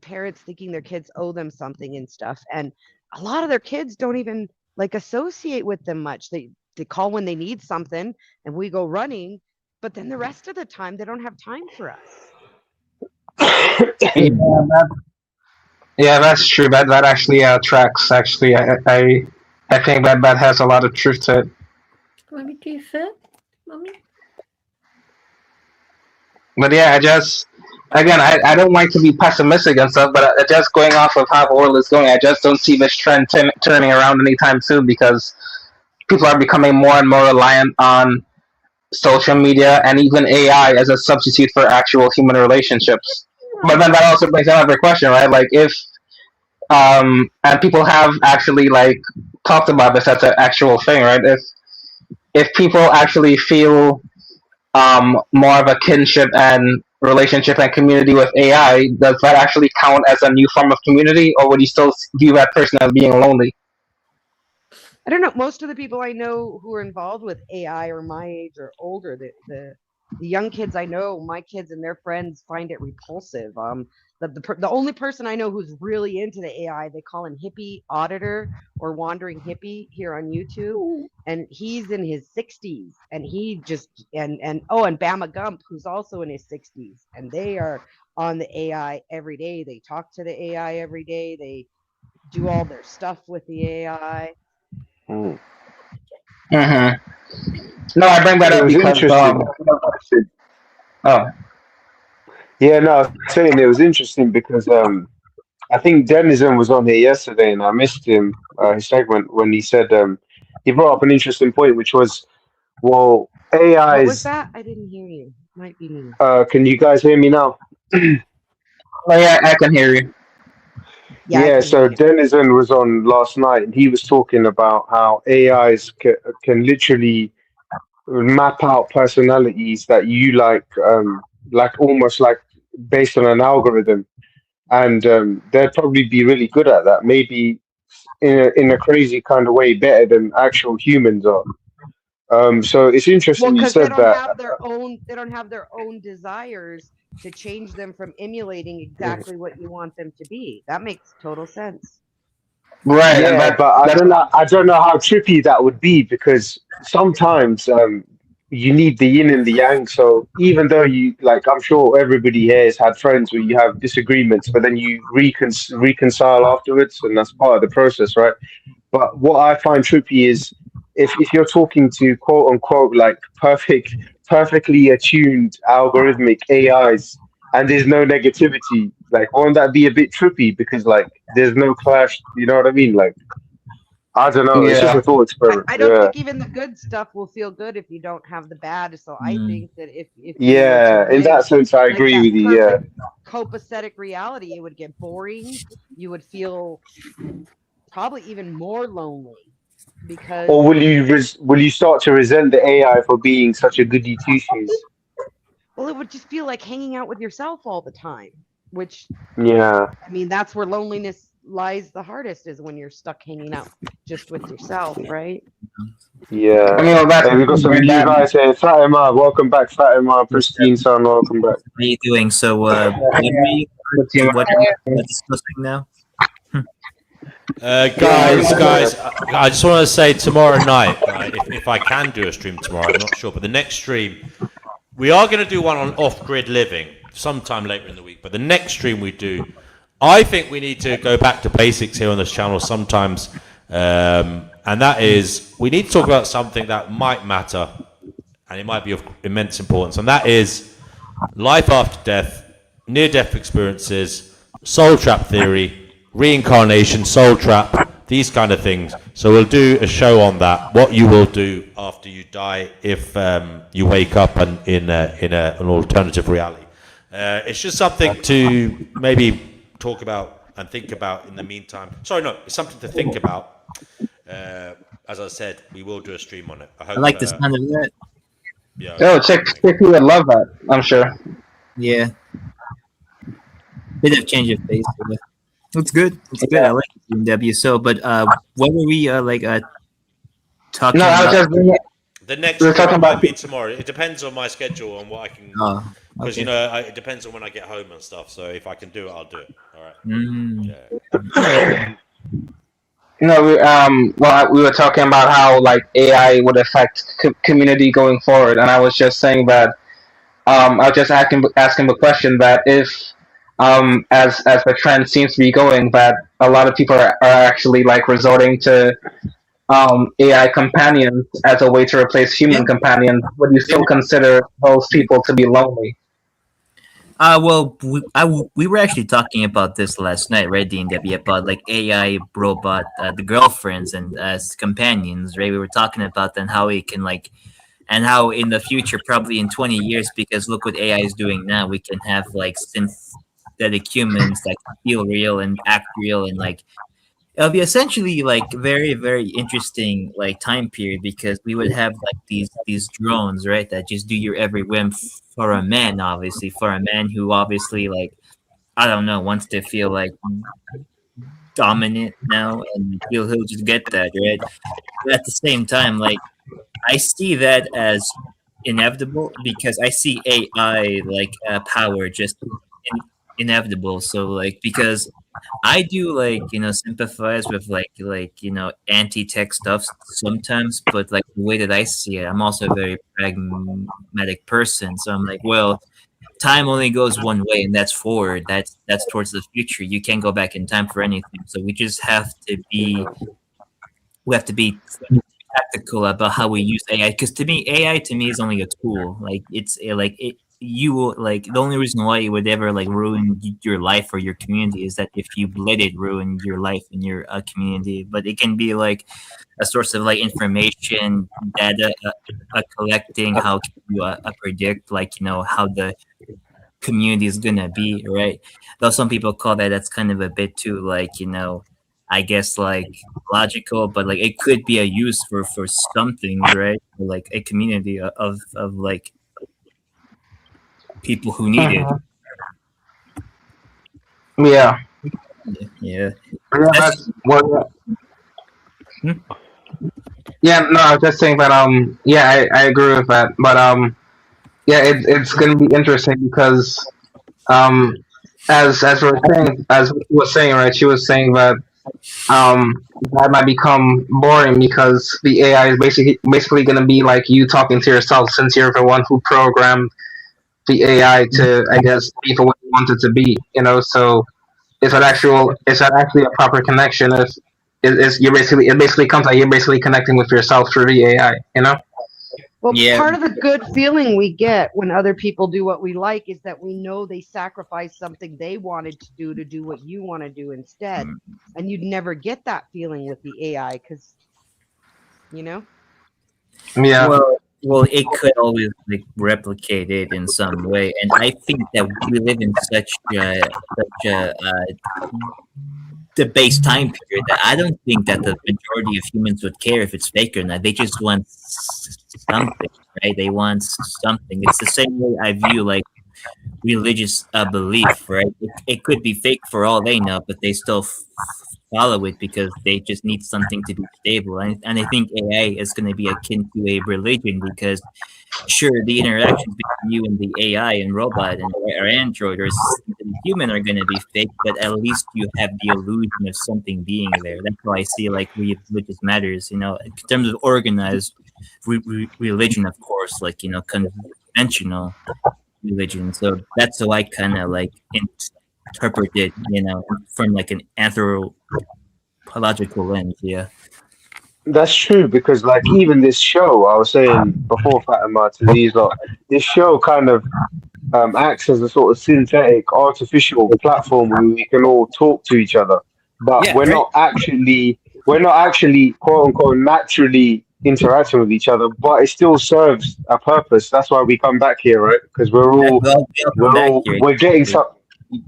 parents thinking their kids owe them something and stuff. And a lot of their kids don't even associate with them much. They call when they need something and we go running, but then the rest of the time they don't have time for us. Yeah, that's true. That actually tracks. Actually, I think that has a lot of truth to it. Mommy, do you feel? Mommy? But yeah, I don't like to be pessimistic and stuff, but just going off of how the world is going, I just don't see this trend turning around anytime soon because people are becoming more and more reliant on social media and even AI as a substitute for actual human relationships. But then that also brings another question, right? Like if and people have actually talked about this as an actual thing, right? If people actually feel more of a kinship and relationship and community with AI, does that actually count as a new form of community, or would you still view that person as being lonely? I don't know. Most of the people I know who are involved with AI are my age or older. The young kids I know, my kids and their friends find it repulsive. The only person I know who's really into the AI, they call him Hippie Auditor or Wandering Hippie here on YouTube, and he's in his 60s, and he just and Bama Gump, who's also in his 60s, and they are on the AI every day. They talk to the AI every day. They do all their stuff with the AI. No, I bring that It up was because interesting. Yeah, no, I was saying it was interesting because I think Denizen was on here yesterday and I missed him his segment when he said he brought up an interesting point, which was, well, AI What was is. that? I didn't hear you. Might be me. Can you guys hear me now? Oh yeah, I can hear you. Yeah, so Denizen was on last night and he was talking about how AIs can literally map out personalities that you like almost like based on an algorithm, and they'd probably be really good at that. Maybe in a crazy kind of way, better than actual humans are. So it's interesting Well, you because they said don't that. have their own, they don't have their own desires to change them from emulating exactly what you want them to be. That makes total sense. Right, and Yeah, but I don't know how trippy that would be, because sometimes you need the yin and the yang. So even though you like, I'm sure everybody here has had friends where you have disagreements, but then you reconcile afterwards, and that's part of the process, right? But what I find trippy is if you're talking to quote unquote like perfectly attuned algorithmic AIs, and there's no negativity, like won't that be a bit trippy? Because like there's no clash, you know what I mean? Like I don't know. It's just Yeah. a thought experiment. I don't Yeah. think even the good stuff will feel good if you don't have the bad. So I think that if you were Yeah, to in that live sense, I like agree that with you. Yeah. perfect copacetic reality, it would get boring. You would feel probably even more lonely because. Or will you start to resent the AI for being such a goody two shoes? Well, it would just feel like hanging out with yourself all the time, which, Yeah. I mean, that's where loneliness lies the hardest, is when you're stuck hanging out just with yourself, right? Yeah. I mean, that's Hey, we've got some new guys here. Fatima, welcome back. Fatima, Pristine Son, welcome back. How are you doing? So, what we're discussing now? Guys, I just want to say tomorrow night, right, if I can do a stream tomorrow, I'm not sure, but the next stream, we are going to do one on off-grid living sometime later in the week, but the next stream we do, I think we need to go back to basics here on this channel sometimes, and that is, we need to talk about something that might matter, and it might be of immense importance, and that is life after death, near-death experiences, soul trap theory, reincarnation, soul trap, these kind of things. So we'll do a show on that, what you will do after you die if you wake up and in an alternative reality. It's just something to maybe talk about and think about in the meantime. Sorry, no, it's something to think about. As I said, we will do a stream on it. I hope, I like the sound of that. Yeah. Oh, Chick would love that, I'm sure. Yeah. Bit of change of pace. It's good. It's good. I like DMW. So, but what were we talking No, I was about? just the next we were stream talking might about be tomorrow. It depends on my schedule and what I can. Because okay. you know, it depends on when I get home and stuff. So if I can do it, I'll do it. All right. Yeah. No, we were talking about how like AI would affect community going forward, and I was just saying that I was just asking the question that if as the trend seems to be going, that a lot of people are actually like resorting to AI companions as a way to replace human companions, would you still consider those people to be lonely? Well, we were actually talking about this last night, right, DNW, about like AI robot, the girlfriends and as companions, right? We were talking about then how it can like, and how in the future, probably in 20 years, because look what AI is doing now, we can have like synthetic humans that feel real and act real, and like it'll be essentially like very, very interesting like time period, because we would have like these drones, right, that just do your every whim for a man, obviously, for a man who obviously like, I don't know, wants to feel like dominant now, and he'll just get that, right? But at the same time, like I see that as inevitable, because I see AI like power just inevitable. So like, because I do like, you know, sympathize with like you know, anti-tech stuff sometimes, but like the way that I see it, I'm also a very pragmatic person. So I'm like, well, time only goes one way, and that's forward. That's towards the future. You can't go back in time for anything. So we just have to be practical about how we use AI. Because to me, AI to me is only a tool. Like it's like it. You will like, the only reason why it would ever like ruin your life or your community is that if you let it ruin your life and your community. But it can be like a source of like information, data collecting. How can you predict like, you know, how the community is gonna be, right? Though some people call that's kind of a bit too like, you know, I guess like logical, but like it could be a use for some things, right? For, like a community of like people who need it. Yeah. Yeah. That's what. Yeah, no, I was just saying that. Yeah, I agree with that. But yeah, it's gonna be interesting because as we were saying, as she was saying, right? She was saying that that might become boring because the AI is basically gonna be like you talking to yourself, since you're the one who programmed the AI to, I guess, be for what you want it to be. You know, so is that actually a proper connection? If it basically comes like you're basically connecting with yourself through the AI. You know. Well, part of the good feeling we get when other people do what we like is that we know they sacrificed something they wanted to do what you want to do instead. And you'd never get that feeling with the AI because, you know? Yeah. Well, it could always like replicate it in some way, and I think that we live in such a debased time period that I don't think that the majority of humans would care if it's fake or not. They just want something, right? They want something. It's the same way I view like religious belief, right? It could be fake for all they know, but they still follow it because they just need something to be stable. And I think AI is going to be akin to a religion because, sure, the interactions between you and the AI and robot and or android or human are going to be fake, but at least you have the illusion of something being there. That's why I see like religious matters, you know, in terms of organized religion, of course, like, you know, conventional religion. So that's how I kind of like interpret it, you know, from like an anthropological lens. Yeah. That's true, because like even this show, I was saying before, Fatima, to these lot, this show kind of acts as a sort of synthetic, artificial platform where we can all talk to each other, but Yeah, we're right. not actually quote unquote naturally interacting with each other. But it still serves a purpose. That's why we come back here, right? Because we're getting some.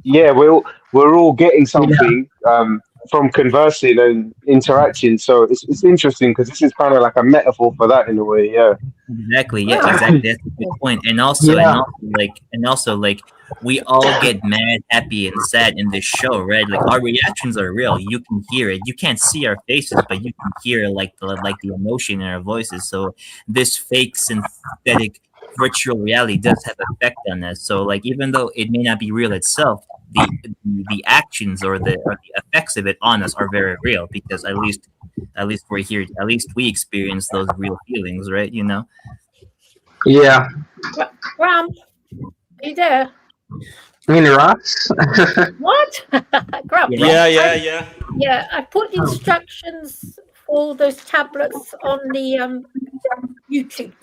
Yeah, we're all getting something from conversing and interacting. So it's interesting because this is kind of like a metaphor for that in a way. Yeah. Exactly. Yeah. Exactly. That's a good point. And also, like, we all get mad, happy, and sad in this show, right? Like, our reactions are real. You can hear it. You can't see our faces, but you can hear like the emotion in our voices. So this fake synthetic virtual reality does have effect on us. So like, even though it may not be real itself, the actions or the effects of it on us are very real because at least we're here. At least we experience those real feelings, right? You know. Yeah. Ram, are you there? You mean rocks? What? Grump. Yeah. Yeah, I put the instructions for those tablets on the YouTube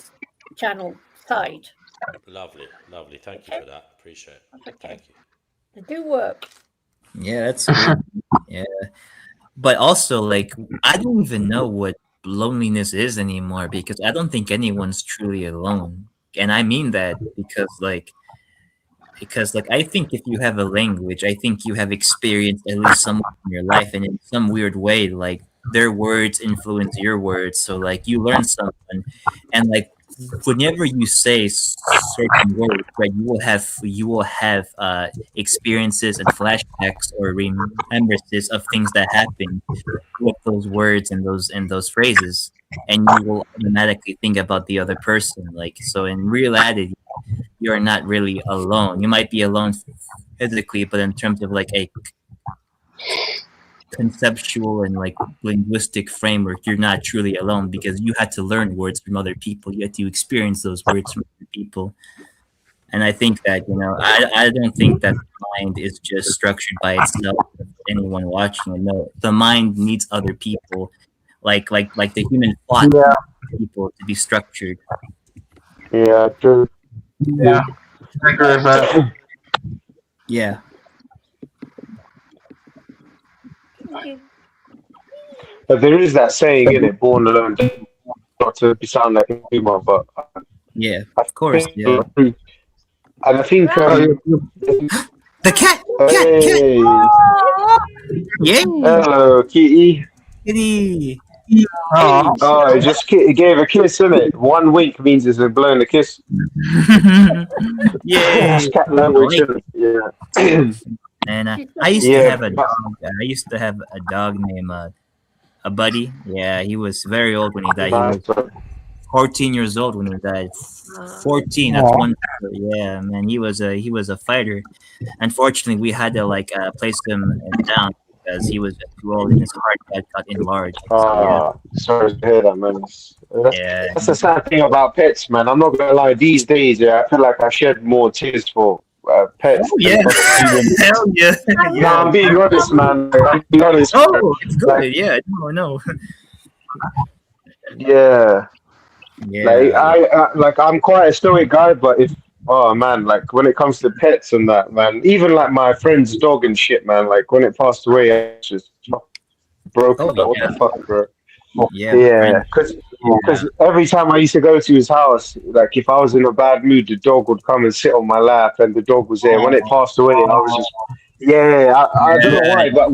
channel side. Lovely. Thank you for that. Appreciate it. Okay. Thank you. They do work. Yeah, that's sweet. Yeah. But also, like, I don't even know what loneliness is anymore because I don't think anyone's truly alone. And I mean that because I think if you have a language, I think you have experienced at least something in your life, and in some weird way, like their words influence your words. So like you learn something, and like whenever you say certain words, right, you will have experiences and flashbacks or remembrances of things that happened with those words and those phrases, and you will automatically think about the other person. Like, so in reality, you are not really alone. You might be alone physically, but in terms of like a conceptual and like linguistic framework, you're not truly alone because you had to learn words from other people. You had to experience those words from other people. And I think that, you know, I don't think that the mind is just structured by itself. Anyone watching it, no, the mind needs other people, like the human plot, people to be structured. Yeah, true. Yeah, I agree with that. Yeah. But there is that saying, in it, born alone, not to sound like a humor, but yeah, of course, yeah. And I think the cat. Hey. Yay! Hello, Kitty. Kitty. Oh, it just gave a kiss, innit? 1 week means it's blowing a kiss. Yay! That's cat language, innit? Yeah. And I used to Yeah. have a dog. I used to have a dog named a buddy. Yeah, he was very old when he died. He was 14 years old when he died. 14. That's one. Yeah, man. He was a fighter. Unfortunately, we had to place him down because he was just too old and his heart got enlarged. Sorry to hear that, man. That's the sad thing about pets, man. I'm not gonna lie. These days, I feel like I shed more tears for pets. Oh, yeah. Hell yeah. No, I'm being honest, man. I'm being honest. Oh, it's good. Yeah. No. Yeah. Like I'm quite a stoic guy, but when it comes to pets and that, man, even like my friend's dog and shit, man, like when it passed away, I just broke up. What the fuck, bro? Yeah, because every time I used to go to his house, like if I was in a bad mood, the dog would come and sit on my lap, and the dog was there. When it passed away, I was just I don't know why, but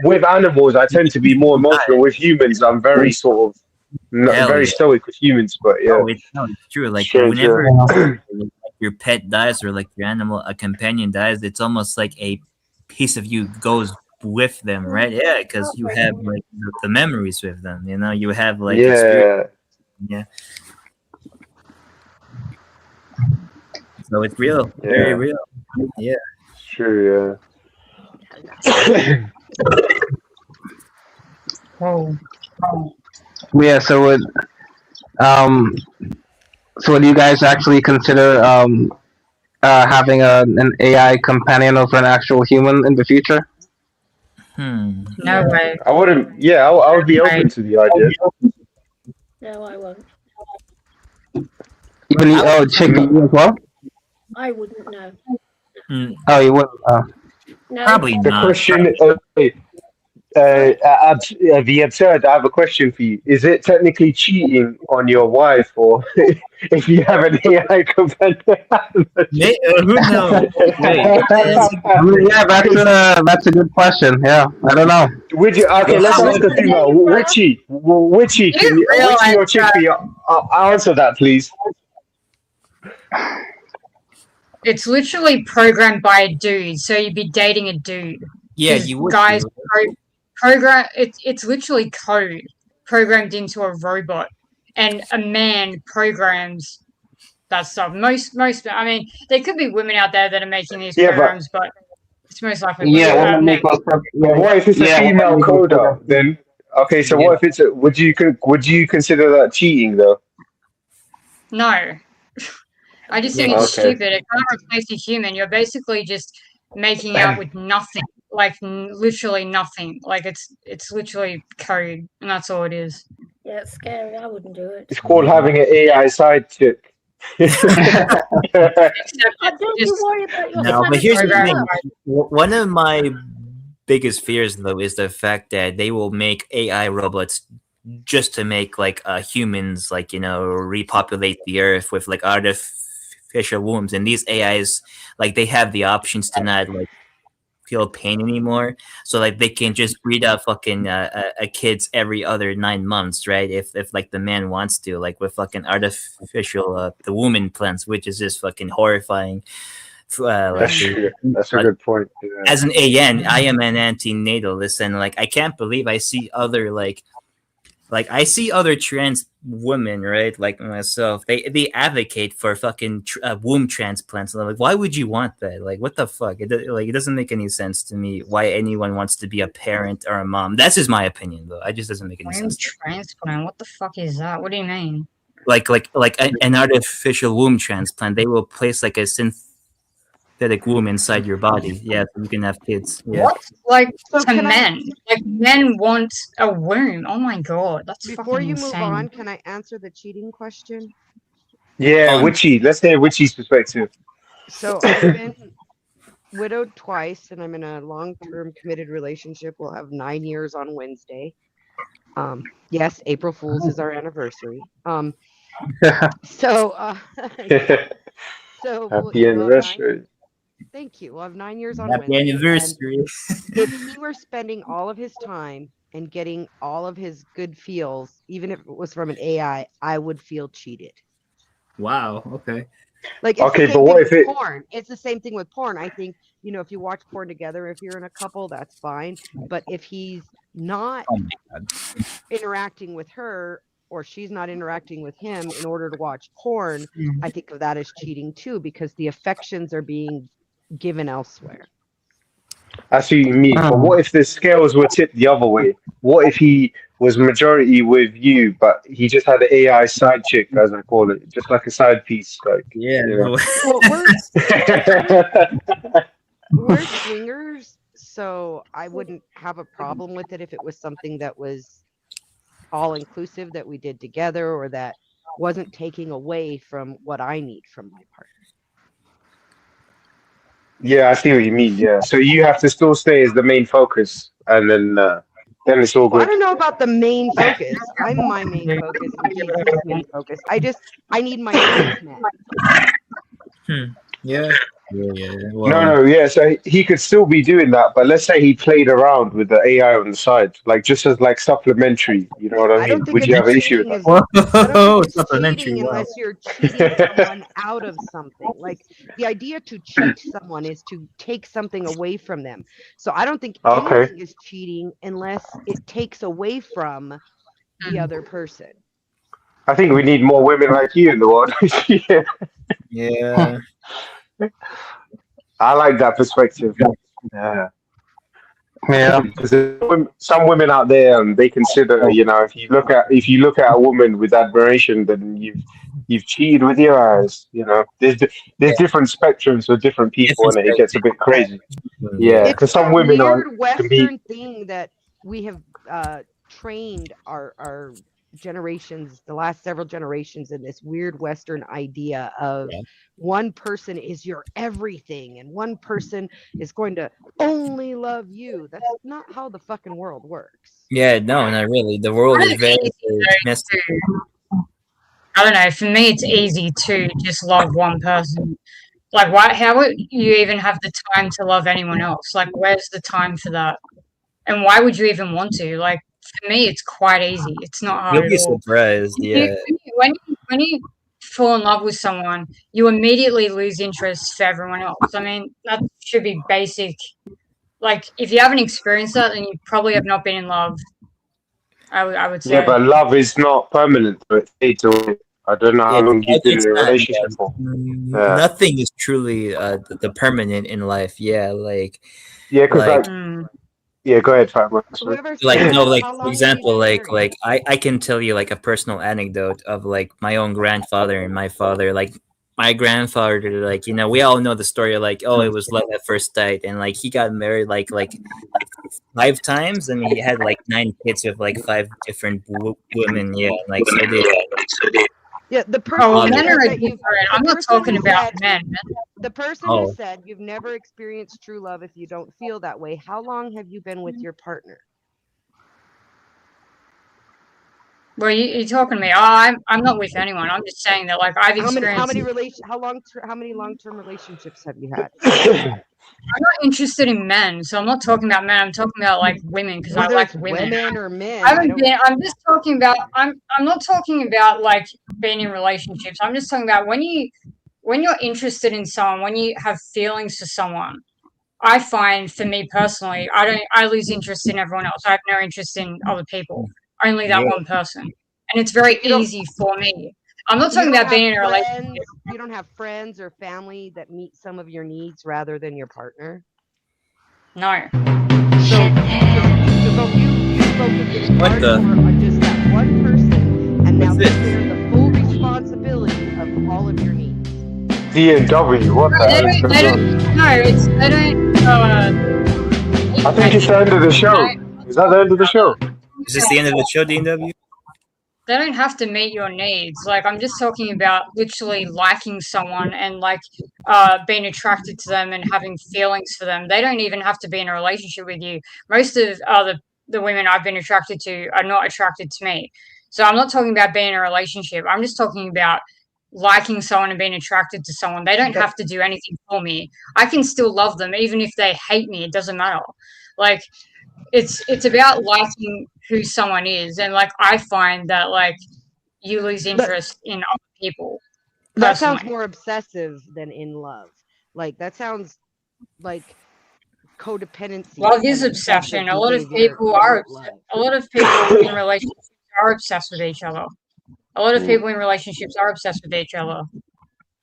with animals, I tend to be more emotional. With humans, I'm very sort of very stoic with humans, but yeah. No, it's true. Like whenever your pet dies or like your animal, a companion dies, it's almost like a piece of you goes with them, right? Yeah, because you have like the memories with them. You know, you have like experience. Yeah. So it's real, very real. Yeah. Sure. Yeah. Yeah. So would you guys actually consider having an AI companion over an actual human in the future? No way. I wouldn't. Yeah, I would be open to the idea. No, I won't. Even Chick, you as well? I wouldn't know. Oh, you wouldn't? No. Probably The not. question, the absurd. I have a question for you. Is it technically cheating on your wife, or if you have an AI companion? Who knows? Yeah, that's a good question. Yeah, I don't know. Would you? Okay, let's ask a female. Witchy, can you, Witchy or Chippy? Answer that, please. It's literally programmed by a dude, so you'd be dating a dude. Yeah, you would. Guys program. It's literally code programmed into a robot, and a man programs that stuff. Most. I mean, there could be women out there that are making these programs, but it's most likely. Men. What if it's a female coder? Then okay, so what if it's would you consider that cheating though? No. I just think it's stupid. It can't replace a human. You're basically just making out with nothing, like literally nothing. Like it's literally code, and that's all it is. Yeah, it's scary. I wouldn't do it. It's called having an AI side chick. Don't you worry about your No, but here's the thing. One of my biggest fears, though, is the fact that they will make AI robots just to make humans, repopulate the earth with artificial wombs, and these AIs they have the options to not feel pain anymore, so they can just breed out fucking kids every other 9 months, right? If the man wants to, with fucking artificial the womb implants, which is just fucking horrifying. That's true. That's a good point. Yeah. As an AN, I am an anti-natalist, and I can't believe I see other I see other trans women, right? Like myself, they advocate for fucking womb transplants. And I'm why would you want that? What the fuck? It doesn't make any sense to me why anyone wants to be a parent or a mom. That's just my opinion, though. It just doesn't make any sense. Transplant? What the fuck is that? What do you mean? An artificial womb transplant. They will place a synthetic womb inside your body. Yeah, so you can have kids. Yeah. What? To men? Men want a womb. Oh my god, that's Before fucking you move insane. on, can I answer the cheating question? Yeah, Witchy. Let's hear Witchy's perspective. So I've been widowed twice, and I'm in a long-term committed relationship. We'll have 9 years on Wednesday. Yes, April Fool's is our anniversary. So Happy anniversary. Thank you. We'll have 9 years on Happy Wednesday. anniversary. If he were spending all of his time and getting all of his good feels, even if it was from an AI, I would feel cheated. Wow. Okay. Like, it's Okay, the but same what thing if with it? porn. It's the same thing with porn. I think, if you watch porn together, if you're in a couple, that's fine. But if he's not Oh my God. interacting with her, or she's not interacting with him in order to watch porn, I think of that as cheating too, because the affections are being given elsewhere. I see what you mean. But what if the scales were tipped the other way? What if he was majority with you, but he just had an AI side chick, as I call it, just like a side piece, like Yeah. you Well, know. we're swingers, so I wouldn't have a problem with it if it was something that was all inclusive that we did together, or that wasn't taking away from what I need from my partner. Yeah, I see what you mean. Yeah, so you have to still stay as the main focus, and then it's all Well, I good. don't know about the main focus. I'm my main focus and he's his main focus. I need my needs met. Yeah. Yeah. No, Well. yeah. So he could still be doing that, but let's say he played around with the AI on the side, like just as like supplementary. You know what I I don't mean? think Would you have an it's issue with cheating. that? I don't think it's Supplementary. cheating Wow. unless you're cheating someone out of something. Like, the idea to cheat someone is to take something away from them. So I don't think Okay. anything is cheating unless it takes away from the other person. I think we need more women like you in the world. Yeah. Yeah. I like that perspective. Yeah. Yeah. Because some women out there, they consider, if you look at a woman with admiration, then you've cheated with your eyes. There's different spectrums for different people, and it gets a bit crazy. Yeah, It's because some that women weird can be. Western thing that we have trained our generations, the last several generations, in this weird Western idea of one person is your everything and one person is going to only love you. That's not how the fucking world works. Yeah. No, not really. The world is very messed up. I don't know. For me, it's easy to just love one person. Like, why? How would you even have the time to love anyone else? Like, where's the time for that? And why would you even want to? Like, for me, it's quite easy. It's not hard You'll at be all. surprised. Yeah. When you fall in love with someone, you immediately lose interest for everyone else. I mean, that should be basic. Like, if you haven't experienced that, then you probably have not been in love. I would say. Yeah, but love is not permanent, so it fades away. I don't know how long you've been in a relationship for. Yeah. Nothing is truly the permanent in life. Yeah, like Yeah, because yeah, go ahead, Fatma. like no, like for example, like I can tell you like a personal anecdote of like my own grandfather and my father. Like my grandfather, like we all know the story. Like, oh, it was love at first sight, and like he got married like 5 times, and he had like 9 kids with like 5 different women. Yeah, like so they. Yeah, the person well, who men said are that different. I'm not talking about men. The person who said you've never experienced true love if you don't feel that way. How long have you been with your partner? Well, you're talking to me. I'm not with anyone. I'm just saying that, like, I've experienced. How many long-term relationships have you had? I'm not interested in men, so I'm not talking about men. I'm talking about like women because I like women. Women or men. I'm just talking about. I'm not talking about like being in relationships. I'm just talking about when you're interested in someone, when you have feelings for someone. I find, for me personally, I lose interest in everyone else. I have no interest in other people. Only that one person, and it's very easy for me. I'm not talking about being in a relationship. You don't have friends or family that meet some of your needs rather than your partner? No. So you focus on just that one person, and now they bear the full responsibility of all of your needs. D&W, what the hell is going on? They don't. I think it's the end of the show. Is that the end of the show? Is this the end of the show, DW? They don't have to meet your needs. Like, I'm just talking about literally liking someone and like being attracted to them and having feelings for them. They don't even have to be in a relationship with you. Most of the women I've been attracted to are not attracted to me. So I'm not talking about being in a relationship. I'm just talking about liking someone and being attracted to someone. They don't have to do anything for me. I can still love them even if they hate me. It doesn't matter. Like it's about liking who someone is, and like I find that like you lose interest in other people. That sounds Personally. more obsessive than in love. Like that sounds like codependency. Love is and obsessive obsession. A lot of behavior people are isn't love. a lot of people in relationships are obsessed with each other. A lot of people in relationships are obsessed with each other.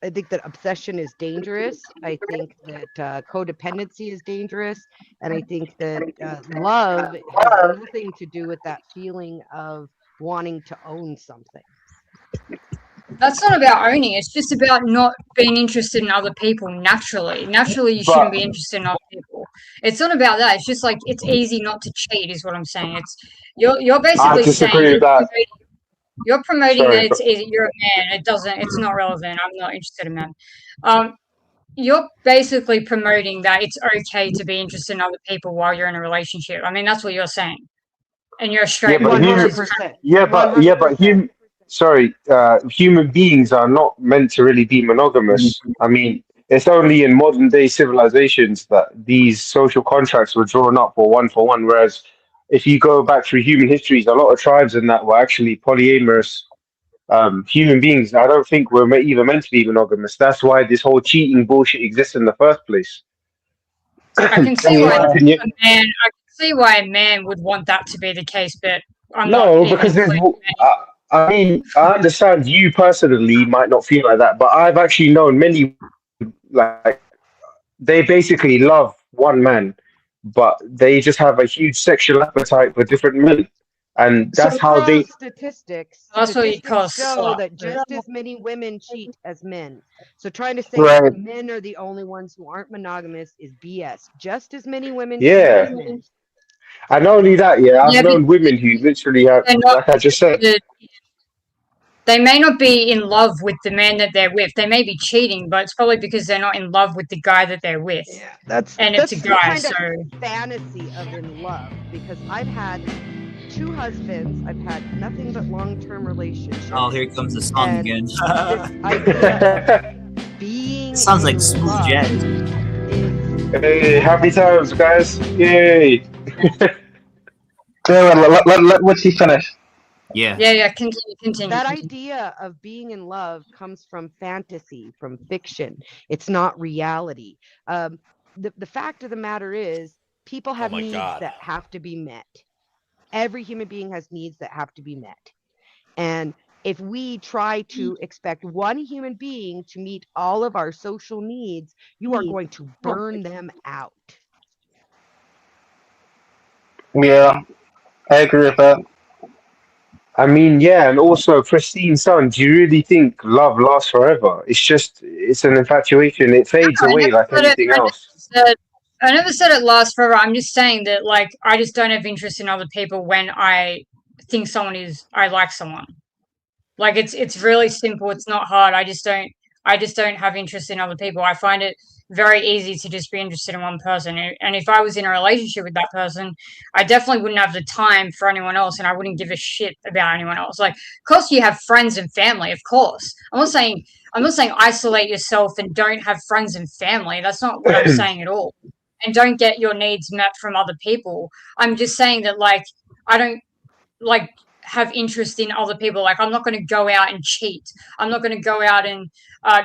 I think that obsession is dangerous. I think that codependency is dangerous. And I think that love has nothing to do with that feeling of wanting to own something. That's not about owning. It's just about not being interested in other people naturally. Naturally, you shouldn't be interested in other people. It's not about that. It's just like it's easy not to cheat, is what I'm saying. It's you're basically saying you're promoting that it's easy. You're a man. It's not relevant. I'm not interested in men. You're basically promoting that it's okay to be interested in other people while you're in a relationship. I mean, that's what you're saying. And you're a straight man. Human beings are not meant to really be monogamous. I mean, it's only in modern day civilizations that these social contracts were drawn up for one, whereas if you go back through human histories, a lot of tribes and that were actually polyamorous human beings. I don't think we're even meant to be monogamous. That's why this whole cheating bullshit exists in the first place. I can see why a man would want that to be the case, but because I mean, I understand you personally might not feel like that, but I've actually known many, like, they basically love one man, but they just have a huge sexual appetite for different men. And that's how they... Statistics show that just as many women cheat as men. So trying to say Right. that men are the only ones who aren't monogamous is BS. Just as many women cheat Yeah. as men. And not only that, I've known women who literally have, like I just said... They may not be in love with the man that they're with. They may be cheating, but it's probably because they're not in love with the guy that they're with. That's it's a the guy, kind so of fantasy of in love, because I've had 2 husbands. I've had nothing but long-term relationships. Oh, here comes the song And again. this idea of being Sounds like in smooth love jazz. Hey, happy times, guys! Yay! Let he finish. Yeah. Continue. That idea of being in love comes from fantasy, from fiction. It's not reality. The fact of the matter is, people have needs that have to be met. Every human being has needs that have to be met. And if we try to expect one human being to meet all of our social needs, you are going to burn them out. Yeah, I agree with that. I mean, and also, Pristine Son, do you really think love lasts forever? It's an infatuation. It fades away like anything else. I never said it lasts forever. I'm just saying that, like, I just don't have interest in other people when I think I like someone. Like, it's really simple. It's not hard. I just don't have interest in other people. I find it very easy to just be interested in one person. And if I was in a relationship with that person, I definitely wouldn't have the time for anyone else, and I wouldn't give a shit about anyone else. Like, of course you have friends and family, of course. I'm not saying isolate yourself and don't have friends and family. That's not what I'm saying at all. And don't get your needs met from other people. I'm just saying that, like, I don't, like, have interest in other people. Like, I'm not going to go out and cheat. I'm not going to go out and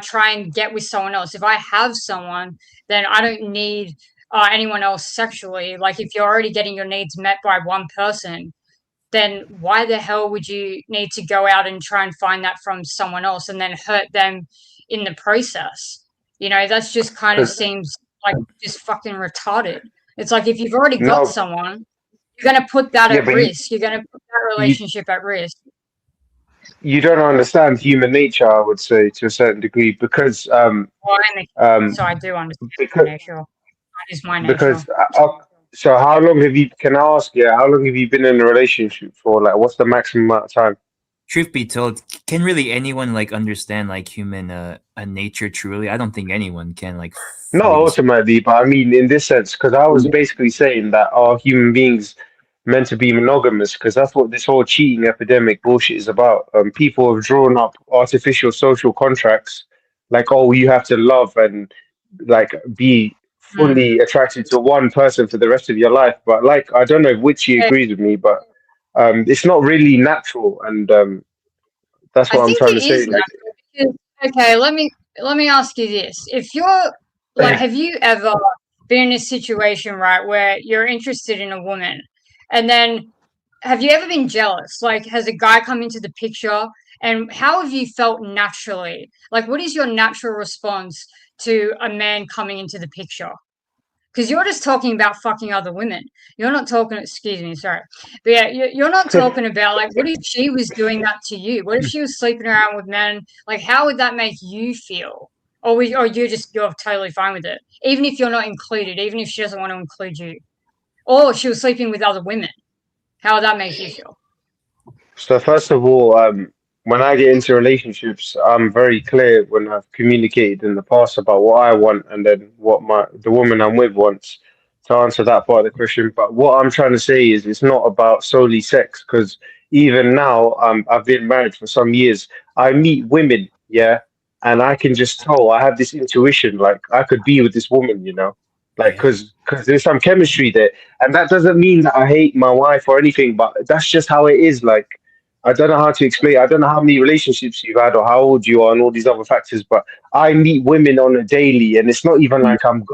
try and get with someone else. If I have someone, then I don't need anyone else sexually. Like, if you're already getting your needs met by one person, then why the hell would you need to go out and try and find that from someone else and then hurt them in the process? You know, that's just kind of seems like just fucking retarded. It's like, if you've already got someone, you're going to put that at risk. You're going to put that relationship at risk. You don't understand human nature, I would say, to a certain degree, because Well, so I do understand nature. That is my nature. Because so how long have you? Can I ask? How long have you been in a relationship for? Like, what's the maximum amount of time? Truth be told, can really anyone like understand like human nature truly? I don't think anyone can like. Not ultimately, but I mean in this sense, because I was basically saying that human beings, meant to be monogamous, because that's what this whole cheating epidemic bullshit is about. People have drawn up artificial social contracts, like, oh, you have to love and like be fully attracted to one person for the rest of your life. But like, I don't know if Witchy agrees with me, but it's not really natural, and that's I what I'm think trying to it say. is Like, natural because, okay, let me ask you this. If you're like, have you ever been in a situation, right, where you're interested in a woman and then have you ever been jealous? Like, has a guy come into the picture and how have you felt naturally? Like, what is your natural response to a man coming into the picture? Because you're just talking about fucking other women. You're not talking, excuse me, sorry. But yeah, you're not talking about, like, what if she was doing that to you? What if she was sleeping around with men? Like, how would that make you feel? Or you're totally fine with it, even if you're not included, even if she doesn't want to include you, or she was sleeping with other women. How would that make you feel? so first of all, when I get into relationships, I'm very clear when I've communicated in the past about what I want and then what the woman I'm with wants, to answer that part of the question. But what I'm trying to say is it's not about solely sex, because even now, I've been married for some years. I meet women, yeah, and I can just tell, I have this intuition, like I could be with this woman, you know, like because there's some chemistry there, and that doesn't mean that I hate my wife or anything, but that's just how it is. Like, I don't know how to explain. I don't know how many relationships you've had or how old you are and all these other factors, but I meet women on a daily, and it's not even like I'm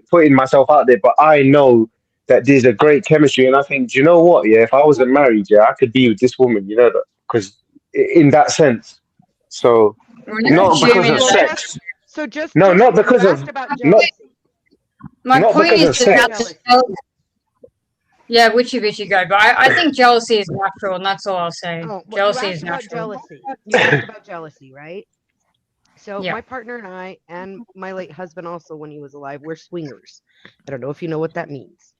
putting myself out there, but I know that there's a great chemistry, and I think, do you know what? Yeah, if I wasn't married, yeah, I could be with this woman, you know, because in that sense. So not because of sex. So just No, not you because of asked about not jealousy. My not point because is of that sex. yeah, witchy go, but I think jealousy is natural, and that's all I'll say. Oh, well, Jealousy you is asked about natural. jealousy. You asked about jealousy, right? So Yeah. my partner and I, and my late husband also, when he was alive, we're swingers. I don't know if you know what that means.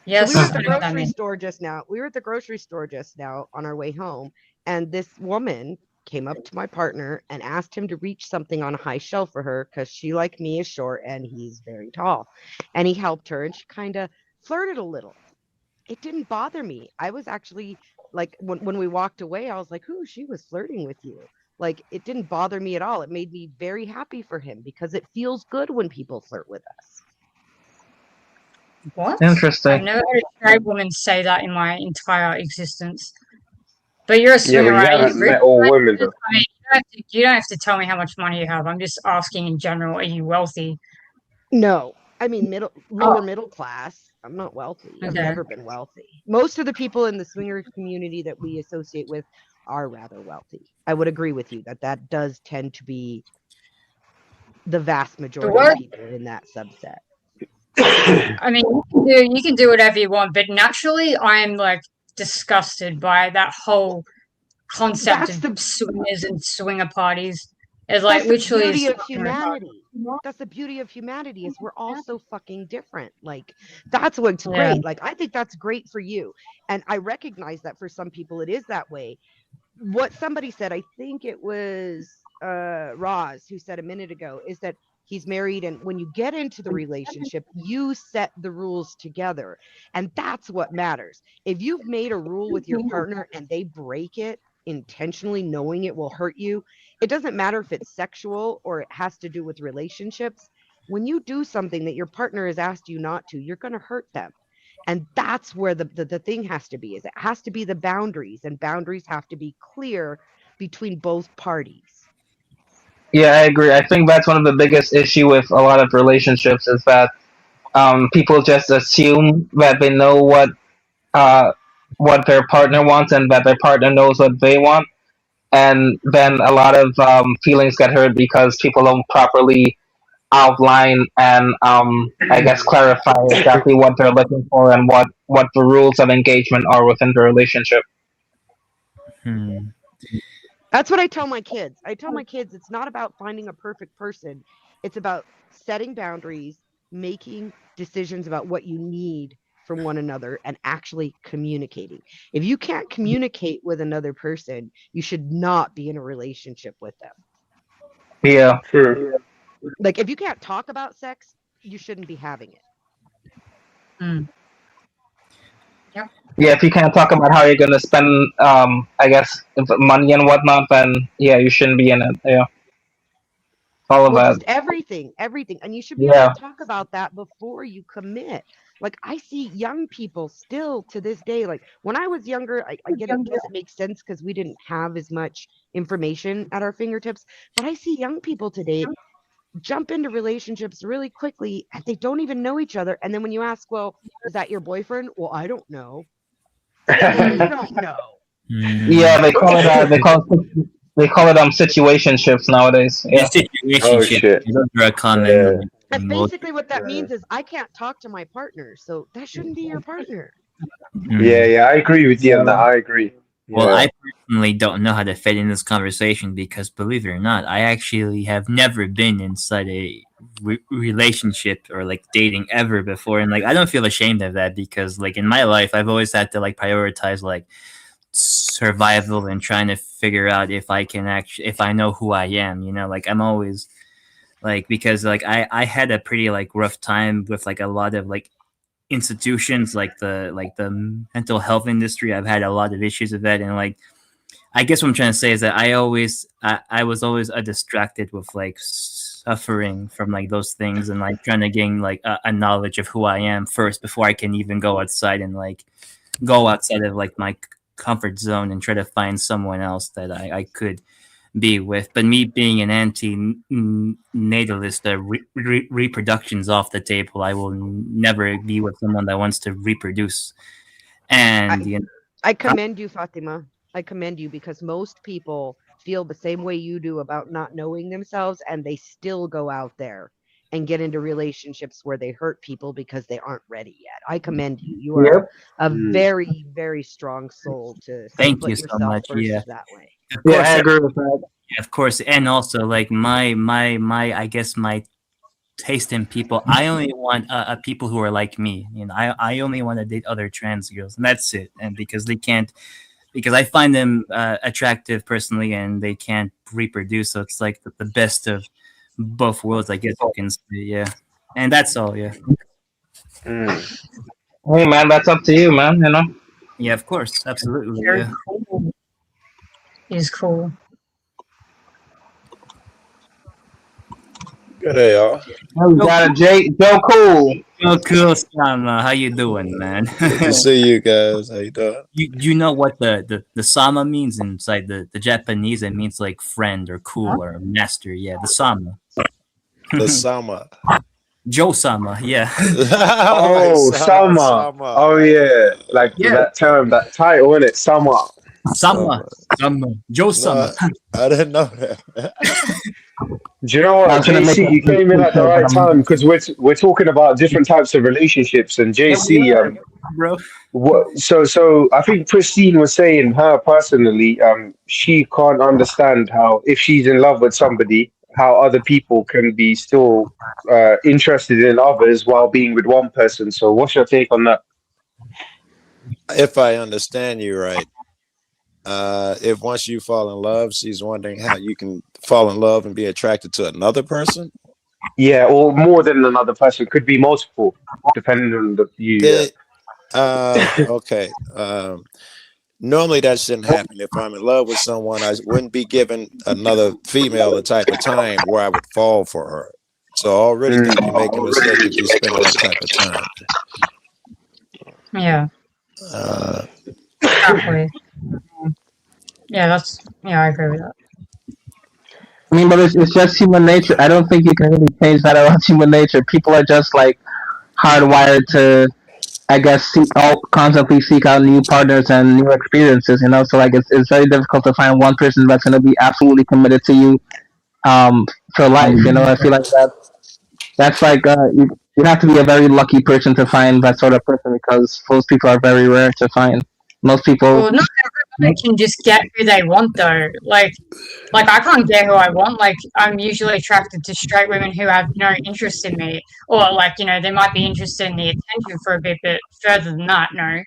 Yes, so we were at I the know what that grocery means. store just now. We were at the grocery store just now on our way home, and this woman came up to my partner and asked him to reach something on a high shelf for her because she, like me, is short and he's very tall. And he helped her, and she kind of flirted a little. It didn't bother me. I was actually like, when we walked away, I was like, "Ooh, she was flirting with you." Like, it didn't bother me at all. It made me very happy for him because it feels good when people flirt with us. What? Interesting. I've never heard a straight woman say that in my entire existence. But you're a Yeah, swinger, but you right? Are haven't you rich? met all women though. I mean, you don't have to tell me how much money you have. I'm just asking in general. Are you wealthy? No, I mean lower middle class. I'm not wealthy. I've Okay. never been wealthy. Most of the people in the swinger community that we associate with are rather wealthy. I would agree with you that does tend to be the vast majority of people in that subset. I mean, you can do whatever you want, but naturally, I'm like disgusted by that whole concept of swingers and swinger parties. It's like That's the literally beauty of humanity. That's the beauty of humanity, is we're all so fucking different. Like, that's what's great. Like, I think that's great for you. And I recognize that for some people it is that way. What somebody said, I think it was Roz, who said a minute ago, is that he's married, and when you get into the relationship, you set the rules together. And that's what matters. If you've made a rule with your partner and they break it intentionally, knowing it will hurt you, it doesn't matter if it's sexual or it has to do with relationships. When you do something that your partner has asked you not to, you're going to hurt them. And that's where the thing has to be, is it has to be the boundaries, and boundaries have to be clear between both parties. Yeah, I agree. I think that's one of the biggest issue with a lot of relationships is that people just assume that they know what their partner wants and that their partner knows what they want, and then a lot of feelings get hurt because people don't properly outline and I guess clarify exactly what they're looking for and what the rules of engagement are within the relationship. That's what I tell my kids. I tell my kids it's not about finding a perfect person. It's about setting boundaries, making decisions about what you need from one another, and actually communicating. If you can't communicate with another person, you should not be in a relationship with them. Yeah. True. Like, if you can't talk about sex, you shouldn't be having it. Yeah, if you can't talk about how you're gonna spend, I guess, money and whatnot, then yeah, you shouldn't be in it. Yeah, all of Well, that. just everything. And you should be able Yeah. to talk about that before you commit. Like, I see young people still to this day, like when I was younger, I guess it makes sense because we didn't have as much information at our fingertips. But I see young people today jump into relationships really quickly and they don't even know each other. And then when you ask, well, is that your boyfriend? Well, I don't know. Well, you don't know. Yeah, they call it situationships nowadays. Yeah. Situationship. Those are a common. And basically what that means is I can't talk to my partner, so that shouldn't be your partner. Yeah, I agree with you on that. I agree. Well, Yeah. I personally don't know how to fit in this conversation because, believe it or not, I actually have never been inside a relationship or like dating ever before, and like I don't feel ashamed of that because, like, in my life, I've always had to like prioritize like survival and trying to figure out if I can actually, if I know who I am, you know, like I'm always like, because like I had a pretty like rough time with like a lot of like institutions, like the mental health industry. I've had a lot of issues with that, and like I guess what I'm trying to say is that I was always distracted with like suffering from like those things and like trying to gain like a knowledge of who I am first before I can even go outside and like go outside of like my comfort zone and try to find someone else that I could be with. But me being an anti-natalist, reproduction's off the table. I will never be with someone that wants to reproduce. And you know, I commend you, Fatima. I commend you because most people feel the same way you do about not knowing themselves, and they still go out there and get into relationships where they hurt people because they aren't ready yet. I commend you. You are a very, very strong soul to thank put you so yourself much. first Yeah, that way. of course, I agree with that. Yeah, of course, and also like my I guess my taste in people. I only want people who are like me. You know, I only want to date other trans girls, and that's it. And because they can't, because I find them attractive personally, and they can't reproduce. So it's like the best of both worlds, I guess you can say. Yeah, and that's all. Yeah. Hey man, that's up to you, man. You know. Yeah, of course, absolutely. Very Yeah. cool. Is cool. Good day, y'all. We got a Joe Cool. Joe Cool, Sama. How you doing, man? Good to see you guys. How you doing? You know what the Sama means inside the Japanese? It means like friend or cool or master. Yeah, the Sama. The Sama. Joe Sama. Yeah. Oh, Sama. Oh yeah, like that term, that title, isn't it? Sama. Sama. Joe Sama. No, I didn't know that. Do you know what, JC? You came in at the right time because we're talking about different types of relationships, and JC, bro. So I think Christine was saying her personally, she can't understand how if she's in love with somebody, how other people can be still interested in others while being with one person. So what's your take on that? If I understand you right, if once you fall in love, she's wondering how you can fall in love and be attracted to another person. Yeah, or more than another person. Could be multiple, depending on the view. Okay. Normally that shouldn't happen. If I'm in love with someone, I wouldn't be giving another female the type of time where I would fall for her. So already you make a mistake if you spend that type of time. Yeah. Exactly. Yeah, I agree with that. I mean, but it's just human nature. I don't think you can really change that about human nature. People are just like hardwired to, I guess, constantly seek out new partners and new experiences. You know, so like it's very difficult to find one person that's going to be absolutely committed to you for life. You know, I feel like that's like you'd have to be a very lucky person to find that sort of person because those people are very rare to find. Most people. Well, not everybody can just get who they want though. Like I can't get who I want. Like I'm usually attracted to straight women who have no interest in me, or like they might be interested in the attention for a bit, but further than that, no.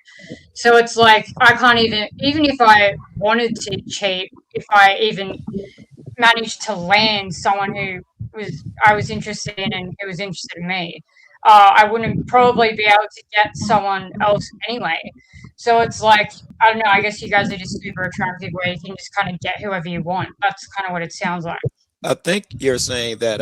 So it's like I can't even if I wanted to cheat, if I even managed to land someone who I was interested in and who was interested in me, I wouldn't probably be able to get someone else anyway. So it's like, I don't know, I guess you guys are just super attractive where you can just kind of get whoever you want. That's kind of what it sounds like. I think you're saying that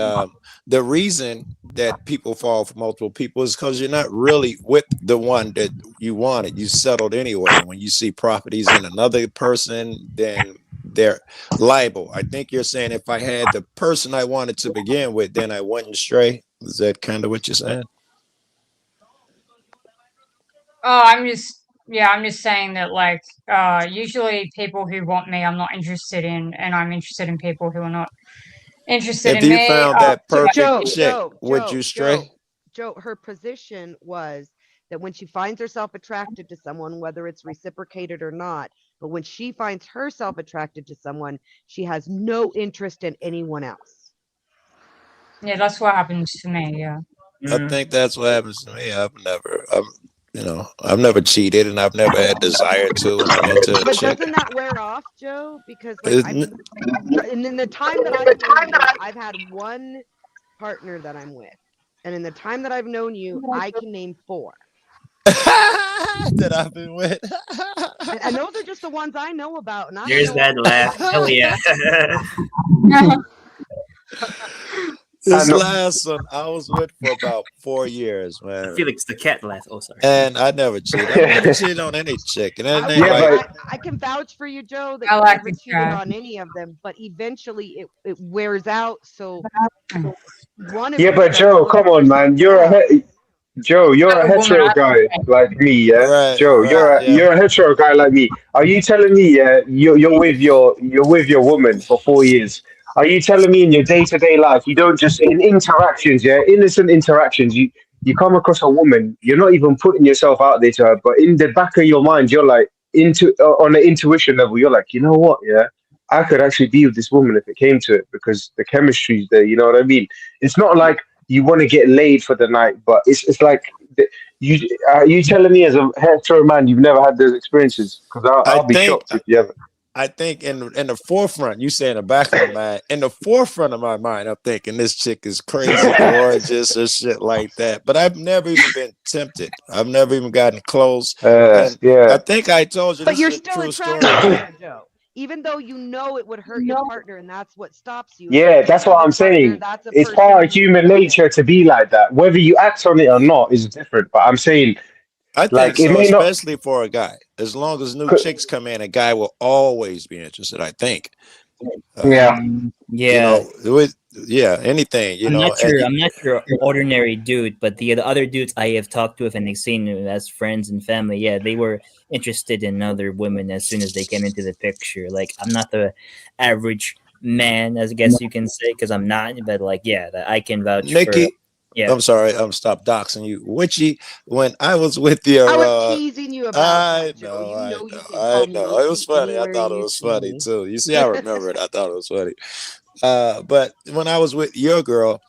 the reason that people fall for multiple people is because you're not really with the one that you wanted. You settled anyway. And when you see properties in another person, then they're liable. I think you're saying if I had the person I wanted to begin with, then I wouldn't stray. Is that kind of what you're saying? Oh, I'm just saying that, like, usually people who want me, I'm not interested in, and I'm interested in people who are not interested If in you me. found that perfect Joe, chick, would you stray? Joe, her position was that when she finds herself attracted to someone, whether it's reciprocated or not, but when she finds herself attracted to someone, she has no interest in anyone else. Yeah, that's what happens to me. Yeah. I think that's what happens to me. I've never cheated, and I've never had desire to when I'm into a But chick. doesn't that wear off, Joe? Because like, and in the time that I've known you, I've had one partner that I'm with, and in the time that I've known you, I can name 4 that I've been with. and those are just the ones I know about. And I There's don't know that laugh. Hell yeah. This last one I was with for about 4 years, man. Felix the cat laugh. Oh, sorry. And I never cheated. I never cheated on any chick. And it ain't I can vouch for you, Joe, that I you like never this cheated guy. on any of them, but eventually it wears out. So one of Yeah, you but does Joe, look come on, man. You're a hetero guy like me, yeah. Right, Joe, right, you're a hetero guy like me. Are you telling me, yeah, you're with your woman for 4 years? Are you telling me in your day-to-day life you don't just in interactions, yeah, innocent interactions, you come across a woman, you're not even putting yourself out there to her, but in the back of your mind, you're like on an intuition level, you're like, you know what, yeah, I could actually be with this woman if it came to it because the chemistry's there. You know what I mean? It's not like you want to get laid for the night, but it's like you telling me as a hetero man you've never had those experiences? Because I'll be shocked if you haven't. I think in the forefront, you say in the back of my mind, in the forefront of my mind, I'm thinking this chick is crazy gorgeous or shit like that. But I've never even been tempted. I've never even gotten close. And I think I told you but this you're is a still true story. attracted to her, Joe. Even though you know it would hurt your partner, and that's what stops you. Yeah, that's what I'm saying. It's part of human nature to be like that. Whether you act on it or not is different. But I'm saying, I think like, so, it may not. especially for a guy. As long as new chicks come in, a guy will always be interested, I think. Yeah. You know, anything, you I'm know. not sure. I'm not sure ordinary dude, but the other dudes I have talked with and they've seen as friends and family, yeah, they were interested in other women as soon as they came into the picture. Like, I'm not the average man, as I guess you can say, because I'm not. But like, yeah, I can vouch for. Nikki, Yeah. I'm sorry, I'm stop doxing you. Witchy, when I was with your I was teasing you about I that, Joe. know, You know you can I call me know. It was Witchy funny. I anywhere thought it you was see funny me. too. You see, I remember it. I thought it was funny. But when I was with your girl,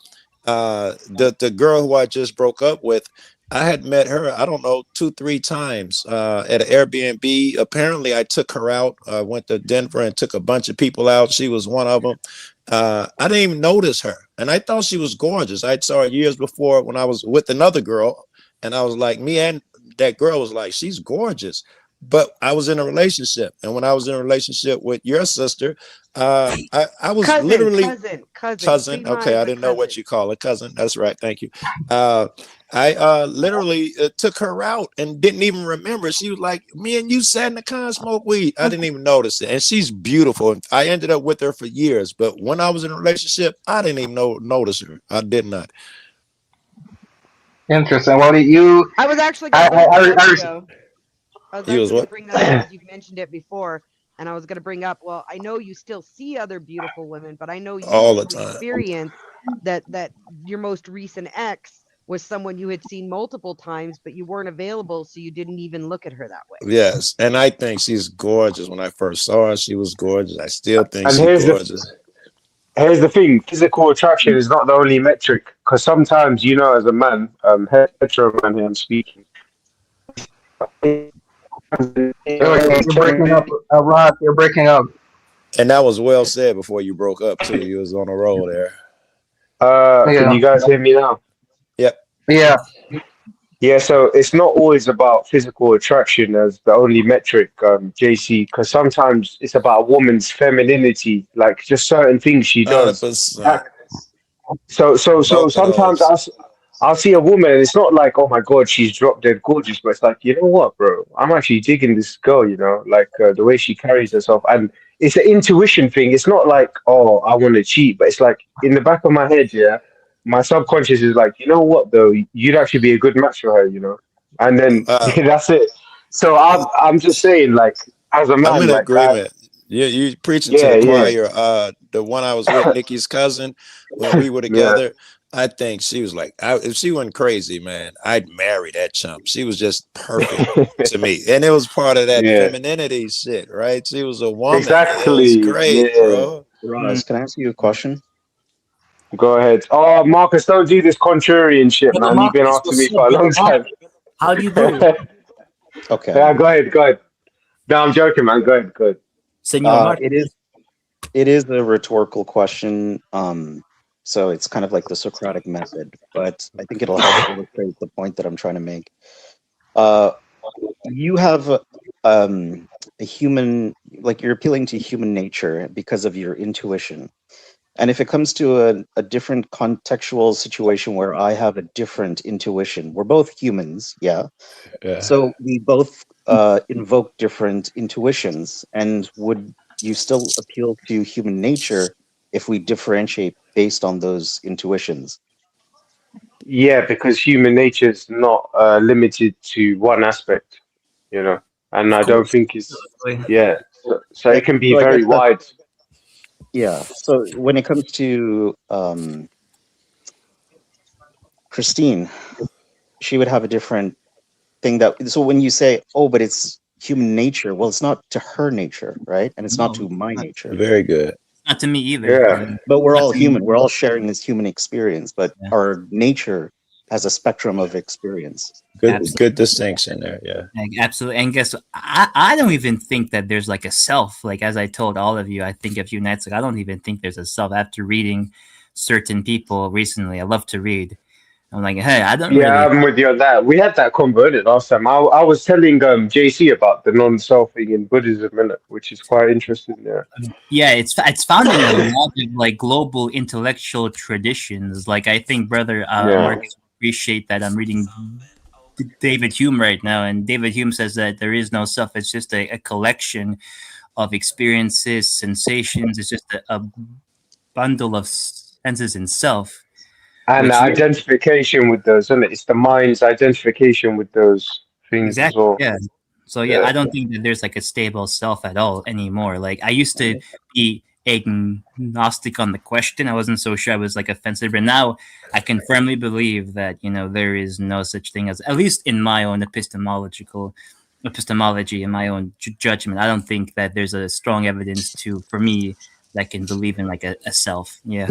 the girl who I just broke up with, I had met her, I don't know, 2-3 times at an Airbnb. Apparently, I took her out. I went to Denver and took a bunch of people out. She was one of them. I didn't even notice her, and I thought she was gorgeous. I saw her years before when I was with another girl, and I was like, me and that girl was like, she's gorgeous. But I was in a relationship, and when I was in a relationship with your sister, I was literally cousin. Okay, I didn't know what you call it, cousin. That's right. Thank you. I literally took her out and didn't even remember. She was like, me and you sat in the car and smoked weed. I didn't even notice it. And she's beautiful. I ended up with her for years. But when I was in a relationship, I didn't even notice her. I did not. Interesting. Well, I was actually going to bring that up, I was You was actually going to what? bring that up because you've mentioned it before, and I was going to bring up, well, I know you still see other beautiful women, but I know you All the through time. experience that your most recent ex was someone you had seen multiple times, but you weren't available, so you didn't even look at her that way. Yes, and I think she's gorgeous. When I first saw her, she was gorgeous. I still think And she's gorgeous. here's the thing: physical attraction is not the only metric. Because sometimes, you know, as a man, hetero man here, I'm speaking. You're breaking up, Rod. You're breaking up. And that was well said before you broke up too. You was on a roll there. Can you guys hear me now? Yep. Yeah. Yeah, so it's not always about physical attraction as the only metric, JC, because sometimes it's about a woman's femininity, like just certain things she does. 100%. So Both of sometimes those. I'll see a woman and it's not like, oh my God, she's drop dead gorgeous, but it's like, you know what, bro? I'm actually digging this girl, like the way she carries herself. And it's an intuition thing. It's not like, oh, I want to cheat, but it's like in the back of my head, yeah, my subconscious is like, you know what, though? You'd actually be a good match for her. And then that's it. So I'm just saying, like, as a I'm man, in like, agreement. You preaching to yeah, the yeah. choir. The one I was with, Nikki's cousin, when we were Yeah. together, I think she was like, if she wasn't crazy, man, I'd marry that chump. She was just perfect to me, and it was part of that Yeah. femininity shit, right? She was a woman. It was Exactly. great, Yeah. bro. Roz, can I ask you a question? Go ahead. Oh, Marcus, don't do this contrarian shit, man. You've been after me for a long time. How do you do? Okay. Yeah, go ahead. No, I'm joking, man. Go ahead. Senor Marcus. It is a rhetorical question. So it's kind of like the Socratic method, but I think it'll help illustrate the point that I'm trying to make. You have a human, like you're appealing to human nature because of your intuition. And if it comes to a different contextual situation where I have a different intuition, we're both humans, yeah. So we both invoke different intuitions. And would you still appeal to human nature if we differentiate based on those intuitions? Yeah, because human nature is not limited to one aspect, and I don't think it's, yeah. So Yeah, it can be so I guess very wide. yeah. So when it comes to Christine, she would have a different thing so when you say, oh, but it's human nature, well, it's not to her nature, right? And it's not to my nature. Very good. Not to me either. Yeah. But we're Not all to me. human. We're all sharing this human experience, but our nature has a spectrum of experience. Good distinction there. Yeah. Like, absolutely. And guess what? I don't even think that there's like a self. Like, as I told all of you, I think a few nights ago, I don't even think there's a self. After reading certain people recently, I love to read. I'm like, hey, I don't Yeah, really. I'm with you on that. We had that converted last time. I was telling JC about the non-self thing in Buddhism, innit, which is quite interesting. Yeah. Yeah, it's found in a lot of like global intellectual traditions. Like, I think brother Marcus appreciate that I'm reading David Hume right now, and David Hume says that there is no self. It's just a collection of experiences, sensations. It's just a bundle of senses in self. And identification with those, isn't it? It's the mind's identification with those things as well. Yeah. So I don't think that there's like a stable self at all anymore. Like, I used to be agnostic on the question. I wasn't so sure I was like offensive, but now I can firmly believe that there is no such thing as, at least in my own epistemology, in my own judgment. I don't think that there's a strong evidence for me that can believe in like a self. Yeah.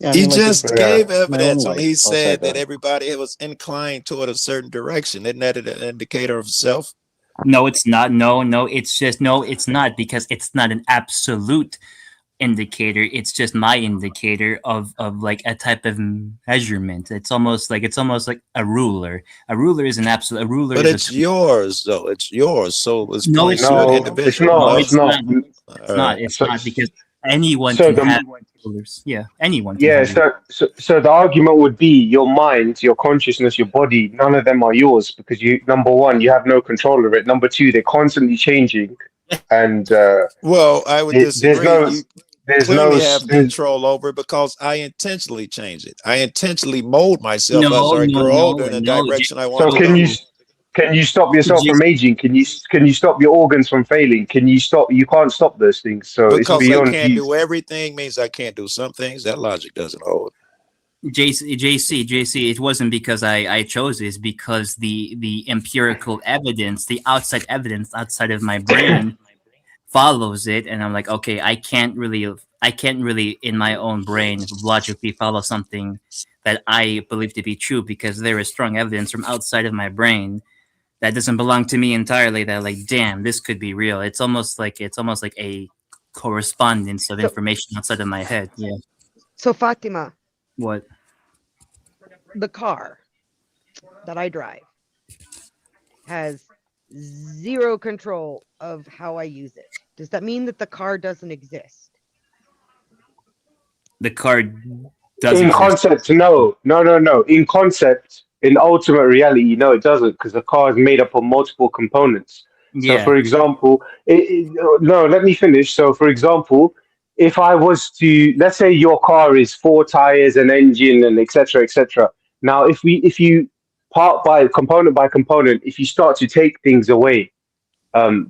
Yeah, He just gave evidence life, when he I'll say said that everybody was inclined toward a certain direction. Isn't that an indicator of self? No, it's not. No, it's just it's not, because it's not an absolute indicator. It's just my indicator of like a type of measurement. It's almost like a ruler. A ruler is an absolute. A ruler, But is it's yours, though. It's yours, so it's no, pointing it's to an not. individual. No, No, it's not. It's not. It's So- not, because anyone so can the- have rulers. Yeah, anyone can Yeah, have rulers. so the argument would be your mind, your consciousness, your body, none of them are yours because number one, you have no control of it. Number two, they're constantly changing. And well, I would there's disagree. there's Clearly have control over it because I intentionally change it. I intentionally mold myself as I grow older in the direction I want So to can go. can you stop yourself from aging? Can you stop your organs from failing? You can't stop those things. So it's Because I beyond can't you. do everything means I can't do some things. That logic doesn't hold. JC, it wasn't because I chose it. It's because the empirical evidence, the outside evidence outside of my brain follows it, and I'm like, okay, I can't really in my own brain logically follow something that I believe to be true, because there is strong evidence from outside of my brain that doesn't belong to me entirely, that like, damn, this could be real. It's almost like a correspondence of information outside of my head. Yeah. So Fatima, What? the car. that I drive has zero control of how I use it. Does that mean that the car doesn't exist? The car does In exist. concept, no. In concept, in ultimate reality, no, it doesn't, because the car is made up of multiple components. So, Yeah. for example, no, let me finish. So, for example, if I was to, let's say your car is 4 tires, an engine, and etc., etc. Now, if you part by component, if you start to take things away,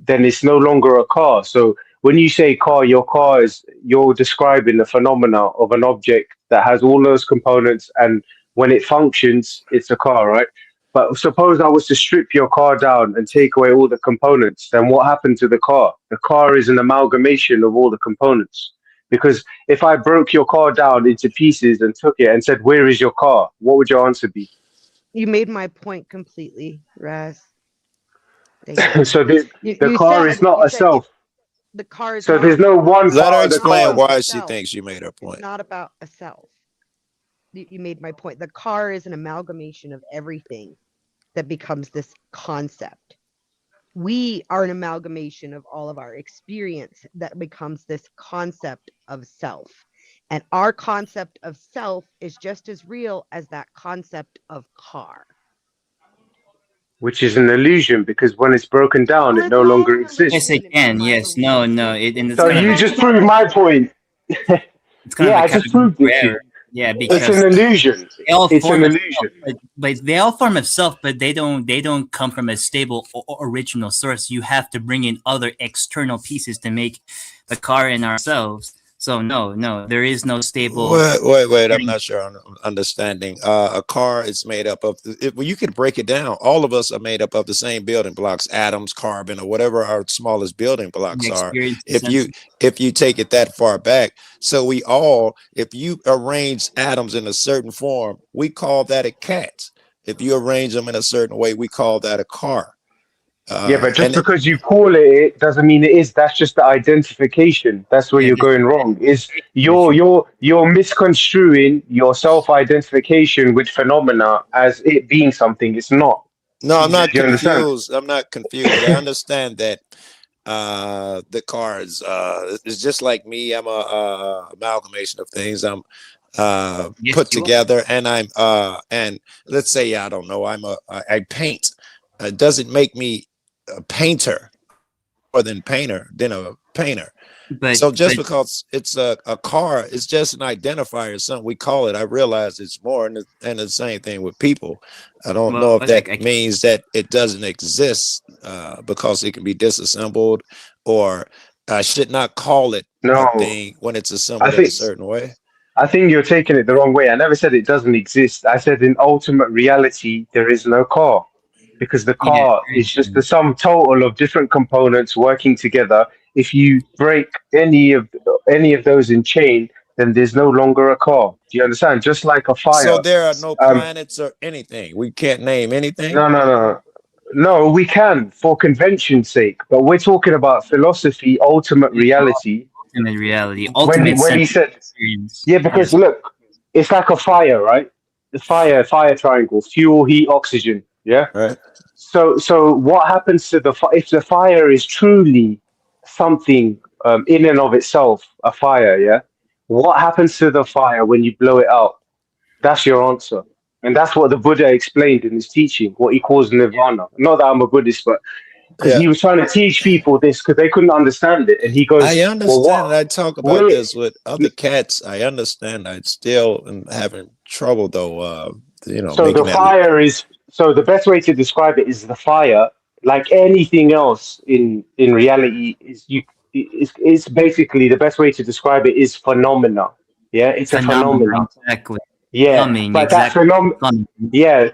then it's no longer a car. So when you say car, you're describing the phenomena of an object that has all those components, and when it functions, it's a car, right? But suppose I was to strip your car down and take away all the components, then what happened to the car? The car is an amalgamation of all the components. Because if I broke your car down into pieces and took it and said, "Where is your car?" What would your answer be? You made my point completely, Raz. Thank you. So the You car is not a self. The car is So not there's no one Let her part of the explain car. why she thinks you made her point. It's not about a self. You made my point. The car is an amalgamation of everything that becomes this concept. We are an amalgamation of all of our experience that becomes this concept of self. And our concept of self is just as real as that concept of car. Which is an illusion, because when it's broken down, it no longer exists. Yes, it can. Yes, no. And it's So kind you of just proved my point. it's kind Yeah, of I a just proved it to you. Yeah, It's because an illusion. they all It's form an of illusion. self, but they all form of self, but they don't come from a stable original source. You have to bring in other external pieces to make the car and ourselves. So no, there is no stable. Wait. I'm not sure I'm understanding. A car is made up of. Well, you can break it down. All of us are made up of the same building blocks: atoms, carbon, or whatever our smallest building blocks are. If you take it that far back, so we all, if you arrange atoms in a certain form, we call that a cat. If you arrange them in a certain way, we call that a car. Yeah, but just because you call it doesn't mean it is. That's just the identification. That's where you're going wrong. Is you're misconstruing your self-identification with phenomena as it being something it's not. No, I'm not Do you understand? confused. I'm not confused. I understand that the car is just like me. I'm a amalgamation of things. I'm put together, and I'm and let's say I don't know. I paint. It doesn't make me a painter more than a painter. So just because it's a car, it's just an identifier, something we call it. I realize it's more, and the same thing with people. I don't know if that means that it doesn't exist because it can be disassembled, or I should not call it a thing when it's assembled in a certain way. I think you're taking it the wrong way. I never said it doesn't exist. I said in ultimate reality, there is no car, because the car is just the sum total of different components working together. If you break any of those in chain, then there's no longer a car. Do you understand? Just like a fire. So there are no planets or anything. We can't name anything. No, we can for convention's sake, but we're talking about philosophy, ultimate reality. Ultimate reality. When he said, yeah, because look, it's like a fire, right? The fire triangle: fuel, heat, oxygen. Yeah. Right. So what happens to if the fire is truly something in and of itself, a fire? Yeah. What happens to the fire when you blow it out? That's your answer. And that's what the Buddha explained in his teaching, what he calls nirvana. Not that I'm a Buddhist, but because he was trying to teach people this because they couldn't understand it. And he goes, I understand. Well, what? I talk about this with other cats. I understand. I still am having trouble, though. So the fire is, so the best way to describe it is the fire, like anything else in reality, it's basically the best way to describe it is phenomena. Yeah, it's a phenomenon. Exactly. Yeah, but that phenomenon. Yeah.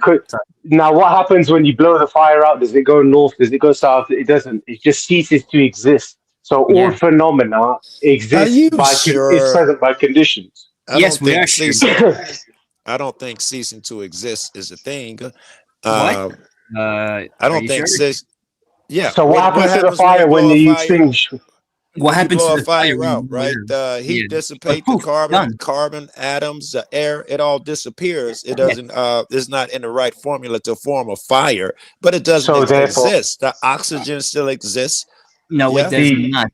Now, what happens when you blow the fire out? Does it go north? Does it go south? It doesn't. It just ceases to exist. So all phenomena exist is present by conditions. Yes, we are sure. I don't think ceasing to exist is a thing. What? I don't think sure? Yeah. So what happens to the fire when you extinguish? What When you happens blow to a the fire fire out, when you right? The heat yeah. dissipate, the Poof, done. carbon atoms, the air, it all disappears. It Yes. doesn't it's not in the right formula to form a fire, but it doesn't So therefore, exist. The oxygen still exists. No, it Yeah. does not.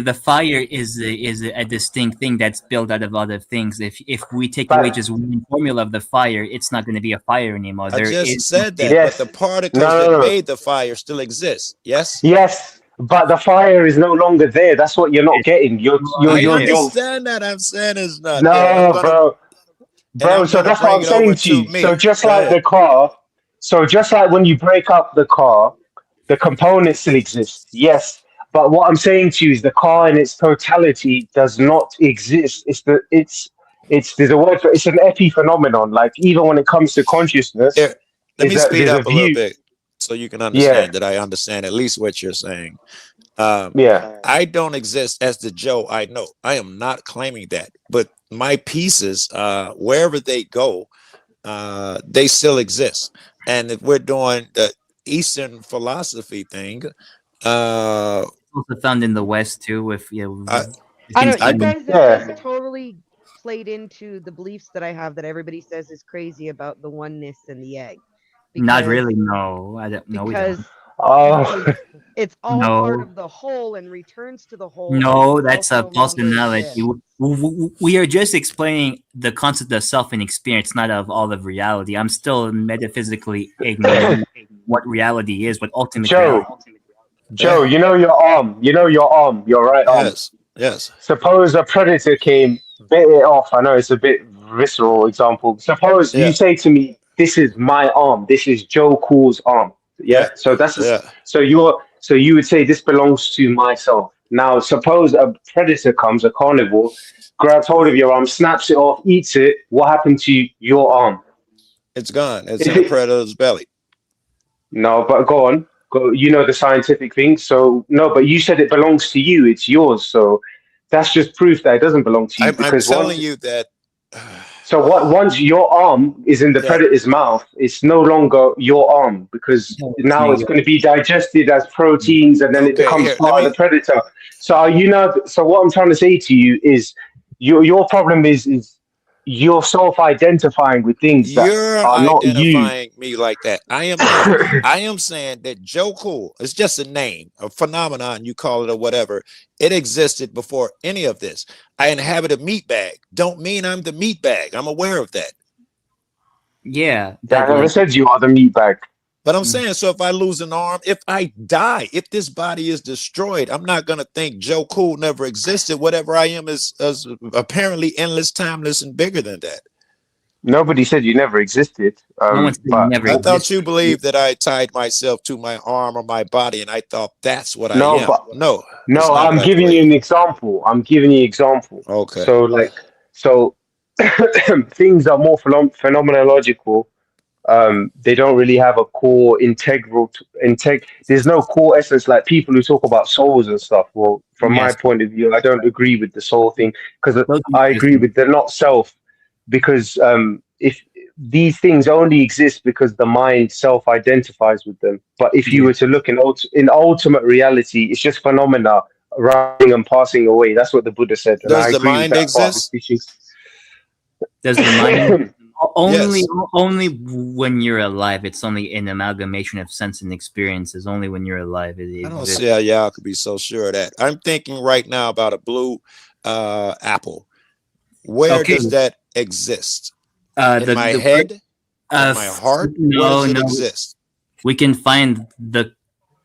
The fire is a distinct thing that's built out of other things. If we take away but just one formula of the fire, it's not going to be a fire anymore. I There just is said that, but yes, the particles no, that no, no. made the fire still exist. Yes. Yes, but the fire is no longer there. That's what you're not getting. I You're. understand that. I'm saying it's not there. No, bro. And Bro, I'm so gonna that's what bring I'm it saying over to to you. So me. just Go like ahead. the car, so just like when you break up the car, the components still exist. Yes. But what I'm saying to you is the car in its totality does not exist. There's a word for it's an epiphenomenon. Like even when it comes to consciousness, Here, let me speed there's a up a little view. bit so you can Yeah. understand that I understand at least what you're saying. Yeah. I don't exist as the Joe I know. I am not claiming that, but my pieces, wherever they go, they still exist. And if we're doing the Eastern philosophy thing, also found in the West too. With I don't. You guys have Yeah. just totally played into the beliefs that I have that everybody says is crazy about the oneness and the egg. Not really. No, I don't. No, we don't. Because Oh. it's all part No. of the whole and returns to the whole. No, and that's self a no false longer analogy. exists. We are just explaining the concept of self and experience, not of all of reality. I'm still metaphysically ignorant what reality is, what ultimate reality. Joe, you know your arm. You know your arm. Your right arm. Yes. Suppose a predator came, bit it off. I know it's a bit visceral example. Suppose you say to me, "This is my arm. This is Joe Cool's arm." Yeah. So so you would say this belongs to myself. Now, suppose a predator comes, a carnivore, grabs hold of your arm, snaps it off, eats it. What happened to your arm? It's gone. It's in the predator's belly. No, but go on. Go. You know the scientific thing. So no, but you said it belongs to you. It's yours. So that's just proof that it doesn't belong to you. I'm telling you that. So once your arm is in the predator's mouth, it's no longer your arm because now it's going to be digested as proteins and then it becomes part of the predator. So are you now? So what I'm trying to say to you is, your problem is you're self-identifying with things that You're are not you. identifying me like that. I am not. I am saying that Joe Cool is just a name, a phenomenon, you call it or whatever. It existed before any of this. I inhabit a meat bag. Don't mean I'm the meat bag. I'm aware of that. Yeah. I never said you are the meat bag. But I'm saying, so if I lose an arm, if I die, if this body is destroyed, I'm not going to think Joe Cool never existed. Whatever I am is apparently endless, timeless, and bigger than that. Nobody said you never existed. I thought you believed that I tied myself to my arm or my body, and I thought that's what I am. No, I'm giving you an example. Okay. So things are more phenomenological. They don't really have a core there's no core essence, like people who talk about souls and stuff. Well, from my point of view, I don't agree with the soul thing because I agree with the not self, because if these things only exist because the mind self-identifies with them. But if you were to look in ultimate reality, it's just phenomena rising and passing away. That's what the Buddha said. And Does I the agree mind with that part of his exist? teachings. Does the mind only Yes. only when you're alive? It's only an amalgamation of sense and experiences. Only when you're alive. It I don't exists. see how y'all could be so sure of that. I'm thinking right now about a blue apple. Where Okay. does that exist? In The- my the- head? In my heart? Where does it exist? We can find the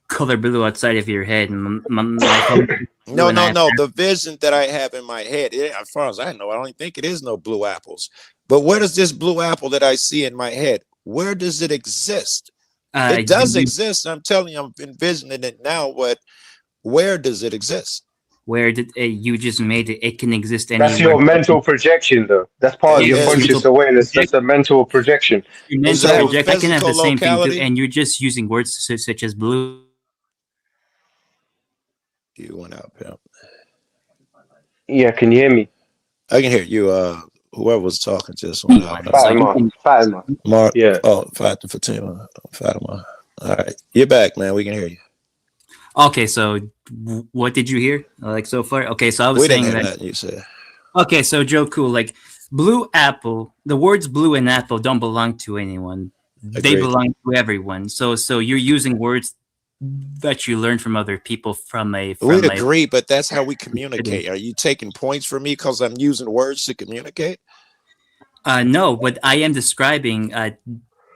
color blue outside of your head. No. The vision that I have in my head, as far as I know, I don't think it is no blue apples. But where does this blue apple that I see in my head, where does it exist? It does exist. I'm telling you, I'm envisioning it now. But where does it exist? Where did you just made it? It can exist anywhere. That's your mental projection, though. That's part of your conscious awareness. That's a mental projection. Your mental project can have the same thing too, and you're just using words such as blue. You went out, pimp. Yeah, can you hear me? I can hear you. Whoever was talking just went out. Fatima. Mark. Yeah. Oh, Fatima. All right, you're back, man. We can hear you. Okay, so what did you hear like so far? Okay, so I was We didn't saying hear that. nothing you said. Okay, so Joe Cool, like blue apple, the words blue and apple don't belong to anyone. They Agreed. belong to everyone. So you're using words that you learn from other people We agree, but that's how we communicate. Are you taking points from me because I'm using words to communicate? No, but I am describing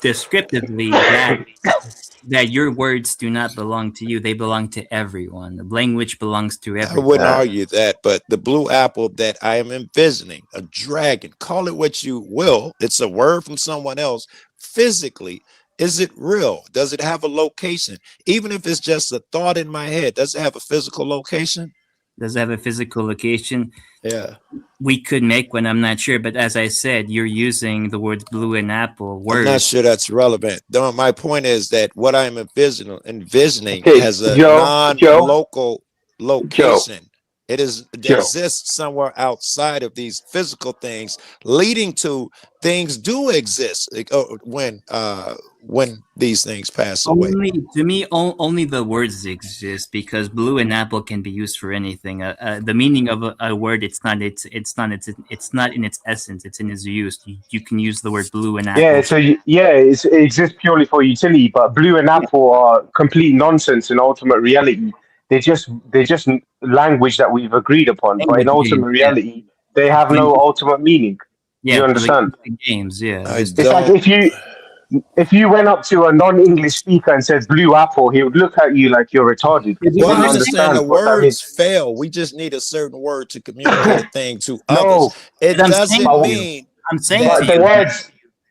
descriptively that your words do not belong to you. They belong to everyone. The language belongs to I everyone. wouldn't argue that, but the blue apple that I am envisioning, a dragon, call it what you will, it's a word from someone else. Physically, is it real? Does it have a location? Even if it's just a thought in my head, does it have a physical location? Does it have a physical location? Yeah. We could make one, I'm not sure, but as I said, you're using the words blue and apple words. I'm not sure that's relevant. No, my point is that what I'm envisioning Okay, has a Joe, non-local location. It Joe. exists somewhere outside of these physical things, leading to things do exist when these things pass away. To me, only the words exist because blue and apple can be used for anything. The meaning of a word, it's not in its essence. It's in its use. You can use the word blue and apple. Yeah, so it exists purely for utility, but blue and apple are complete nonsense in ultimate reality. They're just language that we've agreed upon, but in ultimate reality, they have no ultimate meaning. Yeah, you understand? for the games, yeah. It's like if you went up to a non-English speaker and said blue apple, he would look at you like you're retarded. Well, I You understand the what that means. words fail. We just need a certain word to communicate a thing to others. No, It doesn't mean I'm saying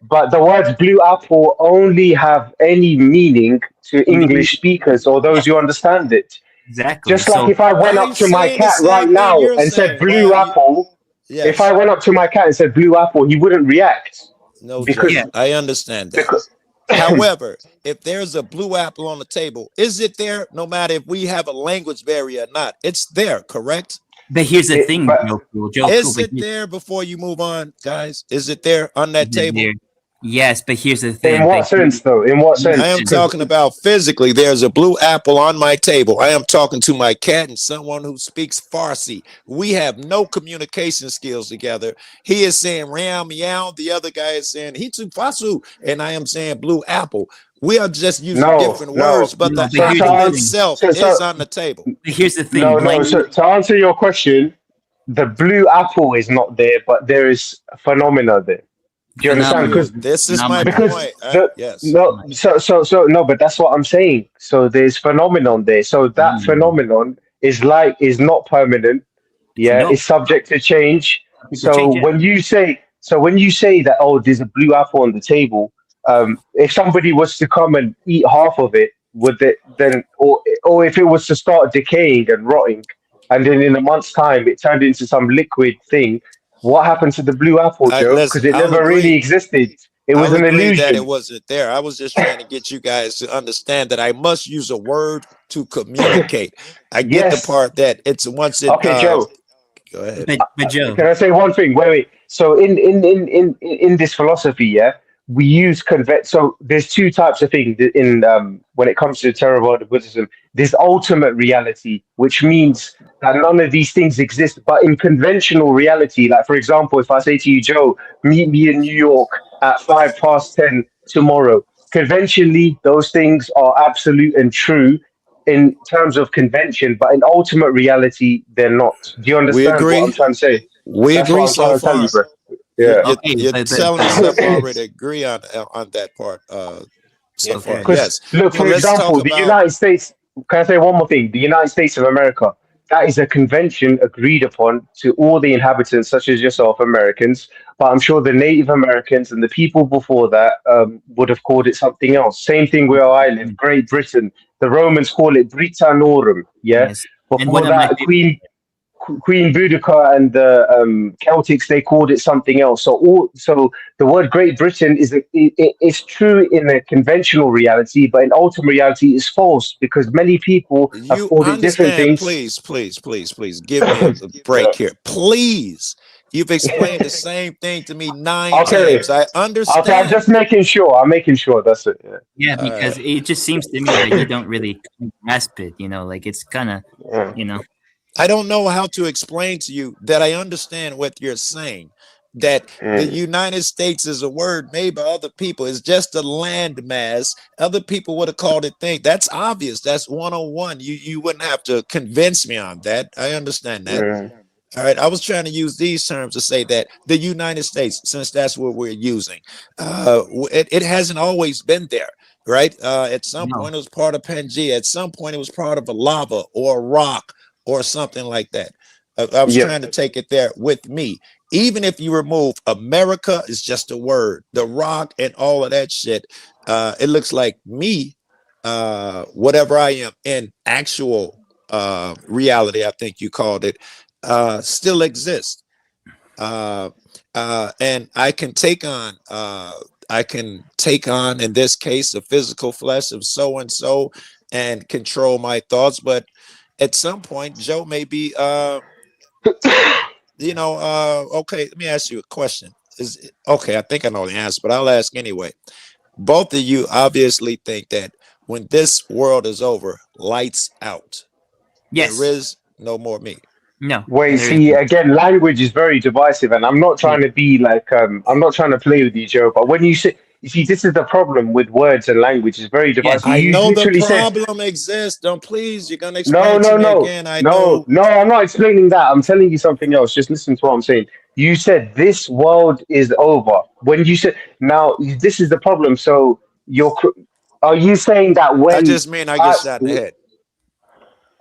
but the words blue apple only have any meaning to English speakers or those who understand it. Exactly. Just like if I went up to my cat right now and said blue apple, if I went up to my cat and said blue apple, he wouldn't react. No, because Joe, I understand that. However, if there's a blue apple on the table, is it there? No matter if we have a language barrier or not, it's there, correct? But here's the thing, Joe. Is it there before you move on, guys? Is it there on that table? Yes, but here's the thing. In what sense, though? In what sense? I am talking about physically. There's a blue apple on my table. I am talking to my cat and someone who speaks Farsi. We have no communication skills together. He is saying ram meow. The other guy is saying hitu fasu, and I am saying blue apple. We are just using different words, but the apple itself is on the table. Here's the thing. So to answer your question, the blue apple is not there, but there is a phenomena there. Do you understand? Because this is my point. Yes. No. So no, but that's what I'm saying. So there's phenomenon there. So that phenomenon is not permanent. Yeah, it's subject to change. So when you say that there's a blue apple on the table, if somebody was to come and eat half of it, would it then, or if it was to start decaying and rotting, and then in a month's time it turned into some liquid thing? What happened to the blue apple, Joe? Because it never really existed. It was an illusion. That it wasn't there. I was just trying to get you guys to understand that I must use a word to communicate. I get the part that it's once it. Okay, Joe. Go ahead. But Joe, can I say one thing? Wait. So in this philosophy, we use So there's two types of things in when it comes to Theravada Buddhism. There's ultimate reality, which means that none of these things exist. But in conventional reality, like for example, if I say to you, Joe, meet me in New York at 10:05 tomorrow, conventionally those things are absolute and true in terms of convention, but in ultimate reality, they're not. Do you understand what I'm trying to say? We agree so far. Yeah, you're telling yourself already agree on that part. So far, yes. Look, for example, the United States. Can I say one more thing? The United States of America. That is a convention agreed upon to all the inhabitants, such as yourself, Americans. But I'm sure the Native Americans and the people before that would have called it something else. Same thing where I live, Great Britain. The Romans call it Britannorum. Yeah. Yes. Before that, Queen Boudica and the Celtics, they called it something else. So the word Great Britain is true in a conventional reality, but in ultimate reality is false because many people have called it different things. Please give me a break here. Please. You've explained the same thing to me 9 Okay. times. I Okay, I'm understand. just making sure. I'm making sure. That's it. Yeah. Yeah, because it just seems to me that you don't really grasp it. Like it's kind of, I don't know how to explain to you that I understand what you're saying. That the United States is a word made by other people. It's just a landmass. Other people would have called it thing. That's obvious. That's 101. You wouldn't have to convince me on that. I understand that. All right. I was trying to use these terms to say that the United States, since that's what we're using, it hasn't always been there. Right. At some point, it was part of Pangea. At some point, it was part of a lava or a rock or something like that. I was trying to take it there with me. Even if you remove America, is just a word, the rock and all of that shit, it looks like me, whatever I am in actual reality, I think you called it, still exists. And I can take on, in this case, the physical flesh of so and so and control my thoughts. But at some point, Joe may be okay, let me ask you a question. I think I know the answer, but I'll ask anyway. Both of you obviously think that when this world is over, lights out. Yes. There is no more me. No. Wait, see, again, language is very divisive, and I'm not trying to be like, I'm not trying to play with you, Joe, but when you say, you see, this is the problem with words and language, it's very divisive. I You know the literally said, problem exists. Don't please, you're gonna no, explain no, to me no, again. I no, know. no, I'm not explaining that. I'm telling you something else. Just listen to what I'm saying. You said this world is over. When you said, now, this is the problem. So are you saying that I when, just mean I get shot in the head.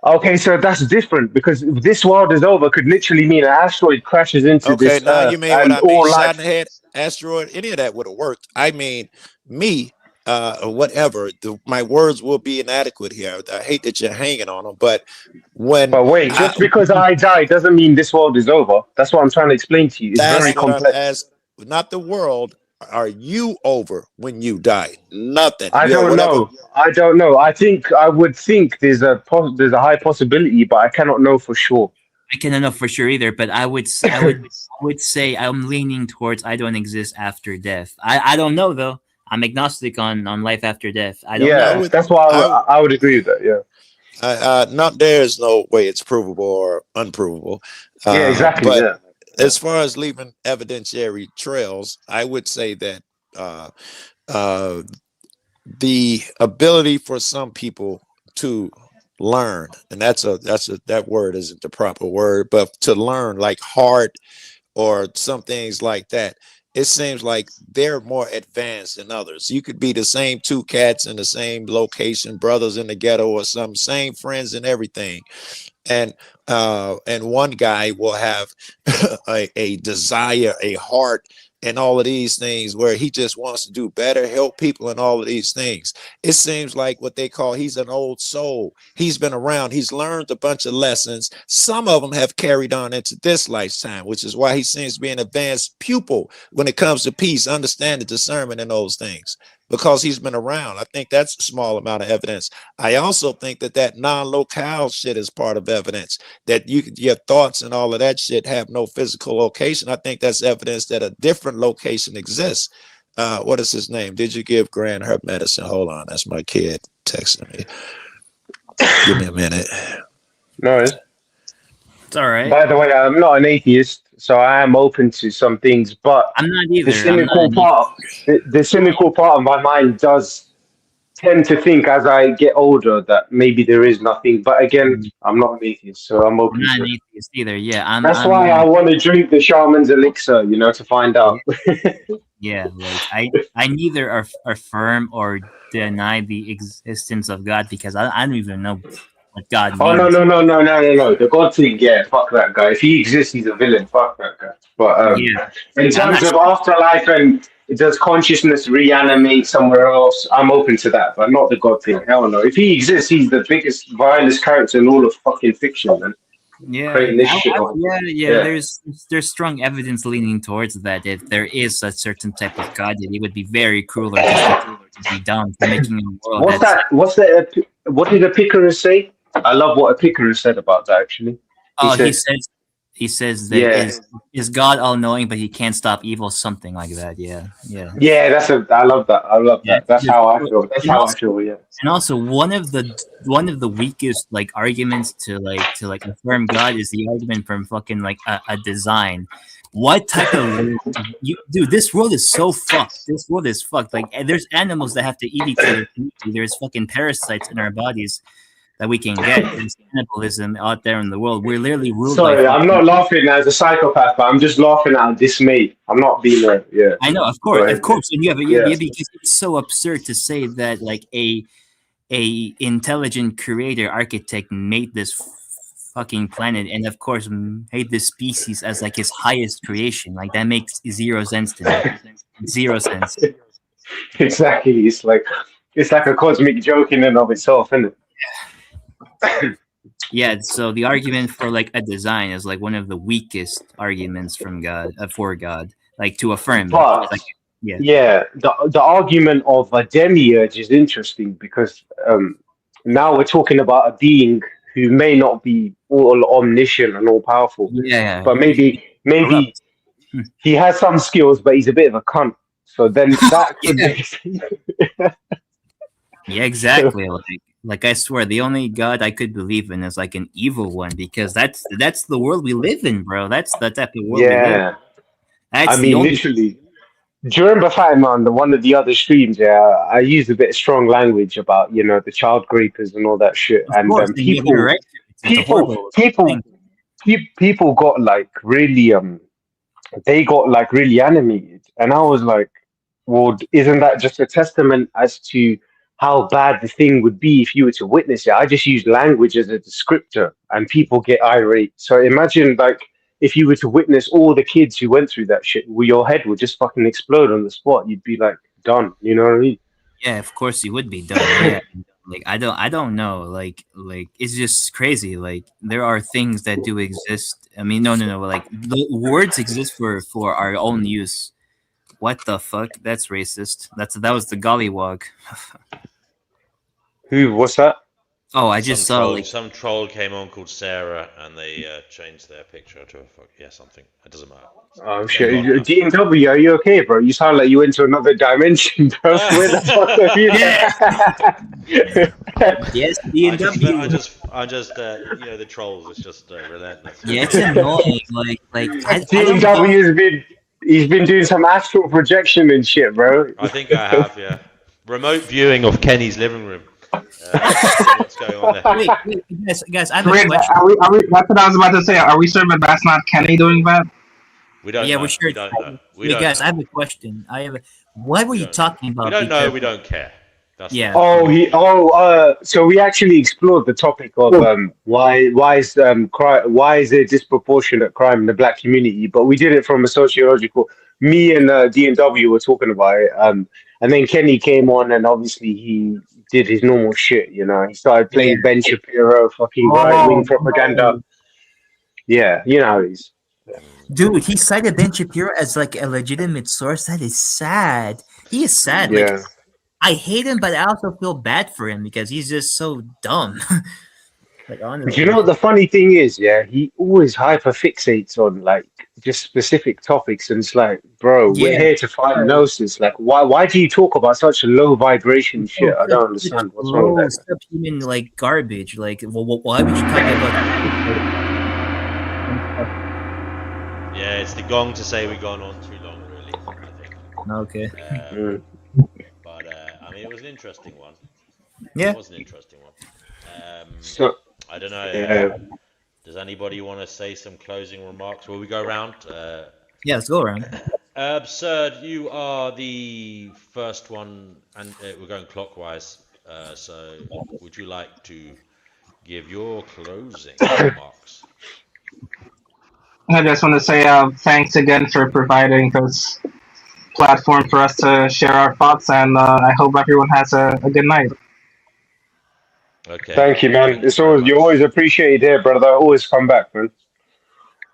okay, so that's different because if this world is over could literally mean an asteroid crashes into Okay, this now you Earth mean what and I mean, all shot in life. the head, asteroid, any of that would have worked. I mean, me, or whatever, my words will be inadequate here. I hate that you're hanging on them, but when But wait, just because I die doesn't mean this world is over. That's what I'm trying to explain to you. It's very that's what I'm complex. asking, not the world. Are you over when you die? Nothing. I You're don't whatever. know. I don't know. I would think there's a high possibility, but I cannot know for sure. I cannot know for sure either, but I would say I'm leaning towards I don't exist after death. I don't know though. I'm agnostic on life after death. I don't know. That's why I would agree with that. Yeah. Not there's no way it's provable or unprovable. Yeah, exactly. But Yeah. as far as leaving evidentiary trails, I would say that the ability for some people to learn, and that word isn't the proper word, but to learn like heart or some things like that, it seems like they're more advanced than others. You could be the same two cats in the same location, brothers in the ghetto or some same friends and everything, and one guy will have a desire, a heart, and all of these things where he just wants to do better, help people, and all of these things. It seems like what they call he's an old soul. He's been around. He's learned a bunch of lessons. Some of them have carried on into this lifetime, which is why he seems to be an advanced pupil when it comes to peace, understanding, discernment, and those things, because he's been around. I think that's a small amount of evidence. I also think that non-locale shit is part of evidence, that your thoughts and all of that shit have no physical location. I think that's evidence that a different location exists. What is his name? Did you give Grant her medicine? Hold on, that's my kid texting me. Give me a minute. No, it's all right. By the way, I'm not an atheist, so I am open to some things. But I'm not either. The cynical part of my mind does tend to think as I get older that maybe there is nothing. But again, I'm not an atheist, so I'm open I'm not to an it. atheist either. Yeah, That's why I want to drink the shaman's elixir, to find out. Yeah, like I neither affirm or deny the existence of God, because I don't even know what God means. Oh no! The God thing, yeah, fuck that guy. If he exists, he's a villain. Fuck that guy. But in terms of afterlife and does consciousness reanimate somewhere else, I'm open to that, but not the God thing. Hell no. If he exists, he's the biggest, vilest character in all of fucking fiction, man. Yeah, Creating this shit. yeah. There's strong evidence leaning towards that. If there is a certain type of God, that it would be very cruel or just to be done for making a world. What did Epicurus say? I love what Epicurus said about that. Actually, he says He says that is God all knowing, but he can't stop evil, something like that. Yeah. Yeah, I love that. I love that. That's how I feel. That's And how I also, feel. Yeah. and also one of the weakest like arguments to affirm God is the argument from fucking like a design. What type of dude? This world is so fucked. This world is fucked. Like, there's animals that have to eat each other. There's fucking parasites in our bodies that we can get. There's cannibalism out there in the world. We're literally ruled by. Sorry, I'm not laughing as a psychopath, but I'm just laughing at dismay. I'm not being yeah. I know, of course, and you have because it's so absurd to say that like a intelligent creator architect made this fucking planet, and of course made this species as like his highest creation. Like, that makes zero sense to me. Zero sense. Exactly. It's like a cosmic joke in and of itself, isn't it? Yeah, so the argument for like a design is like one of the weakest arguments from God for God, like to affirm. But like, the argument of a demiurge is interesting because now we're talking about a being who may not be all omniscient and all powerful. Yeah, but maybe he has some skills, but he's a bit of a cunt. So then that could be. Yeah, exactly. Like I swear, the only God I could believe in is like an evil one, because that's the world we live in, bro. That's the type of world we live in. I mean, literally. Do you remember, Fatima, on one of the other streams? Yeah, I used a bit of strong language about the child grapers and all that shit, and people got like really they got like really animated, and I was like, well, isn't that just a testament as to how bad the thing would be if you were to witness it? I just use language as a descriptor, and people get irate. So imagine like if you were to witness all the kids who went through that shit, well, your head would just fucking explode on the spot. You'd be like done. You know what I mean? Yeah, of course you would be done. Yeah. Like I don't know. Like it's just crazy. Like, there are things that do exist. I mean, no. Like, the words exist for our own use. What the fuck? That's racist. That was the gollywog. Who? What's that? Oh, I just saw like some troll came on called Sarah, and they changed their picture to something. It doesn't matter. Oh shit! D&W, are you okay, bro? You sound like you went to another dimension, bro. Where the fuck are you? Yes, D&W. I just the trolls. It's just relentless. Yeah, it's annoying. Like D&W he's been doing some astral projection and shit, bro. I think I have, yeah. Remote viewing of Kenny's living room. What's going on there? Wait, guys, I have a question. That's what I was about to say. Are we sure that that's not Kenny doing that? We don't know. We don't know. Guys, I have a question. What were you talking about? We don't know. We don't care. That's So we actually explored the topic of why is there disproportionate crime in the black community, but we did it from a sociological. Me and D&W were talking about it, and then Kenny came on, and obviously he did his normal shit. He started playing Ben Shapiro, fucking right-wing propaganda. Yeah, you know how it is. Dude, he cited Ben Shapiro as like a legitimate source. That is sad. He is sad. Yeah. Like, I hate him, but I also feel bad for him because he's just so dumb. Like, honestly. You know what the funny thing is? Yeah, he always hyperfixates on like just specific topics, and it's like, bro, we're here to find Gnosis. Like, why do you talk about such a low vibration shit? I don't understand what's wrong with that. Subhuman like garbage. Like, why would you talk about? Yeah, it's the gong to say we've gone on too long, really. I think. Okay. But I mean, it was an interesting one. Yeah, it was an interesting one. I don't know. Yeah. Does anybody want to say some closing remarks? Will we go around? Yeah, let's go around. Absurd, you are the first one, and we're going clockwise. So, would you like to give your closing remarks? I just want to say thanks again for providing this platform for us to share our thoughts, and I hope everyone has a good night. Okay. Thank you, man. You're always appreciated here, brother. Always come back, man.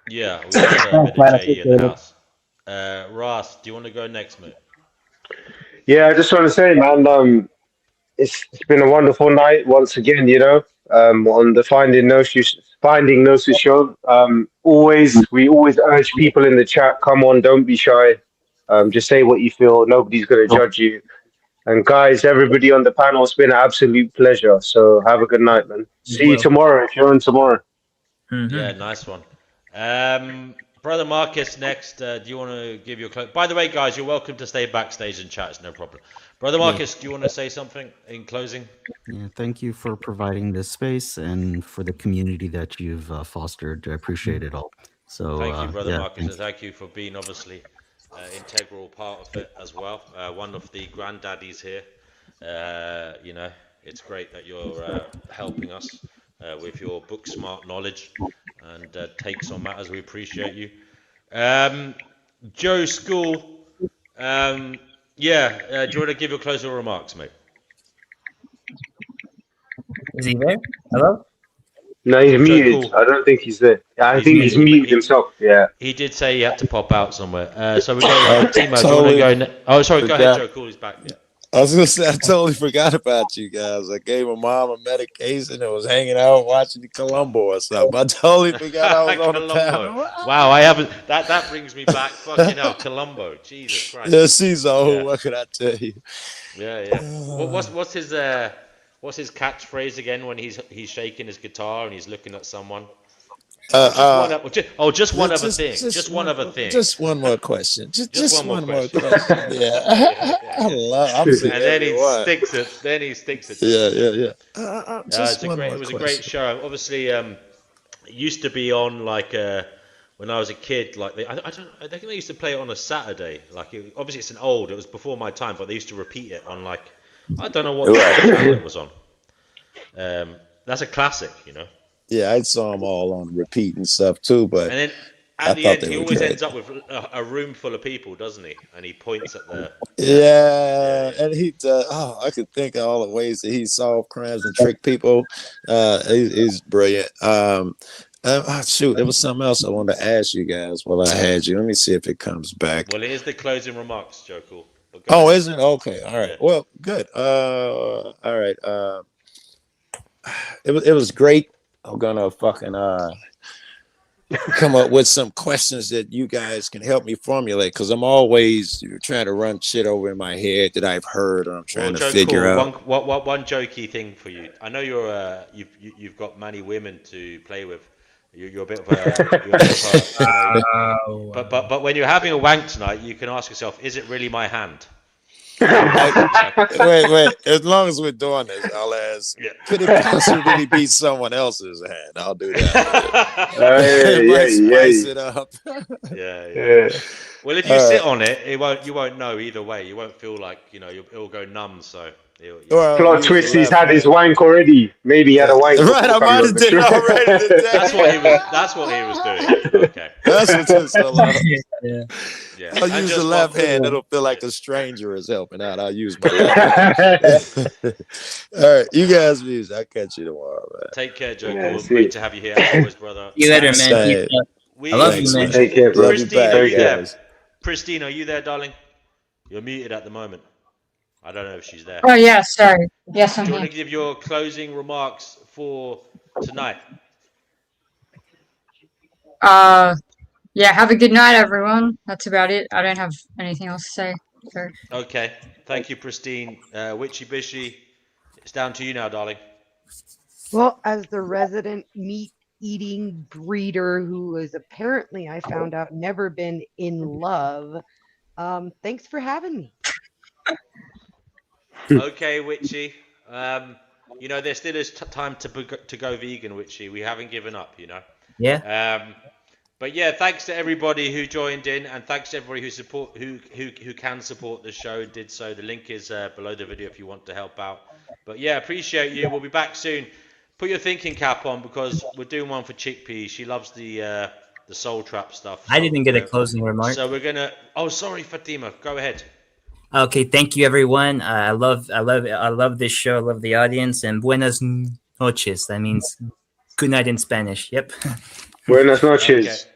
Yeah, we got a bit of JE in the house. Ross, do you want to go next, mate? Yeah, I just want to say, man, it's been a wonderful night once again. on the Finding Gnosis show. We always urge people in the chat, come on, don't be shy. Just say what you feel. Nobody's going to judge you. And guys, everybody on the panel, it's been an absolute pleasure. So have a good night, man. See you tomorrow if you're on tomorrow. Yeah, nice one. Brother Marcus, next. Do you want to give your By the way, guys, you're welcome to stay backstage and chat. It's no problem. Brother Marcus, do you want to say something in closing? Yeah, thank you for providing this space and for the community that you've fostered. I appreciate it all. So thank you, Brother yeah, Marcus, and thank you for being obviously integral part of it as well. One of the granddaddies here. You know, it's great that you're helping us with your book smart knowledge and takes on matters. We appreciate you. Joe School, do you want to give your closing remarks, mate? Is he there? Hello? No, he's muted. Cool. I don't think he's there. I think he's muted himself. Yeah. He did say he had to pop out somewhere. So we got Timo. Totally, do you want to go? Oh, sorry. Go ahead, Joe. Cool. He's back. Yeah. I was gonna say I totally forgot about you guys. I gave my mom a medication and was hanging out watching the Columbo or something. I totally forgot I was on the panel. Wow, I haven't. That brings me back. Fucking hell, Columbo. Jesus Christ. Yeah, Caesar. What could I tell you? Yeah. What's his catchphrase again when he's shaking his guitar and he's looking at someone? Just one other thing. Just one more question. Just one more question. Yeah. And then he sticks it. Yeah. It was a great show. Obviously, it used to be on like when I was a kid. Like I think they used to play it on a Saturday. Like obviously it's it was before my time, but they used to repeat it on like I don't know what channel it was on. That's a classic, you know. Yeah, I saw them all on repeat and stuff too, but and then at the end he always ends up with a room full of people, doesn't he? And he points at the and he I could think of all the ways that he solved crimes and tricked people. He's brilliant. Shoot, there was something else I wanted to ask you guys while I had you. Let me see if it comes back. Well, it is the closing remarks, Joe. Cool. Oh, is it? Okay, all right. Yeah. Well, good. All right. It was great. I'm gonna fucking come up with some questions that you guys can help me formulate, because I'm always trying to run shit over in my head that I've heard or I'm trying to figure out. One jokey thing for you. I know you've got many women to play with. You're a bit of a but when you're having a wank tonight, you can ask yourself, is it really my hand? Wait. As long as we're doing this, I'll ask. Yeah. Could it possibly be someone else's hand? I'll do that. Spice it up. Yeah. Well, if you sit on it, you won't know either way. You won't feel like it'll go numb. So. Plot twist: he's had his wank already. Maybe he had a wank. Right, I might have did already. That's what he was doing. Okay. That's what it's so long. Yeah. I'll use the left hand. It'll feel like a stranger is helping out. I'll use my left hand. All right, you guys, I'll catch you tomorrow, man. Take care, Joe. Yeah, great to have you here, as always, brother. See you later, man. I love you, man. Take care, bro. Pristine, are you there, darling? You're muted at the moment. I don't know if she's there. Oh, yeah, sorry. Yes, I'm here. Do you want to give your closing remarks for tonight? Yeah, have a good night, everyone. That's about it. I don't have anything else to say. So. Okay. Thank you, Pristine. Witchy Bishy, it's down to you now, darling. Well, as the resident meat-eating breeder who is apparently, I found out, never been in love, thanks for having me. Okay, Witchy. There still is time to go vegan, Witchy. We haven't given up, Yeah. But yeah, thanks to everybody who joined in, and thanks to everybody who can support the show and did so. The link is below the video if you want to help out. But yeah, appreciate you. We'll be back soon. Put your thinking cap on, because we're doing one for Chickpea. She loves the soul trap stuff. I didn't get a closing remark. So we're gonna. Oh, sorry, Fatima. Go ahead. Okay, thank you, everyone. I love this show. I love the audience. And buenas noches. That means good night in Spanish. Yep. Buenas noches. Okay.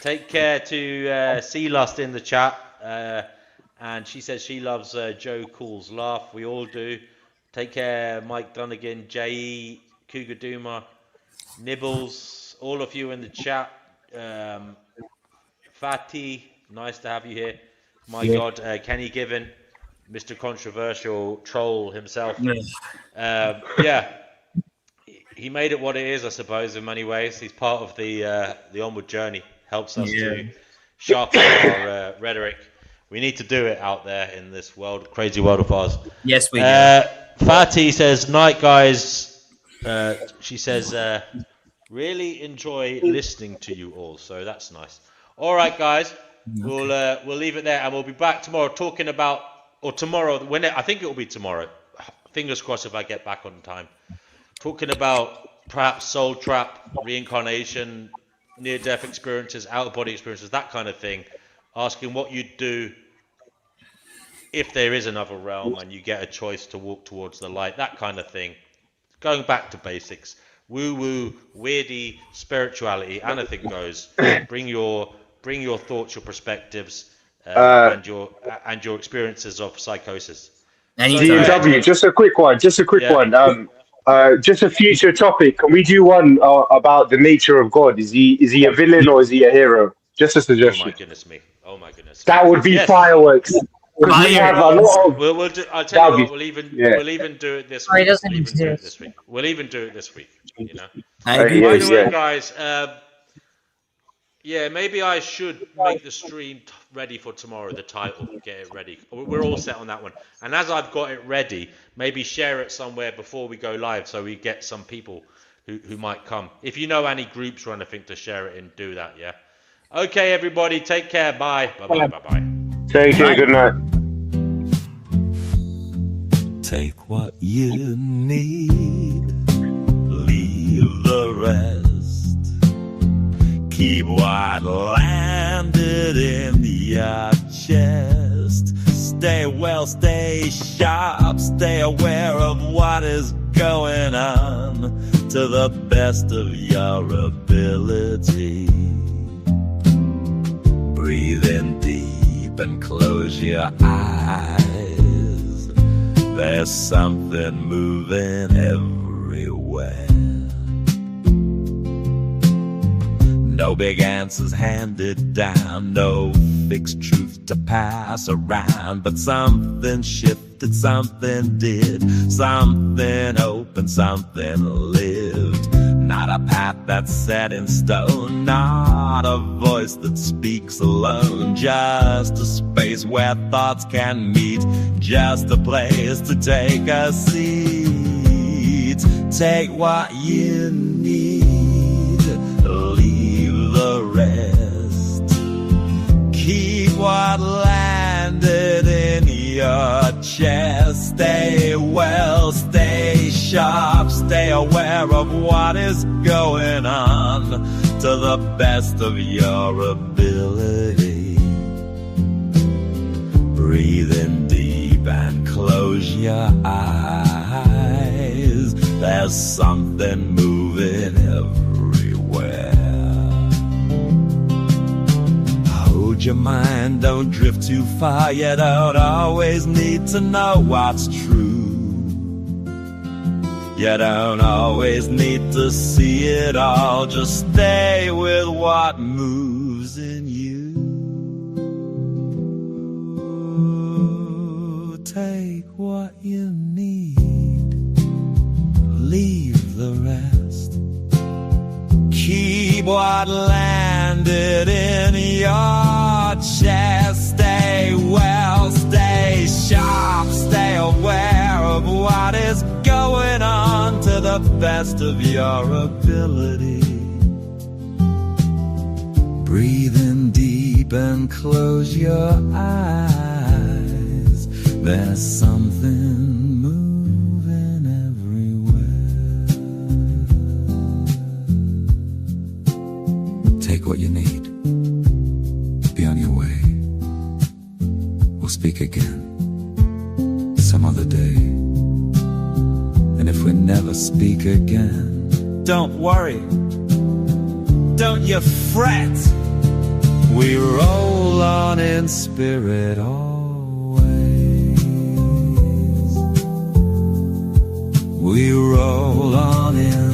Take care to Sea Lust in the chat. And she says she loves Joe Cool's laugh. We all do. Take care, Mike Dunnigan, J.E. Cougar Duma, Nibbles, all of you in the chat. Fatty, nice to have you here. My God, Kenny Given, Mr. Controversial Troll himself. Yeah, he made it what it is, I suppose, in many ways. He's part of the onward journey, helps us to sharpen our rhetoric. We need to do it out there in this world, crazy world of ours. Yes, we do. Fatty says, night, guys. She says, really enjoy listening to you all. So that's nice. All right, guys. Okay. We'll leave it there, and we'll be back tomorrow talking about, or tomorrow, I think it will be tomorrow. Fingers crossed if I get back on time. Talking about perhaps soul trap, reincarnation, near-death experiences, out-of-body experiences, that kind of thing. Asking what you'd do if there is another realm and you get a choice to walk towards the light, that kind of thing. Going back to basics. Woo-woo, weirdy spirituality, anything goes. Bring your thoughts, your perspectives, and your experiences of psychosis. DW, just a quick one. Just a future topic. Can we do one about the nature of God? Is he a villain or is he a hero? Just a suggestion. Oh my goodness me. Oh my goodness. That would be fireworks. We have a lot of... I'll tell you what, we'll even do it this week. We'll even do it this week. You know. By the way, guys, maybe I should make the stream ready for tomorrow. The title, get it ready. We're all set on that one. And as I've got it ready, maybe share it somewhere before we go live, so we get some people who might come. If you know any groups or anything to share it in, do that. Yeah. Okay, everybody, take care. Bye. Bye. Take care. Good night. Take what you need, leave the rest. Keep what landed in your chest. Stay well, stay sharp, stay aware of what is going on to the best of your ability. Breathe in deep and close your eyes. There's something moving everywhere. No big answers handed down, no fixed truth to pass around, but something shifted, something did, something opened, something lived. Not a path that's set in stone, not a voice that speaks alone, just a space where thoughts can meet, just a place to take a seat. Take what you need, leave the rest. Keep what landed in your chest. Stay well, stay sharp, stay aware of what is going on to the best of your ability. Breathe in deep and close your eyes. There's something moving everywhere. Hold your mind, don't drift too far. You don't always need to know what's true. You don't always need to see it all. Just stay with what moves in you. Take what you need, leave the rest. Keep what landed in your chest. Stay well, stay sharp, stay aware of what is going on to the best of your ability. Breathe in deep and close your eyes. There's something moving everywhere. Take what you need. Be on your way. We'll speak again some other day. And if we never speak again, don't worry, don't you fret. We roll on in spirit always. We roll on morning.